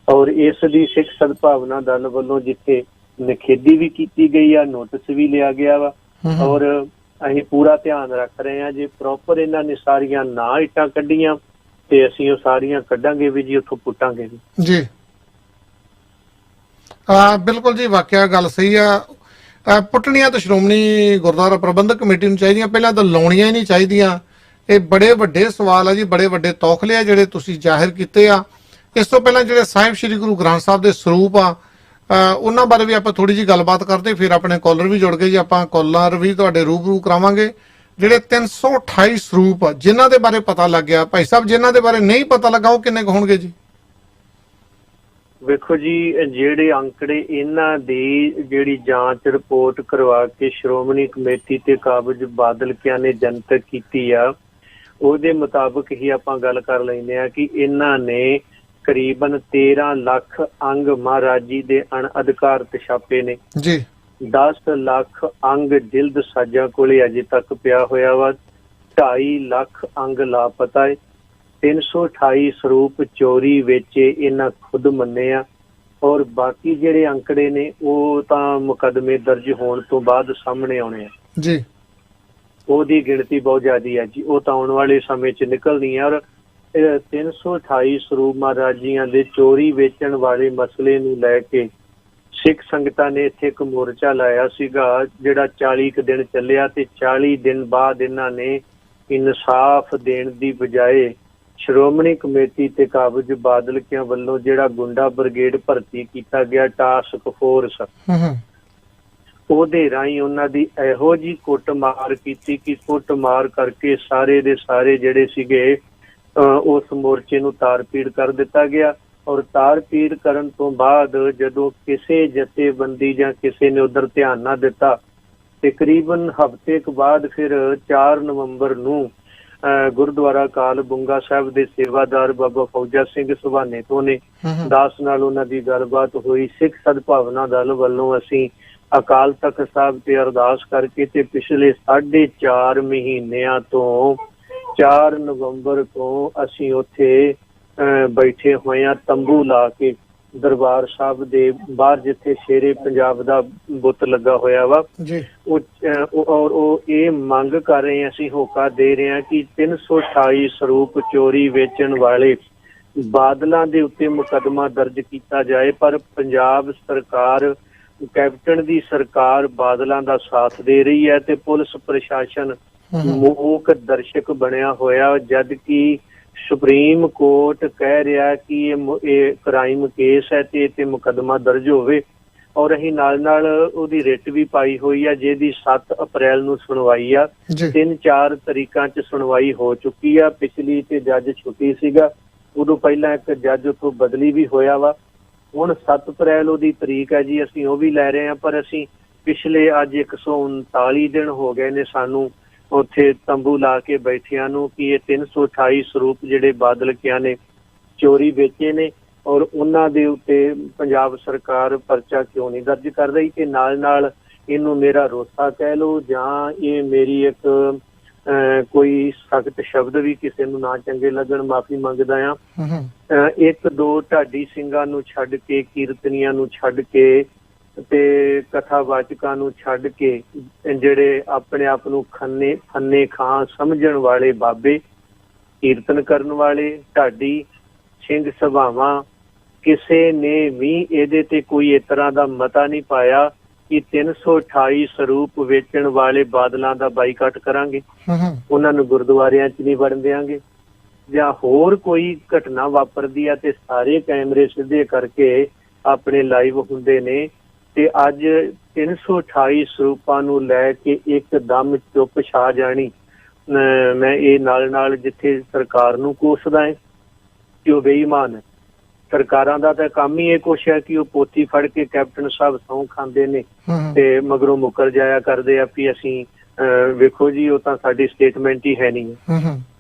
ਔਰ ਇਸ ਦੀ ਸਿੱਖ ਸਦਭਾਵਨਾ ਦਲ ਵੱਲੋਂ ਜਿੱਥੇ ਨਿਖੇਧੀ ਵੀ ਕੀਤੀ ਗਈ ਆ, ਨੋਟਿਸ ਵੀ ਲਿਆ ਗਿਆ ਵਾ, ਔਰ ਅਸੀਂ ਪੂਰਾ ਧਿਆਨ ਰੱਖ ਰਹੇ ਹਾਂ। ਜੇ ਪ੍ਰੋਪਰ ਇਹਨਾਂ ਨੇ ਸਾਰੀਆਂ ਨਾ ਇੱਟਾਂ ਕੱਢੀਆਂ ਤੇ ਅਸੀਂ ਉਹ ਸਾਰੀਆਂ ਕੱਢਾਂਗੇ ਵੀ ਜੀ, ਉੱਥੋਂ ਪੁੱਟਾਂਗੇ ਵੀ ਜੀ। ਬਿਲਕੁਲ ਜੀ, ਵਾਕਿਆ ਗੱਲ ਸਹੀ ਆ। ਪੁੱਟਣੀਆਂ ਤਾਂ ਸ਼੍ਰੋਮਣੀ ਗੁਰਦੁਆਰਾ ਪ੍ਰਬੰਧਕ ਕਮੇਟੀ ਨੂੰ ਚਾਹੀਦੀਆਂ, ਪਹਿਲਾਂ ਤਾਂ ਲਾਉਣੀਆਂ ਹੀ ਨਹੀਂ ਚਾਹੀਦੀਆਂ। ਇਹ ਬੜੇ ਵੱਡੇ ਸਵਾਲ ਆ ਜੀ, ਬੜੇ ਵੱਡੇ ਤੌਖਲੇ ਆ ਜਿਹੜੇ ਤੁਸੀਂ ਜ਼ਾਹਿਰ ਕੀਤੇ ਆ। ਇਸ ਤੋਂ ਪਹਿਲਾਂ ਜਿਹੜੇ ਸਾਹਿਬ ਸ੍ਰੀ ਗੁਰੂ ਗ੍ਰੰਥ ਸਾਹਿਬ ਦੇ ਸਰੂਪ ਆ, ਉਹਨਾਂ ਬਾਰੇ ਵੀ ਆਪਾਂ ਥੋੜੀ ਜਿਹੀ ਗੱਲਬਾਤ ਕਰਦੇ, ਫਿਰ ਆਪਣੇ ਕਾਲਰ ਵੀ ਜੁੜ ਗਏ ਜੀ, ਆਪਾਂ ਕਾਲਰ ਵੀ ਤੁਹਾਡੇ ਰੂਬਰੂ ਕਰਾਵਾਂਗੇ। ਜਿਹੜੇ 328 ਸਰੂਪ ਆ ਜਿਨ੍ਹਾਂ ਦੇ ਬਾਰੇ ਪਤਾ ਲੱਗ ਗਿਆ, ਭਾਈ ਸਾਹਿਬ ਜਿਨ੍ਹਾਂ ਦੇ ਬਾਰੇ ਨਹੀਂ ਪਤਾ ਲੱਗਾ ਉਹ ਕਿੰਨੇ ਕੁ ਹੋਣਗੇ ਜੀ? ਵੇਖੋ ਜੀ, ਜਿਹੜੇ ਅੰਕੜੇ ਇਹਨਾਂ ਦੀ ਜਿਹੜੀ ਜਾਂਚ ਰਿਪੋਰਟ ਕਰਵਾ ਕੇ ਸ਼੍ਰੋਮਣੀ ਕਮੇਟੀ ਤੇ ਕਾਬਜ਼ ਬਾਦਲਕਿਆਂ ਨੇ ਜਨਤਕ ਕੀਤੀ ਆ, ਉਹਦੇ ਮੁਤਾਬਕ ਹੀ ਆਪਾਂ ਗੱਲ ਕਰ ਲੈਂਦੇ ਆ ਕਿ ਇਹਨਾਂ ਨੇ ਕਰੀਬਨ 13 ਲੱਖ ਅੰਗ ਮਹਾਰਾਜੀ ਦੇ ਅਣਅਧਿਕਾਰਤ ਛਾਪੇ ਨੇ ਜੀ। 10 ਲੱਖ ਅੰਗ ਜਿਲਦ ਸਾਜਾਂ ਕੋਲੇ ਅਜੇ ਤੱਕ ਪਿਆ ਹੋਇਆ ਵਾ। 2.5 ਲੱਖ ਅੰਗ ਲਾਪਤਾ ਹੈ। 328 ਸਰੂਪ ਚੋਰੀ ਵੇਚੇ ਇਹਨਾਂ ਖੁਦ ਮੰਨੇ ਆ। ਔਰ ਬਾਕੀ ਜਿਹੜੇ ਅੰਕੜੇ ਨੇ ਉਹ ਤਾਂ ਮੁਕੱਦਮੇ ਦਰਜ ਹੋਣ ਤੋਂ ਬਾਅਦ ਸਾਹਮਣੇ ਆਉਣੇ ਆ ਜੀ। ਉਹਦੀ ਗਿਣਤੀ ਬਹੁਤ ਜ਼ਿਆਦੀ ਹੈ ਜੀ, ਉਹ ਤਾਂ ਆਉਣ ਵਾਲੇ ਸਮੇਂ 'ਚ ਨਿਕਲਣੀ ਹੈ। ਔਰ 328 ਸਰੂਪ ਮਹਾਰਾਜੀਆਂ ਦੇ ਚੋਰੀ ਵੇਚਣ ਵਾਲੇ ਮਸਲੇ ਨੂੰ ਲੈ ਕੇ ਸਿੱਖ ਸੰਗਤਾਂ ਨੇ ਇੱਥੇ ਇੱਕ ਮੋਰਚਾ ਲਾਇਆ ਸੀਗਾ, ਜਿਹੜਾ 40 ਕੁ ਦਿਨ ਚੱਲਿਆ, ਤੇ 40 ਦਿਨ ਬਾਅਦ ਇਹਨਾਂ ਨੇ ਇਨਸਾਫ ਦੇਣ ਦੀ ਬਜਾਏ ਸ਼੍ਰੋਮਣੀ ਕਮੇਟੀ ਤੇ ਕਾਬਜ਼ ਬਾਦਲਕਿਆਂ ਵੱਲੋਂ ਜਿਹੜਾ ਗੁੰਡਾ ਬ੍ਰਿਗੇਡ ਭਰਤੀ ਕੀਤਾ ਗਿਆ, ਟਾਸਕ ਫੋਰਸ, ਉਹਦੇ ਰਾਹੀਂ ਉਹਨਾਂ ਦੀ ਇਹੋ ਜਿਹੀ ਕੁੱਟਮਾਰ ਕੀਤੀ ਕਿ ਕੁੱਟਮਾਰ ਕਰਕੇ ਸਾਰੇ ਦੇ ਸਾਰੇ ਜਿਹੜੇ ਸੀਗੇ ਉਸ ਮੋਰਚੇ ਨੂੰ ਤਾਰ-ਪੀੜ ਕਰ ਦਿੱਤਾ ਗਿਆ। ਔਰ ਤਾਰ-ਪੀੜ ਕਰਨ ਤੋਂ ਬਾਅਦ ਜਦੋਂ ਕਿਸੇ ਜਥੇਬੰਦੀ ਜਾਂ ਕਿਸੇ ਨੇ ਉਧਰ ਧਿਆਨ ਨਾ ਦਿੱਤਾ, ਤਕਰੀਬਨ ਹਫ਼ਤੇ ਕੁ ਬਾਅਦ ਫਿਰ 4 ਨਵੰਬਰ ਨੂੰ ਗੁਰਦੁਆਰਾ ਕਾਲ ਬੁੰਗਾ ਸਾਹਿਬ ਦੇ ਸੇਵਾਦਾਰ ਬਾਬਾ ਫੌਜਾ ਸਿੰਘ ਸੁਭਾਨੇ ਤੋਂ ਨੇ ਦਾਸ ਨਾਲ ਉਹਨਾਂ ਦੀ ਗੱਲਬਾਤ ਹੋਈ। ਸਿੱਖ ਸਦਭਾਵਨਾ ਦਲ ਵੱਲੋਂ ਅਸੀਂ ਅਕਾਲ ਤਖਤ ਸਾਹਿਬ ਤੇ ਅਰਦਾਸ ਕਰਕੇ ਤੇ ਪਿਛਲੇ 4.5 ਮਹੀਨਿਆਂ ਤੋਂ 4 ਨਵੰਬਰ ਤੋਂ ਅਸੀਂ ਉੱਥੇ ਬੈਠੇ ਹੋਏ ਹਾਂ, ਤੰਬੂ ਲਾ ਕੇ ਦਰਬਾਰ ਸਾਹਿਬ ਦੇ ਬਾਹਰ, ਜਿੱਥੇ ਸ਼ੇਰੇ ਪੰਜਾਬ ਦਾ ਬੁੱਤ ਲੱਗਾ ਹੋਇਆ ਵਾ। ਔਰ ਉਹ ਇਹ ਮੰਗ ਕਰ ਰਹੇ ਹਾਂ, ਅਸੀਂ ਹੋਕਾ ਦੇ ਰਹੇ ਹਾਂ ਕਿ 328 ਸਰੂਪ ਚੋਰੀ ਵੇਚਣ ਵਾਲੇ ਬਾਦਲਾਂ ਦੇ ਉੱਤੇ ਮੁਕੱਦਮਾ ਦਰਜ ਕੀਤਾ ਜਾਏ। ਪਰ ਪੰਜਾਬ ਸਰਕਾਰ, ਕੈਪਟਨ ਦੀ ਸਰਕਾਰ ਬਾਦਲਾਂ ਦਾ ਸਾਥ ਦੇ ਰਹੀ ਹੈ ਤੇ ਪੁਲਿਸ ਪ੍ਰਸ਼ਾਸਨ ਮੂਕ ਦਰਸ਼ਕ ਬਣਿਆ ਹੋਇਆ, ਜਦ ਕਿ ਸੁਪਰੀਮ ਕੋਰਟ ਕਹਿ ਰਿਹਾ ਕਿ ਇਹ ਕ੍ਰਾਈਮ ਕੇਸ ਹੈ ਤੇ ਇਹ ਮੁਕੱਦਮਾ ਦਰਜ ਹੋਵੇ। ਔਰ ਅਸੀਂ ਨਾਲ ਉਹਦੀ ਰਿਟ ਵੀ ਪਾਈ ਹੋਈ ਆ, ਜਿਹਦੀ 7 ਅਪ੍ਰੈਲ ਨੂੰ ਸੁਣਵਾਈ ਆ। 3-4 ਤਰੀਕਾਂ 'ਚ ਸੁਣਵਾਈ ਹੋ ਚੁੱਕੀ ਆ। ਪਿਛਲੀ ਤੇ ਜੱਜ ਛੁੱਟੀ ਸੀਗਾ, ਉਦੋਂ ਪਹਿਲਾਂ ਇੱਕ ਜੱਜ ਉੱਥੋਂ ਬਦਲੀ ਵੀ ਹੋਇਆ ਵਾ। ਹੁਣ 7 ਅਪ੍ਰੈਲ ਉਹਦੀ ਤਰੀਕ ਹੈ ਜੀ, ਅਸੀਂ ਉਹ ਵੀ ਲੈ ਰਹੇ ਹਾਂ। ਪਰ ਅਸੀਂ ਪਿਛਲੇ ਅੱਜ 139 ਦਿਨ ਹੋ ਗਏ ਨੇ ਸਾਨੂੰ ਉੱਥੇ ਤੰਬੂ ਲਾ ਕੇ ਬੈਠਿਆਂ ਨੂੰ ਕਿ ਇਹ 328 ਸਰੂਪ ਜਿਹੜੇ ਬਾਦਲਕਿਆਂ ਨੇ ਚੋਰੀ ਵੇਚੇ ਨੇ ਔਰ ਉਹਨਾਂ ਦੇ ਉੱਤੇ ਪੰਜਾਬ ਸਰਕਾਰ ਪਰਚਾ ਕਿਉਂ ਨਹੀਂ ਦਰਜ ਕਰ ਰਹੀ। ਤੇ ਨਾਲ ਇਹਨੂੰ ਮੇਰਾ ਰੋਸਾ ਕਹਿ ਲਓ ਜਾਂ ਇਹ ਮੇਰੀ ਇੱਕ ਕੋਈ ਸਖਤ ਸ਼ਬਦ ਵੀ ਕਿਸੇ ਨੂੰ ਨਾ ਚੰਗੇ ਲੱਗਣ, ਮਾਫੀ ਮੰਗਦਾ ਆ। ਇੱਕ ਦੋ ਢਾਡੀ ਸਿੰਘਾਂ ਨੂੰ ਛੱਡ ਕੇ, ਕੀਰਤਨੀਆਂ ਨੂੰ ਛੱਡ ਕੇ ਤੇ ਕਥਾਵਾਚਕਾਂ ਨੂੰ ਛੱਡ ਕੇ ਜਿਹੜੇ ਆਪਣੇ ਆਪ ਨੂੰ ਫੰਨੇ ਖਾਂ ਸਮਝਣ ਵਾਲੇ ਬਾਬੇ, ਕੀਰਤਨ ਕਰਨ ਵਾਲੇ, ਢਾਡੀ ਸਿੰਘ ਸਭਾਵਾਂ, ਕਿਸੇ ਨੇ ਵੀ ਇਹਦੇ ਤੇ ਕੋਈ ਇਸ ਤਰ੍ਹਾਂ ਦਾ ਮਤਾ ਨਹੀਂ ਪਾਇਆ ਕਿ 328 ਸਰੂਪ ਵੇਚਣ ਵਾਲੇ ਬਾਦਲਾਂ ਦਾ ਬਾਈਕਾਟ ਕਰਾਂਗੇ, ਉਹਨਾਂ ਨੂੰ ਗੁਰਦੁਆਰਿਆਂ 'ਚ ਨਹੀਂ ਵੜਨ ਦਿਆਂਗੇ, ਜਾਂ ਹੋਰ ਕੋਈ ਘਟਨਾ ਵਾਪਰਦੀ ਆ ਤੇ ਸਾਰੇ ਕੈਮਰੇ ਸਿੱਧੇ ਕਰਕੇ ਆਪਣੇ ਲਾਈਵ ਹੁੰਦੇ ਨੇ। ਤੇ ਅੱਜ 328 ਸਰੂਪਾਂ ਨੂੰ ਲੈ ਕੇ ਇੱਕਦਮ ਚੁੱਪ ਛਾ ਜਾਣੀ, ਮੈਂ ਇਹ ਨਾਲ ਜਿੱਥੇ ਸਰਕਾਰ ਨੂੰ ਕੋਸਦਾ ਹੈ ਕਿ ਉਹ ਬੇਈਮਾਨ ਹੈ। ਸਰਕਾਰਾਂ ਦਾ ਤਾਂ ਕੰਮ ਹੀ ਇਹ ਕੁਛ ਹੈ ਕਿ ਉਹ ਪੋਥੀ ਫੜ ਕੇ ਕੈਪਟਨ ਸਾਹਿਬ ਸਹੁੰ ਖਾਂਦੇ ਨੇ ਤੇ ਮਗਰੋਂ ਮੁੱਕਰ ਜਾਇਆ ਕਰਦੇ ਆ ਵੀ ਅਸੀਂ ਵੇਖੋ ਜੀ ਉਹ ਤਾਂ ਸਾਡੀ ਸਟੇਟਮੈਂਟ ਹੀ ਹੈ ਨਹੀਂ।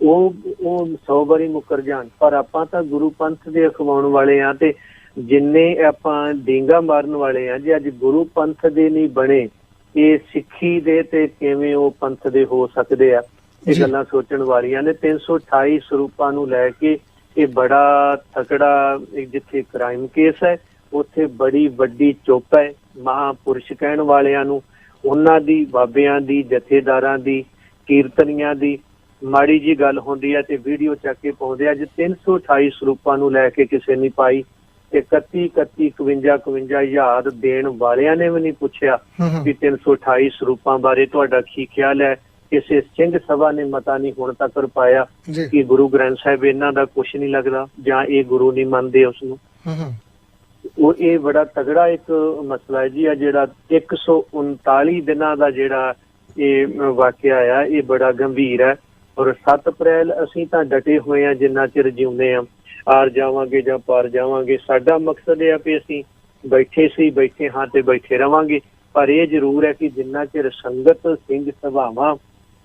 ਉਹ 100 ਵਾਰੀ ਮੁੱਕਰ ਜਾਣ, ਪਰ ਆਪਾਂ ਤਾਂ ਗੁਰੂ ਪੰਥ ਦੇ ਅਖਵਾਉਣ ਵਾਲੇ ਆ ਤੇ ਜਿੰਨੇ ਆਪਾਂ ਡੇਂਗਾ ਮਾਰਨ ਵਾਲੇ ਆ। ਜੇ ਅੱਜ ਗੁਰੂ ਪੰਥ ਦੇ ਨਹੀਂ ਬਣੇ, ਇਹ ਸਿੱਖੀ ਦੇ ਤੇ ਕਿਵੇਂ ਉਹ ਪੰਥ ਦੇ ਹੋ ਸਕਦੇ ਆ? ਇਹ ਗੱਲਾਂ ਸੋਚਣ ਵਾਲੀਆਂ ਨੇ। 328 ਸਰੂਪਾਂ ਨੂੰ ਲੈ ਕੇ ਇਹ ਬੜਾ ਤਕੜਾ, ਜਿੱਥੇ ਕ੍ਰਾਈਮ ਕੇਸ ਹੈ ਉੱਥੇ ਬੜੀ ਵੱਡੀ ਚੁੱਪ ਹੈ ਮਹਾਂਪੁਰਸ਼ ਕਹਿਣ ਵਾਲਿਆਂ ਨੂੰ, ਉਹਨਾਂ ਦੀ, ਬਾਬਿਆਂ ਦੀ, ਜਥੇਦਾਰਾਂ ਦੀ, ਕੀਰਤਨੀਆਂ ਦੀ। ਮਾੜੀ ਜੀ ਗੱਲ ਹੁੰਦੀ ਹੈ ਤੇ ਵੀਡੀਓ ਚੱਕ ਕੇ ਪਾਉਂਦੇ ਆ। ਅੱਜ 328 ਸਰੂਪਾਂ ਨੂੰ ਲੈ ਕੇ ਕਿਸੇ ਨੇ ਪਾਈ ਤੇ 51 ਹਜ਼ਾਰ ਦੇਣ ਵਾਲਿਆਂ ਨੇ ਵੀ ਨਹੀਂ ਪੁੱਛਿਆ ਕਿ 328 ਸਰੂਪਾਂ ਬਾਰੇ ਤੁਹਾਡਾ ਕੀ ਖਿਆਲ ਹੈ। ਕਿਸੇ ਸਿੰਘ ਸਭਾ ਨੇ ਮਤਾ ਨਹੀਂ ਹੁਣ ਤੱਕ ਪਾਇਆ ਕਿ ਗੁਰੂ ਗ੍ਰੰਥ ਸਾਹਿਬ ਇਹਨਾਂ ਦਾ ਕੁਛ ਨਹੀਂ ਲੱਗਦਾ ਜਾਂ ਇਹ ਗੁਰੂ ਨਹੀਂ ਮੰਨਦੇ ਉਸਨੂੰ। ਉਹ ਇਹ ਬੜਾ ਤਗੜਾ ਇੱਕ ਮਸਲਾ ਹੈ ਜੀ। ਆ ਜਿਹੜਾ 139 ਦਿਨਾਂ ਦਾ ਜਿਹੜਾ ਇਹ ਵਾਕਿਆ ਆ, ਇਹ ਬੜਾ ਗੰਭੀਰ ਹੈ। ਔਰ 7 ਅਪ੍ਰੈਲ ਅਸੀਂ ਤਾਂ ਡਟੇ ਹੋਏ ਆ, ਜਿੰਨਾ ਚਿਰ ਜਿਉਂਦੇ ਆ, ਆਰ ਜਾਵਾਂਗੇ ਜਾਂ ਪਾਰ ਜਾਵਾਂਗੇ। ਸਾਡਾ ਮਕਸਦ ਇਹ ਆ ਵੀ ਅਸੀਂ ਬੈਠੇ ਹਾਂ ਤੇ ਬੈਠੇ ਰਵਾਂਗੇ। ਪਰ ਇਹ ਜ਼ਰੂਰ ਹੈ ਕਿ ਜਿੰਨਾ ਚਿਰ ਸੰਗਤ, ਸਿੰਘ ਸਭਾਵਾਂ,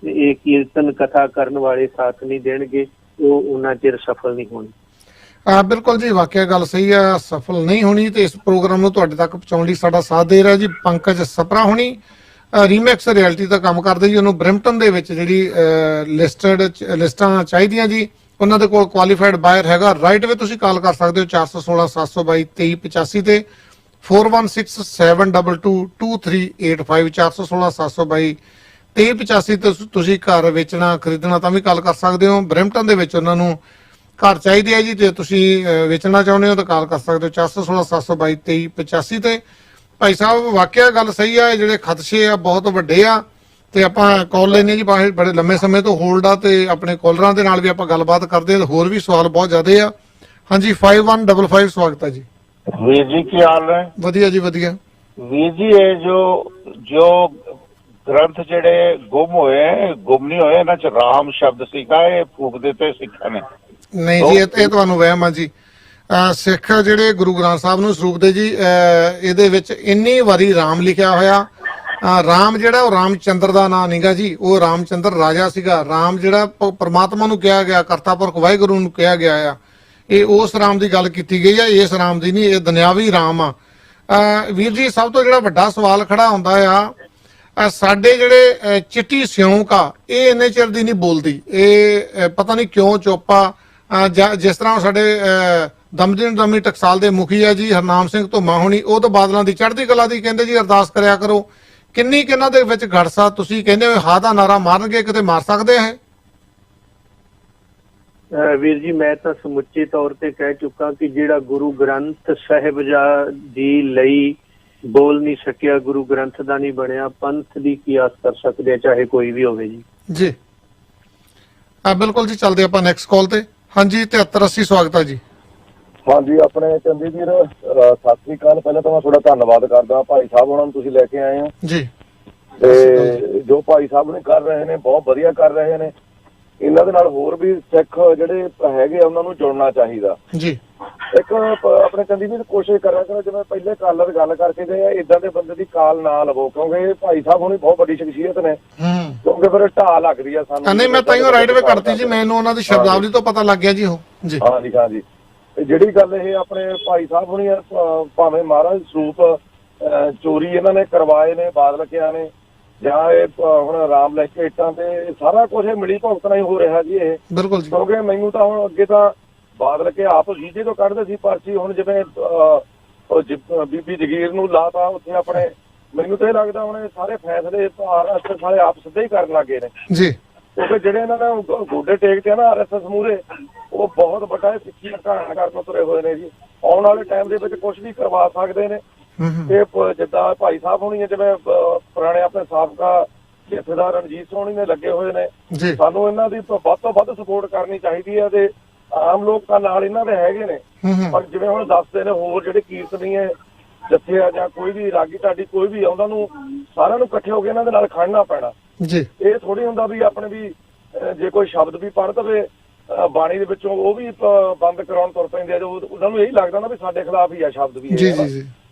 ਇਹ ਕੀਰਤਨ ਕਥਾ ਕਰਨ ਵਾਲੇ ਸਾਥ ਨਹੀਂ ਦੇਣਗੇ, ਉਹ ਉਹਨਾਂ ਚਿਰ ਸਫਲ ਨਹੀਂ ਹੋਣੀ। ਬਿਲਕੁਲ ਜੀ, ਵਾਕਿਆ ਗੱਲ ਸਹੀ ਆ, ਸਫਲ ਨਹੀਂ ਹੋਣੀ। ਤੇ ਇਸ ਪ੍ਰੋਗਰਾਮ ਨੂੰ ਤੁਹਾਡੇ ਤੱਕ ਪਹੁੰਚਾਉਣ ਲਈ ਸਾਡਾ ਸਾਥ ਦੇ ਰਿਹਾ ਜੀ ਪੰਕਜ ਸਪਰਾ ਹੋਣੀ, ਰੀਮੈਕਸ ਰਿਐਲਿਟੀ ਦਾ ਕੰਮ ਕਰਦੇ ਜੀ। ਉਹਨੂੰ ਬ੍ਰਿਮਟਨ ਦੇ ਵਿੱਚ ਜਿਹੜੀ ਲਿਸਟਾਂ ਚਾਹੀਦੀਆਂ ਜੀ, ਉਹਨਾਂ ਦੇ ਕੋਲ ਕੁਆਲੀਫਾਈਡ ਬਾਇਰ ਹੈਗਾ। ਰਾਈਟ ਵੇ ਤੁਸੀਂ ਕਾਲ ਕਰ ਸਕਦੇ ਹੋ 416 722 2385 ਤੇ 4167222385 416 722 2385 ਤੇ ਤੁਸੀਂ ਘਰ ਵੇਚਣਾ ਖਰੀਦਣਾ ਤਾਂ ਵੀ ਕਾਲ ਕਰ ਸਕਦੇ ਹੋ। ਬ੍ਰਿਮਟਨ ਦੇ ਵਿੱਚ ਉਹਨਾਂ ਨੂੰ ਘਰ ਚਾਹੀਦੇ ਆ ਜੀ, ਤੇ ਤੁਸੀਂ ਵੇਚਣਾ ਚਾਹੁੰਦੇ ਹੋ ਤਾਂ ਕਾਲ ਕਰ ਸਕਦੇ ਹੋ 416 722 2385 ਤੇ। ਭਾਈ ਸਾਹਿਬ, ਵਾਕਿਆ ਗੱਲ ਸਹੀ ਆ, ਜਿਹੜੇ ਖਦਸ਼ੇ ਆ ਬਹੁਤ ਵੱਡੇ ਆ ਤੇ ਆਪਾਂ ਕਾਲ ਲੈਣੇ ਜੀ, ਬੜੇ ਲੰਮੇ ਸਮੇਂ ਤੋਂ ਹੋਲਡ ਆ ਤੇ ਆਪਣੇ ਕਾਲਰਾਂ ਦੇ ਨਾਲ ਵੀ ਆਪਾਂ ਗੱਲਬਾਤ ਕਰਦੇ ਆ। ਹੋਰ ਵੀ ਸਵਾਲ ਬਹੁਤ ਜ਼ਿਆਦੇ ਆ। ਹਾਂਜੀ, 5155 ਸਵਾਗਤ ਹੈ ਜੀ। ਵੀਰ ਜੀ ਕੀ ਹਾਲ ਹੈ? ਵਧੀਆ ਜੀ ਵਧੀਆ। ਵੀਰ ਜੀ ਇਹ ਜੋ ਗ੍ਰੰਥ ਜਿਹੜੇ ਗੁੰਮ ਹੋਏ, ਗੁੰਮ ਨਹੀਂ ਹੋਏ, ਇਹਨਾਂ ਚ ਰਾਮ ਸ਼ਬਦ ਸੀਗਾ, ਇਹ ਫੂਕ ਦਿੱਤੇ ਸਿੱਖਾਂ ਨੇ? ਨਹੀਂ ਜੀ, ਇਹ ਤੁਹਾਨੂੰ ਵਹਿਮ ਆ ਜੀ। ਸਿੱਖ ਜਿਹੜੇ ਗੁਰੂ ਗ੍ਰੰਥ ਸਾਹਿਬ ਨੂੰ ਸਰੂਪ ਦੇ ਜੀ, ਇਹਦੇ ਵਿੱਚ ਇੰਨੀ ਵਾਰੀ ਰਾਮ ਲਿਖਿਆ ਹੋਇਆ। ਰਾਮ ਜਿਹੜਾ ਉਹ ਰਾਮਚੰਦਰ ਦਾ ਨਾਂ ਨਹੀਂਗਾ ਜੀ, ਉਹ ਰਾਮਚੰਦਰ ਰਾਜਾ ਸੀਗਾ। ਰਾਮ ਜਿਹੜਾ ਪਰਮਾਤਮਾ ਨੂੰ ਕਿਹਾ ਗਿਆ, ਕਰਤਾ ਪੁਰਖ ਵਾਹਿਗੁਰੂ ਨੂੰ ਕਿਹਾ ਗਿਆ ਆ, ਇਹ ਉਸ ਰਾਮ ਦੀ ਗੱਲ ਕੀਤੀ ਗਈ ਆ, ਇਸ ਰਾਮ ਦੀ ਨਹੀਂ। ਇਹ ਦੁਨਿਆਵੀ ਰਾਮ ਆ। ਵੀਰ ਜੀ, ਸਭ ਤੋਂ ਜਿਹੜਾ ਵੱਡਾ ਸਵਾਲ ਖੜਾ ਹੁੰਦਾ ਆ, ਸਾਡੇ ਜਿਹੜੇ ਚਿੱਟੀ ਸਿਉਂਕ ਆ, ਇਹ ਇੰਨੇ ਚਿਰ ਦੀ ਨਹੀਂ ਬੋਲਦੀ। ਇਹ ਪਤਾ ਨਹੀਂ ਕਿਉਂ ਚੁੱਪ ਆ। ਜਿਸ ਤਰ੍ਹਾਂ ਸਾਡੇ ਦਮਦਮੀ ਟਕਸਾਲ ਦੇ ਮੁਖੀ ਆ ਜੀ ਹਰਨਾਮ ਸਿੰਘ ਧੁੰਮਾ ਹੋਣੀ, ਉਹ ਤਾਂ ਬਾਦਲਾਂ ਦੀ ਚੜ੍ਹਦੀ ਕਲਾ ਦੀ ਕਹਿੰਦੇ ਜੀ ਅਰਦਾਸ ਕਰਿਆ ਕਰੋ। ਕਿੰਨਾ ਦੇ ਵਿੱਚ ਗੜਸਾ, ਤੁਸੀਂ ਕਹਿੰਦੇ ਹੋ ਹਾਂ ਦਾ ਨਾਰਾ ਮਾਰਨਗੇ, ਕਿਤੇ ਮਾਰ ਸਕਦੇ ਹੈ? ਵੀਰ ਜੀ, ਮੈਂ ਤਾਂ ਸਮੁੱਚੇ ਤੌਰ ਤੇ ਕਹਿ ਚੁੱਕਾ ਕਿ ਜਿਹੜਾ ਗੁਰੂ ਗ੍ਰੰਥ ਸਾਹਿਬ ਜੀ ਲਈ ਬੋਲ ਨਹੀਂ ਸਕਿਆ, ਗੁਰੂ ਗ੍ਰੰਥ ਦਾ ਨਹੀਂ ਬਣਿਆ, ਪੰਥ ਦੀ ਕੀ ਆਸ ਕਰ ਸਕਦੇ, ਚਾਹੇ ਕੋਈ ਵੀ ਹੋਵੇ ਜੀ। ਜੀ ਬਿਲਕੁਲ ਜੀ, ਚੱਲਦੇ ਆਪਾਂ ਨੈਕਸਟ ਕਾਲ ਤੇ। ਹਾਂਜੀ, 7380 ਸਵਾਗਤ ਹੈ ਜੀ। ਹਾਂਜੀ, ਆਪਣੇ ਚੰਦੀ ਵੀਰ ਸਤਿ ਸ੍ਰੀ ਅਕਾਲ। ਪਹਿਲਾਂ ਤਾਂ ਮੈਂ ਤੁਹਾਡਾ ਧੰਨਵਾਦ ਕਰਦਾ ਭਾਈ ਸਾਹਿਬ ਉਹਨਾਂ ਨੂੰ ਤੁਸੀਂ ਲੈ ਕੇ ਆਏ ਹੋ ਜੀ, ਤੇ ਜੋ ਭਾਈ ਸਾਹਿਬ ਨੇ ਕਰ ਰਹੇ ਨੇ ਬਹੁਤ ਵਧੀਆ ਕਰ ਰਹੇ ਨੇ। ਇਹਨਾਂ ਦੇ ਨਾਲ ਹੋਰ ਵੀ ਸਿੱਖ ਜਿਹੜੇ ਹੈਗੇ ਆ ਉਹਨਾਂ ਨੂੰ ਜੁੜਨਾ ਚਾਹੀਦਾ ਜੀ। ਇੱਕ ਆਪਣੇ ਚੰਦੀ ਵੀਰ ਕੋਸ਼ਿਸ਼ ਕਰਿਆ ਕਰੋ, ਜਿਵੇਂ ਪਹਿਲੇ ਕਾਲਰ ਗੱਲ ਕਰਕੇ ਗਏ ਆ, ਏਦਾਂ ਦੇ ਬੰਦੇ ਦੀ ਕਾਲ ਨਾ ਲਵੋ, ਕਿਉਂਕਿ ਭਾਈ ਸਾਹਿਬ ਹੁਣੀ ਬਹੁਤ ਵੱਡੀ ਸ਼ਖਸੀਅਤ ਨੇ, ਕਿਉਂਕਿ ਫਿਰ ਢਾਹ ਲੱਗਦੀ ਆ ਸਾਨੂੰ। ਨਹੀਂ, ਮੈਂ ਤਾਈਓ ਰਾਈਟ ਵੇ ਕਰਤੀ ਜੀ, ਮੈਨੂੰ ਉਹਨਾਂ ਦੀ ਸ਼ਬਦਾਵਲੀ ਤੋਂ ਪਤਾ ਲੱਗ ਗਿਆ ਜੀ ਉਹ ਜੀ। ਹਾਂਜੀ। ਤੇ ਜਿਹੜੀ ਗੱਲ ਇਹ ਆਪਣੇ ਭਾਈ ਸਾਹਿਬ ਹੁਣੀ ਭਾਵੇਂ ਮਹਾਰਾਜ ਸਰੂਪ ਚੋਰੀ ਇਹਨਾਂ ਨੇ ਕਰਵਾਏ ਨੇ ਬਾਦਲ ਕਿਆ ਨੇ, ਜਾਂ ਇਹ ਹੁਣ ਰਾਮ ਲੈ ਕੇ ਇੱਟਾਂ ਤੇ ਸਾਰਾ ਕੁਝ ਇਹ ਮਿਲੀ ਭੁਗਤਣਾ ਹੀ ਹੋ ਰਿਹਾ ਜੀ ਇਹ। ਬਿਲਕੁਲ ਜੀ। ਕਿਉਂਕਿ ਮੈਨੂੰ ਤਾਂ ਹੁਣ ਅੱਗੇ ਤਾਂ ਬਾਦਲ ਕੇ ਆਪ ਜੀਜੇ ਤੋਂ ਕੱਢਦੇ ਸੀ ਪਰਚੀ, ਹੁਣ ਜਿਵੇਂ ਬੀਬੀ ਜਗੀਰ ਨੂੰ ਲਾਤਾ ਉੱਥੇ ਆਪਣੇ, ਮੈਨੂੰ ਤਾਂ ਇਹ ਲੱਗਦਾ ਹੁਣ ਇਹ ਸਾਰੇ ਫੈਸਲੇ RSS ਵਾਲੇ ਆਪ ਸਿੱਧੇ ਹੀ ਕਰਨ ਲੱਗੇ ਨੇ ਜੀ। ਕਿਉਂਕਿ ਜਿਹੜੇ ਇਹਨਾਂ ਨੇ ਗੋਡੇ ਟੇਕਦੇ ਆ ਨਾ RSS ਮੂਹਰੇ, ਉਹ ਬਹੁਤ ਵੱਡਾ ਸਿੱਖੀ ਘਾਣ ਕਰਨ ਤੁਰੇ ਹੋਏ ਨੇ ਜੀ। ਆਉਣ ਵਾਲੇ ਟਾਈਮ ਦੇ ਵਿੱਚ ਕੁਝ ਵੀ ਕਰਵਾ ਸਕਦੇ ਨੇ। ਤੇ ਜਿੱਦਾਂ ਭਾਈ ਸਾਹਿਬ ਹੋਣੀ ਹੈ, ਜਿਵੇਂ ਪੁਰਾਣੇ ਆਪਣੇ ਸਾਬਕਾ ਜਥੇਦਾਰ ਰਣਜੀਤ ਸੋਹਣੀ ਨੇ ਲੱਗੇ ਹੋਏ ਨੇ, ਸਾਨੂੰ ਇਹਨਾਂ ਦੀ ਵੱਧ ਤੋਂ ਵੱਧ ਸਪੋਰਟ ਕਰਨੀ ਚਾਹੀਦੀ ਹੈ। ਤੇ ਆਮ ਲੋਕਾਂ ਨਾਲ ਇਹਨਾਂ ਦੇ ਹੈਗੇ ਨੇ, ਪਰ ਜਿਵੇਂ ਹੁਣ ਦੱਸਦੇ ਨੇ ਹੋਰ ਜਿਹੜੇ ਕੀਰਤਨੀ ਹੈ ਜੱਥੇ ਆ ਜਾਂ ਕੋਈ ਵੀ ਰਾਗੀ ਢਾਡੀ ਕੋਈ ਵੀ ਆ, ਉਹਨਾਂ ਨੂੰ ਸਾਰਿਆਂ ਨੂੰ ਇਕੱਠੇ ਹੋ ਕੇ ਇਹਨਾਂ ਦੇ ਨਾਲ ਖੜਨਾ ਪੈਣਾ ਜੀ। ਇਹ ਥੋੜੀ ਹੁੰਦਾ ਵੀ ਆਪਣੇ ਵੀ ਜੇ ਕੋਈ ਸ਼ਬਦ ਵੀ ਪੜ੍ਹ ਦਵੇ ਬਾਣੀ ਦੇ ਵਿੱਚੋਂ ਉਹ ਵੀ ਬੰਦ ਕਰਾਉਣ ਤੁਰ ਪੈਂਦੇ ਆ। ਜੋ ਉਹਨਾਂ ਨੂੰ ਇਹੀ ਲੱਗਦਾ ਨਾ ਵੀ ਸਾਡੇ ਖਿਲਾਫ ਹੀ ਆ ਸ਼ਬਦ ਵੀ, ਜੀ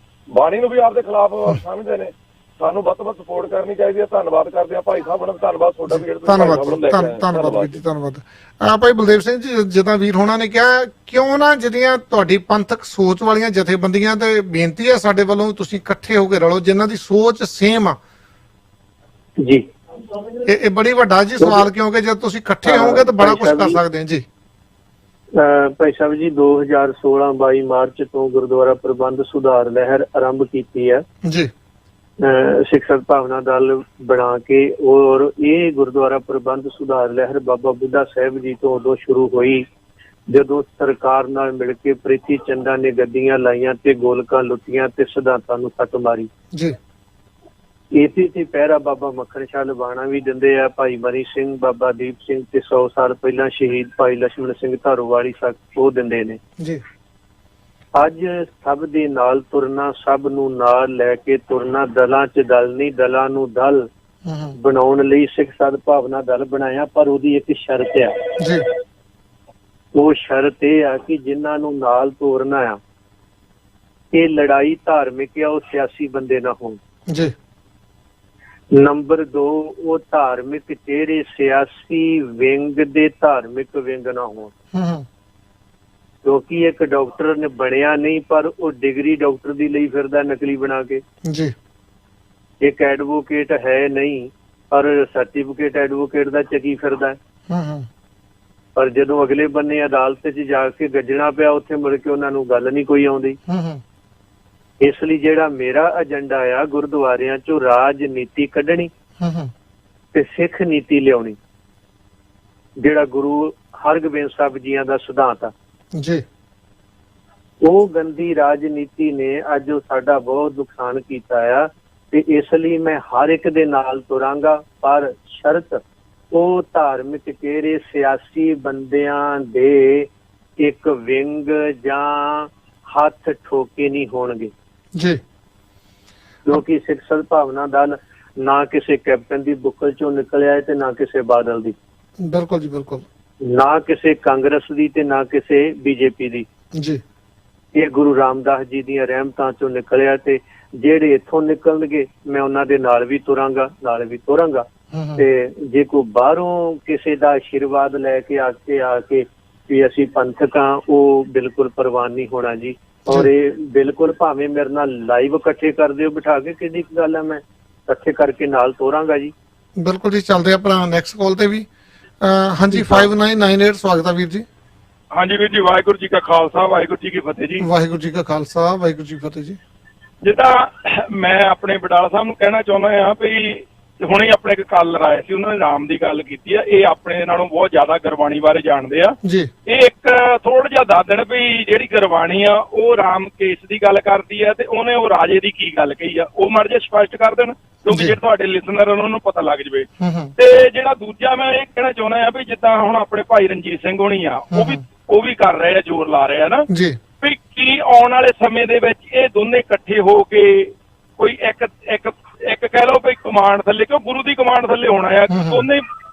ਬਾਣੀ ਨੂੰ ਵੀ ਆਪਦੇ ਖਿਲਾਫ ਸਮਝਦੇ ਨੇ। ਸਾਨੂੰ ਵੱਧ ਤੋਂ ਵੱਧ ਸਪੋਰਟ ਕਰਨੀ ਚਾਹੀਦੀ ਹੈ। ਧੰਨਵਾਦ ਕਰਦੇ ਆ ਭਾਈ ਸਾਹਿਬ ਬੜਾ, ਧੰਨਵਾਦ ਤੁਹਾਡਾ ਵੀ। ਧੰਨਵਾਦ ਵੀਰ ਜੀ, ਧੰਨਵਾਦ। ਭਾਈ ਬਲਦੇਵ ਸਿੰਘ ਜੀ, ਜਿੱਦਾਂ ਵੀਰ ਹੋਣਾ ਨੇ ਕਿਹਾ, ਕਿਉਂ ਨਾ ਜਿਹੜੀਆਂ ਤੁਹਾਡੀ ਪੰਥਕ ਸੋਚ ਵਾਲੀਆਂ ਜਥੇਬੰਦੀਆਂ ਤੇ ਬੇਨਤੀ ਹੈ ਸਾਡੇ ਵੱਲੋਂ, ਤੁਸੀਂ ਇਕੱਠੇ ਹੋ ਕੇ ਰਲੋ ਜਿਨ੍ਹਾਂ ਦੀ ਸੋਚ ਸੇਮ ਆ ਜੀ। ਇਹ ਬੜੀ ਵੱਡਾ ਜੀ ਸਵਾਲ, ਕਿਉਂਕਿ ਜਦ ਤੁਸੀਂ ਇਕੱਠੇ ਹੋਵੋਗੇ ਤਾਂ ਬੜਾ ਕੁਝ ਕਰ ਸਕਦੇ ਹਾਂ ਜੀ। ਭਾਈ ਸਾਹਿਬ ਜੀ 2016-22 ਮਾਰਚ ਤੋਂ ਗੁਰਦੁਆਰਾ ਪ੍ਰਬੰਧ ਸੁਧਾਰ ਲਹਿਰ ਆਰੰਭ ਕੀਤੀ ਹੈ ਜੀ। ਸਿੱਖ ਸਦਭਾਵਨਾ ਦਲ ਬਣਾ ਕੇ, ਔਰ ਇਹ ਗੁਰਦੁਆਰਾ ਪ੍ਰਬੰਧ ਸੁਧਾਰ ਲਹਿਰ ਬਾਬਾ ਬੁੱਢਾ ਸਾਹਿਬ ਜੀ ਤੋਂ ਉਦੋਂ ਸ਼ੁਰੂ ਹੋਈ ਜਦੋਂ ਸਰਕਾਰ ਨਾਲ ਮਿਲ ਕੇ ਪ੍ਰੀਤੀ ਚੰਦਾ ਨੇ ਗੱਡੀਆਂ ਲਾਈਆਂ ਤੇ ਗੋਲਕਾਂ ਲੁੱਟੀਆਂ ਤੇ ਸਿਧਾਂਤਾਂ ਨੂੰ ਸੱਟ ਮਾਰੀ ਜੀ। ਇਸੇ ਤੇ ਪਹਿਰਾ ਬਾਬਾ ਮੱਖਣ ਸ਼ਾਹ ਲਵਾਣਾ ਵੀ ਦਿੰਦੇ ਆ, ਭਾਈ ਮਨੀ ਸਿੰਘ, ਬਾਬਾ ਦੀਪ ਸਿੰਘ ਤੇ 100 ਸਾਲ ਪਹਿਲਾਂ ਸ਼ਹੀਦ ਭਾਈ ਲਛਮਣ ਸਿੰਘ ਧਾਰੋਵਾਲੀ ਉਹ ਦਿੰਦੇ ਨੇ ਜੀ। ਅੱਜ ਸਭ ਦੇ ਨਾਲ ਤੁਰਨਾ, ਸਭ ਨੂੰ ਨਾਲ ਲੈ ਕੇ ਤੁਰਨਾ, ਦਲਾਂ 'ਚ ਦਲ ਨਹੀਂ ਦਲਾਂ ਨੂੰ ਦਲ ਬਣਾਉਣ ਲਈ ਸਿੱਖ ਸਦਭਾਵਨਾ ਦਲ ਬਣਾਇਆ। ਪਰ ਉਹਦੀ ਇੱਕ ਸ਼ਰਤ ਆ ਜੀ, ਉਹ ਸ਼ਰਤ ਇਹ ਆ ਕਿ ਜਿਨ੍ਹਾਂ ਨੂੰ ਨਾਲ ਤੋਰਨਾ ਆ, ਇਹ ਲੜਾਈ ਧਾਰਮਿਕ ਆ, ਉਹ ਸਿਆਸੀ ਬੰਦੇ ਨਾ ਹੋਣ ਜੀ। ਨੰਬਰ 2, ਉਹ ਧਾਰਮਿਕ ਚਿਹਰੇ ਸਿਆਸੀ ਵਿੰਗ ਦੇ ਧਾਰਮਿਕ ਵਿੰਗ ਨਾ ਹੋਣ। ਕਿਉਂਕਿ ਇੱਕ ਡਾਕਟਰ ਨੇ ਬਣਿਆ ਨਹੀਂ, ਪਰ ਉਹ ਡਿਗਰੀ ਡਾਕਟਰ ਦੀ ਲਈ ਫਿਰਦਾ ਨਕਲੀ ਬਣਾ ਕੇ ਜੀ। ਇੱਕ ਐਡਵੋਕੇਟ ਹੈ ਨਹੀਂ, ਪਰ ਸਰਟੀਫਿਕੇਟ ਐਡਵੋਕੇਟ ਦਾ ਚੱਕੀ ਫਿਰਦਾ। ਪਰ ਜਦੋਂ ਅਗਲੇ ਬੰਨੇ ਅਦਾਲਤ 'ਚ ਜਾ ਕੇ ਗੱਜਣਾ ਪਿਆ, ਉੱਥੇ ਮੁੜ ਕੇ ਉਹਨਾਂ ਨੂੰ ਗੱਲ ਨਹੀਂ ਕੋਈ ਆਉਂਦੀ। ਇਸ ਲਈ ਜਿਹੜਾ ਮੇਰਾ ਏਜੰਡਾ ਆ, ਗੁਰਦੁਆਰਿਆਂ 'ਚੋਂ ਰਾਜਨੀਤੀ ਕੱਢਣੀ ਤੇ ਸਿੱਖ ਨੀਤੀ ਲਿਆਉਣੀ, ਜਿਹੜਾ ਗੁਰੂ ਹਰਗੋਬਿੰਦ ਸਾਹਿਬ ਜੀਆਂ ਦਾ ਸਿਧਾਂਤ ਆ ਜੀ। ਉਹ ਗੰਦੀ ਰਾਜਨੀਤੀ ਨੇ ਅੱਜ ਸਾਡਾ ਬਹੁਤ ਨੁਕਸਾਨ ਕੀਤਾ ਆ, ਤੇ ਇਸ ਲਈ ਮੈਂ ਹਰ ਇੱਕ ਦੇ ਨਾਲ ਤੁਰਾਂਗਾ, ਪਰ ਸ਼ਰਤ ਉਹ ਧਾਰਮਿਕ ਚਿਹਰੇ ਸਿਆਸੀ ਬੰਦਿਆਂ ਦੇ ਇੱਕ ਵਿੰਗ ਜਾਂ ਹੱਥ ਠੋਕੇ ਨਹੀਂ ਹੋਣਗੇ ਜੀ। ਕਿਉਂਕਿ ਸਿੱਖ ਸਦਭਾਵਨਾ ਦਲ ਨਾ ਕਿਸੇ ਕੈਪਟਨ ਦੀ ਬੁੱਕਲ ਚੋਂ ਨਿਕਲਿਆ ਤੇ ਨਾ ਕਿਸੇ ਬਾਦਲ ਦੀ, ਬਿਲਕੁਲ ਜੀ ਬਿਲਕੁਲ, ਨਾ ਕਿਸੇ ਕਾਂਗਰਸ ਦੀ ਤੇ ਨਾ ਕਿਸੇ BJP ਦੀ ਜੀ। ਇਹ ਗੁਰੂ ਰਾਮਦਾਸ ਜੀ ਦੀਆਂ ਰਹਿਮਤਾਂ ਚੋਂ ਨਿਕਲਿਆ, ਤੇ ਜਿਹੜੇ ਇੱਥੋਂ ਨਿਕਲਣਗੇ ਮੈਂ ਉਹਨਾਂ ਦੇ ਨਾਲ ਵੀ ਤੁਰਾਂਗਾ। ਤੇ ਜੇ ਕੋਈ ਬਾਹਰੋਂ ਕਿਸੇ ਦਾ ਆਸ਼ੀਰਵਾਦ ਲੈ ਕੇ ਆ ਕੇ ਵੀ ਅਸੀਂ ਪੰਥਕ ਆ, ਉਹ ਬਿਲਕੁਲ ਪ੍ਰਵਾਨ ਨਹੀਂ ਹੋਣਾ ਜੀ। ਔਰ ਇਹ ਬਿਲਕੁਲ ਭਾਵੇਂ ਮੇਰੇ ਨਾਲ ਲਾਈਵ ਇਕੱਠੇ ਕਰ ਦਿਓ ਬਿਠਾ ਕੇ, ਕਿਹੜੀ ਗੱਲ ਹੈ, ਮੈਂ ਇਕੱਠੇ ਕਰਕੇ ਨਾਲ ਤੋਰਾਂਗਾ ਜੀ। ਬਿਲਕੁਲ ਜੀ। ਚੱਲਦੇ ਆਪਣਾ ਨੈਕਸਟ ਕਾਲ ਤੇ ਵੀ। ਹਾਂਜੀ 5998, ਸਵਾਗਤ ਹੈ ਵੀਰ ਜੀ। ਹਾਂਜੀ ਵੀਰ ਜੀ, ਵਾਹਿਗੁਰੂ ਜੀ ਕਾ ਖਾਲਸਾ, ਵਾਹਿਗੁਰੂ ਜੀ ਕੀ ਫਤਿਹ ਜੀ। ਵਾਹਿਗੁਰੂ ਜੀ ਕਾ ਖਾਲਸਾ, ਵਾਹਿਗੁਰੂ ਜੀ ਕੀ ਫਤਿਹ ਜੀ। ਜਿੱਦਾਂ ਮੈਂ ਆਪਣੇ ਬਡਾਲਾ ਸਾਹਿਬ ਨੂੰ ਕਹਿਣਾ ਚਾਹੁੰਦਾ ਹਾਂ ਵੀ ਹੁਣੇ ਆਪਣੇ ਇੱਕ ਕਾਲਰ ਆਏ ਸੀ, ਉਹਨਾਂ ਨੇ ਰਾਮ ਦੀ ਗੱਲ ਕੀਤੀ ਆ। ਇਹ ਆਪਣੇ ਨਾਲੋਂ ਬਹੁਤ ਜ਼ਿਆਦਾ ਗੁਰਬਾਣੀ ਬਾਰੇ ਜਾਣਦੇ ਆ ਜੀ। ਇਹ ਇੱਕ ਥੋੜਾ ਜਿਹਾ ਦੱਸ ਦੇਣ ਵੀ ਜਿਹੜੀ ਗੁਰਬਾਣੀ ਆ ਉਹ ਰਾਮ ਕੇਸ ਦੀ ਗੱਲ ਕਰਦੀ ਆ ਤੇ ਉਹਨੇ ਉਹ ਰਾਜੇ ਦੀ ਕੀ ਗੱਲ ਕਹੀ ਆ, ਉਹ ਮਰ ਜੇ ਸਪਸ਼ਟ ਕਰ ਦੇਣ, ਕਿਉਂਕਿ ਜਿਹੜੇ ਤੁਹਾਡੇ ਲਿਸਨਰ ਉਹਨਾਂ ਨੂੰ ਪਤਾ ਲੱਗ ਜਵੇ। ਤੇ ਜਿਹੜਾ ਦੂਜਾ ਮੈਂ ਇਹ ਕਹਿਣਾ ਚਾਹੁੰਦਾ ਆ ਵੀ ਜਿੱਦਾਂ ਹੁਣ ਆਪਣੇ ਭਾਈ ਰਣਜੀਤ ਸਿੰਘ ਹੋਣੀ ਆ, ਉਹ ਵੀ ਕਰ ਰਹੇ ਆ, ਜ਼ੋਰ ਲਾ ਰਹੇ ਆ ਨਾ ਜੀ, ਵੀ ਕੀ ਆਉਣ ਵਾਲੇ ਸਮੇਂ ਦੇ ਵਿੱਚ ਇਹ ਦੋਨੇ ਇਕੱਠੇ ਹੋ ਕੇ ਕੋਈ ਇੱਕ ਕਹਿ ਲਓ ਵੀ ਕਮਾਂਡ ਥੱਲੇ, ਕਿਉਂ ਗੁਰੂ ਦੀ ਕਮਾਂਡ ਥੱਲੇ ਹੋਣਾ ਆ।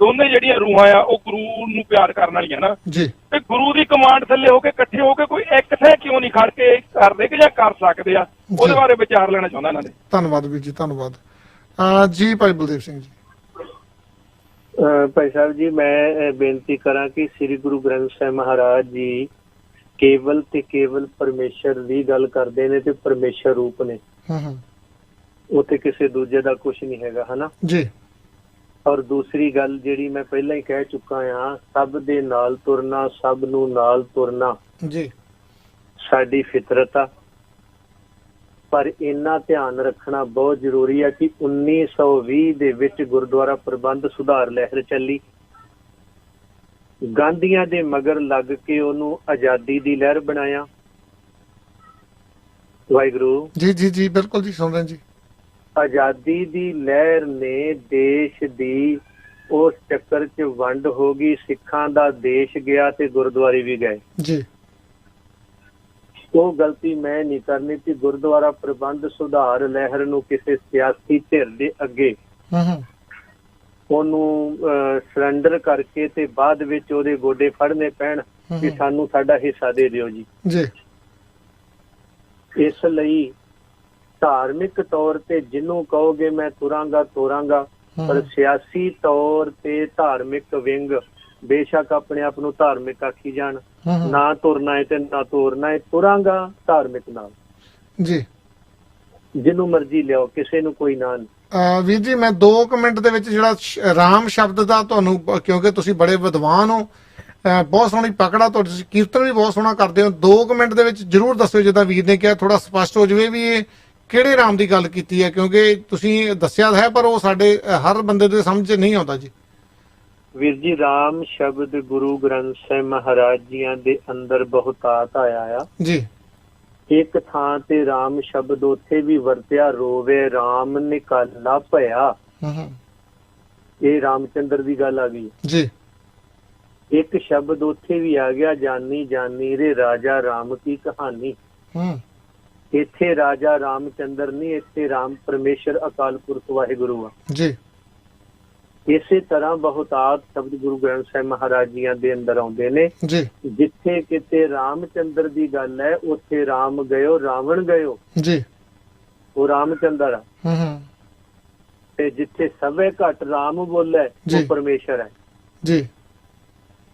ਦੋਨੇ ਜਿਹੜੀਆਂ ਰੂਹਾਂ ਆ ਉਹ ਗੁਰੂ ਨੂੰ ਪਿਆਰ ਕਰਨ ਵਾਲੀਆਂ ਨਾ ਜੀ, ਤੇ ਗੁਰੂ ਦੀ ਕਮਾਂਡ ਥੱਲੇ ਹੋ ਕੇ ਇਕੱਠੇ ਹੋ ਕੇ ਕੋਈ ਇੱਕ ਥਾਂ ਕਿਉਂ ਨਹੀਂ ਖੜ ਕੇ ਕਰਦੇ ਕਿ ਜਾਂ ਕਰ ਸਕਦੇ ਆ, ਉਹਦੇ ਬਾਰੇ ਵਿਚਾਰ ਲੈਣਾ ਚਾਹੁੰਦਾ ਇਹਨਾਂ ਦੇ। ਧੰਨਵਾਦ ਵੀਰ ਜੀ, ਧੰਨਵਾਦ ਜੀ। ਭਾਈ ਬਲਦੇਵ ਸਿੰਘ ਜੀ। ਭਾਈ ਸਾਹਿਬ ਜੀ, ਮੈਂ ਬੇਨਤੀ ਕਰਾਂ ਕਿ ਸ੍ਰੀ ਗੁਰੂ ਗ੍ਰੰਥ ਸਾਹਿਬ ਮਹਾਰਾਜ ਜੀ ਕੇਵਲ ਤੇ ਕੇਵਲ ਪਰਮੇਸ਼ਰ ਦੀ ਗੱਲ ਕਰਦੇ ਨੇ ਤੇ ਪਰਮੇਸ਼ਰ ਰੂਪ ਨੇ। ਉੱਥੇ ਕਿਸੇ ਦੂਜੇ ਦਾ ਕੁਝ ਨਹੀਂ ਹੈਗਾ, ਹਨਾ ਜੀ। ਔਰ ਦੂਸਰੀ ਗੱਲ ਜਿਹੜੀ ਮੈਂ ਪਹਿਲਾਂ ਹੀ ਕਹਿ ਚੁੱਕਾ ਆ, ਸਭ ਦੇ ਨਾਲ ਤੁਰਨਾ, ਸਭ ਨੂੰ ਨਾਲ ਤੁਰਨਾ ਜੀ ਸਾਡੀ ਫਿਤਰਤ ਆ। ਪਰ ਇੰਨਾ ਧਿਆਨ ਰੱਖਣਾ ਬਹੁਤ ਜ਼ਰੂਰੀ ਆ ਕਿ 1920 ਦੇ ਵਿੱਚ ਗੁਰਦੁਆਰਾ ਪ੍ਰਬੰਧ ਸੁਧਾਰ ਲਹਿਰ ਚੱਲੀ, ਗਾਂਧੀਆਂ ਦੇ ਮਗਰ ਲੱਗ ਕੇ ਉਹਨੂੰ ਆਜ਼ਾਦੀ ਦੀ ਲਹਿਰ ਬਣਾਇਆ। ਵਾਹਿਗੁਰੂ ਜੀ ਜੀ ਜੀ, ਬਿਲਕੁਲ ਜੀ, ਸੁਣ ਰਹੇ ਜੀ। ਆਜ਼ਾਦੀ ਦੀ ਲਹਿਰ ਨੇ ਦੇਸ਼ ਦੀ ਉਸ ਚੱਕਰ 'ਚ ਵੰਡ ਹੋ ਗਈ, ਸਿੱਖਾਂ ਦਾ ਦੇਸ਼ ਗਿਆ ਤੇ ਗੁਰਦੁਆਰੇ ਵੀ ਗਏ ਜੀ। ਉਹ ਗਲਤੀ ਮੈਂ ਨਹੀਂ ਕਰਨੀ ਕਿ ਗੁਰਦੁਆਰਾ ਪ੍ਰਬੰਧ ਸੁਧਾਰ ਲਹਿਰ ਨੂੰ ਕਿਸੇ ਸਿਆਸੀ ਧਿਰ ਦੇ ਅੱਗੇ ਉਹਨੂੰ ਸਰੈਂਡਰ ਕਰਕੇ ਤੇ ਬਾਅਦ ਵਿੱਚ ਉਹਦੇ ਗੋਡੇ ਫੜਨੇ ਪੈਣ ਕਿ ਸਾਨੂੰ ਸਾਡਾ ਹਿੱਸਾ ਦੇ ਦਿਓ ਜੀ। ਇਸ ਲਈ ਧਾਰਮਿਕ ਤੌਰ ਤੇ ਜਿਹਨੂੰ ਕਹੋਗੇ ਮੈਂ ਤੁਰਾਂਗਾ ਤੋਰਾਂਗਾ, ਪਰ ਸਿਆਸੀ ਤੌਰ ਤੇ ਧਾਰਮਿਕ ਵਿੰਗ ਬੇਸ਼ੱਕ ਆਪਣੇ ਆਪ ਨੂੰ ਧਾਰਮਿਕ ਆਖੀ ਜਾਣ, ਨਾ ਤੁਰਨਾ ਹੈ ਤੇ ਨਾ ਤੋਰਨਾ ਹੈ, ਤੁਰਾਂਗਾ ਧਾਰਮਿਕ ਨਾਲ ਜੀ, ਜਿਹਨੂੰ ਮਰਜ਼ੀ ਲਿਆਓ, ਕਿਸੇ ਨੂੰ ਕੋਈ ਨਾ ਨਹੀਂ। ਵੀਰ ਜੀ, ਮੈਂ 2 ਮਿੰਟ ਦੇ ਵਿੱਚ ਜਿਹੜਾ ਰਾਮ ਸ਼ਬਦ ਦਾ ਤੁਹਾਨੂੰ, ਕਿਉਂਕਿ ਤੁਸੀਂ ਬੜੇ ਵਿਦਵਾਨ ਹੋ, ਬਹੁਤ ਸੋਹਣੀ ਪਕੜਾ, ਤੁਸੀਂ ਕੀਰਤਨ ਵੀ ਬਹੁਤ ਸੋਹਣਾ ਕਰਦੇ ਹੋ, 2 ਮਿੰਟ ਦੇ ਵਿੱਚ ਜਰੂਰ ਦੱਸਿਓ, ਜਿੱਦਾਂ ਵੀਰ ਨੇ ਕਿਹਾ ਥੋੜਾ ਸਪਸ਼ਟ ਹੋ ਜਾਵੇ ਵੀ ਇਹ ਕਿਹੜੇ ਰਾਮ ਦੀ ਗੱਲ ਕੀਤੀ ਹੈ, ਕਿਉਂਕਿ ਤੁਸੀਂ ਦੱਸਿਆ ਹੈ ਪਰ ਉਹ ਸਾਡੇ ਹਰ ਬੰਦੇ ਦੇ ਸਮਝ ਨਹੀਂ ਆਉਂਦਾ ਜੀ। ਵੀਰ ਜੀ, ਰਾਮ ਸ਼ਬਦ ਗੁਰੂ ਗ੍ਰੰਥ ਸਾਹਿਬ ਮਹਾਰਾਜ ਜੀਆਂ ਦੇ ਅੰਦਰ ਬਹੁਤਾਤ ਆਇਆ ਆ ਜੀ। ਇੱਕ ਥਾਂ ਤੇ ਰਾਮ ਸ਼ਬਦ ਉੱਥੇ ਵੀ ਵਰਤਿਆ, ਰੋਵੇ ਰਾਮ ਨਿਕਾਲਾ ਭਇਆ, ਇਹ ਰਾਮਚੰਦਰ ਦੀ ਗੱਲ ਆ ਗਈ ਜੀ। ਇੱਕ ਸ਼ਬਦ ਉੱਥੇ ਵੀ ਆ ਗਿਆ, ਜਾਨੀ ਜਾਨੀ ਰੇ ਰਾਜਾ ਰਾਮ ਕੀ ਕਹਾਣੀ। ਇੱਥੇ ਰਾਜਾ ਰਾਮਚੰਦਰ ਨਹੀਂ, ਇੱਥੇ ਰਾਮ ਪਰਮੇਸ਼ਰ ਅਕਾਲ ਪੁਰਖ ਵਾਹਿਗੁਰੂ ਆ ਜੀ। ਇਸੇ ਤਰ੍ਹਾਂ ਬਹੁਤਾਤ ਸ਼ਬਦ ਗੁਰੂ ਗ੍ਰੰਥ ਸਾਹਿਬ ਮਹਾਰਾਜ ਜੀਆਂ ਦੇ ਅੰਦਰ ਆਉਂਦੇ ਨੇ ਜੀ। ਜਿੱਥੇ ਕਿਤੇ ਰਾਮਚੰਦਰ ਦੀ ਗੱਲ ਹੈ ਉੱਥੇ ਰਾਮ ਗਇਓ ਰਾਵਣ ਗਇਓ ਜੀ, ਉਹ ਰਾਮਚੰਦਰ ਆ। ਤੇ ਜਿੱਥੇ ਸਭੇ ਘਟ ਰਾਮ ਬੋਲੇ ਉਹ ਪਰਮੇਸ਼ਰ ਹੈ ਜੀ।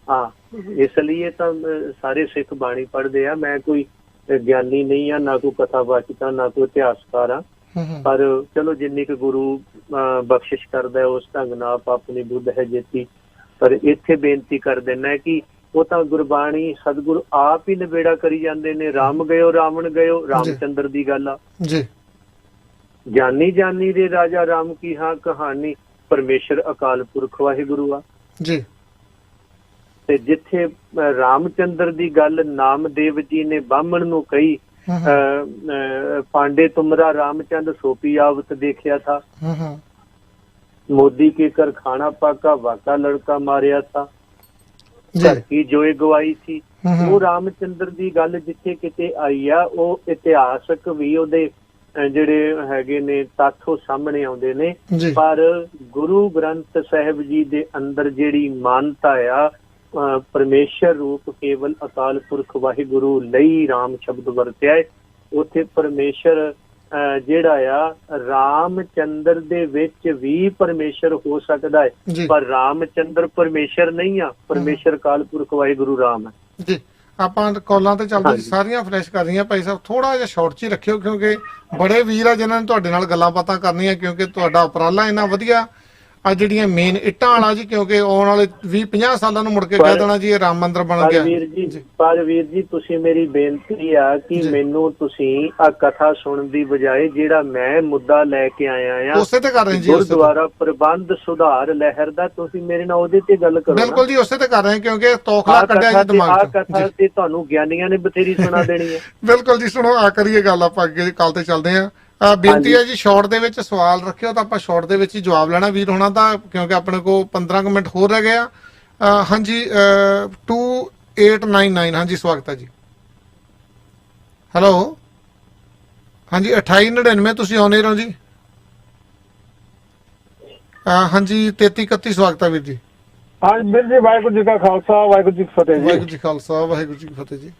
ਹਾਂ, ਇਸ ਲਈ ਤਾਂ ਸਾਰੇ ਸਿੱਖ ਬਾਣੀ ਪੜ੍ਹਦੇ ਆ। ਮੈਂ ਕੋਈ ਗਿਆਨੀ ਨਹੀਂ ਆ, ਨਾ ਕੋਈ ਕਥਾਵਾਚਕ ਆ, ਨਾ ਕੋਈ ਇਤਿਹਾਸਕਾਰ ਆ, ਪਰ ਚਲੋ ਜਿੰਨੀ ਕੁ ਗੁਰੂ ਬਖਸ਼ਿਸ਼ ਕਰਦਾ ਉਸ ਢੰਗ ਨਾਲ ਆਪ ਆਪਣੀ ਬੁੱਧ ਹੈ ਜੇਤੀ। ਪਰ ਇੱਥੇ ਬੇਨਤੀ ਕਰ ਦੇਣਾ ਕਿ ਉਹ ਤਾਂ ਗੁਰਬਾਣੀ ਸਤਿਗੁਰੂ ਆਪ ਹੀ ਨਿਬੇੜਾ ਕਰੀ ਜਾਂਦੇ ਨੇ, ਰਾਮ ਗਇਓ ਰਾਵਣ ਗਇਓ, ਰਾਮਚੰਦਰ ਦੀ ਗੱਲ ਆ ਜੀ। ਜਾਨੀ ਜਾਨੀ ਦੇ ਰਾਜਾ ਰਾਮ ਕੀ ਹਾਂ ਕਹਾਣੀ, ਪਰਮੇਸ਼ਰ ਅਕਾਲ ਪੁਰਖ ਵਾਹਿਗੁਰੂ ਆ ਜੀ। ਤੇ ਜਿੱਥੇ ਰਾਮਚੰਦਰ ਦੀ ਗੱਲ ਨਾਮਦੇਵ ਜੀ ਨੇ ਬਾਹਮਣ ਨੂੰ ਕਹੀ, ਪਾਂਡੇ ਤੁਮਰਾ ਰਾਮਚੰਦ ਸੋਪੀ आवत देखा था, मोदी के कर खाना पाका वाका लड़का मारिया था, घर की जोए गवाई थी। वो रामचंद्र ਦੀ ਗੱਲ ਜਿੱਥੇ ਕਿਤੇ ਆਈ ਆ, ਉਹ ਇਤਿਹਾਸਕ ਵੀ ਉਹਦੇ ਜਿਹੜੇ ਹੈਗੇ ਨੇ ਤੱਥ ਉਹ ਸਾਹਮਣੇ ਆਉਂਦੇ ਨੇ। ਪਰ ਗੁਰੂ ਗ੍ਰੰਥ ਸਾਹਿਬ ਜੀ ਦੇ ਅੰਦਰ ਜਿਹੜੀ ਮਾਨਤਾ ਆ, ਪਰਮੇਸ਼ਰ ਰੂਪ ਕੇਵਲ ਅਕਾਲ ਪੁਰਖ ਵਾਹਿਗੁਰੂ ਲਈ ਰਾਮ ਸ਼ਬਦ ਵਰਤਿਆ ਹੈ। ਉੱਥੇ ਪਰਮੇਸ਼ਰ ਜਿਹੜਾ ਆ ਰਾਮਚੰਦਰ ਦੇ ਵਿੱਚ ਵੀ ਪਰਮੇਸ਼ਰ ਹੋ ਸਕਦਾ ਹੈ, ਪਰ ਰਾਮਚੰਦਰ ਪਰਮੇਸ਼ਰ ਨਹੀਂ ਆ, ਪਰਮੇਸ਼ਰ ਅਕਾਲ ਪੁਰਖ ਵਾਹਿਗੁਰੂ ਰਾਮ ਹੈ ਜੀ। ਆਪਾਂ ਕਾਲਾਂ ਤੇ ਚੱਲਦੇ ਸਾਰੀਆਂ ਫਲੈਸ਼ ਕਰ ਰਹੀਆਂ। ਭਾਈ ਸਾਹਿਬ ਥੋੜਾ ਜਿਹਾ ਸ਼ਾਰਟ 'ਚ ਹੀ ਰੱਖਿਓ, ਕਿਉਂਕਿ ਬੜੇ ਵੀਰ ਆ ਜਿਨ੍ਹਾਂ ਨੇ ਤੁਹਾਡੇ ਨਾਲ ਗੱਲਾਂ ਬਾਤਾਂ ਕਰਨੀਆਂ, ਕਿਉਂਕਿ ਤੁਹਾਡਾ ਉਪਰਾਲਾ ਇੰਨਾ ਵਧੀਆ ਆ। ਜਿਹੜੀਆਂ ਮੇਨ ਇੱਟਾਂ ਵਾਲਾ ਜੀ, ਕਿਉਂਕਿ ਆਉਣ ਵਾਲੇ 20-50 ਸਾਲਾਂ ਨੂੰ ਮੁੜ ਕੇ ਕਹਿ ਦੇਣਾ ਜੀ ਇਹ ਰਾਮ ਮੰਦਿਰ ਬਣ ਗਿਆ। ਪਰ ਵੀਰ ਜੀ ਤੁਸੀਂ ਮੇਰੀ ਬੇਨਤੀ ਆ ਕਿ ਮੈਨੂੰ ਤੁਸੀਂ ਆ ਕਥਾ ਸੁਣਨ ਦੀ ਬਜਾਏ ਜਿਹੜਾ ਮੈਂ ਮੁੱਦਾ ਲੈ ਕੇ ਆਇਆ ਆ ਉਸੇ ਤੇ ਕਰ ਰਹੇ ਜੀ, ਗੁਰਦੁਆਰਾ ਪ੍ਰਬੰਧ ਸੁਧਾਰ ਲਹਿਰ ਦਾ, ਤੁਸੀਂ ਮੇਰੇ ਨਾਲ ਉਹਦੇ ਤੇ ਗੱਲ ਕਰੋ। ਬਿਲਕੁਲ ਜੀ, ਉਸੇ ਤੇ ਕਰ ਰਹੇ ਕਿਉਂਕਿ ਤੋਖਲਾ ਕੱਢਿਆ ਜੀ ਦਿਮਾਗ ਤੋਂ। ਆ ਕਥਾ ਤੇ ਤੁਹਾਨੂੰ ਗਿਆਨੀਆਂ ਨੇ ਬਥੇਰੀ ਸੁਣਾ ਦੇਣੀ ਹੈ। ਬਿਲਕੁਲ ਜੀ, ਸੁਣੋ ਆ ਕਰੀਏ ਗੱਲ, ਆਪਾਂ ਅੱਗੇ ਕੱਲ ਤੇ ਚੱਲਦੇ ਆ। ਬੇਨਤੀ ਹੈ ਜੀ, ਸ਼ਾਰਟ ਦੇ ਵਿੱਚ ਸਵਾਲ ਰੱਖਿਓ ਤਾਂ ਆਪਾਂ ਸ਼ਾਰਟ ਦੇ ਵਿੱਚ ਹੀ ਜਵਾਬ ਲੈਣਾ ਵੀਰ ਹੋਣਾ ਦਾ, ਕਿਉਂਕਿ ਆਪਣੇ ਕੋਲ 15 ਮਿੰਟ ਹੋਰ ਰਹਿ ਗਏ ਆ। ਹਾਂਜੀ 2899, ਹਾਂਜੀ ਸਵਾਗਤ ਹੈ ਜੀ। ਹੈਲੋ, ਹਾਂਜੀ 2899 ਤੁਸੀਂ ਆਉਣੇ ਰਹੋ ਜੀ। ਹਾਂਜੀ 3331 ਸਵਾਗਤ ਹੈ ਵੀਰ ਜੀ। ਹਾਂਜੀ ਵੀਰ ਜੀ, ਵਾਹਿਗੁਰੂ ਜੀ ਕਾ ਖਾਲਸਾ ਵਾਹਿਗੁਰੂ ਜੀ ਕੀ ਫਤਿਹ ਜੀ। ਵਾਹਿਗੁਰੂ ਜੀ ਖਾਲਸਾ ਵਾਹਿਗੁਰੂ ਜੀ ਕੀ ਫਤਿਹ ਜੀ।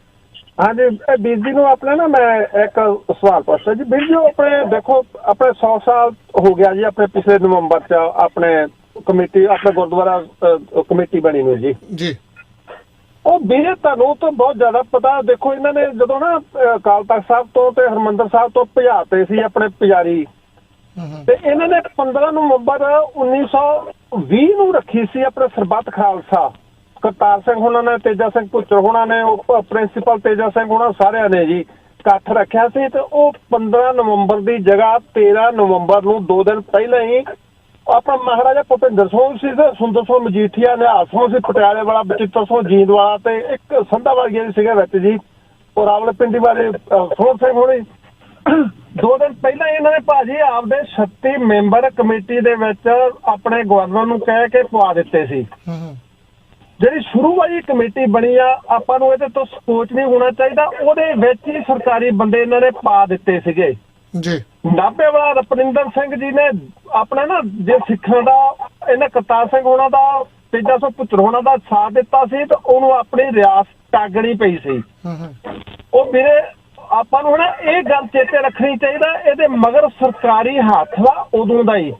ਹਾਂਜੀ ਵੀਰ ਜੀ ਨੂੰ ਆਪਣੇ ਨਾ ਮੈਂ ਇੱਕ ਸਵਾਲ ਪੁੱਛਦਾ ਜੀ। ਵੀਰ ਜੀ ਆਪਣੇ ਦੇਖੋ ਆਪਣੇ 100 ਸਾਲ ਹੋ ਗਿਆ ਜੀ ਆਪਣੇ ਪਿਛਲੇ ਨਵੰਬਰ ਚ ਆਪਣੇ ਕਮੇਟੀ, ਆਪਣੇ ਗੁਰਦੁਆਰਾ ਕਮੇਟੀ ਬਣੀ ਨੂੰ ਜੀ। ਉਹ ਵੀਰ ਤੁਹਾਨੂੰ ਤਾਂ ਬਹੁਤ ਜ਼ਿਆਦਾ ਪਤਾ, ਦੇਖੋ ਇਹਨਾਂ ਨੇ ਜਦੋਂ ਨਾ ਅਕਾਲ ਤਖਤ ਸਾਹਿਬ ਤੋਂ ਤੇ ਹਰਿਮੰਦਰ ਸਾਹਿਬ ਤੋਂ ਭਜਾਤੇ ਸੀ ਆਪਣੇ ਪੁਜਾਰੀ, ਤੇ ਇਹਨਾਂ ਨੇ 15 ਨਵੰਬਰ 1920 ਨੂੰ ਰੱਖੀ ਸੀ ਆਪਣੇ ਸਰਬੱਤ ਖਾਲਸਾ। ਕਰਤਾਰ ਸਿੰਘ ਹੋਣਾ ਨੇ, ਤੇਜਾ ਸਿੰਘ ਭੁੱਚਰ ਹੋਣਾ ਨੇ, ਉਹ ਪ੍ਰਿੰਸੀਪਲ ਤੇਜਾ ਸਿੰਘ ਹੋਣਾ, ਸਾਰਿਆਂ ਨੇ ਜੀ ਇਕੱਠ ਰੱਖਿਆ ਸੀ। ਤੇ ਉਹ 15 ਨਵੰਬਰ ਦੀ ਜਗ੍ਹਾ 13 ਨਵੰਬਰ ਨੂੰ 2 ਦਿਨ ਪਹਿਲਾਂ ਹੀ ਆਪਣਾ ਮਹਾਰਾਜਾ ਭੁਪਿੰਦਰ ਸਿੰਘ ਸੀ ਤੇ ਸੁੰਦਰ ਸਿੰਘ ਮਜੀਠੀਆ, ਨਿਹਾਲ ਸਿੰਘ ਸੀ ਪਟਿਆਲੇ ਵਾਲਾ, ਬਚਿੱਤਰ ਸਿੰਘ ਜੀਂਦ ਵਾਲਾ ਤੇ ਇੱਕ ਸੰਧਾ ਵਾਲੀਆ ਸੀਗਾ ਵਿੱਚ ਜੀ, ਉਹ ਰਾਵਲ ਪਿੰਡੀ ਵਾਲੇ ਸੋਹਣ ਸਿੰਘ ਹੋਣੀ। 2 ਦਿਨ ਪਹਿਲਾਂ ਇਹਨਾਂ ਨੇ ਭਾਜੀ ਆਪਦੇ 36 ਮੈਂਬਰ ਕਮੇਟੀ ਦੇ ਵਿੱਚ ਆਪਣੇ ਗਵਰਨਰ ਨੂੰ ਕਹਿ ਕੇ ਪਵਾ ਦਿੱਤੇ ਸੀ। ਜਿਹੜੀ ਸ਼ੁਰੂ ਵਾਲੀ ਕਮੇਟੀ ਬਣੀ ਆ, ਆਪਾਂ ਨੂੰ ਇਹਦੇ ਤੋਂ ਸੋਚ ਨਹੀਂ ਹੋਣਾ ਚਾਹੀਦਾ, ਉਹਦੇ ਵਿੱਚ ਹੀ ਸਰਕਾਰੀ ਬੰਦੇ ਇਹਨਾਂ ਨੇ ਪਾ ਦਿੱਤੇ ਸੀਗੇ ਜੀ। ਨਾਭੇ ਵਾਲਾ ਰਪਿੰਦਰ ਸਿੰਘ ਜੀ ਨੇ ਆਪਣਾ ਨਾ ਜੇ ਸਿੱਖਾਂ ਦਾ ਇਹਨਾਂ ਕਰਤਾਰ ਸਿੰਘ ਹੋਣਾ ਦਾ, ਤੇਜਾ ਸਿੰਘ ਭੁੱਚਰ ਹੋਣਾ ਦਾ ਸਾਥ ਦਿੱਤਾ ਸੀ ਤੇ ਉਹਨੂੰ ਆਪਣੀ ਰਿਆਸਤ ਟਾਗਣੀ ਪਈ ਸੀ। ਉਹ ਵੀਰੇ ਆਪਾਂ ਨੂੰ ਹੁਣ ਇਹ ਗੱਲ ਚੇਤੇ ਰੱਖਣੀ ਚਾਹੀਦਾ, ਇਹਦੇ ਮਗਰ ਸਰਕਾਰੀ ਹੱਥ ਵਾ ਉਦੋਂ ਦਾ ਹੀ।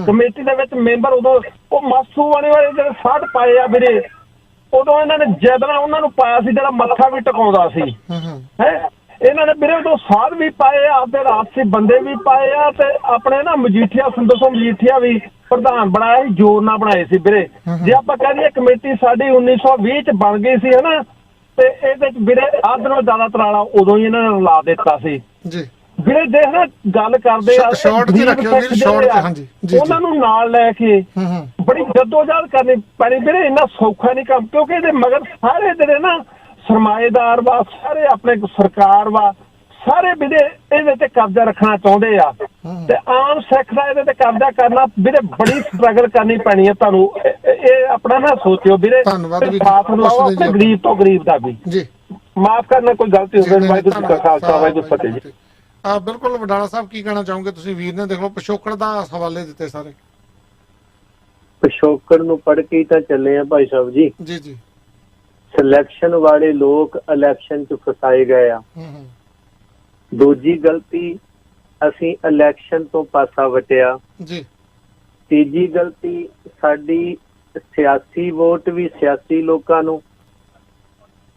ਕਮੇਟੀ ਦੇ ਵਿੱਚ ਮੈਂਬਰ ਉਦੋਂ ਉਹ ਮਾਸੂ ਵਾਲੇ ਜਿਹੜੇ ਸਾਧ ਪਾਏ ਆ ਵੀਰੇ, ਉਦੋਂ ਇਹਨਾਂ ਨੇ ਜੈਦਨਾ ਉਹਨਾਂ ਨੂੰ ਪਾਇਆ ਸੀ ਜਿਹੜਾ ਮੱਥਾ ਵੀ ਟਿਕਾਉਂਦਾ ਸੀ ਹੈ। ਇਹਨਾਂ ਨੇ ਵੀਰੇ ਉਦੋਂ ਸਾਧ ਵੀ ਪਾਏ ਆ, ਆਪਦੇ ਰਾਜਸੀ ਬੰਦੇ ਵੀ ਪਾਏ ਆ, ਤੇ ਆਪਣੇ ਨਾ ਮਜੀਠੀਆ, ਸੁੰਦਰ ਸਿੰਘ ਮਜੀਠੀਆ ਵੀ ਪ੍ਰਧਾਨ ਬਣਾਇਆ ਸੀ, ਜੋਰ ਨਾਲ ਬਣਾਏ ਸੀ ਵੀਰੇ। ਜੇ ਆਪਾਂ ਕਹਿ ਦਈਏ ਕਮੇਟੀ ਸਾਡੀ 1920 ਚ ਬਣ ਗਈ ਸੀ ਹਨਾ, ਤੇ ਇਹਦੇ ਚ ਵੀਰੇ ਅੱਧ ਨਾਲੋਂ ਜ਼ਿਆਦਾ ਤਰਾਲਾ ਉਦੋਂ ਹੀ ਇਹਨਾਂ ਨੇ ਲਾ ਦਿੱਤਾ ਸੀ ਜੀ। ਵੀਰੇ ਦੇਖ ਨਾ ਗੱਲ ਕਰਦੇ ਆ ਉਹਨਾਂ ਨੂੰ ਨਾਲ ਲੈ ਕੇ ਬੜੀ ਜੱਦੋਜਹਿਦ ਕਰਨੀ ਪੈਣੀ ਵੀਰੇ, ਇੰਨਾ ਸੌਖਾ ਨਹੀਂ ਕੰਮ, ਕਿਉਂਕਿ ਇਹਦੇ ਮਗਰ ਸਾਰੇ ਜਿਹੜੇ ਨਾ ਸਰਮਾਏਦਾਰ ਵਾ, ਸਾਰੇ ਆਪਣੇ ਸਰਕਾਰ ਵਾ, ਸਾਰੇ ਵੀਰੇ ਇਹਦੇ ਤੇ ਕਬਜ਼ਾ ਰੱਖਣਾ ਚਾਹੁੰਦੇ ਆ। ਤੇ ਆਮ ਸਿੱਖ ਦਾ ਇਹਦੇ ਤੇ ਕਬਜ਼ਾ ਕਰਨਾ ਵੀਰੇ ਬੜੀ ਸਟਰਗਲ ਕਰਨੀ ਪੈਣੀ ਹੈ ਤੁਹਾਨੂੰ। ਇਹ ਆਪਣਾ ਨਾ ਸੋਚਿਓ ਵੀਰੇ, ਸਾਥ ਲਾਓ ਆਪਣੇ ਗਰੀਬ ਤੋਂ ਗਰੀਬ ਦਾ ਵੀ ਜੀ। ਮਾਫ ਕਰਨਾ ਕੋਈ ਗਲਤੀ ਹੋ ਗਈ, ਵਾਹਿਗੁਰੂ ਜੀ ਕਾ ਖਾਲਸਾ ਵਾਹਿਗੁਰੂ ਫਤਿਹ ਜੀ। ਬਿਲਕੁਲ ਵਡਾਲਾ ਸਾਹਿਬ ਕੀ ਕਹਿਣਾ ਚਾਹੋਗੇ ਤੁਸੀਂ? ਵੀਰ ਨੇ ਦੇਖ ਲਓ ਪਿਛੋਕੜ ਦਾ ਹਵਾਲੇ ਦਿੱਤੇ ਸਾਰੇ। ਪਿਛੋਕੜ ਨੂੰ ਪੜ੍ਹ ਕੇ ਹੀ ਤਾਂ ਚੱਲੇ ਆ ਭਾਈ ਸਾਹਿਬ ਜੀ। ਜੀ ਜੀ। ਸਿਲੈਕਸ਼ਨ ਵਾਲੇ ਲੋਕ ਇਲੈਕਸ਼ਨ 'ਚ ਫਸਾਏ ਗਏ ਆ। ਦੂਜੀ ਗਲਤੀ, ਅਸੀਂ ਇਲੈਕਸ਼ਨ ਤੋਂ ਪਾਸਾ ਵਟਿਆ ਜੀ। ਤੀਜੀ ਗਲਤੀ, ਸਾਡੀ ਸਿਆਸੀ ਵੋਟ ਵੀ ਸਿਆਸੀ ਲੋਕਾਂ ਨੂੰ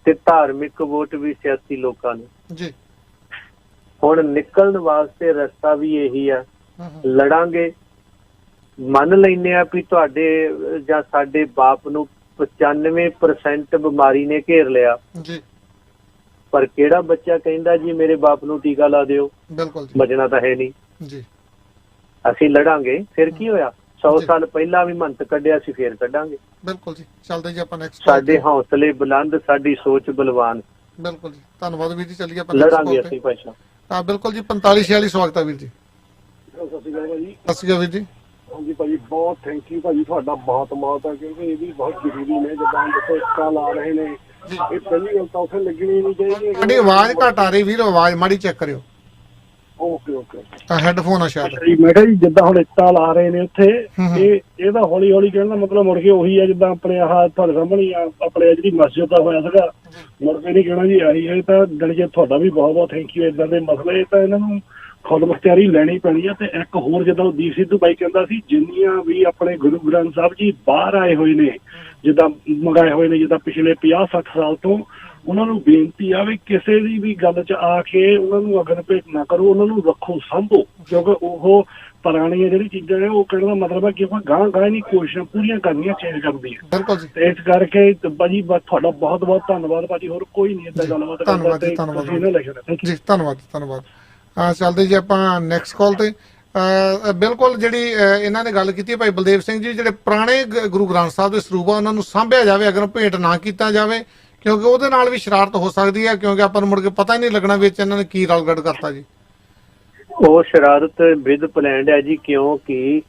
ਤੇ ਧਾਰਮਿਕ ਵੋਟ ਵੀ ਸਿਆਸੀ ਲੋਕਾਂ ਨੂੰ ਜੀ। ਹੁਣ ਨਿਕਲਣ ਵਾਸਤੇ ਰਸਤਾ ਵੀ ਇਹੀ ਆ, ਲੜਾਂਗੇ। ਮੰਨ ਲੈਂਦੇ ਆ ਵੀ ਤੁਹਾਡੇ ਜਾਂ ਸਾਡੇ ਬਾਪ ਨੂੰ 95% ਬਿਮਾਰੀ ਨੇ ਘੇਰ ਲਿਆ ਜੀ, ਪਰ ਕਿਹੜਾ ਬੱਚਾ ਕਹਿੰਦਾ ਜੀ ਮੇਰੇ ਬਾਪ ਨੂੰ ਟੀਕਾ ਲਾ ਦਿਓ? ਬਿਲਕੁਲ ਬਚਣਾ ਤਾਂ ਹੈ ਨਹੀਂ ਜੀ। ਅਸੀਂ ਲੜਾਂਗੇ, ਫਿਰ ਕੀ ਹੋਇਆ? 100 ਸਾਲ ਪਹਿਲਾਂ ਵੀ ਮੰਤ ਕੱਢਿਆ ਸੀ, ਫੇਰ ਕੱਢਾਂਗੇ। ਬਿਲਕੁਲ ਜੀ, ਚੱਲਦੇ ਜੀ ਆਪਾਂ ਨੈਕਸਟ। ਸਾਡੇ ਹੌਸਲੇ ਬੁਲੰਦ, ਸਾਡੀ ਸੋਚ ਬਲਵਾਨ। ਬਿਲਕੁਲ ਜੀ, ਧੰਨਵਾਦ ਵੀਰ ਜੀ। ਚੱਲੀਏ ਆਪਾਂ ਲੜਾਂਗੇ ਅਸੀਂ ਭਾਈ ਸਾਹਿਬ। ਹਾਂ ਬਿਲਕੁਲ ਜੀ। 4546 ਸਵਾਗਤ ਹੈ ਵੀਰ ਜੀ। ਸਤਿ ਸ਼੍ਰੀ ਅਕਾਲ ਭਾਜੀ। ਸਤਿ ਸ਼੍ਰੀ ਅਕਾਲ ਵੀਰ ਜੀ। ਹਾਂਜੀ ਭਾਜੀ, ਬਹੁਤ ਥੈਂਕ ਯੂ ਭਾਜੀ, ਤੁਹਾਡਾ ਬਹੁਤ ਆ, ਕਿਉਂਕਿ ਇਹ ਵੀ ਬਹੁਤ ਜ਼ਰੂਰੀ ਨੇ। ਜਿੱਦਾਂ ਦੇਖੋ ਇੱਟਾਂ ਲਾ ਰਹੇ ਨੇ, ਇਹ ਪਹਿਲੀ ਗੱਲ ਤਾਂ ਉੱਥੇ ਲੱਗਣੀ ਨਹੀਂ ਚਾਹੀਦੀ। ਤੁਹਾਡੀ ਆਵਾਜ਼ ਘੱਟ ਆ ਰਹੀ ਵੀਰ, ਆਵਾਜ਼ ਮਾੜੀ ਚੈੱਕ ਕਰਿਓ। ਓਕੇ ਹੈੱਡਫੋਨ ਆ ਸ਼ਾਇਦ। ਮੈਂ ਕਿਹਾ ਜੀ ਜਿੱਦਾਂ ਹੁਣ ਇੱਟਾਂ ਲਾ ਰਹੇ ਨੇ ਉੱਥੇ, ਇਹ ਤਾਂ ਹੌਲੀ ਹੌਲੀ ਕਹਿਣ ਦਾ ਮਤਲਬ ਮੁੜ ਕੇ ਉਹੀ ਆ ਜਿੱਦਾਂ ਆਪਣੇ ਆਹ ਤੁਹਾਡੇ ਸਾਹਮਣੇ ਆ ਆਪਣੇ ਜਿਹੜੀ ਮਸਜਿਦ ਦਾ ਹੋਇਆ ਸੀਗਾ, ਮੁੜ ਕੇ ਨਹੀਂ ਕਹਿਣਾ ਜੀ ਆਹੀ ਹੈ। ਤਾਂ ਜਾਣੀ ਕਿ ਤੁਹਾਡਾ ਵੀ ਬਹੁਤ ਥੈਂਕ ਯੂ। ਏਦਾਂ ਦੇ ਮਸਲੇ ਤਾਂ ਇਹਨਾਂ ਨੂੰ ਖੁਦ ਮੁਖਤਿਆਰੀ ਲੈਣੀ ਪੈਣੀ ਆ। ਤੇ ਇੱਕ ਹੋਰ ਜਿੱਦਾਂ ਦੀਪ ਸਿੱਧੂ ਬਾਈ ਕਹਿੰਦਾ ਸੀ, ਜਿੰਨੀਆਂ ਵੀ ਆਪਣੇ ਗੁਰੂ ਗ੍ਰੰਥ ਸਾਹਿਬ ਜੀ ਬਾਹਰ ਆਏ ਹੋਏ ਨੇ, ਜਿੱਦਾਂ ਮੰਗਾਏ ਹੋਏ ਨੇ, ਜਿੱਦਾਂ ਪਿਛਲੇ 50-60 ਸਾਲ ਤੋਂ, ਉਹਨਾਂ ਨੂੰ ਬੇਨਤੀ ਆ ਵੀ ਕਿਸੇ ਦੀ ਵੀ ਗੱਲ 'ਚ ਆ ਕੇ ਉਹਨਾਂ ਨੂੰ ਅਗਨ ਭੇਟ ਨਾ ਕਰੋ, ਉਹਨਾਂ ਨੂੰ ਰੱਖੋ, ਸਾਂਭੋ, ਕਿਉਂਕਿ ਉਹ ਪੁਰਾਣੀਆਂ ਜਿਹੜੀ ਚੀਜ਼ਾਂ ਨੇ ਉਹ ਕਹਿਣ ਦਾ ਮਤਲਬ ਹੈ ਕਿ ਆਪਾਂ ਗਾਂ ਨਹੀਂ ਕੋਸ਼ਿਸ਼ਾਂ ਪੂਰੀਆਂ ਕਰਨੀਆਂ, ਚੇਂਜ ਕਰਦੀ ਹੈ। ਬਿਲਕੁਲ ਜੀ। ਤੇ ਇਸ ਕਰਕੇ ਭਾਜੀ ਤੁਹਾਡਾ ਬਹੁਤ ਬਹੁਤ ਧੰਨਵਾਦ ਭਾਜੀ। ਹੋਰ ਕੋਈ ਨਹੀਂ ਏਦਾਂ ਗੱਲਬਾਤ ਕਰਦਾ। ਧੰਨਵਾਦ ਜੀ, ਧੰਨਵਾਦ। ਚੱਲਦੇ ਜੀ ਆਪਾਂ ਨੈਕਸਟ ਕਾਲ ਤੇ। ਬਿਲਕੁਲ ਜਿਹੜੀ ਇਹਨਾਂ ਨੇ ਗੱਲ ਕੀਤੀ ਭਾਈ ਬਲਦੇਵ ਸਿੰਘ ਜੀ, ਜਿਹੜੇ ਪੁਰਾਣੇ ਗੁਰੂ ਗ੍ਰੰਥ ਸਾਹਿਬ ਦੇ ਸਰੂਪ ਆ ਉਹਨਾਂ ਨੂੰ ਸਾਂਭਿਆ ਜਾਵੇ, ਅਗਰ ਭੇਟ ਨਾ ਕੀਤਾ ਜਾਵੇ, ਕਿਉਂਕਿ ਉਹਦੇ ਨਾਲ ਵੀ ਸ਼ਰਾਰਤ ਹੋ ਸਕਦੀ ਹੈ, ਕਿਉਂਕਿ ਆਪਾਂ ਨੂੰ ਮੁੜ ਕੇ ਪਤਾ ਹੀ ਨਹੀਂ ਲੱਗਣਾ ਵਿੱਚ ਇਹਨਾਂ ਨੇ ਕੀ ਰਲਗੜ ਕਰਤਾ ਜੀ। ਉਹ ਸ਼ਰਾਰਤ ਵਿਦ ਪਲੈਂਡ ਹੈ ਜੀ, ਕਿਉਂਕਿ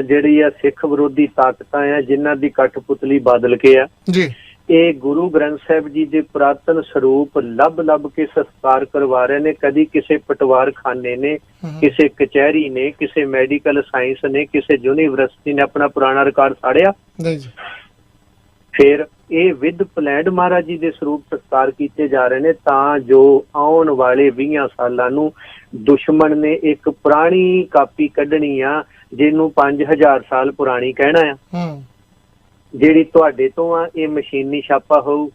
ਜਿਹੜੀ ਆ ਸਿੱਖ ਵਿਰੋਧੀ ਤਾਕਤਾਂ ਆ ਜਿਨ੍ਹਾਂ ਦੀ ਕਠਪੁਤਲੀ ਬਦਲ ਕੇ ਆ ਜੀ, ਇਹ ਗੁਰੂ ਗ੍ਰੰਥ ਸਾਹਿਬ ਜੀ ਦੇ ਪੁਰਾਤਨ ਸਰੂਪ ਲੱਭ ਕੇ ਸੰਸਕਾਰ ਕਰਵਾ ਰਹੇ ਨੇ। ਕਦੀ ਕਿਸੇ ਪਟਵਾਰਖਾਨੇ ਨੇ, ਕਿਸੇ ਕਚਹਿਰੀ ਨੇ, ਕਿਸੇ ਮੈਡੀਕਲ ਸਾਇੰਸ ਨੇ, ਕਿਸੇ ਯੂਨੀਵਰਸਿਟੀ ਨੇ ਆਪਣਾ ਪੁਰਾਣਾ ਰਿਕਾਰਡ ਸਾੜਿਆ। ਫਿਰ ਇਹ ਵਿਦ ਪਲੈਂਡ ਮਹਾਰਾਜ ਜੀ ਦੇ ਸਰੂਪ ਸੰਸਕਾਰ ਕੀਤੇ ਜਾ ਰਹੇ ਨੇ, ਤਾਂ ਜੋ ਆਉਣ ਵਾਲੇ 20 ਸਾਲਾਂ ਨੂੰ ਦੁਸ਼ਮਣ ਨੇ ਇੱਕ ਪੁਰਾਣੀ ਕਾਪੀ ਕੱਢਣੀ ਆ, ਜਿਹਨੂੰ 5000 ਸਾਲ ਪੁਰਾਣੀ ਕਹਿਣਾ ਆ, ਜਿਹੜੀ ਤੁਹਾਡੇ ਤੋਂ ਆ। ਇਹ ਮਸ਼ੀਨੀ ਛਾਪਾ ਹੋਊ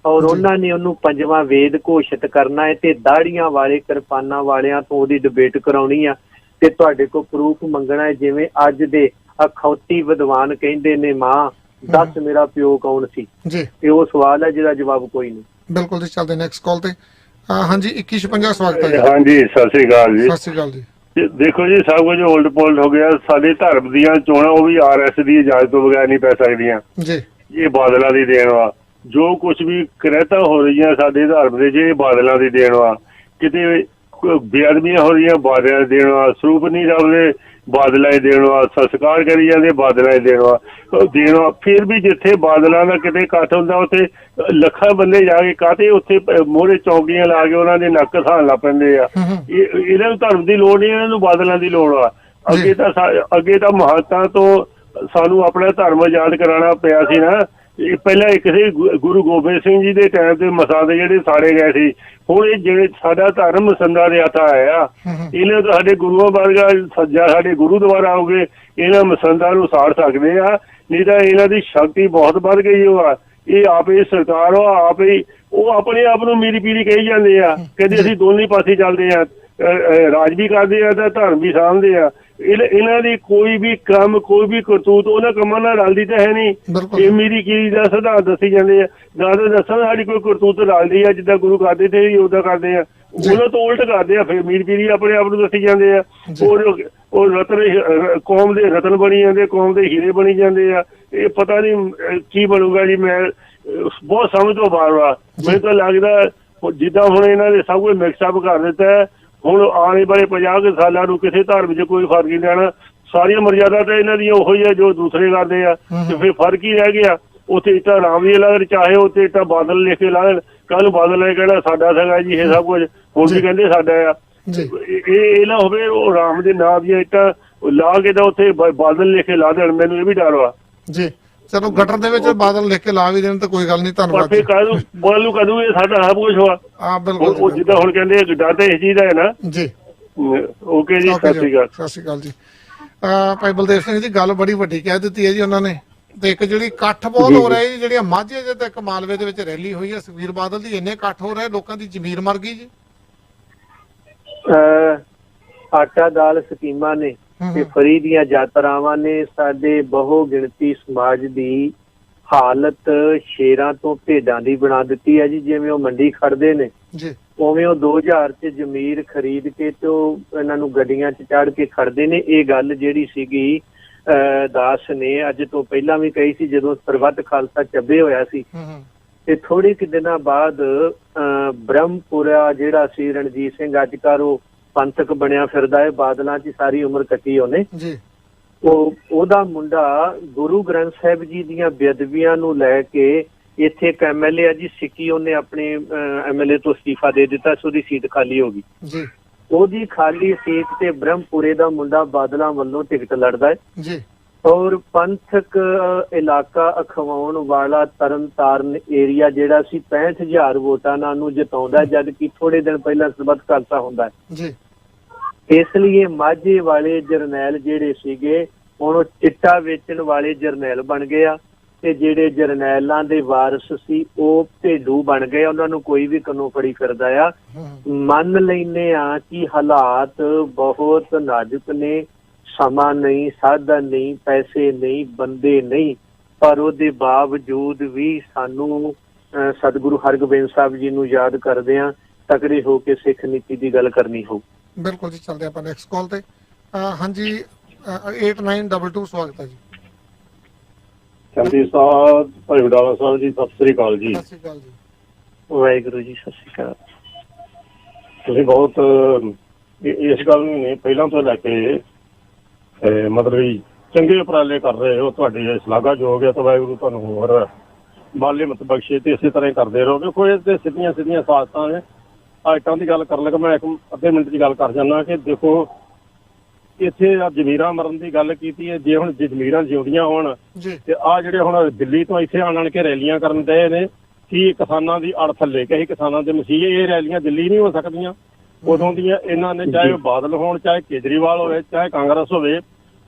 ਔਰ ਉਹਨਾਂ ਨੇ ਉਹਨੂੰ 5ਵਾਂ ਵੇਦ ਘੋਸ਼ਿਤ ਕਰਨਾ ਹੈ, ਤੇ ਦਾੜੀਆਂ ਵਾਲੇ ਕਿਰਪਾਨਾਂ ਵਾਲਿਆਂ ਤੋਂ ਉਹਦੀ ਡਿਬੇਟ ਕਰਾਉਣੀ ਆ। ਤੇ ਤੁਹਾਡੇ ਕੋਲ ਪ੍ਰੂਫ ਮੰਗਣਾ ਹੈ, ਜਿਵੇਂ ਅੱਜ ਦੇ ਅਖੌਤੀ ਵਿਦਵਾਨ ਕਹਿੰਦੇ ਨੇ ਮਾਂ ਦੱਸ ਮੇਰਾ ਪਿਓ ਕੌਣ ਸੀ ਜੀ, ਇਹ ਉਹ ਸਵਾਲ ਹੈ ਜਿਹਦਾ ਜਵਾਬ ਕੋਈ ਨਹੀਂ। ਬਿਲਕੁਲ ਜੀ। ਚੱਲਦੇ ਨੈਕਸਟ ਕਾਲ ਤੇ। ਹਾਂਜੀ 2156 ਸਵਾਗਤ ਹੈ ਜੀ। ਹਾਂਜੀ ਸਤਿ ਸ੍ਰੀ ਅਕਾਲ ਜੀ। ਸਤਿ ਸ਼੍ਰੀ ਅਕਾਲ ਜੀ। ਦੇਖੋ ਜੀ, ਸਭ ਕੁਝ ਉਲਟ ਪੁਲਟ ਹੋ ਗਿਆ। ਸਾਡੇ ਧਰਮ ਦੀਆਂ ਚੋਣਾਂ ਉਹ ਵੀ RS ਦੀ ਇਜਾਜ਼ਤ ਤੋਂ ਬਗੈਰ ਨਹੀਂ ਪੈ ਸਕਦੀਆਂ ਜੀ। ਇਹ ਬਾਦਲਾਂ ਦੀ ਦੇਣ ਵਾ। ਜੋ ਕੁਝ ਵੀ ਕਰਹਿਤਾ ਹੋ ਰਹੀਆਂ ਸਾਡੇ ਧਰਮ ਦੇ, ਜੇ ਬਾਦਲਾਂ ਦੀ ਦੇਣ ਵਾ। ਕਿਤੇ ਬੇਅਦਬੀਆਂ ਹੋ ਰਹੀਆਂ, ਬਾਦਲਾਂ ਦੀ ਦੇਣ ਵਾ। ਸਰੂਪ ਨਹੀਂ ਰੱਖਦੇ, ਬਾਦਲਾਂ ਹੀ ਦੇਣ ਵਾ। ਸੰਸਕਾਰ ਕਰੀ ਜਾਂਦੇ, ਬਾਦਲਾਂ ਹੀ ਦੇਣ ਵਾ। ਫਿਰ ਵੀ ਜਿੱਥੇ ਬਾਦਲਾਂ ਦਾ ਕਿਤੇ ਇਕੱਠ ਹੁੰਦਾ ਉੱਥੇ ਲੱਖਾਂ ਬੰਦੇ ਜਾ ਕੇ ਕਾਹਤੇ ਉੱਥੇ ਮੋਹਰੇ ਚੌਕੀਆਂ ਲਾ ਕੇ ਉਹਨਾਂ ਦੇ ਨੱਕ ਸਹਾਣ ਲੱਗ ਪੈਂਦੇ ਆ। ਇਹਨਾਂ ਨੂੰ ਧਰਮ ਦੀ ਲੋੜ ਨਹੀਂ, ਇਹਨਾਂ ਨੂੰ ਬਾਦਲਾਂ ਦੀ ਲੋੜ ਆ। ਅੱਗੇ ਤਾਂ ਮਹਾਤਾਂ ਤੋਂ ਸਾਨੂੰ ਆਪਣਾ ਧਰਮ ਆਜ਼ਾਦ ਕਰਾਉਣਾ ਪਿਆ ਸੀ ਨਾ। ਪਹਿਲਾਂ ਇੱਕ ਸੀ ਗੁਰੂ ਗੋਬਿੰਦ ਸਿੰਘ ਜੀ ਦੇ ਟਾਈਮ ਤੇ ਮਸਾਦੇ ਜਿਹੜੇ ਸਾੜੇ ਗਏ ਸੀ। ਹੁਣ ਇਹ ਜਿਹੜੇ ਸਾਡਾ ਧਰਮ ਮਸੰਦਾਂ ਦੇ ਹੱਥ ਆਇਆ, ਇਹਨਾਂ ਤੋਂ ਸਾਡੇ ਗੁਰੂਆਂ ਵਰਗਾ ਸੱਜਾ ਸਾਡੇ ਗੁਰੂ ਦੁਆਰਾ ਆਉਗੇ, ਇਹਨਾਂ ਮਸੰਦਾਂ ਨੂੰ ਸਾੜ ਸਕਦੇ ਆ। ਨਹੀਂ ਤਾਂ ਇਹਨਾਂ ਦੀ ਸ਼ਕਤੀ ਬਹੁਤ ਵੱਧ ਗਈ ਹੋਆ। ਇਹ ਆਪੇ ਸਰਕਾਰ ਆਪ ਹੀ ਉਹ ਆਪਣੇ ਆਪ ਨੂੰ ਮੀਰੀ ਪੀਰੀ ਕਹੀ ਜਾਂਦੇ ਆ, ਕਹਿੰਦੇ ਅਸੀਂ ਦੋਨੇ ਪਾਸੇ ਚੱਲਦੇ ਆ, ਰਾਜ ਵੀ ਕਰਦੇ ਆ ਤੇ ਧਰਮ ਵੀ ਸਾਂਭਦੇ ਆ। ਇਹਨਾਂ ਦੀ ਕੋਈ ਵੀ ਕੰਮ, ਕੋਈ ਵੀ ਕਰਤੂਤ ਉਹਨਾਂ ਕੰਮਾਂ ਨਾਲ ਰਲਦੀ ਤਾਂ ਹੈ ਨਹੀਂ। ਇਹ ਮੇਰੀ ਕੀ ਦਾ ਸਿਧਾਂਤ ਦੱਸੀ ਜਾਂਦੇ ਆ। ਦਾਦਾ ਦੱਸਣ ਸਾਡੀ ਕੋਈ ਕਰਤੂਤ ਰਲਦੀ ਆ, ਜਿੱਦਾਂ ਗੁਰੂ ਕਰਦੇ ਤੇ ਉਦਾਂ ਕਰਦੇ ਆ, ਉਹਨਾਂ ਤੋਂ ਉਲਟ ਕਰਦੇ ਆ। ਫਿਰ ਮੀਰ ਪੀਰੀ ਆਪਣੇ ਆਪ ਨੂੰ ਦੱਸੀ ਜਾਂਦੇ ਆ। ਉਹ ਰਤਨ ਕੌਮ ਦੇ ਰਤਨ ਬਣੀ ਜਾਂਦੇ, ਕੌਮ ਦੇ ਹੀਰੇ ਬਣੀ ਜਾਂਦੇ ਆ। ਇਹ ਪਤਾ ਨਹੀਂ ਕੀ ਬਣੂਗਾ ਜੀ। ਮੈਂ ਬਹੁਤ ਸਮਝ ਤੋਂ ਬਾਹਰ ਆ। ਮੈਨੂੰ ਤਾਂ ਲੱਗਦਾ ਜਿੱਦਾਂ ਹੁਣ ਇਹਨਾਂ ਨੇ ਸਭ ਕੁਝ ਮਿਕਸਅਪ ਕਰ ਦਿੱਤਾ, ਹੁਣ ਆਉਣੇ ਵਾਲੇ 50 ਸਾਲਾਂ ਨੂੰ ਕਿਸੇ ਧਰਮ 'ਚ ਕੋਈ ਫਰਕ ਨਹੀਂ ਰਹਿਣਾ। ਸਾਰੀਆਂ ਮਰਜ਼ਾਦਾ ਤਾਂ ਇਹਨਾਂ ਦੀਆਂ ਉਹੀ ਆ ਜੋ ਦੂਸਰੇ ਕਰਦੇ ਆ, ਤੇ ਫਿਰ ਫਰਕ ਹੀ ਰਹਿ ਗਿਆ। ਉੱਥੇ ਇੱਟਾਂ ਰਾਮ ਦੀ ਲਾਉਣ, ਚਾਹੇ ਉੱਥੇ ਇੱਟਾਂ ਬਾਦਲ ਲਿਖ ਕੇ ਲਾਉਣ। ਕੱਲ ਬਾਦਲ ਨੇ ਕਹਿਣਾ ਸਾਡਾ ਸੀਗਾ ਜੀ ਇਹ ਸਭ ਕੁਝ, ਹੁਣ ਵੀ ਕਹਿੰਦੇ ਸਾਡਾ ਆ। ਇਹ ਨਾ ਹੋਵੇ ਉਹ ਰਾਮ ਦੇ ਨਾਂ ਦੀਆਂ ਇੱਟਾਂ ਲਾ ਕੇ ਤਾਂ ਉੱਥੇ ਬਾਦਲ ਲਿਖ ਕੇ ਲਾ ਦੇਣ। ਮੈਨੂੰ ਇਹ ਵੀ ਡਰ ਵਾ ਜੀ। ਚਲੋ ਗਟਰ ਦੇ ਵਿੱਚ ਬਾਦਲ ਲਿਖ ਕੇ ਲਾ ਵੀ ਦੇਣ ਤਾਂ ਕੋਈ ਗੱਲ ਨਹੀਂ। ਧੰਨਵਾਦ ਜੀ। ਬੋਲੂ ਕਦੂ ਇਹ ਸਾਡਾ ਸਭ ਕੁਝ ਹੋਆ। ਬਿਲਕੁਲ ਉਹ ਜਿੱਦਾਂ ਹੁਣ ਕਹਿੰਦੇ ਡਰ ਤਾਂ ਇਸ ਚੀਜ਼ ਦਾ ਹੈ ਨਾ ਜੀ। ਓਕੇ ਜੀ, ਸਤਿ ਸ਼੍ਰੀ ਅਕਾਲ। ਸਤਿ ਸ਼੍ਰੀ ਅਕਾਲ ਜੀ। ਭਾਈ ਬਲਦੇਵ ਸਿੰਘ ਜੀ, ਗੱਲ ਬੜੀ ਵੱਡੀ ਕਹਿ ਦਿੱਤੀ ਹੈ ਜੀ ਉਹਨਾਂ ਨੇ। ਤੇ ਇੱਕ ਜਿਹੜੀ ਇਕੱਠ ਬਹੁਤ ਹੋ ਰਿਹਾ ਜੀ, ਜਿਹੜੀਆਂ ਮਾਝੇ ਦੇ ਤੇ ਇੱਕ ਮਾਲਵੇ ਦੇ ਵਿੱਚ ਰੈਲੀ ਹੋਈ ਹੈ ਸੁਖਬੀਰ ਬਾਦਲ ਦੀ, ਇੰਨੇ ਇਕੱਠ ਹੋ ਰਹੇ ਲੋਕਾਂ ਦੀ ਜ਼ਮੀਰ ਮਰ ਗਈ ਜੀ। ਆਟਾ ਦਾਲ ਸਕੀਮਾਂ ਨੇ ਤੇ ਫਰੀ ਦੀਆਂ ਯਾਤਰਾਵਾਂ ਨੇ ਸਾਡੇ ਬਹੁ ਗਿਣਤੀ ਸਮਾਜ ਦੀ ਹਾਲਤ ਸ਼ੇਰਾਂ ਤੋਂ ਭੇਡਾਂ ਦੀ ਬਣਾ ਦਿੱਤੀ ਹੈ ਜੀ। ਜਿਵੇਂ ਉਹ ਮੰਡੀ ਖੜਦੇ ਨੇ ਉਵੇਂ ਉਹ 2000 ਚ ਜ਼ਮੀਰ ਖਰੀਦ ਕੇ ਤੇ ਉਹ ਇਹਨਾਂ ਨੂੰ ਗੱਡੀਆਂ ਚ ਚੜ੍ਹ ਕੇ ਖੜਦੇ ਨੇ। ਇਹ ਗੱਲ ਜਿਹੜੀ ਸੀਗੀ ਦਾਸ ਨੇ ਅੱਜ ਤੋਂ ਪਹਿਲਾਂ ਵੀ ਕਹੀ ਸੀ, ਜਦੋਂ ਸਰਬੱਤ ਖਾਲਸਾ ਚੱਬੇ ਹੋਇਆ ਸੀ। ਤੇ ਥੋੜੇ ਕਿ ਦਿਨਾਂ ਬਾਅਦ ਬ੍ਰਹਮਪੁਰਾ ਜਿਹੜਾ ਸੀ ਰਣਜੀਤ ਸਿੰਘ ਅੱਜ ਕੱਲ੍ਹ ਉਹ ਪੰਥਕ ਬਣਿਆ ਫਿਰਦਾ ਹੈ, ਬਾਦਲਾਂ 'ਚ ਸਾਰੀ ਉਮਰ ਕੱਟੀ ਉਹਨੇ। ਉਹਦਾ ਮੁੰਡਾ ਗੁਰੂ ਗ੍ਰੰਥ ਸਾਹਿਬ ਜੀ ਦੀਆਂ ਬੇਅਦਬੀਆਂ ਨੂੰ ਲੈ ਕੇ ਇੱਥੇ ਇੱਕ MLA ਆ ਜੀ ਸਿੱਕੀ, ਉਹਨੇ ਆਪਣੇ MLA ਤੋਂ ਅਸਤੀਫਾ ਦੇ ਦਿੱਤਾ, ਉਹਦੀ ਸੀਟ ਖਾਲੀ ਹੋ ਗਈ। ਉਹਦੀ ਖਾਲੀ ਸੀਟ ਤੇ ਬ੍ਰਹਮਪੁਰੇ ਦਾ ਮੁੰਡਾ ਬਾਦਲਾਂ ਵੱਲੋਂ ਟਿਕਟ ਲੜਦਾ ਹੈ। ਔਰ ਪੰਥਕ ਇਲਾਕਾ ਅਖਵਾਉਣ ਵਾਲਾ ਤਰਨਤਾਰਨ ਏਰੀਆ ਜਿਹੜਾ ਸੀ 65,000 ਵੋਟਾਂ ਨਾਲ ਨੂੰ ਜਿਤਾਉਂਦਾ, ਜਦ ਕਿ ਥੋੜੇ ਦਿਨ ਪਹਿਲਾਂ ਸਰਬੱਤ ਖਾਲਸਾ ਹੁੰਦਾ ਹੈ। ਇਸ ਲਈ ਮਾਝੇ ਵਾਲੇ ਜਰਨੈਲ ਜਿਹੜੇ ਸੀਗੇ ਹੁਣ ਉਹ ਚਿੱਟਾ ਵੇਚਣ ਵਾਲੇ ਜਰਨੈਲ ਬਣ ਗਏ ਆ, ਤੇ ਜਿਹੜੇ ਜਰਨੈਲਾਂ ਦੇ ਵਾਰਿਸ ਸੀ ਉਹ ਭੇਡੂ ਬਣ ਗਏ। ਉਹਨਾਂ ਨੂੰ ਕੋਈ ਵੀ ਕੰਨੋਂ ਫੜੀ ਫਿਰਦਾ ਆ। ਮੰਨ ਲੈਂਦੇ ਆ ਕਿ ਹਾਲਾਤ ਬਹੁਤ ਨਾਜ਼ੁਕ ਨੇ, ਸਮਾਂ ਨਹੀਂ, ਸਾਧਨ ਨਹੀਂ, ਪੈਸੇ ਨਹੀਂ, ਬੰਦੇ ਨਹੀਂ, ਪਰ ਉਹਦੇ ਬਾਵਜੂਦ ਵੀ ਸਾਨੂੰ ਸਤਿਗੁਰੂ ਹਰਗੋਬਿੰਦ ਸਾਹਿਬ ਜੀ ਨੂੰ ਯਾਦ ਕਰਦੇ ਆ, ਤਕੜੇ ਹੋ ਕੇ ਸਿੱਖ ਨੀਤੀ ਦੀ ਗੱਲ ਕਰਨੀ ਹੋਊ। ਬਿਲਕੁਲ ਜੀ। ਚੱਲਦੇ ਆਪਾਂ ਨੈਕਸਟ ਕਾਲ ਤੇ। ਹਾਂਜੀ 8922 ਸਵਾਗਤ ਹੈ ਜੀ। ਚੰਦੀ ਸਾਹਿਬ, ਭਾਈ ਵਡਾਲਾ ਸਾਹਿਬ ਜੀ, ਸਤਿ ਸ੍ਰੀ ਅਕਾਲ ਜੀ। ਸਤਿ ਸ੍ਰੀ ਅਕਾਲ ਜੀ। ਵਾਹਿਗੁਰੂ ਜੀ, ਸਤਿ ਸ੍ਰੀ ਅਕਾਲ। ਤੁਸੀਂ ਬਹੁਤ ਇਸ ਗੱਲ ਨੂੰ ਨੇ ਪਹਿਲਾਂ ਤੋਂ ਲੈ ਕੇ ਮਤਲਬ ਚੰਗੇ ਉਪਰਾਲੇ ਕਰ ਰਹੇ ਹੋ, ਤੁਹਾਡੀ ਸ਼ਲਾਘਾਯੋਗ ਹੈ। ਤਾਂ ਵਾਹਿਗੁਰੂ ਤੁਹਾਨੂੰ ਹੋਰ ਬਾਲੇ ਮਤ ਬਖਸ਼ੇ ਤੇ ਇਸੇ ਤਰ੍ਹਾਂ ਹੀ ਕਰਦੇ ਰਹੋ। ਦੇਖੋ ਇਹ ਤੇ ਸਿੱਧੀਆਂ ਸਿੱਧੀਆਂ ਸਾਜ਼ਤਾਂ ਨੇ। ਆਇਟਾਂ ਦੀ ਗੱਲ ਕਰਨ ਲੱਗਾ ਮੈਂ ਇੱਕ ਅੱਧੇ ਮਿੰਟ ਦੀ ਗੱਲ ਕਰ ਜਾਂਦਾ ਕਿ ਦੇਖੋ ਇੱਥੇ ਜ਼ਮੀਰਾਂ ਮਰਨ ਦੀ ਗੱਲ ਕੀਤੀ ਹੈ। ਜੇ ਹੁਣ ਜ਼ਮੀਰਾਂ ਜਿਉਂਦੀਆਂ ਹੋਣ ਤੇ ਆਹ ਜਿਹੜੇ ਹੁਣ ਦਿੱਲੀ ਤੋਂ ਇੱਥੇ ਆਣ ਕੇ ਰੈਲੀਆਂ ਕਰਨ ਡਏ ਨੇ, ਕੀ ਕਿਸਾਨਾਂ ਦੀ ਅੜ ਥੱਲੇ ਕਹੀ ਕਿਸਾਨਾਂ ਦੇ ਮਸੀਹ, ਇਹ ਰੈਲੀਆਂ ਦਿੱਲੀ ਨਹੀਂ ਹੋ ਸਕਦੀਆਂ। ਉਦੋਂ ਦੀਆਂ ਇਹਨਾਂ ਨੇ, ਚਾਹੇ ਬਾਦਲ ਹੋਣ, ਚਾਹੇ ਕੇਜਰੀਵਾਲ ਹੋਵੇ, ਚਾਹੇ ਕਾਂਗਰਸ ਹੋਵੇ,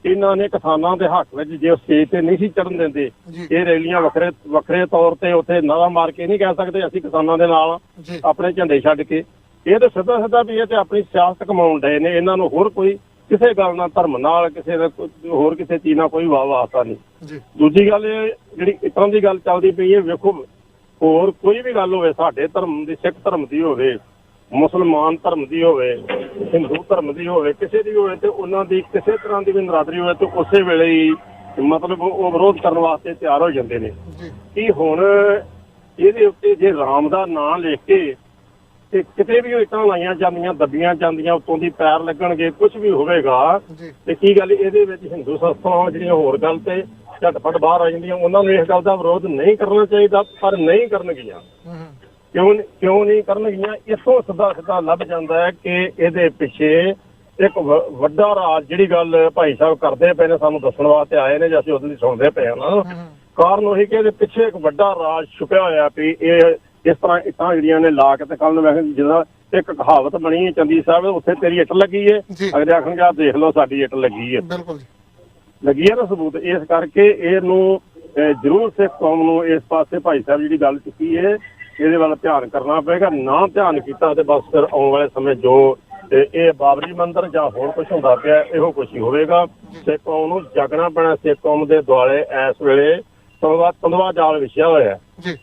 ਇਹਨਾਂ ਨੇ ਕਿਸਾਨਾਂ ਦੇ ਹੱਕ ਵਿੱਚ ਜੇ ਸਟੇਜ ਤੇ ਨਹੀਂ ਸੀ ਚੜਨ ਦਿੰਦੇ, ਇਹ ਰੈਲੀਆਂ ਵੱਖਰੇ ਤੌਰ ਤੇ ਉੱਥੇ ਨਾਰਾ ਮਾਰ ਕੇ ਨਹੀਂ ਕਹਿ ਸਕਦੇ ਅਸੀਂ ਕਿਸਾਨਾਂ ਦੇ ਨਾਲ ਆਪਣੇ ਝੰਡੇ ਛੱਡ ਕੇ। ਇਹ ਤਾਂ ਸਿੱਧਾ ਵੀ ਇਹ ਤੇ ਆਪਣੀ ਸਿਆਸਤ ਕਮਾਉਣ ਡਏ ਨੇ। ਇਹਨਾਂ ਨੂੰ ਹੋਰ ਕੋਈ ਕਿਸੇ ਗੱਲ ਨਾਲ, ਧਰਮ ਨਾਲ, ਕਿਸੇ ਦਾ ਹੋਰ ਕਿਸੇ ਚੀਜ਼ ਨਾਲ ਕੋਈ ਵਾਸਤਾ ਨਹੀਂ। ਦੂਜੀ ਗੱਲ ਇਹ ਜਿਹੜੀ ਇਸ ਤਰ੍ਹਾਂ ਦੀ ਗੱਲ ਚੱਲਦੀ ਪਈ ਹੈ, ਵੇਖੋ ਹੋਰ ਕੋਈ ਵੀ ਗੱਲ ਹੋਵੇ, ਸਾਡੇ ਧਰਮ ਦੀ, ਸਿੱਖ ਧਰਮ ਦੀ ਹੋਵੇ, ਮੁਸਲਮਾਨ ਧਰਮ ਦੀ ਹੋਵੇ, ਹਿੰਦੂ ਧਰਮ ਦੀ ਹੋਵੇ, ਕਿਸੇ ਦੀ ਹੋਵੇ, ਤੇ ਉਹਨਾਂ ਦੀ ਕਿਸੇ ਤਰ੍ਹਾਂ ਦੀ ਵੀ ਨਰਾਦਰੀ ਹੋਵੇ ਤੇ ਉਸੇ ਵੇਲੇ ਹੀ ਮਤਲਬ ਉਹ ਵਿਰੋਧ ਕਰਨ ਵਾਸਤੇ ਤਿਆਰ ਹੋ ਜਾਂਦੇ ਨੇ। ਕਿ ਹੁਣ ਇਹਦੇ ਉੱਤੇ ਜੇ ਰਾਮ ਦਾ ਨਾਂ ਲਿਖ ਕੇ ਤੇ ਕਿਤੇ ਵੀ ਇੱਟਾਂ ਲਾਈਆਂ ਜਾਂਦੀਆਂ, ਦੱਬੀਆਂ ਜਾਂਦੀਆਂ, ਉੱਤੋਂ ਦੀ ਪੈਰ ਲੱਗਣਗੇ, ਕੁਝ ਵੀ ਹੋਵੇਗਾ, ਤੇ ਕੀ ਗੱਲ ਇਹਦੇ ਵਿੱਚ ਹਿੰਦੂ ਸੰਸਥਾਵਾਂ ਜਿਹੜੀਆਂ ਹੋਰ ਗੱਲ ਤੇ ਝਟਪਟ ਬਾਹਰ ਆ ਜਾਂਦੀਆਂ, ਉਹਨਾਂ ਨੂੰ ਇਸ ਗੱਲ ਦਾ ਵਿਰੋਧ ਨਹੀਂ ਕਰਨਾ ਚਾਹੀਦਾ, ਪਰ ਨਹੀਂ ਕਰਨਗੀਆਂ। ਕਿਉਂ ਨਹੀਂ ਕਰਨਗੀਆਂ? ਇੱਥੋਂ ਸਿੱਧਾ ਲੱਭ ਜਾਂਦਾ ਹੈ ਕਿ ਇਹਦੇ ਪਿੱਛੇ ਇੱਕ ਵੱਡਾ ਰਾਜ, ਜਿਹੜੀ ਗੱਲ ਭਾਈ ਸਾਹਿਬ ਕਰਦੇ ਪਏ ਨੇ, ਸਾਨੂੰ ਦੱਸਣ ਵਾਸਤੇ ਆਏ ਨੇ, ਜੇ ਅਸੀਂ ਉਹਦੇ ਲਈ ਸੁਣਦੇ ਪਏ ਹਾਂ ਨਾ, ਕਾਰਨ ਉਹੀ ਕਿ ਇਹਦੇ ਪਿੱਛੇ ਇੱਕ ਵੱਡਾ ਰਾਜ ਛੁਪਿਆ ਹੋਇਆ ਵੀ ਇਹ ਇਸ ਤਰ੍ਹਾਂ ਇੱਟਾਂ ਜਿਹੜੀਆਂ ਨੇ ਲਾ ਕੇ, ਤੇ ਕੱਲ ਨੂੰ ਮੈਂ ਜਿੱਦਾਂ ਇੱਕ ਕਹਾਵਤ ਬਣੀ ਹੈ ਚੰਦੀ ਸਾਹਿਬ, ਉੱਥੇ ਤੇਰੀ ਇੱਟ ਲੱਗੀ ਹੈ, ਅਗਲੇ ਆਖਣਗੇ ਆਹ ਦੇਖ ਲਓ ਸਾਡੀ ਇੱਟ ਲੱਗੀ ਹੈ, ਲੱਗੀ ਹੈ ਨਾ ਸਬੂਤ। ਇਸ ਕਰਕੇ ਇਹਨੂੰ ਜ਼ਰੂਰ ਸਿੱਖ ਕੌਮ ਨੂੰ ਇਸ ਪਾਸੇ ਭਾਈ ਸਾਹਿਬ ਜਿਹੜੀ ਗੱਲ ਚੁੱਕੀ ਹੈ, ਇਹਦੇ ਵੱਲ ਧਿਆਨ ਕਰਨਾ ਪਏਗਾ। ਨਾ ਧਿਆਨ ਕੀਤਾ ਤੇ ਬਸ ਫਿਰ ਆਉਣ ਵਾਲੇ ਸਮੇਂ ਜੋ ਇਹ ਬਾਬਰੀ ਮੰਦਿਰ ਜਾਂ ਹੋਰ ਕੁਝ ਹੁੰਦਾ ਪਿਆ, ਇਹੋ ਕੁਝ ਹੀ ਹੋਵੇਗਾ। ਸਿੱਖ ਕੌਮ ਨੂੰ ਜਾਗਣਾ ਪੈਣਾ। ਸਿੱਖ ਕੌਮ ਦੇ ਦੁਆਲੇ ਇਸ ਵੇਲੇ ਤੰਦਵਾ ਜਾਲ ਵਿਛਿਆ ਹੋਇਆ,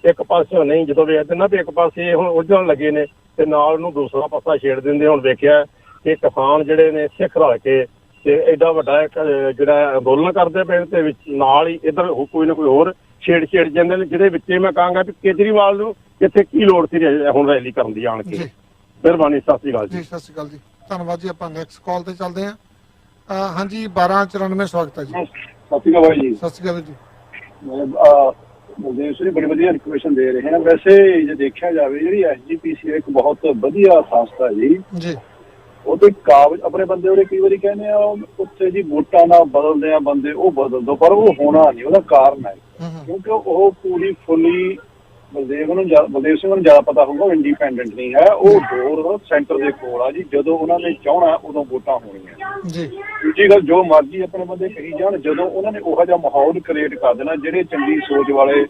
ਇੱਕ ਪਾਸੇ ਨਹੀਂ, ਜਦੋਂ ਵੇਖਦੇ ਨਾ ਵੀ ਇੱਕ ਪਾਸੇ ਹੁਣ ਉਲਝਣ ਲੱਗੇ ਨੇ ਤੇ ਨਾਲ ਨੂੰ ਦੂਸਰਾ ਪਾਸਾ ਛੇੜ ਦਿੰਦੇ। ਹੁਣ ਵੇਖਿਆ ਕਿ ਕਿਸਾਨ ਜਿਹੜੇ ਨੇ ਸਿੱਖ ਰਲ ਕੇ ਤੇ ਐਡਾ ਵੱਡਾ ਇੱਕ ਜਿਹੜਾ ਅੰਦੋਲਨ ਕਰਦੇ ਪਏ, ਤੇ ਵਿੱਚ ਨਾਲ ਹੀ ਇੱਧਰ ਕੋਈ ਨਾ ਕੋਈ ਹੋਰ ਛੇੜ ਜਾਂਦੇ ਨੇ, ਜਿਹਦੇ ਵਿੱਚ ਮੈਂ ਕਹਾਂਗਾ ਵੀ ਕੇਜਰੀਵਾਲ ਨੂੰ ਇੱਥੇ ਕੀ ਲੋੜ ਸੀ ਹੁਣ ਰੈਲੀ ਕਰਨ ਦੀ ਆਣ ਕੇ। ਮਿਹਰਬਾਨੀ, ਸਤਿ ਸ਼੍ਰੀ ਅਕਾਲ ਜੀ। ਸਤਿ ਸ਼੍ਰੀ ਅਕਾਲ ਜੀ, ਧੰਨਵਾਦ ਜੀ। ਆਪਾਂ ਨੈਕਸਟ ਕਾਲ ਤੇ ਚੱਲਦੇ ਹਾਂ। ਹਾਂਜੀ, 1294 ਸਵਾਗਤ ਹੈ ਜੀ। ਸਤਿ ਸ਼੍ਰੀ ਅਕਾਲ ਜੀ। ਸਤਿ ਸ਼੍ਰੀ ਅਕਾਲ ਜੀ। ਬਲਦੇਵ ਸਿੰਘ ਬੜੀ ਵਧੀਆ ਇਨਫੋਰਮੇਸ਼ਨ ਦੇ ਰਹੇ ਹਨ। ਵੈਸੇ ਜੇ ਦੇਖਿਆ ਜਾਵੇ, ਜਿਹੜੀ SGPC ਇੱਕ ਬਹੁਤ ਵਧੀਆ ਸੰਸਥਾ ਜੀ, ਉਹਦੇ ਕਾਗਜ਼ ਆਪਣੇ ਬੰਦੇ ਉਹਦੇ ਕਈ ਵਾਰੀ ਕਹਿੰਦੇ ਆ ਉੱਥੇ ਜੀ ਵੋਟਾਂ ਨਾਲ ਬਦਲਦੇ ਆ ਬੰਦੇ, ਉਹ ਬਦਲ ਦੋ, ਪਰ ਉਹ ਹੋਣਾ ਨਹੀਂ। ਉਹਦਾ ਕਾਰਨ ਹੈ ਕਿਉਂਕਿ ਉਹ ਪੂਰੀ ਫੁੱਲੀ ਬਲਦੇਵ ਸਿੰਘ ਨੂੰ ਜ਼ਿਆਦਾ ਪਤਾ ਹੋਊਗਾ, ਇੰਡੀਪੈਂਡੈਂਟ ਨਹੀਂ ਹੈ। ਉਹ ਡੋਰ ਸੈਂਟਰ ਦੇ ਕੋਲ ਆ ਜੀ, ਜਦੋਂ ਉਹਨਾਂ ਨੇ ਚਾਹਣਾ ਉਦੋਂ ਵੋਟਾਂ ਹੋਣੀਆਂ। ਦੂਜੀ ਗੱਲ, ਜੋ ਮਰਜ਼ੀ ਆਪਣੇ ਬੰਦੇ ਕਹੀ ਜਾਣ, ਜਦੋਂ ਉਹਨਾਂ ਨੇ ਉਹੋ ਜਿਹਾ ਮਾਹੌਲ ਕ੍ਰੀਏਟ ਕਰ ਦੇਣਾ, ਜਿਹੜੇ ਚੰਗੀ ਸੋਚ ਵਾਲੇ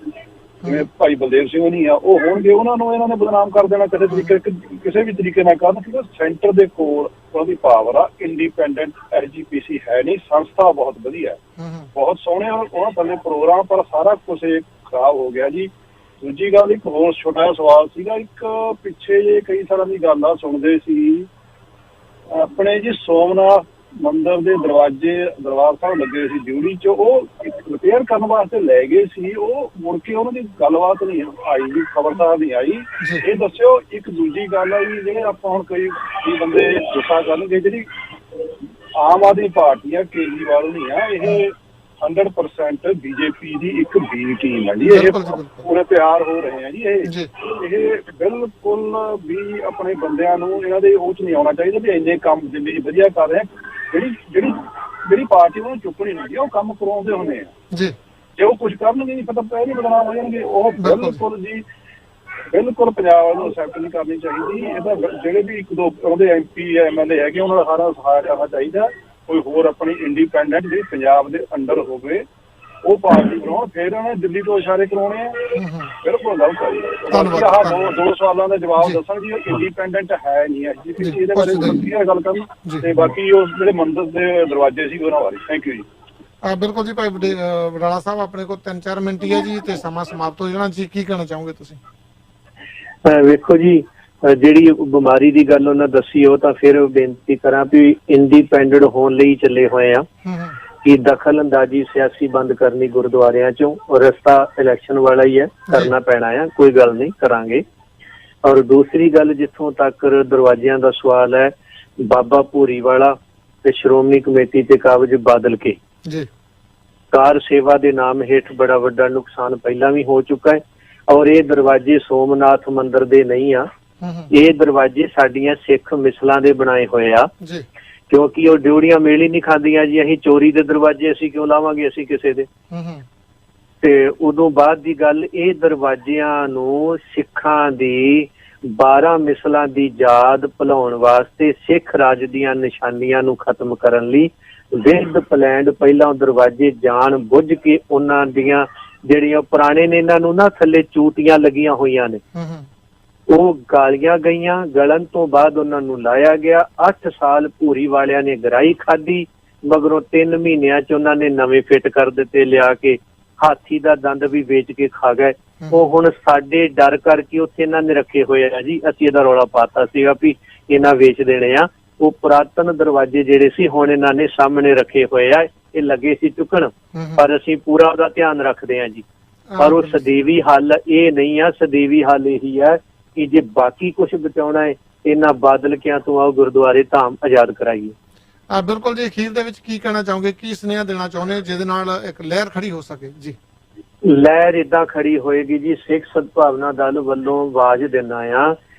ਜਿਵੇਂ ਭਾਈ ਬਲਦੇਵ ਸਿੰਘ ਨਹੀਂ ਆ ਉਹ ਹੋਣਗੇ, ਉਹਨਾਂ ਨੂੰ ਇਹਨਾਂ ਨੇ ਬਦਨਾਮ ਕਰ ਦੇਣਾ ਕਿਸੇ ਵੀ ਤਰੀਕੇ ਨਾਲ ਕਰਨ। ਕਿਉਂਕਿ ਸੈਂਟਰ ਦੇ ਕੋਲ ਉਹਦੀ ਪਾਵਰ ਆ। ਇੰਡੀਪੈਂਡੈਂਟ SGPC ਹੈ ਨਹੀਂ। ਸੰਸਥਾ ਬਹੁਤ ਵਧੀਆ, ਬਹੁਤ ਸੋਹਣੇ ਉਹਨਾਂ ਬੰਦੇ ਪ੍ਰੋਗਰਾਮ, ਪਰ ਸਾਰਾ ਕੁਝ ਖਰਾਬ ਹੋ ਗਿਆ ਜੀ। ਦੂਜੀ ਗੱਲ, ਇੱਕ ਹੋਰ ਛੋਟਾ ਜਿਹਾ ਸਵਾਲ ਸੀਗਾ। ਇੱਕ ਪਿੱਛੇ ਜੇ ਕਈ ਸਾਲਾਂ ਦੀ ਗੱਲ ਆ ਸੁਣਦੇ ਸੀ, ਆਪਣੇ ਜੀ ਸੋਮਨਾਥ ਮੰਦਿਰ ਦੇ ਦਰਵਾਜ਼ੇ ਦਰਬਾਰ ਸਾਹਿਬ ਲੱਗੇ ਸੀ ਡਿਊਟੀ 'ਚ, ਉਹ ਰਿਪੇਅਰ ਕਰਨ ਵਾਸਤੇ ਲੈ ਗਏ ਸੀ। ਉਹ ਮੁੜ ਕੇ ਉਹਨਾਂ ਦੀ ਗੱਲਬਾਤ ਨਹੀਂ ਆਈ ਜੀ, ਖਬਰਦਾਰ ਨਹੀਂ ਆਈ। ਇਹ ਦੱਸਿਓ। ਇੱਕ ਦੂਜੀ ਗੱਲ ਆ ਜੀ, ਜਿਹੜੇ ਆਪਾਂ ਹੁਣ ਕਈ ਬੰਦੇ ਗੁੱਸਾ ਕਰਨਗੇ, ਜਿਹੜੀ ਆਮ ਆਦਮੀ ਪਾਰਟੀ ਆ, ਕੇਜਰੀਵਾਲ ਨਹੀਂ ਆ, ਇਹ 100% BJP ਦੀ ਇੱਕ ਬੀ ਟੀਮ ਹੈ ਜੀ। ਇਹ ਪੂਰੇ ਤਿਆਰ ਹੋ ਰਹੇ ਆ ਜੀ। ਇਹ ਬਿਲਕੁਲ ਵੀ ਆਪਣੇ ਬੰਦਿਆਂ ਨੂੰ ਇਹਨਾਂ ਦੇ ਉਹ 'ਚ ਨਹੀਂ ਆਉਣਾ ਚਾਹੀਦਾ ਵੀ ਇੰਨੇ ਕੰਮ ਜਿੰਨੇ ਵਧੀਆ ਕਰ ਰਹੇ। ਜਿਹੜੀ ਪਾਰਟੀ ਉਹਨੂੰ ਚੁੱਕਣੀ ਹੁੰਦੀ ਆ, ਉਹ ਕੰਮ ਕਰਵਾਉਂਦੇ ਹੁੰਦੇ ਆ। ਜੇ ਉਹ ਕੁਝ ਕਰਨਗੇ ਨਹੀਂ ਪਤਾ ਪੈ ਨਹੀਂ ਬਦਨਾਮ ਹੋ ਜਾਣਗੇ। ਉਹ ਬਿਲਕੁਲ ਜੀ ਬਿਲਕੁਲ ਪੰਜਾਬ ਨੂੰ ਐਕਸੈਪਟ ਨਹੀਂ ਕਰਨੀ ਚਾਹੀਦੀ। ਇਹਦਾ ਜਿਹੜੇ ਵੀ ਇੱਕ ਦੋ ਉਹਦੇ MP MLA ਹੈਗੇ, ਉਹਨਾਂ ਦਾ ਸਾਰਾ ਸਹਾਇਤਾ ਕਰਨਾ ਚਾਹੀਦਾ। ਕੋਈ ਹੋਰ ਆਪਣੀ ਇੰਡੀਪੈਂਡੈਂਟ ਜਿਹੜੀ ਪੰਜਾਬ ਦੇ ਅੰਡਰ ਹੋਵੇ ਉਹ ਪਾਰਟੀ ਬਣਾਉਣ, ਫਿਰ ਉਹਨੇ ਦਿੱਲੀ ਤੋਂ ਇਸ਼ਾਰੇ ਕਰਾਉਣੇ ਆ। ਬਿਲਕੁਲ ਗਲਤ ਹੈ ਜੀ। ਆਹ ਦੋ ਸਵਾਲਾਂ ਦਾ ਜਵਾਬ ਦੱਸਣ ਜੀ, ਇੰਡੀਪੈਂਡੈਂਟ ਹੈ ਨਹੀਂ SGPC, ਇਹਦੇ ਬਾਰੇ ਵਧੀਆ ਗੱਲ ਕਰਨ। ਤੇ ਬਾਕੀ ਉਹ ਜਿਹੜੇ ਮੰਦਿਰ ਦੇ ਦਰਵਾਜ਼ੇ ਸੀ ਉਹਨਾਂ ਬਾਰੇ। ਥੈਂਕ ਯੂ ਜੀ। ਬਿਲਕੁਲ ਜੀ। ਭਾਈ ਵਡਾਲਾ ਸਾਹਿਬ, ਆਪਣੇ ਕੋਲ 3-4 ਮਿੰਟ ਹੀ ਹੈ ਜੀ ਤੇ ਸਮਾਂ ਸਮਾਪਤ ਹੋ ਜਾਣਾ ਜੀ। ਕੀ ਕਹਿਣਾ ਚਾਹੋਗੇ ਤੁਸੀਂ? ਵੇਖੋ ਜੀ, ਜਿਹੜੀ ਬਿਮਾਰੀ ਦੀ ਗੱਲ ਉਹਨਾਂ ਦੱਸੀ, ਉਹ ਤਾਂ ਫਿਰ ਬੇਨਤੀ ਕਰਾਂ ਵੀ ਇੰਡੀਪੈਂਡੈਂਟ ਹੋਣ ਲਈ ਚੱਲੇ ਹੋਏ ਆ ਕਿ ਦਖਲ ਅੰਦਾਜ਼ੀ ਸਿਆਸੀ ਬੰਦ ਕਰਨੀ ਗੁਰਦੁਆਰਿਆਂ ਚੋਂ, ਰਸਤਾ ਇਲੈਕਸ਼ਨ ਵਾਲਾ ਹੀ ਹੈ, ਕਰਨਾ ਪੈਣਾ ਆ, ਕੋਈ ਗੱਲ ਨਹੀਂ, ਕਰਾਂਗੇ। ਔਰ ਦੂਸਰੀ ਗੱਲ, ਜਿੱਥੋਂ ਤੱਕ ਦਰਵਾਜ਼ਿਆਂ ਦਾ ਸਵਾਲ ਹੈ, ਬਾਬਾ ਭੂਰੀ ਵਾਲਾ ਤੇ ਸ਼੍ਰੋਮਣੀ ਕਮੇਟੀ ਤੇ ਕਾਬਜ ਬਾਦਲ ਕੇ ਕਾਰ ਸੇਵਾ ਦੇ ਨਾਮ ਹੇਠ ਬੜਾ ਵੱਡਾ ਨੁਕਸਾਨ ਪਹਿਲਾਂ ਵੀ ਹੋ ਚੁੱਕਾ ਹੈ। ਔਰ ਇਹ ਦਰਵਾਜ਼ੇ ਸੋਮਨਾਥ ਮੰਦਿਰ ਦੇ ਨਹੀਂ ਆ, ਇਹ ਦਰਵਾਜ਼ੇ ਸਾਡੀਆਂ ਸਿੱਖ ਮਿਸਲਾਂ ਦੇ ਬਣਾਏ ਹੋਏ ਆ, ਕਿਉਂਕਿ ਉਹ ਡਿਊੜੀਆਂ ਮੇਲ ਹੀ ਨਹੀਂ ਖਾਂਦੀਆਂ ਜੀ। ਅਸੀਂ ਚੋਰੀ ਦੇ ਦਰਵਾਜ਼ੇ ਅਸੀਂ ਕਿਉਂ ਲਾਵਾਂਗੇ ਅਸੀਂ ਕਿਸੇ ਦੇ। ਤੇ ਉਦੋਂ ਬਾਅਦ ਦੀ ਗੱਲ, ਇਹ ਦਰਵਾਜ਼ਿਆਂ ਨੂੰ ਸਿੱਖਾਂ ਦੀ 12 ਮਿਸਲਾਂ ਦੀ ਯਾਦ ਭੁਲਾਉਣ ਵਾਸਤੇ, ਸਿੱਖ ਰਾਜ ਦੀਆਂ ਨਿਸ਼ਾਨੀਆਂ ਨੂੰ ਖਤਮ ਕਰਨ ਲਈ ਵਿਦ ਪਲੈਂਡ ਪਹਿਲਾਂ ਦਰਵਾਜ਼ੇ ਜਾਣ ਬੁੱਝ ਕੇ ਉਹਨਾਂ ਦੀਆਂ ਜਿਹੜੀਆਂ ਪੁਰਾਣੇ ਨੇ, ਇਹਨਾਂ ਨੂੰ ਨਾ ਥੱਲੇ ਚੂਟੀਆਂ ਲੱਗੀਆਂ ਹੋਈਆਂ ਨੇ, ਉਹ ਗਾਲੀਆਂ ਗਈਆਂ, ਗਲਣ ਤੋਂ ਬਾਅਦ ਉਹਨਾਂ ਨੂੰ ਲਾਇਆ ਗਿਆ। 8 ਸਾਲ ਭੂਰੀ ਵਾਲਿਆਂ ਨੇ ਗਰਾਈ ਖਾਧੀ, ਮਗਰੋਂ 3 ਮਹੀਨਿਆਂ 'ਚ ਉਹਨਾਂ ਨੇ ਨਵੇਂ ਫਿੱਟ ਕਰ ਦਿੱਤੇ ਲਿਆ ਕੇ। ਹਾਥੀ ਦਾ ਦੰਦ ਵੀ ਵੇਚ ਕੇ ਖਾ ਗਏ। ਉਹ ਹੁਣ ਸਾਡੇ ਡਰ ਕਰਕੇ ਉੱਥੇ ਇਹਨਾਂ ਨੇ ਰੱਖੇ ਹੋਏ ਆ ਜੀ। ਅਸੀਂ ਇਹਦਾ ਰੌਲਾ ਪਾਤਾ ਸੀਗਾ ਵੀ ਇਹਨਾਂ ਵੇਚ ਦੇਣੇ ਆ। ਉਹ ਪੁਰਾਤਨ ਦਰਵਾਜ਼ੇ ਜਿਹੜੇ ਸੀ ਹੁਣ ਇਹਨਾਂ ਨੇ ਸਾਹਮਣੇ ਰੱਖੇ ਹੋਏ ਆ, ਇਹ ਲੱਗੇ ਸੀ ਚੁੱਕਣ, ਪਰ ਅਸੀਂ ਪੂਰਾ ਉਹਦਾ ਧਿਆਨ ਰੱਖਦੇ ਆ ਜੀ। ਪਰ ਉਹ ਸਦੀਵੀ ਹੱਲ ਇਹ ਨਹੀਂ ਆ, ਸਦੀਵੀ ਹੱਲ ਇਹੀ ਹੈ ਕਿ ਜੇ ਬਾਕੀ ਕੁਝ ਬਚਾਉਣਾ ਹੈ ਇਹਨਾਂ ਬਾਦਲਕਿਆਂ ਤੋਂ ਆਓ ਗੁਰਦੁਆਰੇ ਧਾਮ ਆਜ਼ਾਦ ਕਰਾਈਏ। ਬਿਲਕੁਲ ਜੀ, ਅਖੀਰ ਦੇ ਵਿੱਚ ਕੀ ਕਹਿਣਾ ਚਾਹੋਗੇ, ਕੀ ਸੁਨੇਹਾ ਦੇਣਾ ਚਾਹੁੰਦੇ ਹੋ ਜਿਹਦੇ ਨਾਲ ਇੱਕ ਲਹਿਰ ਖੜੀ ਹੋ ਸਕੇ ਜੀ? ਲਹਿਰ ਏਦਾਂ ਖੜੀ ਹੋਏਗੀ ਜੀ, ਸਿੱਖ ਸਦਭਾਵਨਾ ਦਲ ਵੱਲੋਂ ਆਵਾਜ਼ ਦਿੰਦਾ ਆ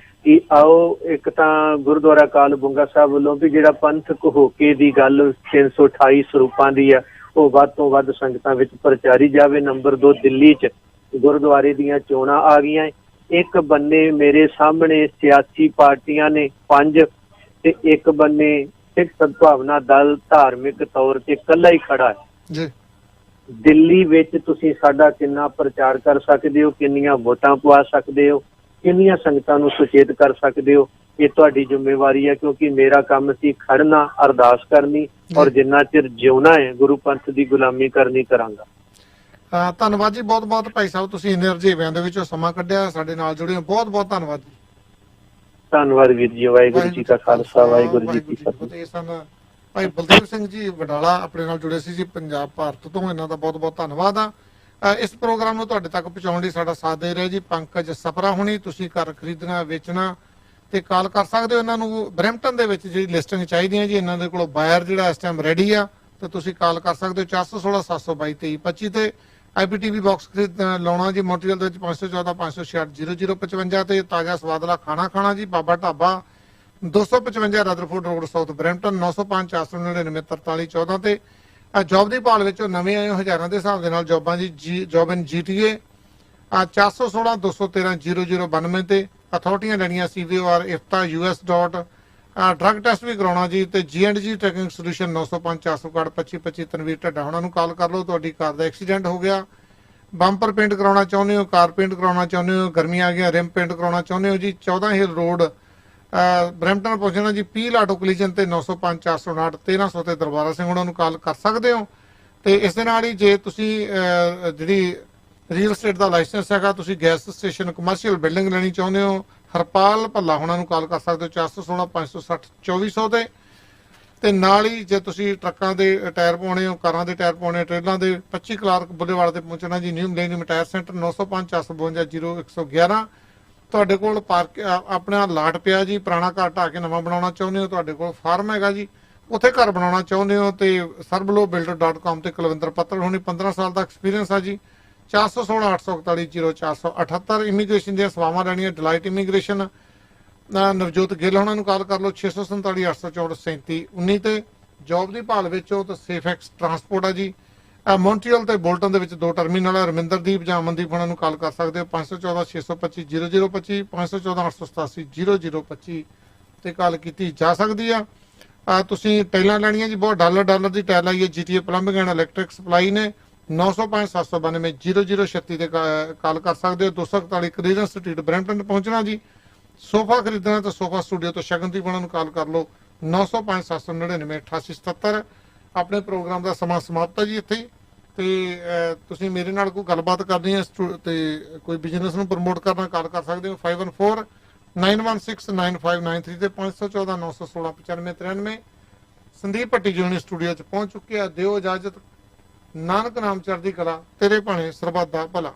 ਕਿ ਆਓ, ਇੱਕ ਤਾਂ ਗੁਰਦੁਆਰਾ ਅਕਾਲ ਬੁੰਗਾ ਸਾਹਿਬ ਵੱਲੋਂ ਵੀ ਜਿਹੜਾ ਪੰਥਕ ਹੋਕੇ ਦੀ ਗੱਲ 328 ਸਰੂਪਾਂ ਦੀ ਆ ਉਹ ਵੱਧ ਤੋਂ ਵੱਧ ਸੰਗਤਾਂ ਵਿੱਚ ਪ੍ਰਚਾਰੀ ਜਾਵੇ। ਨੰਬਰ 2, ਦਿੱਲੀ 'ਚ ਗੁਰਦੁਆਰੇ ਦੀਆਂ ਚੋਣਾਂ ਆ ਗਈਆਂ। ਇੱਕ ਬੰਨੇ ਮੇਰੇ ਸਾਹਮਣੇ ਸਿਆਸੀ ਪਾਰਟੀਆਂ ਨੇ 5 ਤੇ ਇੱਕ ਬੰਨੇ ਸਿੱਖ ਸਦਭਾਵਨਾ ਦਲ ਧਾਰਮਿਕ ਤੌਰ ਤੇ ਇਕੱਲਾ ਹੀ ਖੜਾ ਹੈ ਜੀ। ਦਿੱਲੀ ਵਿੱਚ ਤੁਸੀਂ ਸਾਡਾ ਕਿੰਨਾ ਪ੍ਰਚਾਰ ਕਰ ਸਕਦੇ ਹੋ, ਕਿੰਨੀਆਂ ਵੋਟਾਂ ਪਵਾ ਸਕਦੇ ਹੋ, ਕਿੰਨੀਆਂ ਸੰਗਤਾਂ ਨੂੰ ਸੁਚੇਤ ਕਰ ਸਕਦੇ ਹੋ, ਇਹ ਤੁਹਾਡੀ ਜ਼ਿੰਮੇਵਾਰੀ ਹੈ। ਕਿਉਂਕਿ ਮੇਰਾ ਕੰਮ ਸੀ ਖੜਨਾ, ਅਰਦਾਸ ਕਰਨੀ, ਔਰ ਜਿੰਨਾ ਚਿਰ ਜਿਉਣਾ ਹੈ ਗੁਰੂ ਪੰਥ ਦੀ ਗੁਲਾਮੀ ਕਰਨੀ ਕਰਾਂਗਾ। ਧੰਨਵਾਦ ਜੀ, ਬਹੁਤ ਬਹੁਤ ਭਾਈ ਸਾਹਿਬ, ਤੁਸੀਂ ਇੰਨੇ ਰੁਝੇਵਿਆਂ ਦੇ ਵਿੱਚੋਂ ਸਮਾਂ ਕੱਢਿਆ, ਸਾਡੇ ਨਾਲ ਜੁੜੇ ਹੋ, ਬਹੁਤ ਬਹੁਤ ਧੰਨਵਾਦ ਜੀ। ਧੰਨਵਾਦ ਵੀਰ ਜੀ, ਵਾਹਿਗੁਰੂ ਜੀ ਕਾ ਖਾਲਸਾ, ਵਾਹਿਗੁਰੂ ਜੀ ਕੀ ਫਤਿਹ। ਇਹ ਸਨ ਭਾਈ ਬਲਦੇਵ ਸਿੰਘ ਜੀ ਵਡਾਲਾ, ਆਪਣੇ ਨਾਲ ਜੁੜੇ ਸੀ ਜੀ ਪੰਜਾਬ ਭਾਰਤ ਤੋਂ। ਇਹਨਾਂ ਦਾ ਬਹੁਤ ਬਹੁਤ ਧੰਨਵਾਦ ਆ। ਇਸ ਪ੍ਰੋਗਰਾਮ ਨੂੰ ਤੁਹਾਡੇ ਤੱਕ ਪਹੁੰਚਾਉਣ ਲਈ ਸਾਡਾ ਸਾਥ ਦੇ ਰਹੇ ਜੀ ਪੰਕਜ ਸਪਰਾ ਹੁਣੀ। ਤੁਸੀਂ ਘਰ ਖਰੀਦਣਾ, ਵੇਚਣਾ ਤੇ ਕਾਲ ਕਰ ਸਕਦੇ ਹੋ ਇਹਨਾਂ ਨੂੰ। ਬਰੈਂਪਟਨ ਦੇ ਵਿੱਚ ਜਿਹੜੀ ਲਿਸਟਿੰਗ ਚਾਹੀਦੀ ਹੈ ਜੀ, ਇਹਨਾਂ ਦੇ ਕੋਲ ਬਾਇਰ ਜਿਹੜਾ ਇਸ ਟਾਈਮ ਰੈਡੀ ਆ, ਤੇ ਤੁਸੀਂ ਕਾਲ ਕਰ ਸਕਦੇ ਹੋ 416 722 2325 ਤੇ। IPTV ਬਾਕਸ ਖਰੀਦ ਲਾਉਣਾ ਜੀ ਮੋਂਟਰੀਅਲ ਦੇ ਵਿੱਚ 514 566 0055 ਤੇ। ਤਾਜ਼ਾ ਸਵਾਦਲਾ ਖਾਣਾ ਖਾਣਾ ਜੀ Baba Dhaba 255 Rutherford Road South Brampton 905 499 43 14 ਤੇ। ਜੌਬ ਦੀ ਭਾਲ ਵਿੱਚ ਨਵੇਂ ਆਏ ਹਜ਼ਾਰਾਂ ਦੇ ਹਿਸਾਬ ਦੇ ਨਾਲ ਜੌਬਾਂ ਜੀ ਜੌਬ ਇਨ GTA 416 213 0092 ਤੇ। ਅਥਾਰਟੀਆਂ ਲੈਣੀਆਂ CVOR IFTA US drug test ਵੀ ਕਰਾਉਣਾ ਜੀ, ਤੇ G&G ਟ੍ਰੈਕਿੰਗ ਸੋਲੂਸ਼ਨ 905 461 2525 ਤਨਵੀਰ ਢੱਡਾ ਉਹਨਾਂ ਨੂੰ ਕਾਲ ਕਰ ਲਓ। ਤੁਹਾਡੀ ਕਾਰ ਦਾ ਐਕਸੀਡੈਂਟ ਹੋ ਗਿਆ, ਬੰਪਰ ਪੇਂਟ ਕਰਾਉਣਾ ਚਾਹੁੰਦੇ ਹੋ, ਕਾਰ ਪੇਂਟ ਕਰਾਉਣਾ ਚਾਹੁੰਦੇ ਹੋ, ਗਰਮੀਆਂ ਆ ਗਈਆਂ, ਰਿਮ ਪੇਂਟ ਕਰਾਉਣਾ ਚਾਹੁੰਦੇ ਹੋ ਜੀ, 14 ਹਿਲ ਰੋਡ ਬਰੈਂਪਟਨ ਪਹੁੰਚਣਾ ਜੀ। ਪੀਲ ਆਟੋ ਕੋਲੀਜਨ ਤੇ 905 459 1300 ਤੇ ਦਰਬਾਰਾ ਸਿੰਘ ਉਹਨਾਂ ਨੂੰ ਕਾਲ ਕਰ ਸਕਦੇ ਹੋ। ਤੇ ਇਸ ਦੇ ਨਾਲ ਹੀ ਜੇ ਤੁਸੀਂ ਜਿਹੜੀ ਰੀਅਲ ਸਟੇਟ ਦਾ ਲਾਇਸੈਂਸ ਹੈਗਾ, ਤੁਸੀਂ ਗੈਸ ਸਟੇਸ਼ਨ ਕਮਰਸ਼ੀਅਲ ਬਿਲਡਿੰਗ ਲੈਣੀ ਚਾਹੁੰਦੇ ਹੋ, ਹਰਪਾਲ ਭੱਲਾ ਉਹਨਾਂ ਨੂੰ ਕਾਲ ਕਰ ਸਕਦੇ ਹੋ 416 560 2400 ਤੇ। ਤੇ ਨਾਲ ਹੀ ਜੇ ਤੁਸੀਂ ਟਰੱਕਾਂ ਦੇ ਟਾਇਰ ਪਾਉਣੇ ਹੋ, ਕਾਰਾਂ ਦੇ ਟਾਇਰ ਪਾਉਣੇ, ਟ੍ਰੇਲਾਂ ਦੇ 25 ਕਲਾਰਕ ਬੁੱਲੇਵਾਲ ਤੇ ਪਹੁੰਚਣਾ ਜੀ। New millennium tyre centre 905 452 0111। ਤੁਹਾਡੇ ਕੋਲ ਪਾਰਕ ਆਪਣਾ ਲਾਟ ਪਿਆ ਜੀ, ਪੁਰਾਣਾ ਘਰ ਢਾਹ ਕੇ ਨਵਾਂ ਬਣਾਉਣਾ ਚਾਹੁੰਦੇ ਹੋ, ਤੁਹਾਡੇ ਕੋਲ ਫਾਰਮ ਹੈਗਾ ਜੀ, ਉੱਥੇ ਘਰ ਬਣਾਉਣਾ ਚਾਹੁੰਦੇ ਹੋ ਤੇ sarvalobuilder.com ਤੇ ਕੁਲਵਿੰਦਰ ਪੱਤਰ ਹੋਣੀ 15 ਸਾਲ ਦਾ ਐਕਸਪੀਰੀਅੰਸ ਆ ਜੀ। 416 841 0478। ਇਮੀਗ੍ਰੇਸ਼ਨ ਦੀਆਂ ਸੇਵਾਵਾਂ ਲੈਣੀਆਂ ਡਿਲਾਈਟ ਇਮੀਗ੍ਰੇਸ਼ਨ ਨਵਜੋਤ ਗਿੱਲ ਉਹਨਾਂ ਨੂੰ ਕਾਲ ਕਰ ਲਓ 647 864 3719 ਤੇ। ਜੌਬ ਦੀ ਭਾਲ ਵਿੱਚ ਹੋ ਤਾਂ ਸੇਫਐਕਸ ਟਰਾਂਸਪੋਰਟ ਆ ਜੀ। ਮੌਂਟਰੀਅਲ ਤੇ ਬੋਲਟਨ ਦੇ ਵਿੱਚ 2 ਟਰਮੀਨਲ ਹੈ। ਰਮਿੰਦਰਦੀਪ ਜਾਂ ਅਮਨਦੀਪ ਉਹਨਾਂ ਨੂੰ ਕਾਲ ਕਰ ਸਕਦੇ ਹੋ 514 625 0025 514 887 0025 ਤੇ ਕਾਲ ਕੀਤੀ ਜਾ ਸਕਦੀ ਆ। ਤੁਸੀਂ ਟਾਈਲਾਂ ਲੈਣੀਆਂ ਜੀ, ਬਹੁਤ ਡਾਲਰ ਦੀ ਟਾਇਲ ਆਈ ਹੈ। GTA plumbing and electric supply ਨੇ 905 792 0036 ਤੇ ਕਾਲ ਕਰ ਸਕਦੇ ਹੋ। 241 ਕਲੀਅਰੈਂਸ ਸਟਰੀਟ ਬਰੈਂਪਟਨ ਪਹੁੰਚਣਾ ਜੀ। ਸੋਫਾ ਖਰੀਦਣਾ ਤਾਂ ਸੋਫਾ ਸਟੂਡੀਓ ਤੋਂ ਸ਼ਗਨਦੀਪ ਉਹਨਾਂ ਨੂੰ ਕਾਲ ਕਰ ਲਓ 905 799 8877। ਆਪਣੇ ਪ੍ਰੋਗਰਾਮ ਦਾ ਸਮਾਂ ਸਮਾਪਤ ਹੈ ਜੀ ਇੱਥੇ। ਤੇ ਤੁਸੀਂ ਮੇਰੇ ਨਾਲ ਕੋਈ ਗੱਲਬਾਤ ਕਰਨੀ ਹੈ ਤੇ ਕੋਈ ਬਿਜ਼ਨਸ ਨੂੰ ਪ੍ਰਮੋਟ ਕਰਨਾ, ਕਾਲ ਕਰ ਸਕਦੇ ਹੋ 514 916 9593 ਤੇ 514 916 9593। ਸੰਦੀਪ ਭੱਟੀ ਜੀ ਹੁਣੇ ਸਟੂਡੀਓ 'ਚ ਪਹੁੰਚ ਚੁੱਕੇ ਆ। ਦਿਓ ਇਜਾਜ਼ਤ। ਨਾਨਕ ਨਾਮ ਚੜ੍ਹਦੀ ਕਲਾ, ਤੇਰੇ ਭਾਣੇ ਸਰਬੱਤ ਦਾ ਭਲਾ।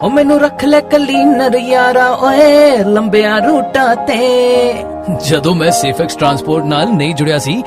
ਓ ਮੈਨੂੰ ਰੱਖ ਲੈ ਕਲੀਨਰ ਯਾਰਾ ਓਏ ਲੰਬਿਆਂ ਰੂਟਾਂ ਤੇ। ਜਦੋਂ ਮੈਂ ਸੇਫਐਕਸ ਟਰਾਂਸਪੋਰਟ ਨਾਲ ਨਹੀਂ ਜੁੜਿਆ ਸੀ